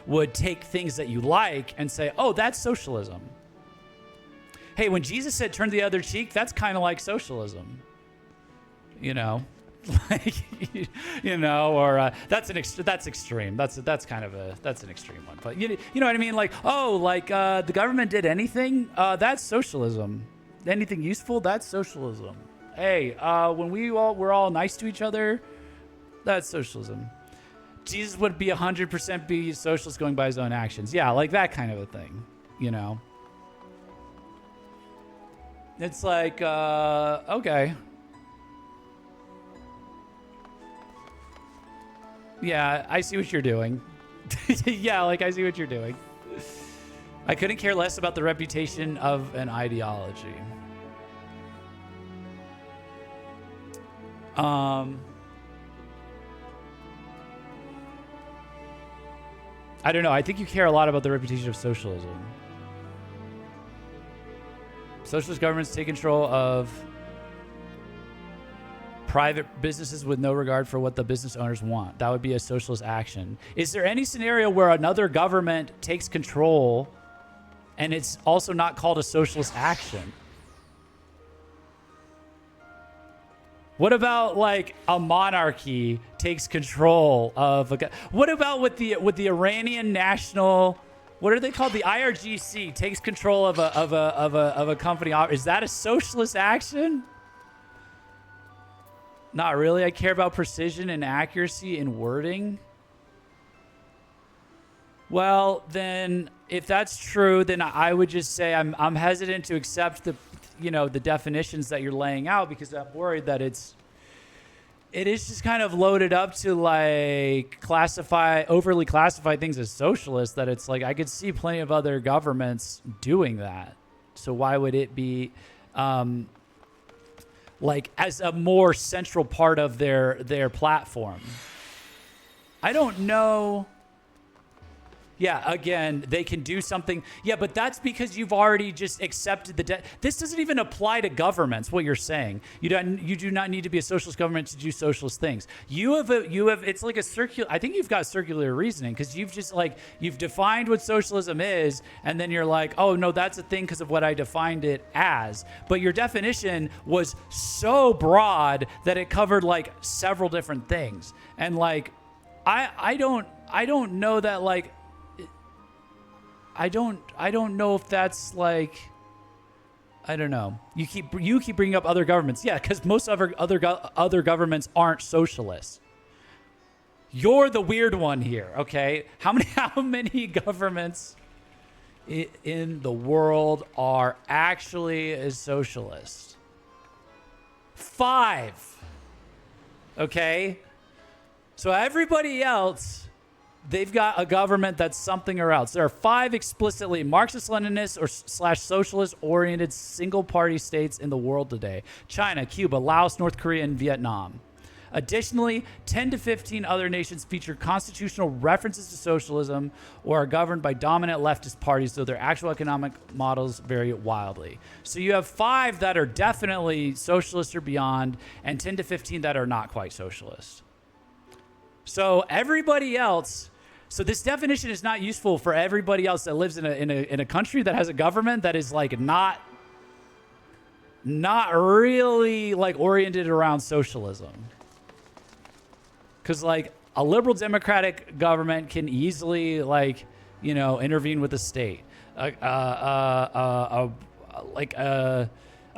would take things that you like and say, oh, that's socialism. Hey, when Jesus said turn the other cheek, that's kind of like socialism. Like, or that's extreme. That's kind of an extreme one. But you know what I mean? Like, oh, like the government did anything, that's socialism. Anything useful, that's socialism. Hey, when we're all nice to each other, that's socialism. Jesus would be 100% be socialist going by his own actions. Yeah, like that kind of a thing, It's like, okay. Yeah, I see what you're doing. Yeah, like I see what you're doing. I couldn't care less about the reputation of an ideology. I don't know. I think you care a lot about the reputation of socialism. Socialist governments take control of private businesses with no regard for what the business owners want. That would be a socialist action. Is there any scenario where another government takes control and it's also not called a socialist action? What about like a monarchy takes control of what about with the Iranian national, what are they called? The IRGC takes control of a company. Is that a socialist action? Not really. I care about precision and accuracy in wording. Well, then if that's true, then I would just say I'm hesitant to accept the definitions that you're laying out, because I'm worried that it is just kind of loaded up to like overly classify things as socialist, that it's like I could see plenty of other governments doing that. So why would it be like as a more central part of their platform? I don't know. Yeah, again, they can do something. Yeah, but that's because you've already just accepted this doesn't even apply to governments, what you're saying. You do not need to be a socialist government to do socialist things. You have it's like a circular, I think you've got circular reasoning, because you've defined what socialism is, and then you're like, oh no, that's a thing because of what I defined it as. But your definition was so broad that it covered like several different things. And like, I don't know that like, I don't know if that's like, I don't know. You keep bringing up other governments. Yeah, because most other governments aren't socialists. You're the weird one here, okay? How many governments in the world are actually a socialist? 5. Okay? So everybody else, they've got a government that's something or else. There are 5 explicitly Marxist-Leninist or /socialist-oriented single-party states in the world today: China, Cuba, Laos, North Korea, and Vietnam. Additionally, 10 to 15 other nations feature constitutional references to socialism or are governed by dominant leftist parties, though their actual economic models vary wildly. So you have 5 that are definitely socialist or beyond, and 10 to 15 that are not quite socialist. So everybody else, so this definition is not useful for everybody else that lives in a country that has a government that is like not really like oriented around socialism. Because like a liberal democratic government can easily like, intervene with the state. A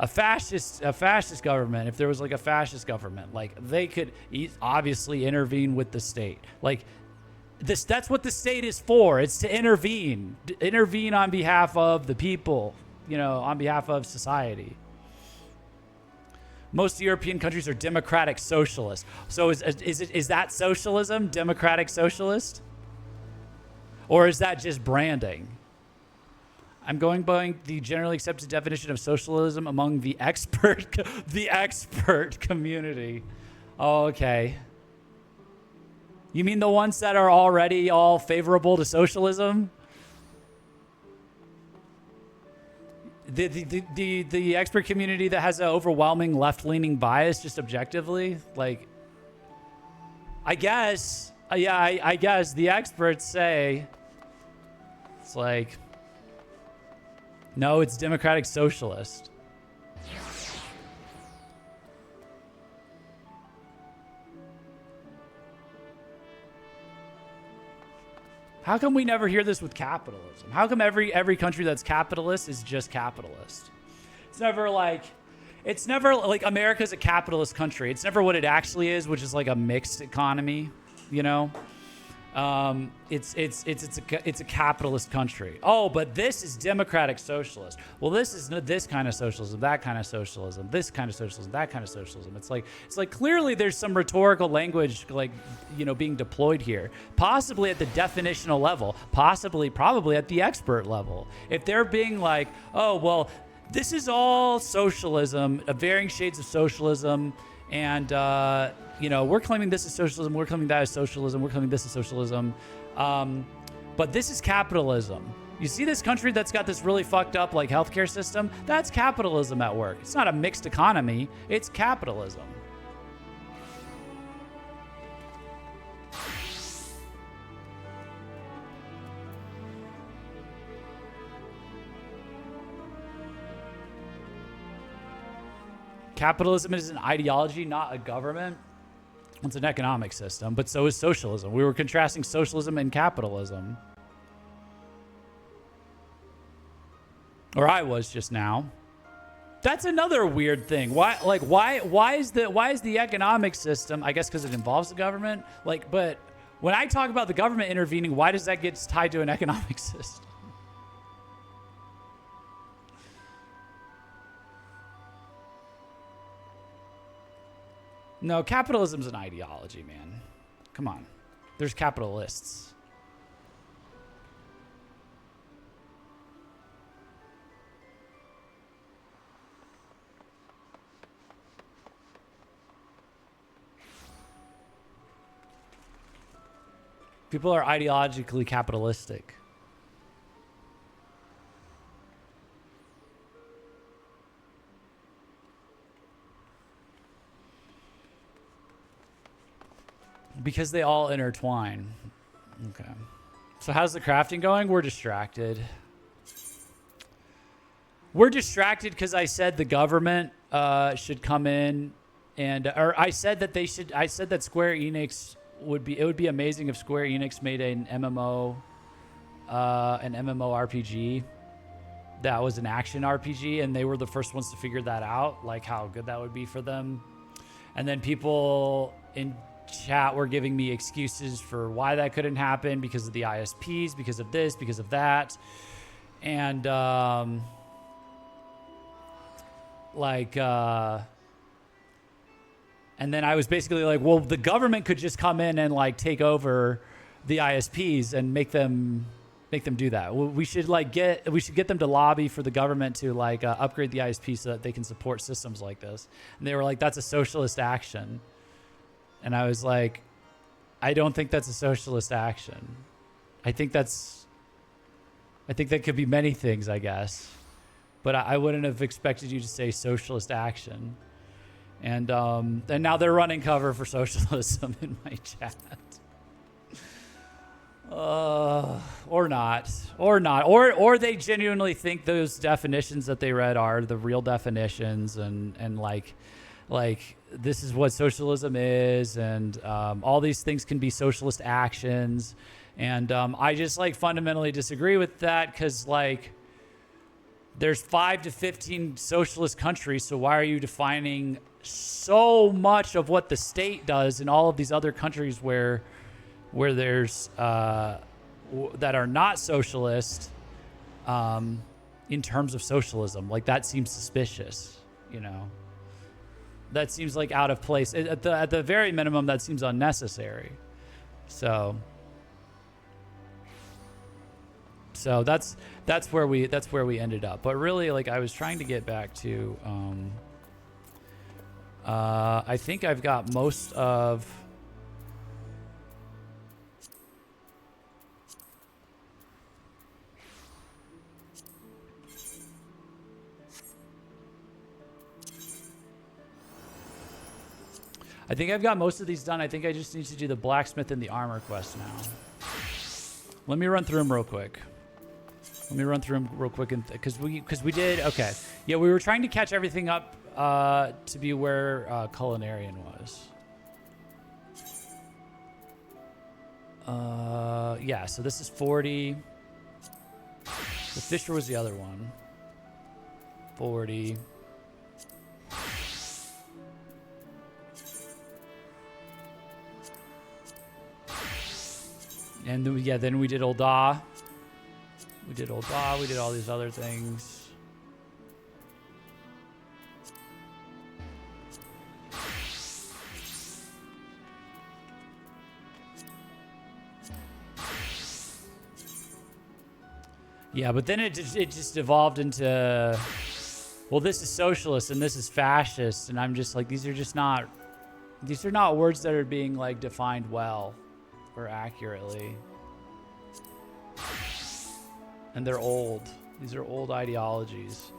fascist government, if there was like a fascist government, like they could obviously intervene with the state. Like that's what the state is for. It's to intervene on behalf of the people, on behalf of society. Most European countries are democratic socialist. So is that socialism, democratic socialist? Or is that just branding? I'm going by the generally accepted definition of socialism among the expert community. Oh, okay. You mean the ones that are already all favorable to socialism? The expert community that has an overwhelming left-leaning bias, just objectively, like, I guess, yeah, I guess the experts say it's like, no, it's democratic socialist. How come we never hear this with capitalism? How come every country that's capitalist is just capitalist? It's never like America's a capitalist country. It's never what it actually is, which is like a mixed economy, you know? It's a capitalist country. Oh, but this is democratic socialist. Well, this is this kind of socialism, that kind of socialism, this kind of socialism, that kind of socialism. It's like clearly there's some rhetorical language, like, you know, being deployed here, possibly at the definitional level, probably at the expert level. If they're being like, oh, well, this is all socialism, varying shades of socialism, and you know, we're claiming this is socialism, we're claiming that is socialism, we're claiming this is socialism, but this is capitalism. You see this country that's got this really fucked up like healthcare system? That's capitalism at work. It's not a mixed economy, it's capitalism. Capitalism is an ideology, not a government. It's an economic system, but so is socialism. We were contrasting socialism and capitalism. Or I was just now. That's another weird thing. Why is the economic system, I guess because it involves the government? Like, but when I talk about the government intervening, why does that get tied to an economic system? No, capitalism's an ideology, man. Come on. There's capitalists. People are ideologically capitalistic. Because they all intertwine. Okay. So how's the crafting going? We're distracted. We're distracted because I said the government should come in and, or I said that they should, I said that Square Enix it would be amazing if Square Enix made an MMORPG that was an action RPG, and they were the first ones to figure that out, like how good that would be for them. And then people in chat were giving me excuses for why that couldn't happen, because of the ISPs, because of this, because of that. And and then I was basically like, well, the government could just come in and like take over the ISPs and make them do that. We should get them to lobby for the government to like upgrade the ISP so that they can support systems like this. And they were like, that's a socialist action. And I was like, I don't think that's a socialist action. I think that could be many things, I guess. But I wouldn't have expected you to say socialist action. And now they're running cover for socialism in my chat. Or not. Or they genuinely think those definitions that they read are the real definitions, and like this is what socialism is, and all these things can be socialist actions. And I just like fundamentally disagree with that, because like there's 5 to 15 socialist countries, so why are you defining so much of what the state does in all of these other countries where there's that are not socialist in terms of socialism? Like, that seems suspicious, you know. That seems like out of place. At the very minimum, that seems unnecessary. So that's where we ended up. But really, like, I was trying to get back to I think I've got most of these done. I think I just need to do the blacksmith and the armor quest now. Let me run through them real quick. Because we did, okay. Yeah, we were trying to catch everything up to be where Culinarian was. Yeah, so this is 40. The Fisher was the other one. 40. And then, yeah, then we did Ul'dah. We did all these other things. Yeah, but then it just evolved into, well, this is socialist and this is fascist, and I'm just like, these are not words that are being like defined well or accurately. And they're old. These are old ideologies.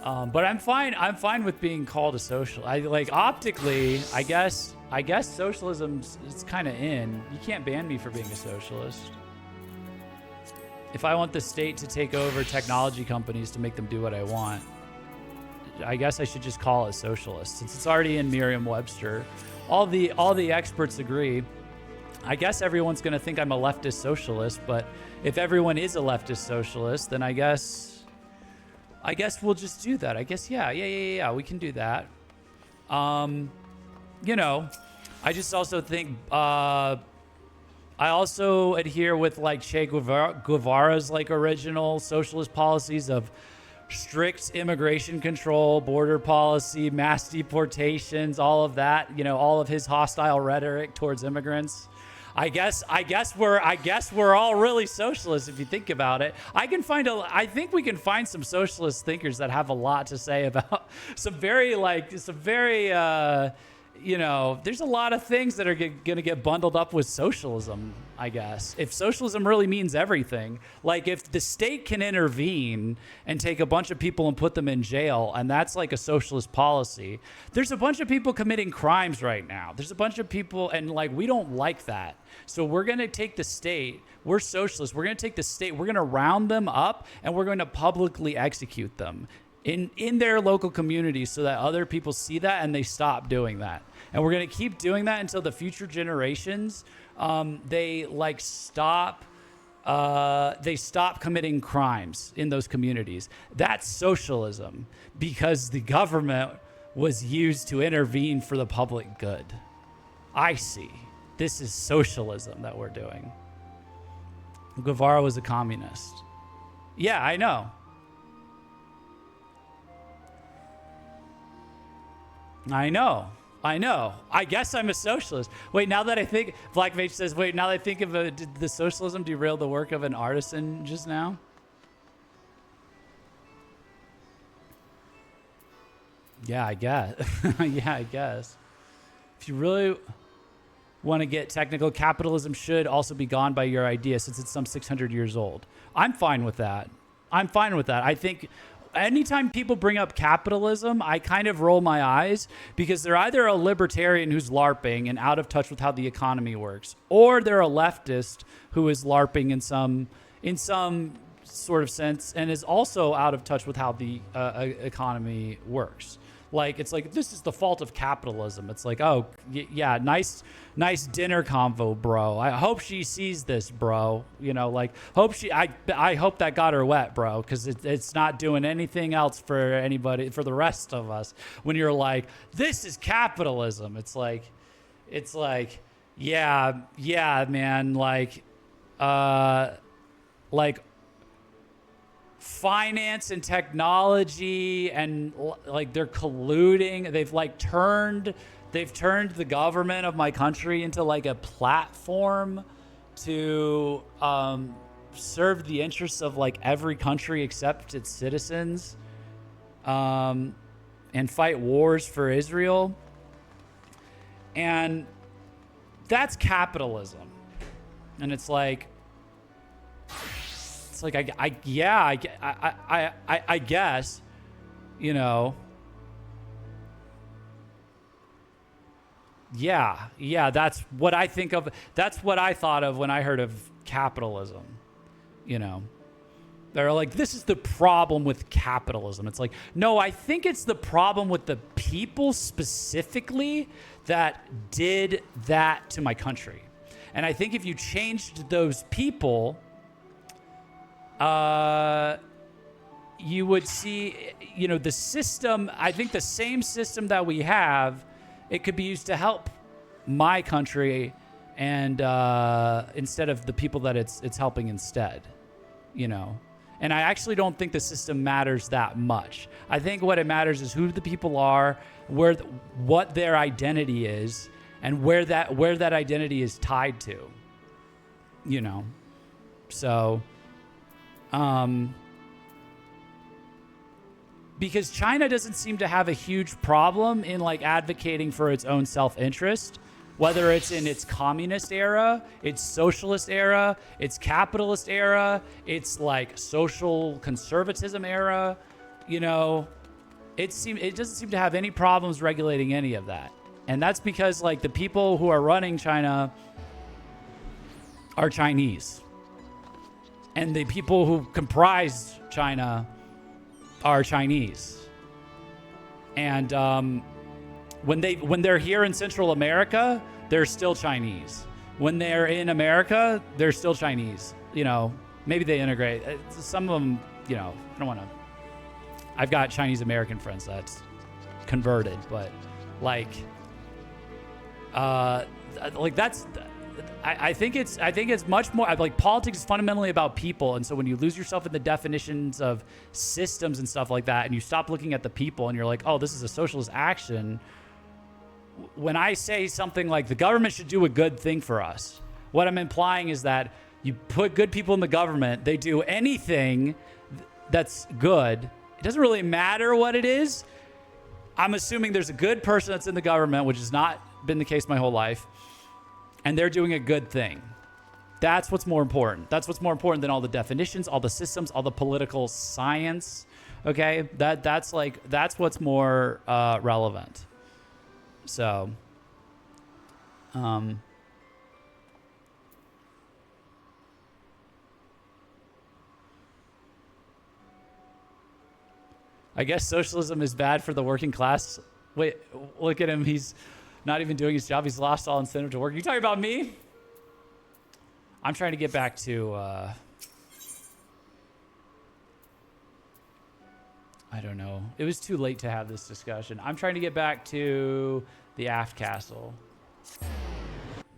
But I'm fine with being called a social. I like optically, I guess socialism's it's kind of in. You can't ban me for being a socialist. If I want the state to take over technology companies to make them do what I want, I guess I should just call it socialist, since it's already in Merriam-Webster. All the experts agree. I guess everyone's going to think I'm a leftist socialist, but if everyone is a leftist socialist, then I guess we'll just do that. I guess, yeah, we can do that. You know, I just also think, I also adhere with like Che Guevara's like original socialist policies of strict immigration control, border policy, mass deportations, all of that, you know, all of his hostile rhetoric towards immigrants. I guess we're all really socialists if you think about it. I think we can find some socialist thinkers that have a lot to say about some very you know, there's a lot of things that are going to get bundled up with socialism, I guess. If socialism really means everything, like if the state can intervene and take a bunch of people and put them in jail, and that's like a socialist policy, there's a bunch of people committing crimes right now. There's a bunch of people, and like, we don't like that. So we're going to take the state, we're socialists, we're going to take the state, we're going to round them up, and we're going to publicly execute them in their local communities so that other people see that and they stop doing that. And we're going to keep doing that until the future generations, they stop committing crimes in those communities. That's socialism, because the government was used to intervene for the public good. I see. This is socialism that we're doing. Guevara was a communist. Yeah, I know. I guess I'm a socialist. Wait, now that I think, Black Mage says, wait, now that I think of did the socialism derail the work of an artisan just now? Yeah, I guess. Yeah, I guess. If you really want to get technical, capitalism should also be gone by your idea, since it's some 600 years old. I'm fine with that. I think anytime people bring up capitalism, I kind of roll my eyes, because they're either a libertarian who's LARPing and out of touch with how the economy works, or they're a leftist who is LARPing in some sort of sense and is also out of touch with how the economy works. Like, it's like, this is the fault of capitalism. It's like, oh, yeah, nice dinner convo, bro. I hope she sees this, bro. You know, like, I hope that got her wet, bro, because it's not doing anything else for anybody, for the rest of us. When you're like, this is capitalism. It's like, yeah, man, like finance and technology, and like they're colluding. They've turned the government of my country into like a platform to serve the interests of like every country except its citizens, and fight wars for Israel. And that's capitalism. And it's like I guess, you know, yeah, that's what I think of. That's what I thought of when I heard of capitalism. You know, they're like, this is the problem with capitalism. It's like, no, I think it's the problem with the people specifically that did that to my country. And I think if you changed those people, you would see, you know, the system. I think the same system that we have, it could be used to help my country, and instead of the people that it's helping instead, you know. And I actually don't think the system matters that much. I think what it matters is who the people are, what their identity is, and where that identity is tied to, you know. So, because China doesn't seem to have a huge problem in like advocating for its own self-interest, whether it's in its communist era, its socialist era, its capitalist era, its like social conservatism era, you know, it doesn't seem to have any problems regulating any of that. And that's because like the people who are running China are Chinese. And the people who comprise China are Chinese. And when they're here in Central America, they're still Chinese. When they're in America, they're still Chinese. You know, maybe they integrate. Some of them, you know, I don't want to. I've got Chinese American friends that's converted, but like that's. I think it's much more like politics is fundamentally about people, and so when you lose yourself in the definitions of systems and stuff like that, and you stop looking at the people, and you're like, oh, this is a socialist action. When I say something like the government should do a good thing for us, what I'm implying is that you put good people in the government, they do anything that's good. It doesn't really matter what it is. I'm assuming there's a good person that's in the government, which has not been the case my whole life, and they're doing a good thing. That's what's more important. That's what's more important than all the definitions, all the systems, all the political science. Okay, that's what's more relevant. So, I guess socialism is bad for the working class. Wait, look at him. He's not even doing his job. He's lost all incentive to work. You talking about me? I'm trying to get back to, I don't know. It was too late to have this discussion. I'm trying to get back to the aft castle.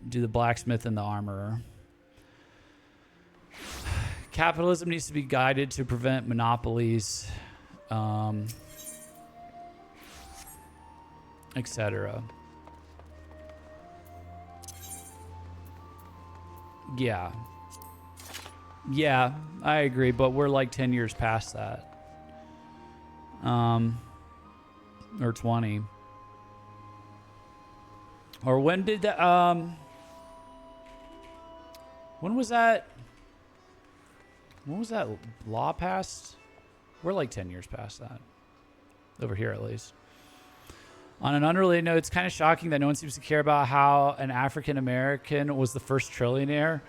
Do the blacksmith and the armorer. Capitalism needs to be guided to prevent monopolies, etc. Yeah. Yeah, I agree, but we're like 10 years past that. Or 20. Or when did that, when was that law passed? We're like 10 years past that. Over here, at least. On an unrelated note, it's kind of shocking that no one seems to care about how an African American was the first trillionaire.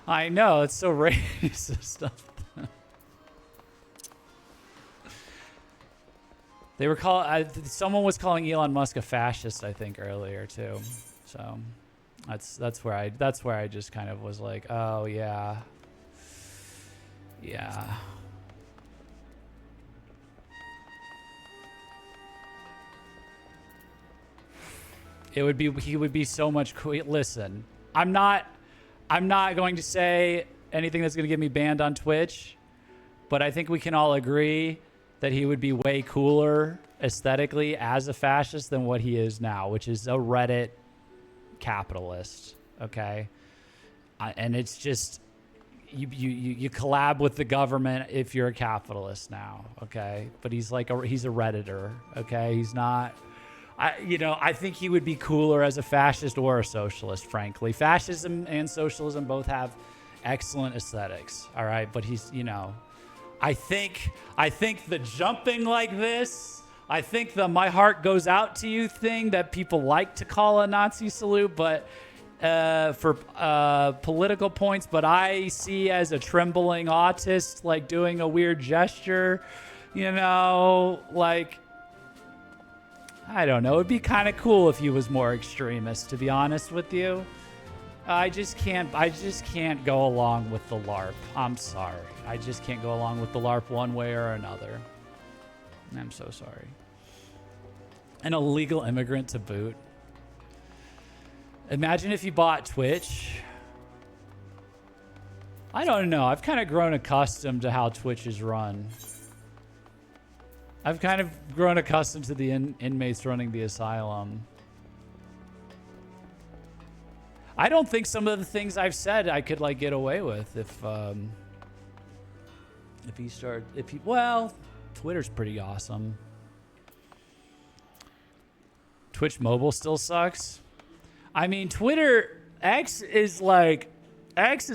I know, it's so racist stuff. They were someone was calling Elon Musk a fascist, I think, earlier too. So that's where I just kind of was like, oh yeah. Yeah. He would be so much cool. Listen, I'm not going to say anything that's going to get me banned on Twitch, but I think we can all agree that he would be way cooler aesthetically as a fascist than what he is now, which is a Reddit capitalist. Okay, and it's just you collab with the government if you're a capitalist now. Okay, but he's like he's a Redditor. Okay, he's not. I think he would be cooler as a fascist or a socialist, frankly. Fascism and socialism both have excellent aesthetics, all right? But he's, I think the jumping like this, I think the my heart goes out to you thing that people like to call a Nazi salute, but for political points, but I see as a trembling autist, like doing a weird gesture, like, I don't know. It'd be kind of cool if he was more extremist, to be honest with you. I just can't go along with the LARP. I'm sorry. I just can't go along with the LARP one way or another. I'm so sorry. An illegal immigrant to boot. Imagine if you bought Twitch. I don't know. I've kind of grown accustomed to how Twitch is run. I've kind of grown accustomed to the inmates running the asylum. I don't think some of the things I've said I could like get away with well, Twitter's pretty awesome. Twitch mobile still sucks. I mean, Twitter X is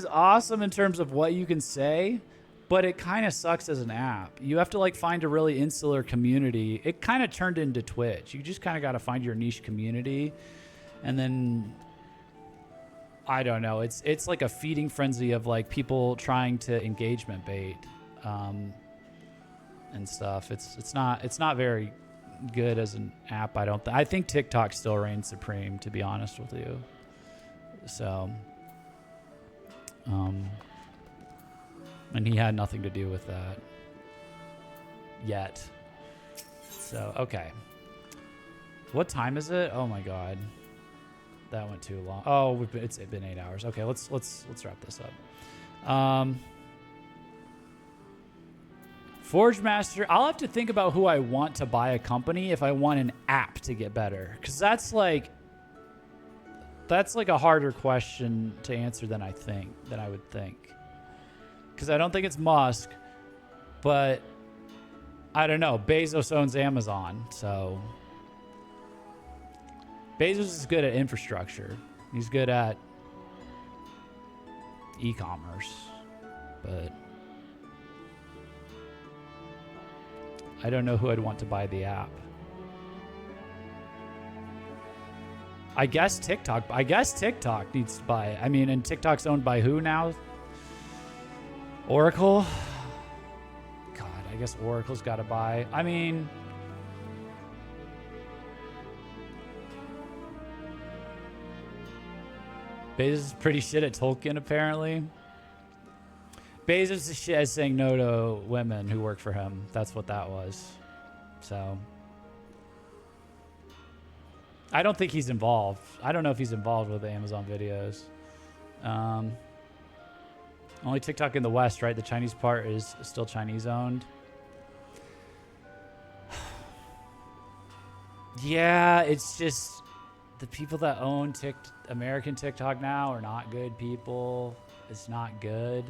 awesome in terms of what you can say. But it kind of sucks as an app. You have to like find a really insular community. It kind of turned into Twitch. You just kind of got to find your niche community. And then, I don't know. It's like a feeding frenzy of like people trying to engagement bait and stuff. It's not very good as an app. I think TikTok still reigns supreme, to be honest with you. So, and he had nothing to do with that yet. So, okay. What time is it? Oh my God. That went too long. Oh, it's been 8 hours. Okay, let's wrap this up. Forge Master, I'll have to think about who I want to buy a company if I want an app to get better. Because that's like a harder question to answer than I would think. Because I don't think it's Musk, but I don't know. Bezos owns Amazon, so Bezos is good at infrastructure. He's good at e-commerce, but I don't know who I'd want to buy the app. I guess TikTok needs to buy it. I mean, and TikTok's owned by who now? Oracle? God, I guess Oracle's got to buy. I mean, Bezos is pretty shit at Tolkien, apparently. Bezos is shit at saying no to women who work for him. That's what that was. So, I don't think he's involved. I don't know if he's involved with the Amazon videos. Only TikTok in the West, right? The Chinese part is still Chinese owned. Yeah, it's just the people that own American TikTok now are not good people. It's not good.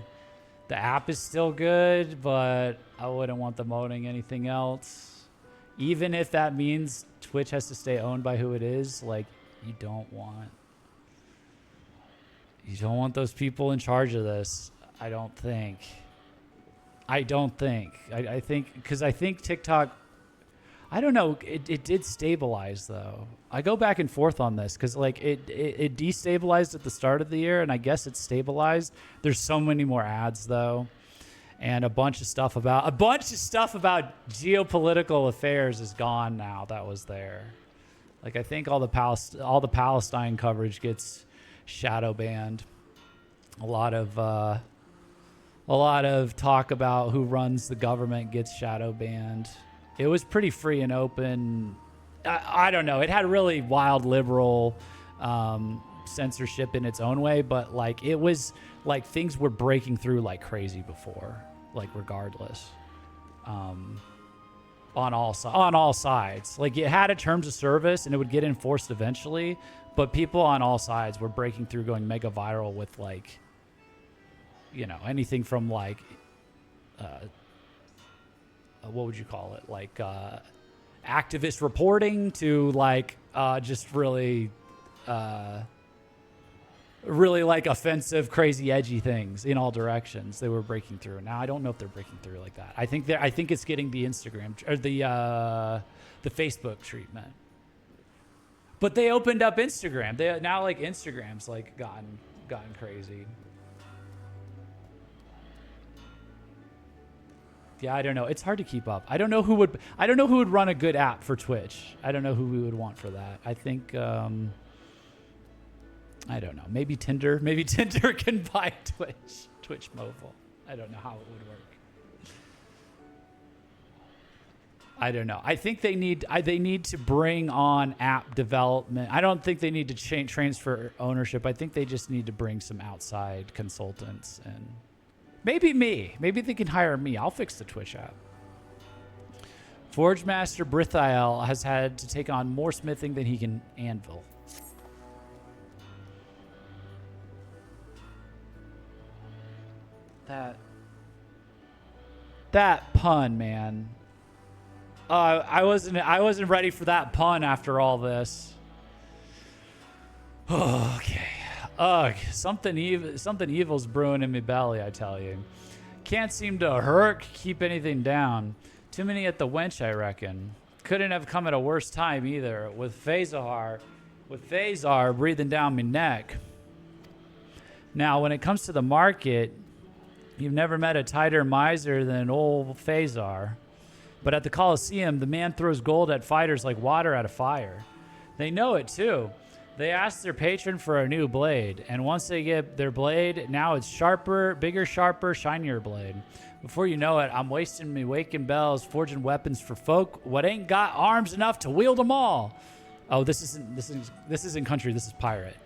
The app is still good, but I wouldn't want them owning anything else. Even if that means Twitch has to stay owned by who it is, like, you don't want those people in charge of this. I think because I think TikTok, I don't know, it did stabilize though. I go back and forth on this because like it destabilized at the start of the year, and I guess it's stabilized. There's so many more ads though, and a bunch of stuff about geopolitical affairs is gone now. That was there. Like I think all the Palestine coverage gets shadow banned. A lot of talk about who runs the government gets shadow banned. It was pretty free and open. I don't know. It had really wild liberal censorship in its own way, but like it was like things were breaking through like crazy before. like regardless. On all sides. Like, it had a terms of service and it would get enforced eventually, but people on all sides were breaking through, going mega viral with, like, you know, anything from like what would you call it, like activist reporting to like just really like offensive, crazy, edgy things in all directions. They were breaking through. Now I don't know if they're breaking through like that. I think it's getting the Instagram or the Facebook treatment. But they opened up Instagram. They now, like, Instagram's like gotten crazy. Yeah, I don't know. It's hard to keep up. I don't know who would run a good app for Twitch. I don't know who we would want for that. I think I don't know. Maybe Tinder. Maybe Tinder can buy Twitch Mobile. I don't know how it would work. I don't know. I think they need to bring on app development. I don't think they need to transfer ownership. I think they just need to bring some outside consultants, and maybe me. Maybe they can hire me. I'll fix the Twitch app. Forge Master Brithael has had to take on more smithing than he can anvil. That pun, man. I wasn't ready for that pun after all this. Oh, okay. Ugh, something evil's brewing in my belly, I tell you. Can't seem to keep anything down. Too many at the wench, I reckon. Couldn't have come at a worse time either. With Phasar breathing down my neck. Now, when it comes to the market, you've never met a tighter miser than old Phasar. But at the Coliseum, the man throws gold at fighters like water at a fire. They know it too. They ask their patron for a new blade, and once they get their blade, now it's sharper, bigger, sharper, shinier blade. Before you know it, I'm wasting me waking bells, forging weapons for folk what ain't got arms enough to wield them all. Oh, this isn't country. This is pirate.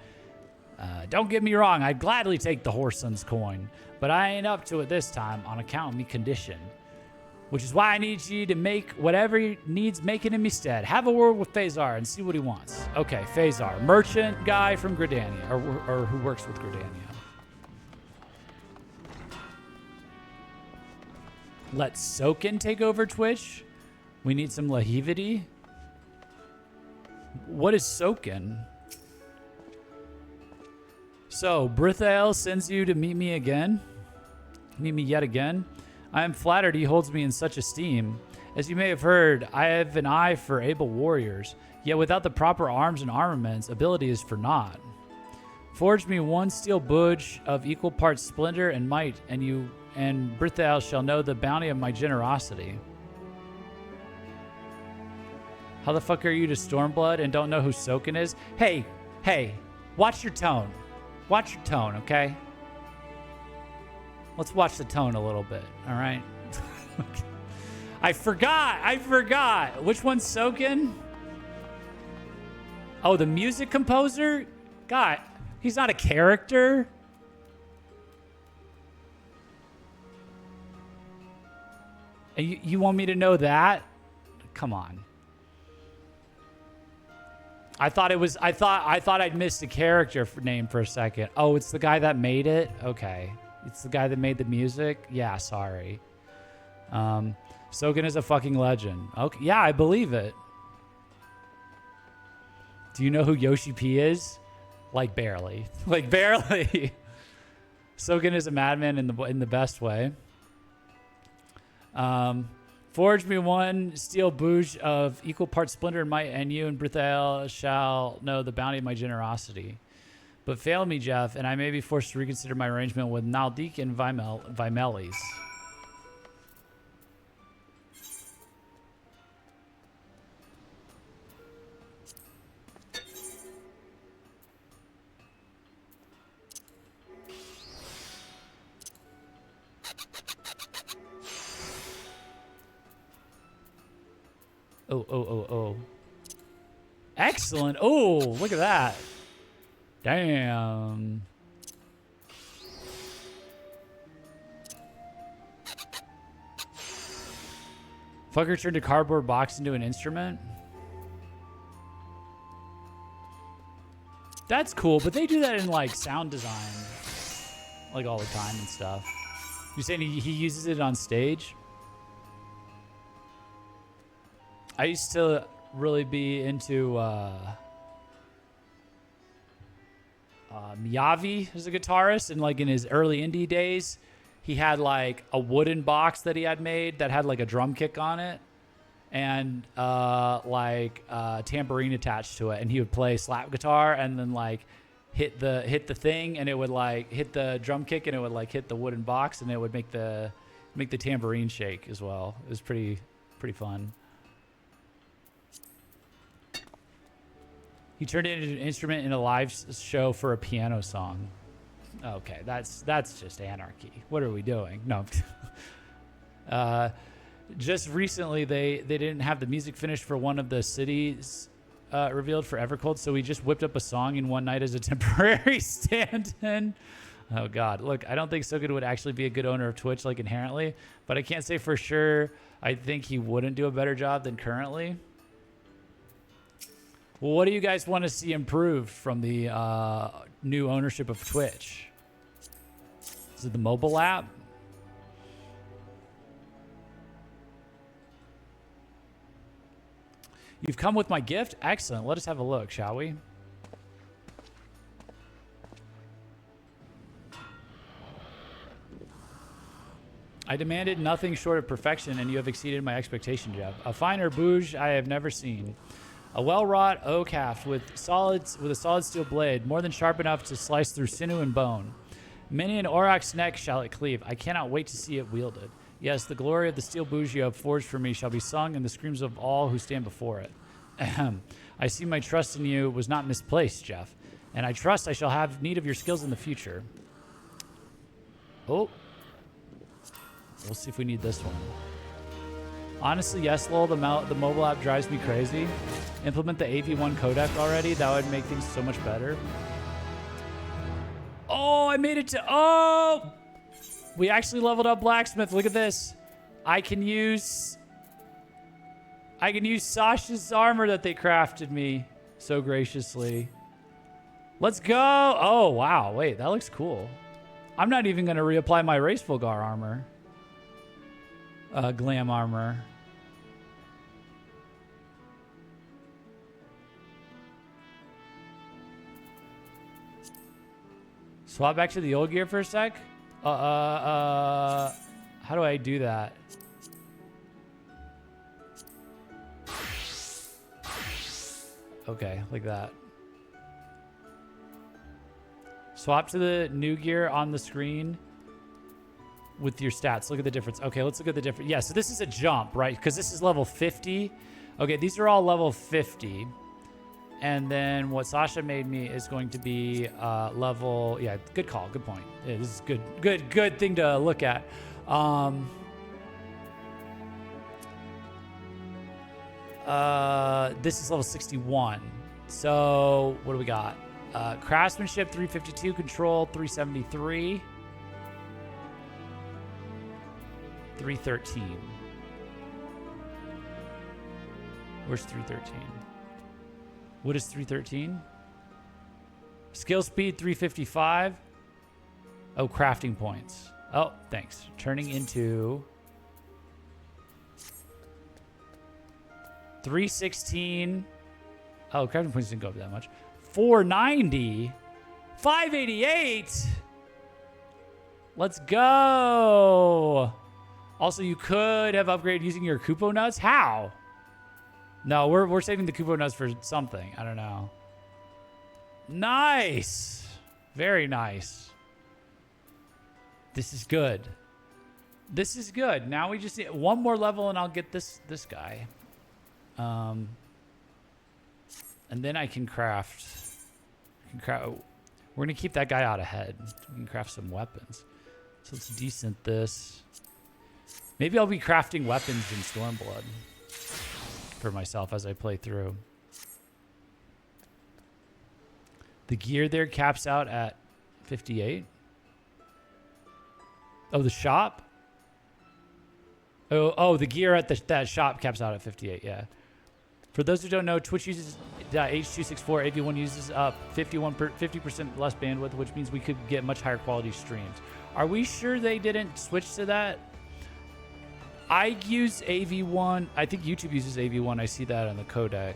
Don't get me wrong. I'd gladly take the Whoreson's coin, but I ain't up to it this time on account of me condition. Which is why I need you to make whatever needs making in me stead. Have a word with Phasar and see what he wants. Okay, Phasar, merchant guy from Gridania, or who works with Gridania. Let Soken take over Twitch. We need some Lahivity. What is Soken? So, Brithael sends you to meet me yet again. I am flattered he holds me in such esteem. As you may have heard, I have an eye for able warriors, yet without the proper arms and armaments, ability is for naught. Forge me one steel budge of equal parts splendor and might, and you and Brithael shall know the bounty of my generosity. How the fuck are you to Stormblood and don't know who Soken is? Hey, watch your tone. Watch your tone, okay? Let's watch the tone a little bit, all right? I forgot. Which one's Soken? Oh, the music composer? God, he's not a character. And you want me to know that? Come on. I thought I'd missed a character name for a second. Oh, it's the guy that made it? Okay. It's the guy that made the music? Yeah, sorry. Soken is a fucking legend. Okay, yeah, I believe it. Do you know who Yoshi P is? Like barely. Like barely. Soken is a madman in the best way. Forge me one steel bouge of equal parts splendor and might, and you and Brithael shall know the bounty of my generosity. But fail me, Jeff, and I may be forced to reconsider my arrangement with Naldik and Vimelis. Oh. Excellent. Oh, look at that. Damn. Fucker turned a cardboard box into an instrument. That's cool, but they do that in like sound design, like all the time and stuff. You saying he uses it on stage? I used to really be into Miyavi as a guitarist, and like in his early indie days, he had like a wooden box that he had made that had like a drum kick on it and like a tambourine attached to it, and he would play slap guitar and then like hit the thing, and it would like hit the drum kick, and it would like hit the wooden box, and it would make the tambourine shake as well. It was pretty fun. He turned it into an instrument in a live show for a piano song. Okay, that's just anarchy. What are we doing? No. Just recently, they didn't have the music finished for one of the cities revealed for Evercold, so we just whipped up a song in one night as a temporary stand-in. Oh, God. Look, I don't think Sogan would actually be a good owner of Twitch, like, inherently, but I can't say for sure I think he wouldn't do a better job than currently. Well, what do you guys want to see improved from the new ownership of Twitch? Is it the mobile app? You've come with my gift? Excellent. Let us have a look, shall we? I demanded nothing short of perfection, and you have exceeded my expectation, Jeff. A finer bouge I have never seen. A well-wrought oak haft with a solid steel blade, more than sharp enough to slice through sinew and bone. Many an auroch's neck shall it cleave. I cannot wait to see it wielded. Yes, the glory of the steel bouge you have forged for me shall be sung in the screams of all who stand before it. Ahem. I see my trust in you was not misplaced, Jeff, and I trust I shall have need of your skills in the future. Oh. We'll see if we need this one. Honestly, yes, lol, the mobile app drives me crazy. Implement the AV1 codec already. That would make things so much better. Oh, I made it to... Oh! We actually leveled up Blacksmith. Look at this. I can use Sasha's armor that they crafted me so graciously. Let's go. Oh, wow. Wait, that looks cool. I'm not even going to reapply my Race Fulgar armor. Glam armor. Swap back to the old gear for a sec. How do I do that? Okay, like that. Swap to the new gear on the screen with your stats. Look at the difference. Okay, let's look at the difference. Yeah, so this is a jump, right? Because this is level 50. Okay, these are all level 50. And then what Sasha made me is going to be level... Yeah, good call. Good point. Yeah, this is good thing to look at. This is level 61. So what do we got? Craftsmanship 352, control 373. 313. Where's 313? What is 313? Skill speed 355. Oh, crafting points. Oh, thanks. Turning into 316. Oh, crafting points didn't go up that much. 490. 588. Let's go. Also, you could have upgraded using your Kupo nuts. How? No, we're saving the Kupo nuts for something. I don't know. Nice. Very nice. This is good. This is good. Now we just need one more level and I'll get this guy. And then I can craft. We're going to keep that guy out ahead. We can craft some weapons. So let's decent this. Maybe I'll be crafting weapons in Stormblood for myself as I play through. The gear there caps out at 58. Oh, the shop? Oh, the gear at that shop caps out at 58. Yeah. For those who don't know, Twitch uses H.264. AV1 uses up 50% less bandwidth, which means we could get much higher quality streams. Are we sure they didn't switch to that? I use AV1. I think YouTube uses AV1. I see that on the codec.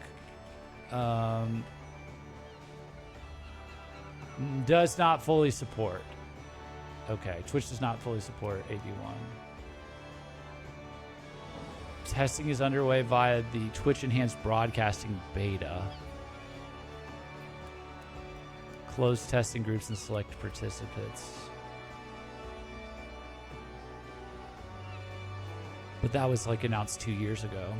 Does not fully support. Okay, Twitch does not fully support AV1. Testing is underway via the Twitch Enhanced Broadcasting Beta. Closed testing groups and select participants. But that was like announced 2 years ago.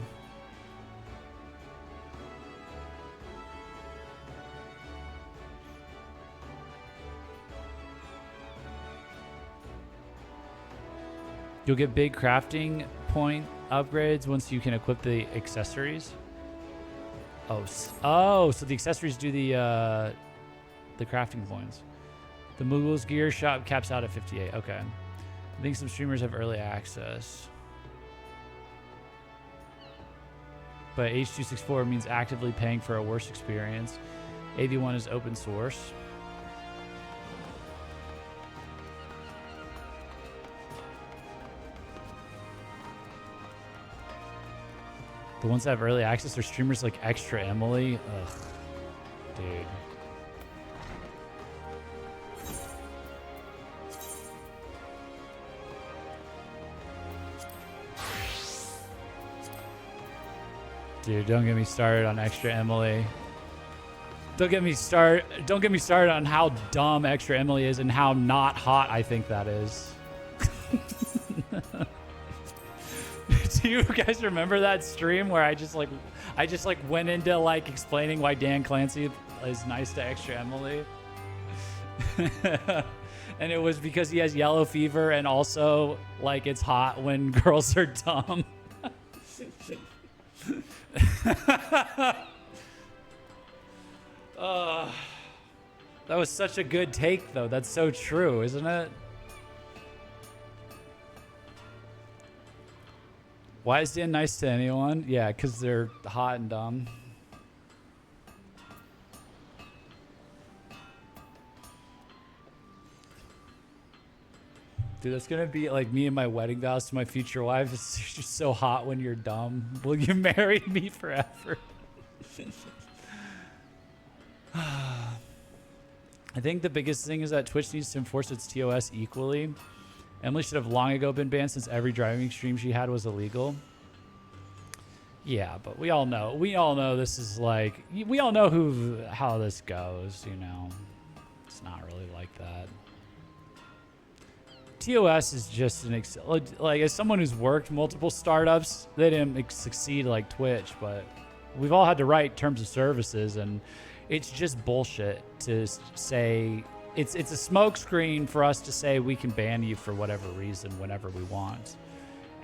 You'll get big crafting point upgrades once you can equip the accessories. Oh, so the accessories do the crafting points. The Moogle's gear shop caps out at 58. Okay. I think some streamers have early access. But H.264 means actively paying for a worse experience. AV1 is open source. The ones that have early access are streamers like Extra Emily. Ugh. Dude. Dude, don't get me started on Extra Emily. Don't get me started on how dumb Extra Emily is and how not hot I think that is. Do you guys remember that stream where I just went into like explaining why Dan Clancy is nice to Extra Emily? And it was because he has yellow fever and also like it's hot when girls are dumb. That was such a good take though. That's so true, isn't it? Why is Dan nice to anyone? Yeah, because they're hot and dumb. Dude, that's going to be like me and my wedding vows to my future wife. It's just so hot when you're dumb. Will you marry me forever? I think the biggest thing is that Twitch needs to enforce its TOS equally. Emily should have long ago been banned since every driving stream she had was illegal. Yeah, but we all know this is like, we all know how this goes, you know. It's not really like that. TOS is just like as someone who's worked multiple startups, they didn't succeed like Twitch, but we've all had to write terms of services, and it's just bullshit to say. It's a smokescreen for us to say we can ban you for whatever reason whenever we want.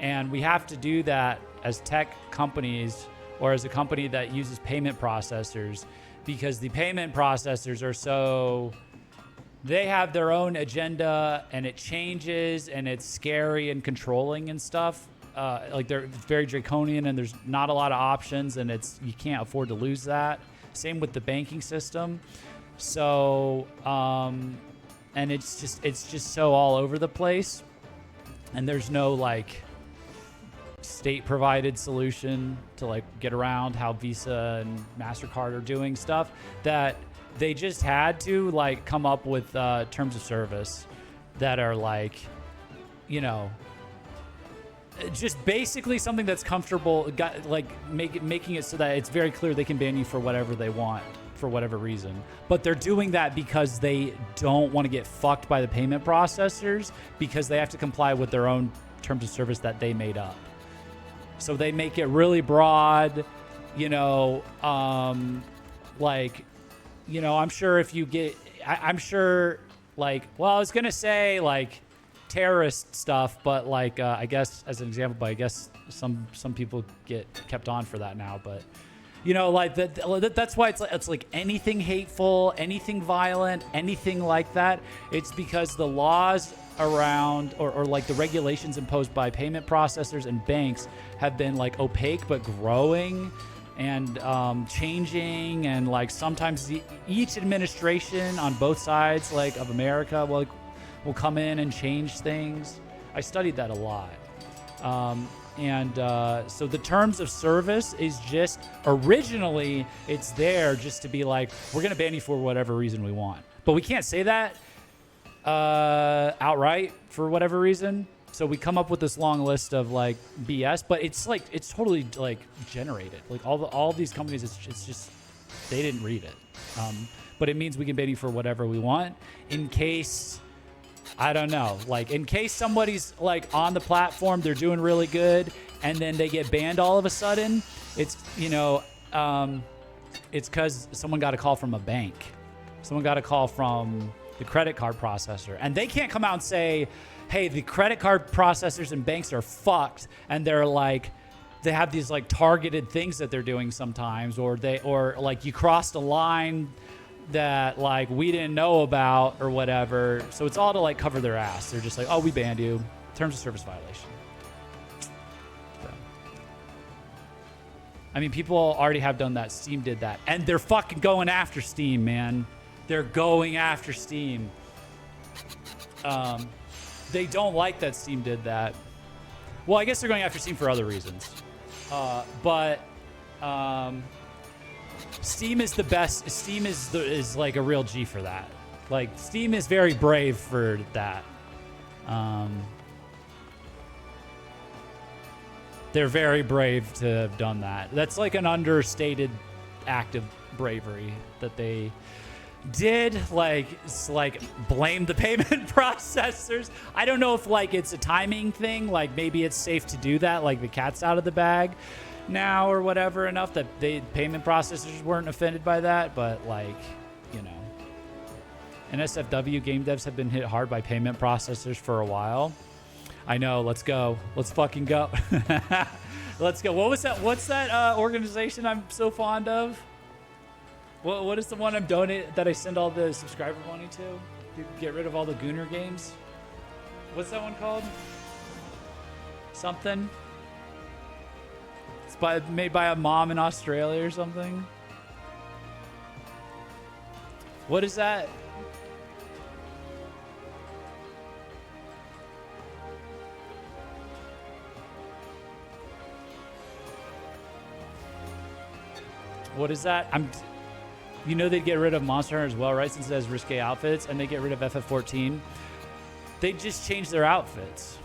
And we have to do that as tech companies or as a company that uses payment processors, because the payment processors are so, they have their own agenda and it changes and it's scary and controlling and stuff. Like they're very draconian and there's not a lot of options, and you can't afford to lose that. Same with the banking system. So, and it's just so all over the place, and there's no like state provided solution to like get around how Visa and MasterCard are doing stuff, that they just had to like come up with terms of service that are like, you know, just basically something that's comfortable, making it so that it's very clear they can ban you for whatever they want, for whatever reason. But they're doing that because they don't want to get fucked by the payment processors, because they have to comply with their own terms of service that they made up. So they make it really broad, you know, like, you know, I'm sure if you get, I'm sure like, well, I was going to say like terrorist stuff, but like, I guess as an example, but I guess some people get kept on for that now, but You know, like that's why it's like anything hateful, anything violent, anything like that. It's because the laws around or like the regulations imposed by payment processors and banks have been like opaque but growing and changing, and like sometimes each administration on both sides like of America will come in and change things. I studied that a lot. So the terms of service is just, originally, it's there just to be like, we're going to ban you for whatever reason we want. But we can't say that outright for whatever reason. So we come up with this long list of like BS, but it's like, it's totally like generated. Like all these companies, it's just, they didn't read it. But it means we can ban you for whatever we want in case... I don't know, like in case somebody's like on the platform, they're doing really good, and then they get banned all of a sudden, it's, you know, it's because someone got a call from a bank. Someone got a call from the credit card processor, and they can't come out and say, hey, the credit card processors and banks are fucked, and they're like, they have these like targeted things that they're doing sometimes, or like you crossed a line that like we didn't know about or whatever. So it's all to like cover their ass. They're just like, oh, we banned you. Terms of service violation. So. I mean, people already have done that. Steam did that. And they're fucking going after Steam, man. They're going after Steam. They don't like that Steam did that. Well, I guess they're going after Steam for other reasons. Steam is the best. Steam is like a real G for that. Like Steam is very brave for that. They're very brave to have done that. That's like an understated act of bravery that they did. Like blame the payment processors. I don't know if like it's a timing thing. Like maybe it's safe to do that. Like the cat's out of the bag now or whatever enough that the payment processors weren't offended by that, but like, you know, NSFW game devs have been hit hard by payment processors for a while. I know. Let's go. Let's fucking go. Let's go. What was that? What's that organization I'm so fond of? What is the one I'm donating that I send all the subscriber money to get rid of all the Gooner games? What's that one called? Something. Made by a mom in Australia or something. What is that? What is that? You know they'd get rid of Monster Hunter as well, right? Since it has risque outfits, and they get rid of FF14. They just change their outfits.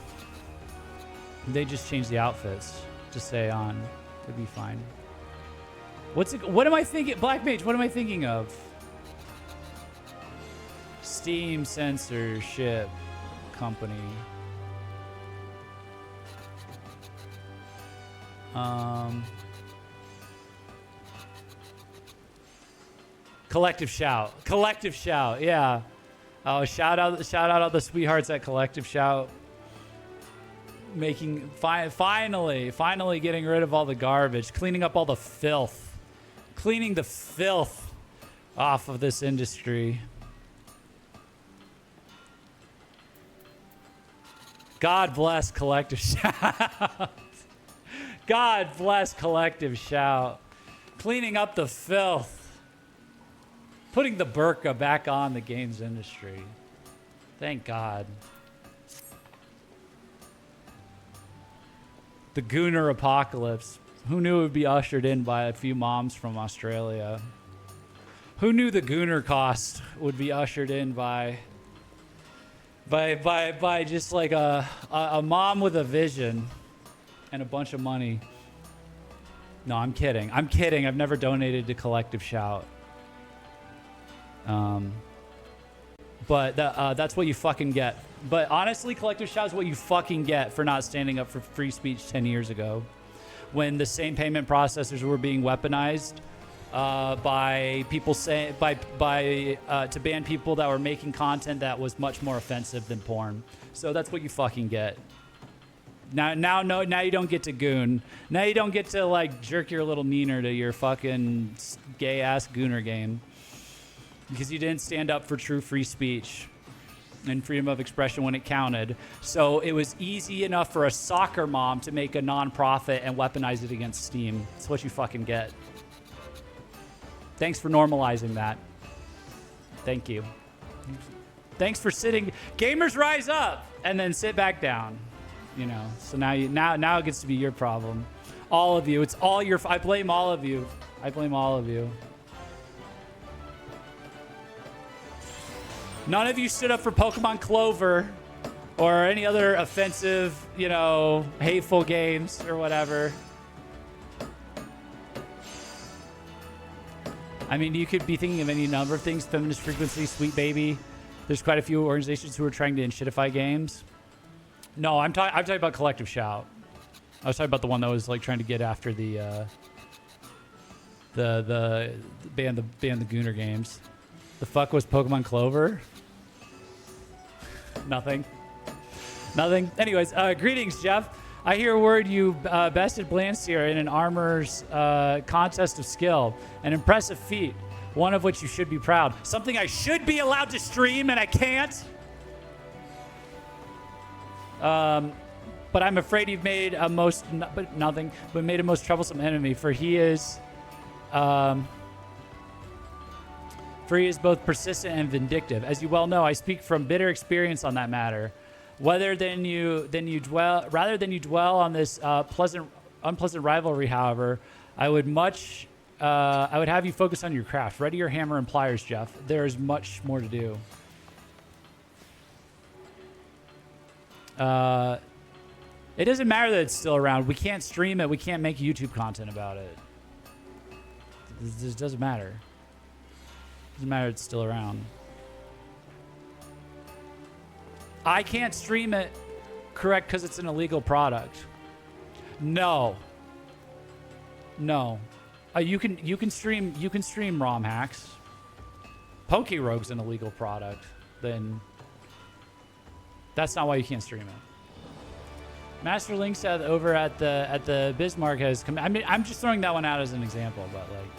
They just change the outfits. Just say on. It'd be fine. What am I thinking? Black Mage, what am I thinking of? Steam censorship company. Collective Shout. Collective Shout, yeah. Oh, shout out all the sweethearts at Collective Shout. Making finally getting rid of all the garbage, cleaning up all the filth, cleaning the filth off of this industry. God bless Collective Shout. God bless Collective Shout. Cleaning up the filth, putting the burqa back on the games industry. Thank God. The Gooner apocalypse. Who knew it would be ushered in by a few moms from Australia? Who knew the Gooner cost would be ushered in by just like a mom with a vision and a bunch of money? No, I'm kidding. I'm kidding. I've never donated to Collective Shout. But that's what you fucking get. But honestly, Collective Shout is what you fucking get for not standing up for free speech 10 years ago, when the same payment processors were being weaponized by people to ban people that were making content that was much more offensive than porn. So that's what you fucking get. Now you don't get to goon. Now you don't get to like jerk your little neener to your fucking gay ass gooner game because you didn't stand up for true free speech and freedom of expression when it counted. So it was easy enough for a soccer mom to make a non-profit and weaponize it against Steam. That's what you fucking get. Thanks for normalizing that. Thank you. Thanks for sitting. Gamers rise up and then sit back down. You know. So now it gets to be your problem. All of you. It's all your. I blame all of you. I blame all of you. None of you stood up for Pokemon Clover or any other offensive, you know, hateful games or whatever. I mean, you could be thinking of any number of things. Feminist Frequency, Sweet Baby. There's quite a few organizations who are trying to inshitify games. No, I'm talking about Collective Shout. I was talking about the one that was like trying to get after the ban the Gooner games. The fuck was Pokemon Clover? Nothing. Anyways, greetings, Jeff. I hear word you bested Blandseer in an armor's contest of skill. An impressive feat, one of which you should be proud. Something I should be allowed to stream and I can't. But I'm afraid you've made a most troublesome enemy, for he is both persistent and vindictive. As you well know, I speak from bitter experience on that matter. Rather than you dwell on this unpleasant rivalry, however, I would have you focus on your craft. Ready your hammer and pliers, Jeff. There is much more to do. It doesn't matter that it's still around. We can't stream it. We can't make YouTube content about it. This doesn't matter. It doesn't matter it's still around. I can't stream it, correct, because it's an illegal product. No. You can stream ROM hacks. Pokerogue's an illegal product. Then that's not why you can't stream it. Master Link said over at the Bismarck has I'm just throwing that one out as an example, but like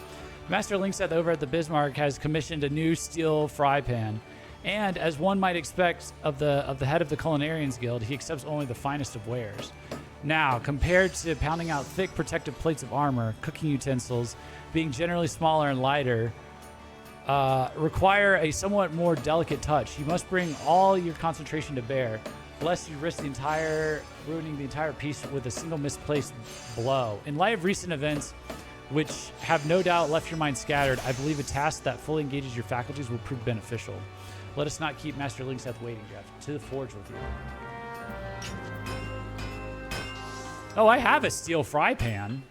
Master Link said over at the Bismarck has commissioned a new steel fry pan. And as one might expect of the head of the Culinarians Guild, he accepts only the finest of wares. Now, compared to pounding out thick protective plates of armor, cooking utensils, being generally smaller and lighter, require a somewhat more delicate touch. You must bring all your concentration to bear, lest you risk ruining the entire piece with a single misplaced blow. In light of recent events, which have no doubt left your mind scattered, I believe a task that fully engages your faculties will prove beneficial. Let us not keep Master Linkseth waiting, Jeff. To the forge with you. Oh, I have a steel fry pan.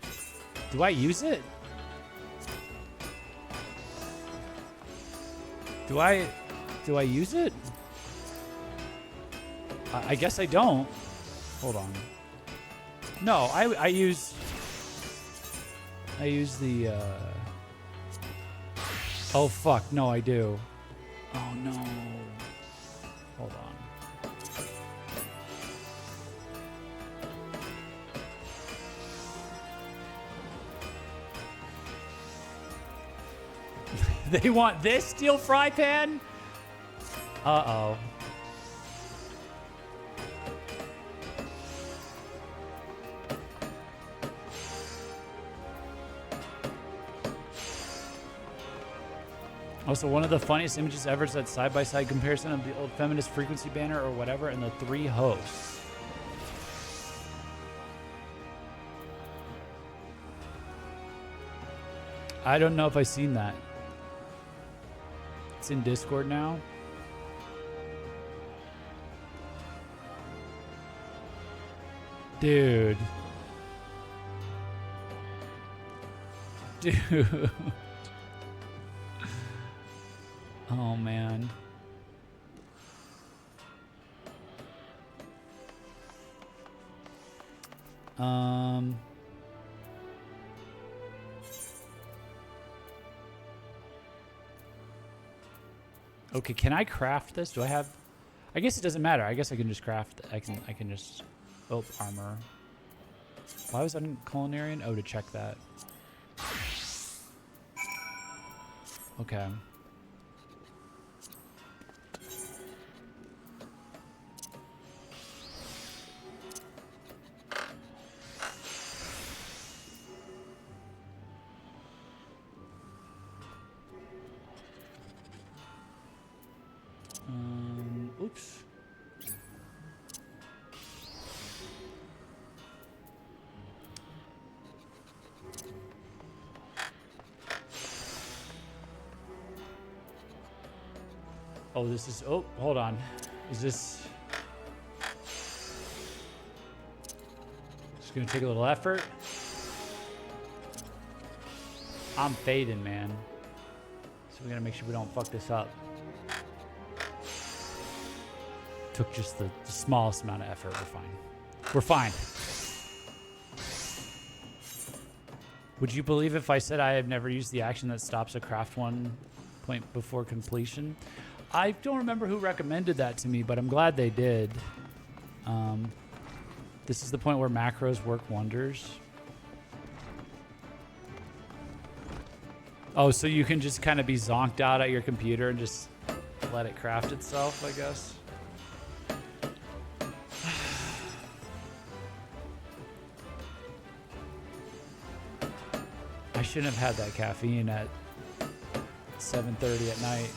Do I use it? Do I use it? I guess I don't. Hold on. No, I use the oh fuck, no I do. Oh no. Hold on. They want this steel fry pan? Uh-oh. Also, one of the funniest images ever is that side-by-side comparison of the old feminist frequency banner or whatever and the three hosts. I don't know if I've seen that. It's in Discord now. Dude. Dude. Oh, man. Okay, can I craft this? Do I have... I guess it doesn't matter. I guess I can just craft... I can just... Oh, armor. Why was I in culinarian? Oh, to check that. Okay. Oops. Oh, this is, oh, hold on. Is this, it's gonna take a little effort. I'm fading, man. So we gotta make sure we don't fuck this up. Took just the smallest amount of effort. We're fine. Would you believe if I said I have never used the action that stops a craft one point before completion? I don't remember who recommended that to me, but I'm glad they did. This is the point where macros work wonders. Oh, so you can just kind of be zonked out at your computer and just let it craft itself, I guess. I shouldn't have had that caffeine at 7:30 at night.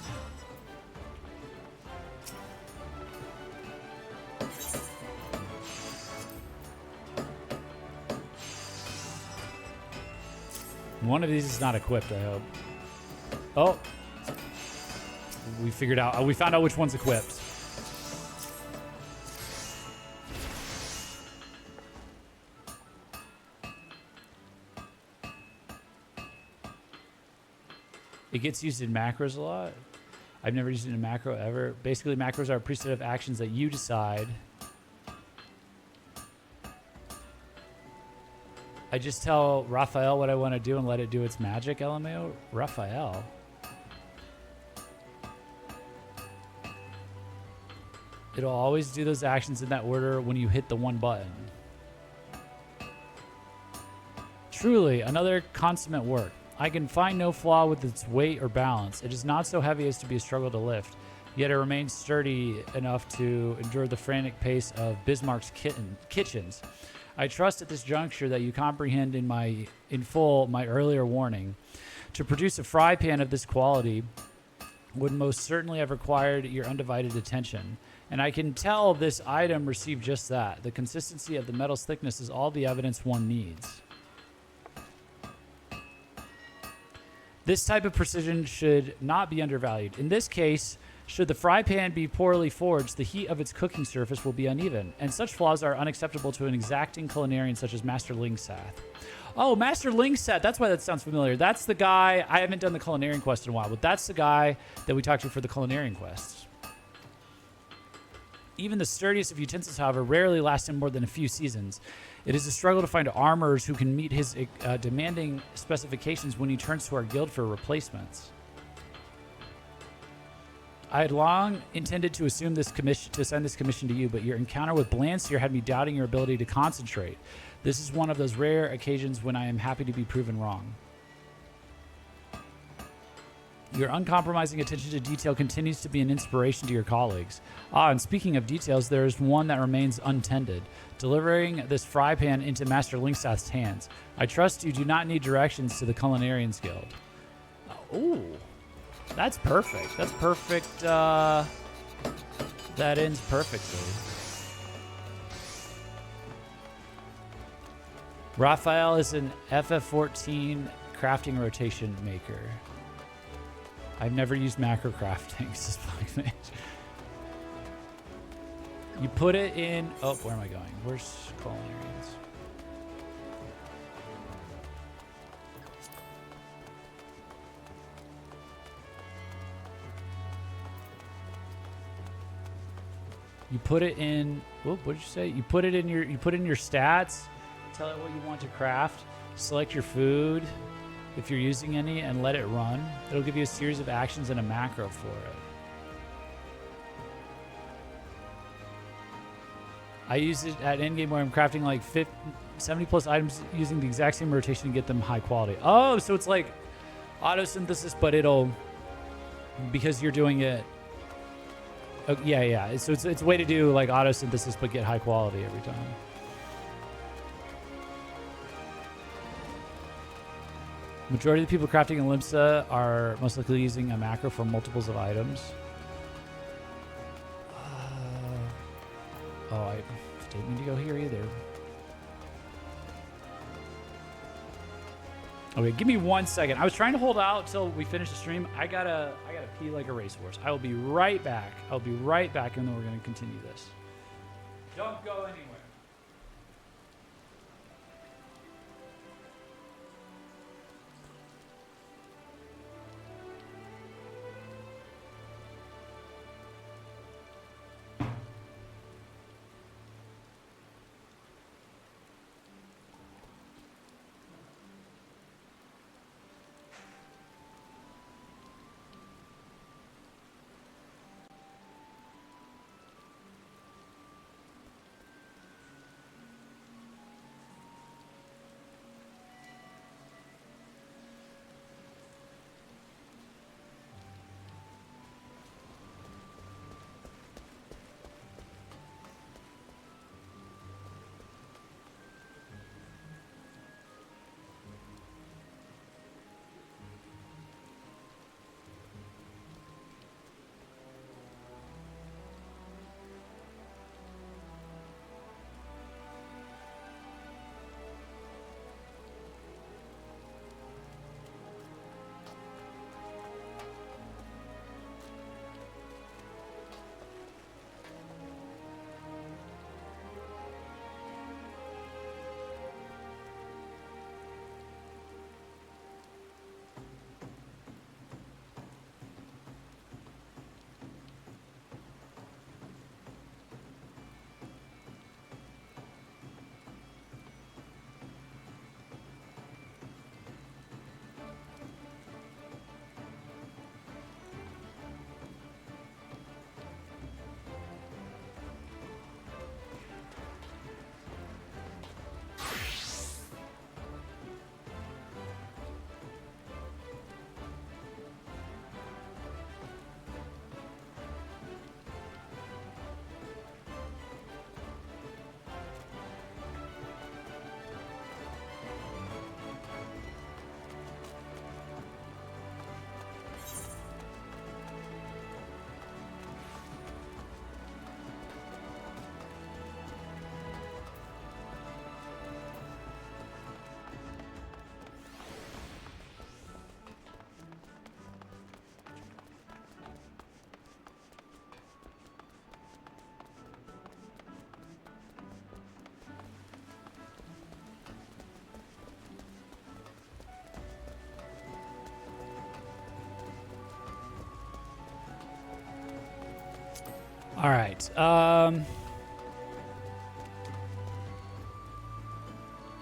One of these is not equipped, I hope. Oh. We figured out, we found out which one's equipped. It gets used in macros a lot. I've never used it in a macro ever. Basically, macros are a preset of actions that you decide. I just tell Raphael what I want to do and let it do its magic, LMAO. Raphael. It'll always do those actions in that order when you hit the one button. Truly, another consummate work. I can find no flaw with its weight or balance. It is not so heavy as to be a struggle to lift, yet it remains sturdy enough to endure the frantic pace of Bismarck's kitchens. I trust at this juncture that you comprehend in full my earlier warning. To produce a fry pan of this quality would most certainly have required your undivided attention. And I can tell this item received just that. The consistency of the metal's thickness is all the evidence one needs. This type of precision should not be undervalued. In this case, should the fry pan be poorly forged, the heat of its cooking surface will be uneven, and such flaws are unacceptable to an exacting culinarian such as Master Lingsath. Oh, Master Lingsath, that's why that sounds familiar. That's the guy, I haven't done the culinarian quest in a while, but that's the guy that we talked to for the culinarian quests. Even the sturdiest of utensils, however, rarely last him more than a few seasons. It is a struggle to find armorers who can meet his demanding specifications when he turns to our guild for replacements. I had long intended to assume this commission, to send this commission to you, but your encounter with Blandseer had me doubting your ability to concentrate. This is one of those rare occasions when I am happy to be proven wrong. Your uncompromising attention to detail continues to be an inspiration to your colleagues. Ah, and speaking of details, there is one that remains untended. Delivering this fry pan into Master Lingsath's hands. I trust you do not need directions to the Culinarians Guild. Ooh. That's perfect. That's perfect. That ends perfectly. Raphael is an FF14 crafting rotation maker. I've never used macro crafting. You put it in. Oh, where am I going? Where's Culinarians? You put it in. What did you say? You put it in your. You put in your stats. Tell it what you want to craft. Select your food, if you're using any, and let it run. It'll give you a series of actions and a macro for it. I use it at endgame where I'm crafting like 70 plus items using the exact same rotation to get them high quality. Oh, so it's like autosynthesis, but it'll, because you're doing it. Oh, yeah. So it's a way to do like autosynthesis, but get high quality every time. Majority of the people crafting in Limsa are most likely using a macro for multiples of items. I didn't mean to go here either. Okay, give me 1 second. I was trying to hold out till we finish the stream. I gotta pee like a racehorse. I will be right back. I'll be right back, and then we're gonna continue this. Don't go anywhere. All right.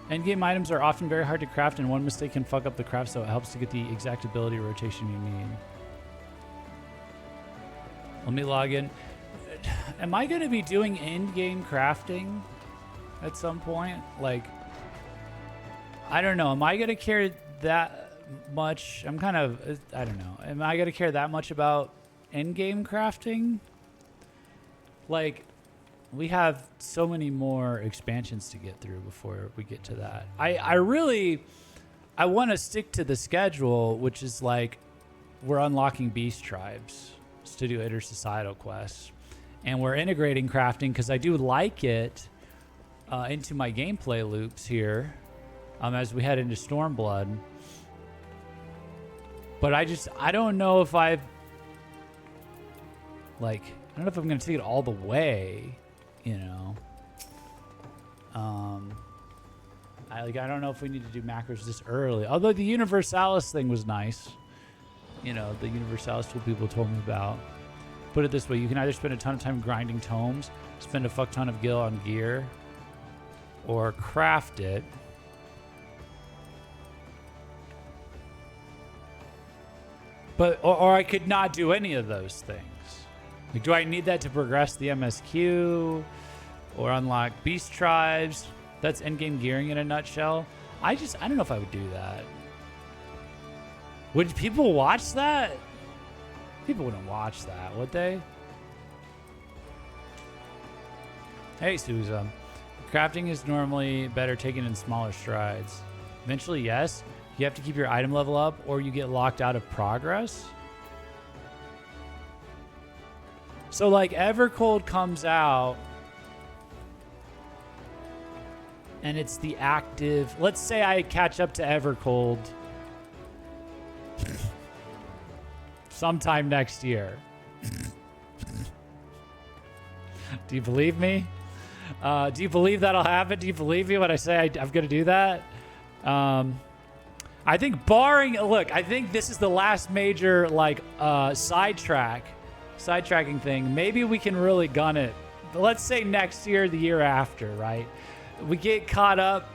Endgame items are often very hard to craft, and one mistake can fuck up the craft, so it helps to get the exact ability rotation you need. Let me log in. Am I going to be doing endgame crafting at some point? Like, I don't know. Am I going to care that much? I don't know. Am I going to care that much about endgame crafting? Like, we have so many more expansions to get through before we get to that. I want to stick to the schedule, which is like we're unlocking beast tribes to do intersocietal quests, and we're integrating crafting because I do like it into my gameplay loops here as we head into Stormblood. But I don't know if I don't know if I'm going to take it all the way, you know. I don't know if we need to do macros this early. Although the Universalis thing was nice. You know, the Universalis tool people told me about. Put it this way, you can either spend a ton of time grinding tomes, spend a fuck ton of gil on gear, or craft it. But or I could not do any of those things. Like, do I need that to progress the MSQ? or unlock beast tribes. That's endgame gearing in a nutshell. I don't know if I would do that. Would people watch that? People wouldn't watch that, would they? Hey, Susan. Crafting is normally better taken in smaller strides. Eventually, yes. You have to keep your item level up or you get locked out of progress. So, like, Evercold comes out and it's the active. Let's say I catch up to Evercold sometime next year. Do you believe me? Do you believe that'll happen? Do you believe me when I say I'm going to do that? I think I think this is the last major, like, sidetracking thing. Maybe we can really gun it. Let's say next year, the year after, right? We get caught up,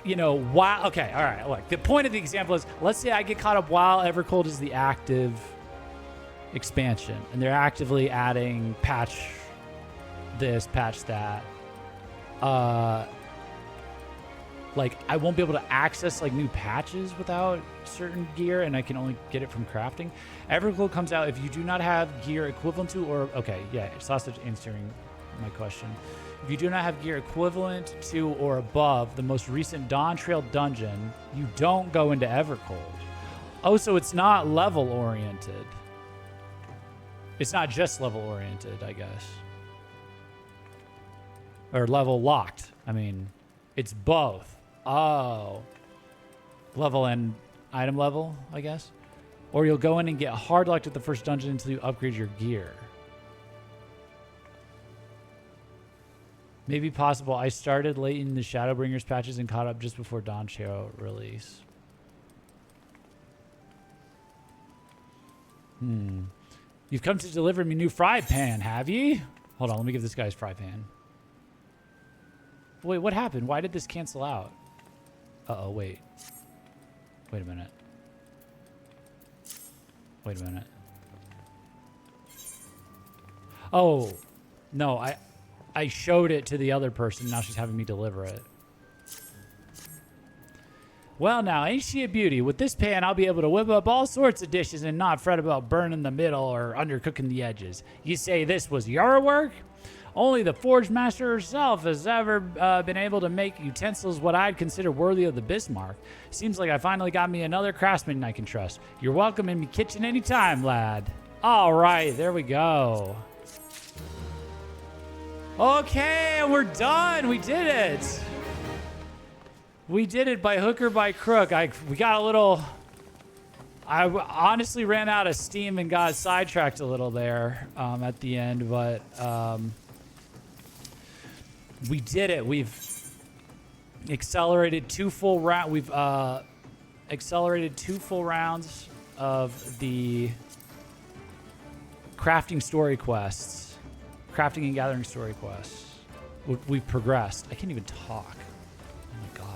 you know, while, okay, all right, look, the point of the example is, let's say I get caught up while Evercold is the active expansion, and they're actively adding patch this, patch that. Like, I won't be able to access, like, new patches without certain gear, and I can only get it from crafting. Evercold comes out if you do not have gear equivalent to, or, okay, yeah, Sausage answering my question. If you do not have gear equivalent to or above the most recent Dawn Trail dungeon, you don't go into Evercold. Oh, so it's not level oriented. It's not just level oriented, I guess. Or level locked. I mean, it's both. Oh. Level and item level, I guess. Or you'll go in and get hard locked at the first dungeon until you upgrade your gear. Maybe possible. I started late in the Shadowbringers patches and caught up just before Dawn Trail release. You've come to deliver me new fry pan, have ye? Hold on, let me give this guy his fry pan. Wait, what happened? Why did this cancel out? Uh-oh, wait. Wait a minute. Wait a minute. Oh, no, I showed it to the other person. Now she's having me deliver it. Well, now, ain't she a beauty? With this pan, I'll be able to whip up all sorts of dishes and not fret about burning the middle or undercooking the edges. You say this was your work? Only the Forge Master herself has ever been able to make utensils what I'd consider worthy of the Bismarck. Seems like I finally got me another craftsman I can trust. You're welcome in me kitchen anytime, lad. All right, there we go. Okay, we're done. We did it. We did it by hook or by crook. We got a little... I honestly ran out of steam and got sidetracked a little there at the end, but we did it. We've accelerated 2 full rounds. We've accelerated 2 full rounds of the crafting story quests, crafting and gathering story quests. We've progressed. I can't even talk. Oh my god.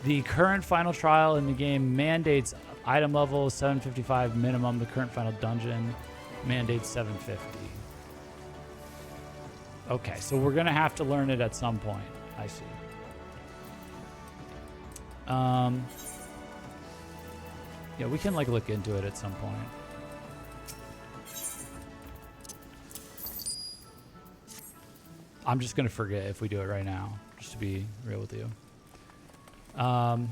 The current final trial in the game mandates item level 755 minimum. The current final dungeon mandates 750. Okay, so we're going to have to learn it at some point. I see. Yeah, we can, like, look into it at some point. I'm just going to forget if we do it right now, just to be real with you. On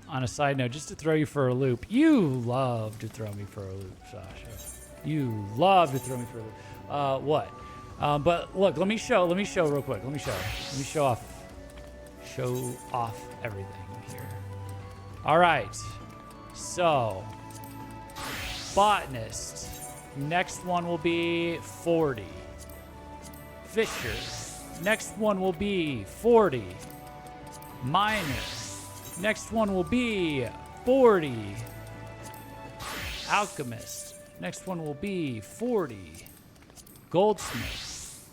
a side note, just to throw you for a loop, you love to throw me for a loop, Sasha. You love to throw me for a loop. What? But look, let me show real quick. Let me show off everything here. All right. So, botanist. Next one will be 40. Fisher. Next one will be 40. Miner. Next one will be 40. Alchemist. Next one will be 40. Goldsmith.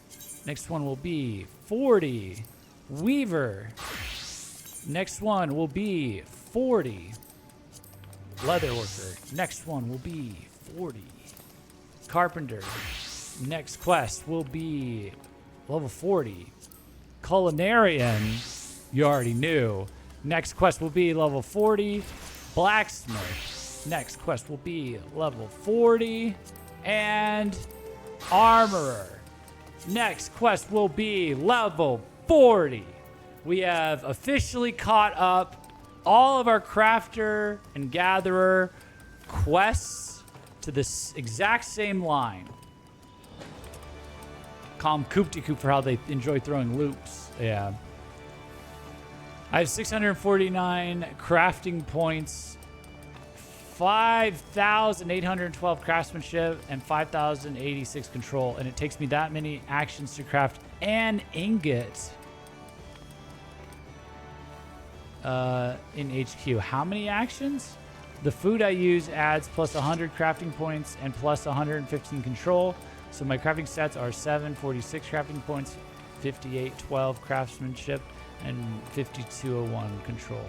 Next one will be 40. Weaver. Next one will be 40. Leather worker. Next one will be 40. Carpenter. Next quest will be level 40. Culinarian. You already knew. Next quest will be level 40. Blacksmith. Next quest will be level 40. And armorer. Next quest will be level 40. We have officially caught up all of our crafter and gatherer quests to this exact same line. Call them Coop-de-Coop for how they enjoy throwing loops. Yeah. I have 649 crafting points, 5,812 craftsmanship, and 5,086 control. And it takes me that many actions to craft an ingot in HQ. How many actions? The food I use adds plus 100 crafting points and plus 115 control. So my crafting stats are 746 crafting points, 5812 craftsmanship, and 5201 control.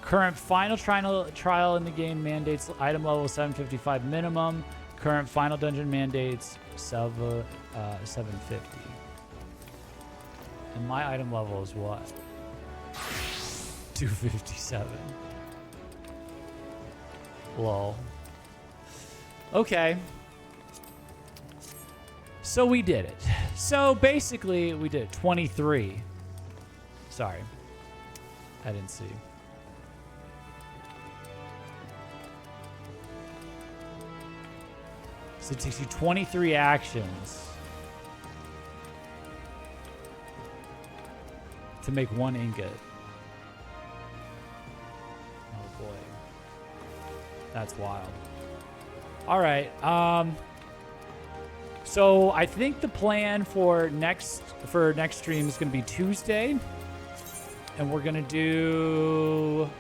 Current final trial in the game mandates item level 755 minimum. Current final dungeon mandates 750. And my item level is what? 257. Lol. Okay. So we did it. So basically, we did 23. Sorry. I didn't see. So it takes you 23 actions to make one ingot. Oh boy. That's wild. All right. So I think the plan for next stream is going to be Tuesday, and we're going to do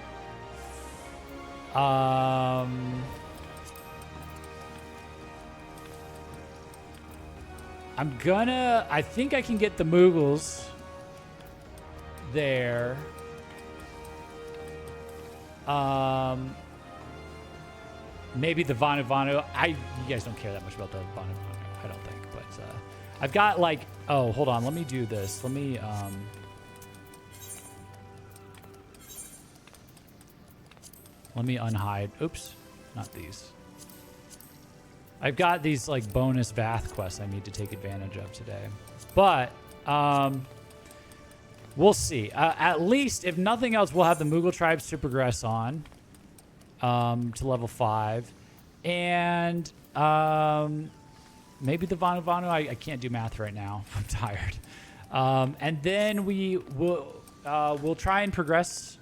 I think I can get the Moogles there. Maybe the Vanu. You guys don't care that much about the Vanu, I don't think. But I've got like, oh, hold on. Let me do this. Let me unhide. Oops, not these. I've got these like bonus bath quests I need to take advantage of today. But we'll see. At least, if nothing else, we'll have the Moogle tribes to progress on to level 5. And maybe the Vanu. I can't do math right now. I'm tired. And then we'll try and progress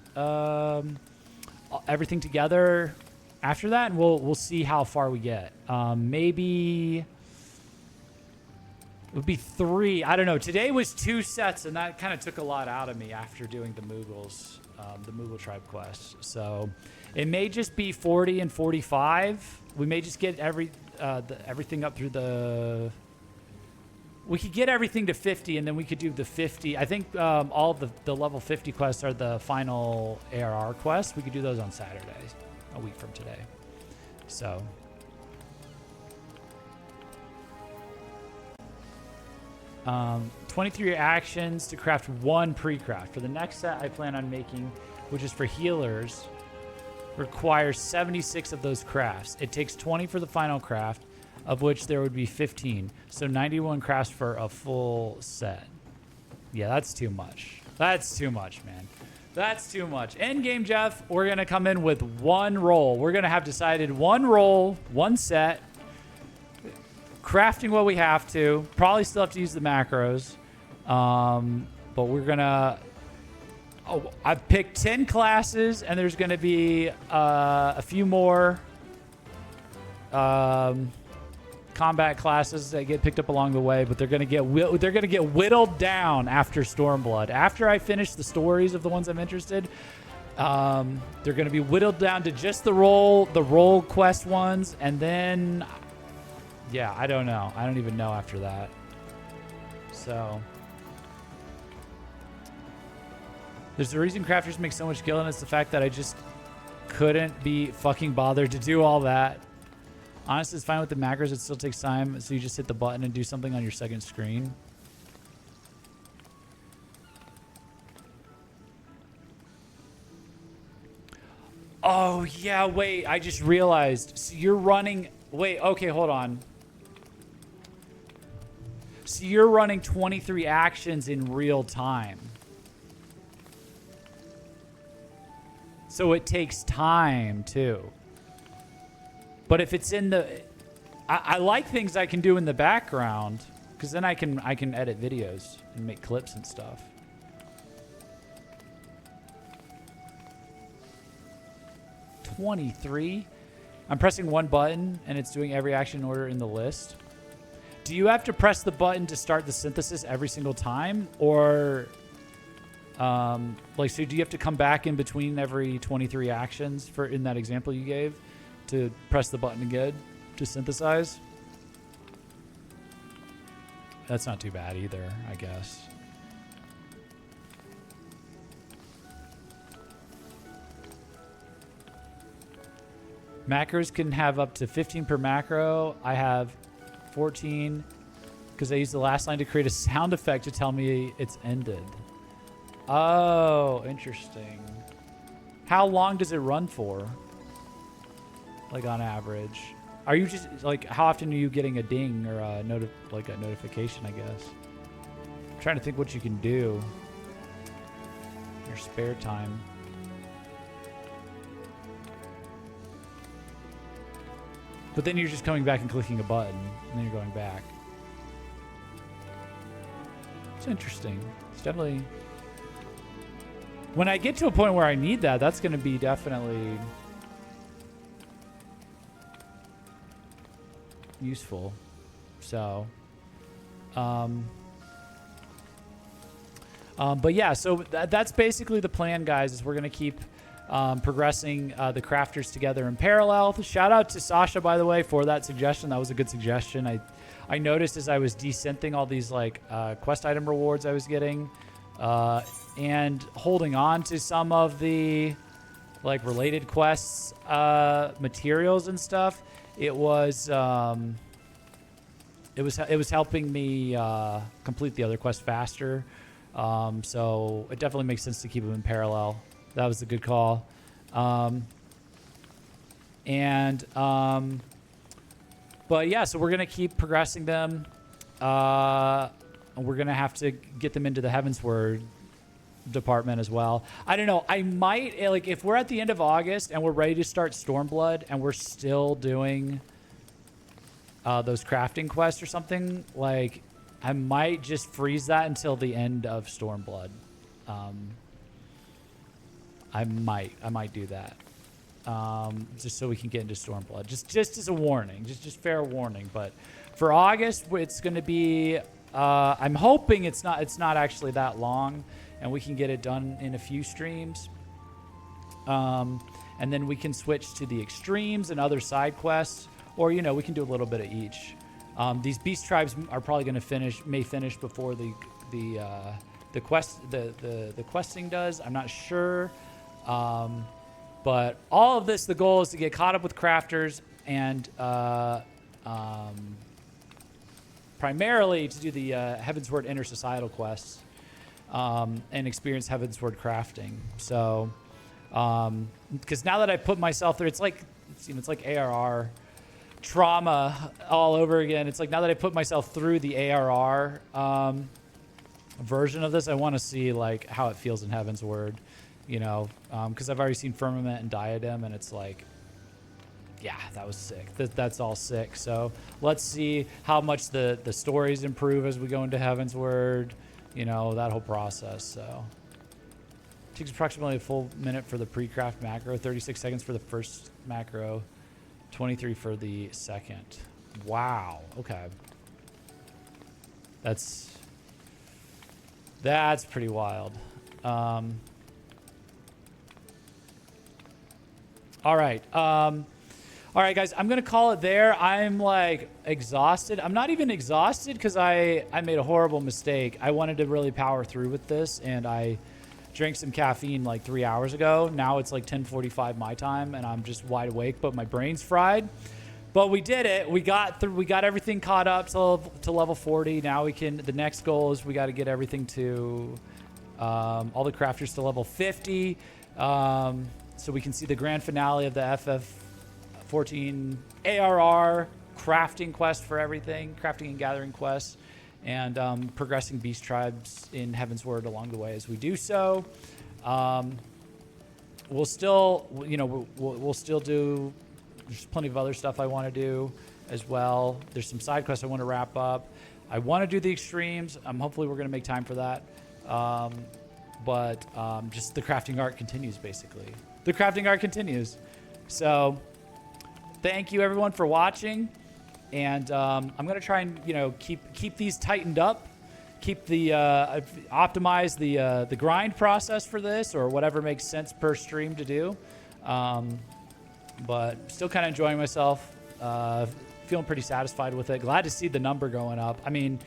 everything together after that, and we'll see how far we get. Maybe it would be 3. I don't know. Today was 2 sets, and that kind of took a lot out of me after doing the Moogles, the Moogle tribe quest. So it may just be 40 and 45. We may just get everything up through the. We could get everything to 50, and then we could do the 50. I think all of the level 50 quests are the final ARR quests. We could do those on Saturday, a week from today. So 23 actions to craft 1 pre-craft. For the next set I plan on making, which is for healers, requires 76 of those crafts. It takes 20 for the final craft, of which there would be 15. So 91 crafts for a full set. Yeah, that's too much. That's too much, man. That's too much. End game, Jeff, we're going to come in with 1 roll. We're going to have decided 1 roll, 1 set, crafting what we have to. Probably still have to use the macros. But we're going to... Oh, I've picked 10 classes, and there's going to be a few more combat classes that get picked up along the way, but they're going to get whittled down after Stormblood. After I finish the stories of the ones I'm interested, they're going to be whittled down to just the role quest ones, and then Yeah, I don't know. I don't even know after that. So there's a reason crafters make so much gil, and it's the fact that I just couldn't be fucking bothered to do all that. Honestly, it's fine with the macros. It still takes time, so you just hit the button and do something on your second screen. Oh, yeah, wait. I just realized. So you're running... Wait, okay, hold on. So you're running 23 actions in real time. So it takes time, too. But if it's in the... I like things I can do in the background, because then I can edit videos and make clips and stuff. $23. I'm pressing one button, and it's doing every action order in the list. Do you have to press the button to start the synthesis every single time? Or, like, so do you have to come back in between every 23 actions for in that example you gave to press the button again to synthesize? That's not too bad either, I guess. Macros can have up to 15 per macro. I have 14 because I used the last line to create a sound effect to tell me it's ended. Oh, interesting. How long does it run for? Like on average? Are you just like, how often are you getting a ding or a notification, I guess? I'm trying to think what you can do in your spare time. But then you're just coming back and clicking a button, and then you're going back. It's interesting. It's definitely... When I get to a point where I need that, that's going to be definitely useful. So, but yeah, so that's basically the plan, guys, is we're going to keep progressing the crafters together in parallel. Shout out to Sasha, by the way, for that suggestion. That was a good suggestion. I noticed as I was desynthing all these like quest item rewards I was getting and holding on to some of the like related quests materials and stuff, it was helping me complete the other quests faster. So it definitely makes sense to keep them in parallel. That was a good call. But yeah, so we're going to keep progressing them. And we're going to have to get them into the Heavensward department as well. I don't know. I might, like, if we're at the end of August and we're ready to start Stormblood and we're still doing those crafting quests or something, like, I might just freeze that until the end of Stormblood. I might do that, just so we can get into Stormblood. Just as a warning, just fair warning. But for August, it's going to be. I'm hoping it's not actually that long, and we can get it done in a few streams. And then we can switch to the extremes and other side quests, or we can do a little bit of each. These beast tribes are probably going to may finish before the questing does. I'm not sure. But all of this, the goal is to get caught up with crafters and primarily to do the Heavensward intersocietal quests and experience Heavensward crafting. So, because now that I put myself through, it's like ARR trauma all over again. It's like now that I put myself through the ARR version of this, I want to see like how it feels in Heavensward. Because I've already seen Firmament and Diadem, and it's like, yeah, that was sick. That's all sick. So let's see how much the stories improve as we go into Heavensward, that whole process. So it takes approximately a full minute for the pre-craft macro, 36 seconds for the first macro, 23 for the second. Wow. Okay. That's pretty wild. All right. All right, guys, I'm going to call it there. I'm like exhausted. I'm not even exhausted because I made a horrible mistake. I wanted to really power through with this, and I drank some caffeine like 3 hours ago. Now it's like 10:45 my time, and I'm just wide awake, but my brain's fried. But we did it. We got everything caught up to level 40. Now we can. The next goal is we got to get everything to all the crafters to level 50, so we can see the grand finale of the FF14 ARR crafting quest for everything, crafting and gathering quests, and progressing beast tribes in Heavensward along the way as we do so. We'll still, we'll still do. There's plenty of other stuff I want to do as well. There's some side quests I want to wrap up. I want to do the extremes. Hopefully we're going to make time for that. But just the crafting art continues, basically. The crafting art continues. So thank you, everyone, for watching. And I'm going to try and, keep these tightened up. Keep the optimize the grind process for this, or whatever makes sense per stream to do. But still kind of enjoying myself, feeling pretty satisfied with it. Glad to see the number going up. I mean,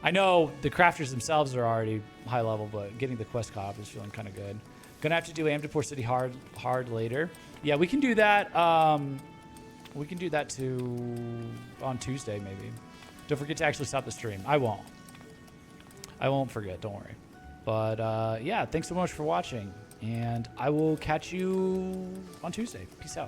I know the crafters themselves are already high level, but getting the quest caught up is feeling kind of good. Gonna have to do Amdapur City hard later. Yeah, we can do that. We can do that too on Tuesday maybe. Don't forget to actually stop the stream. I won't forget. Don't worry. But yeah, thanks so much for watching, and I will catch you on Tuesday. Peace out.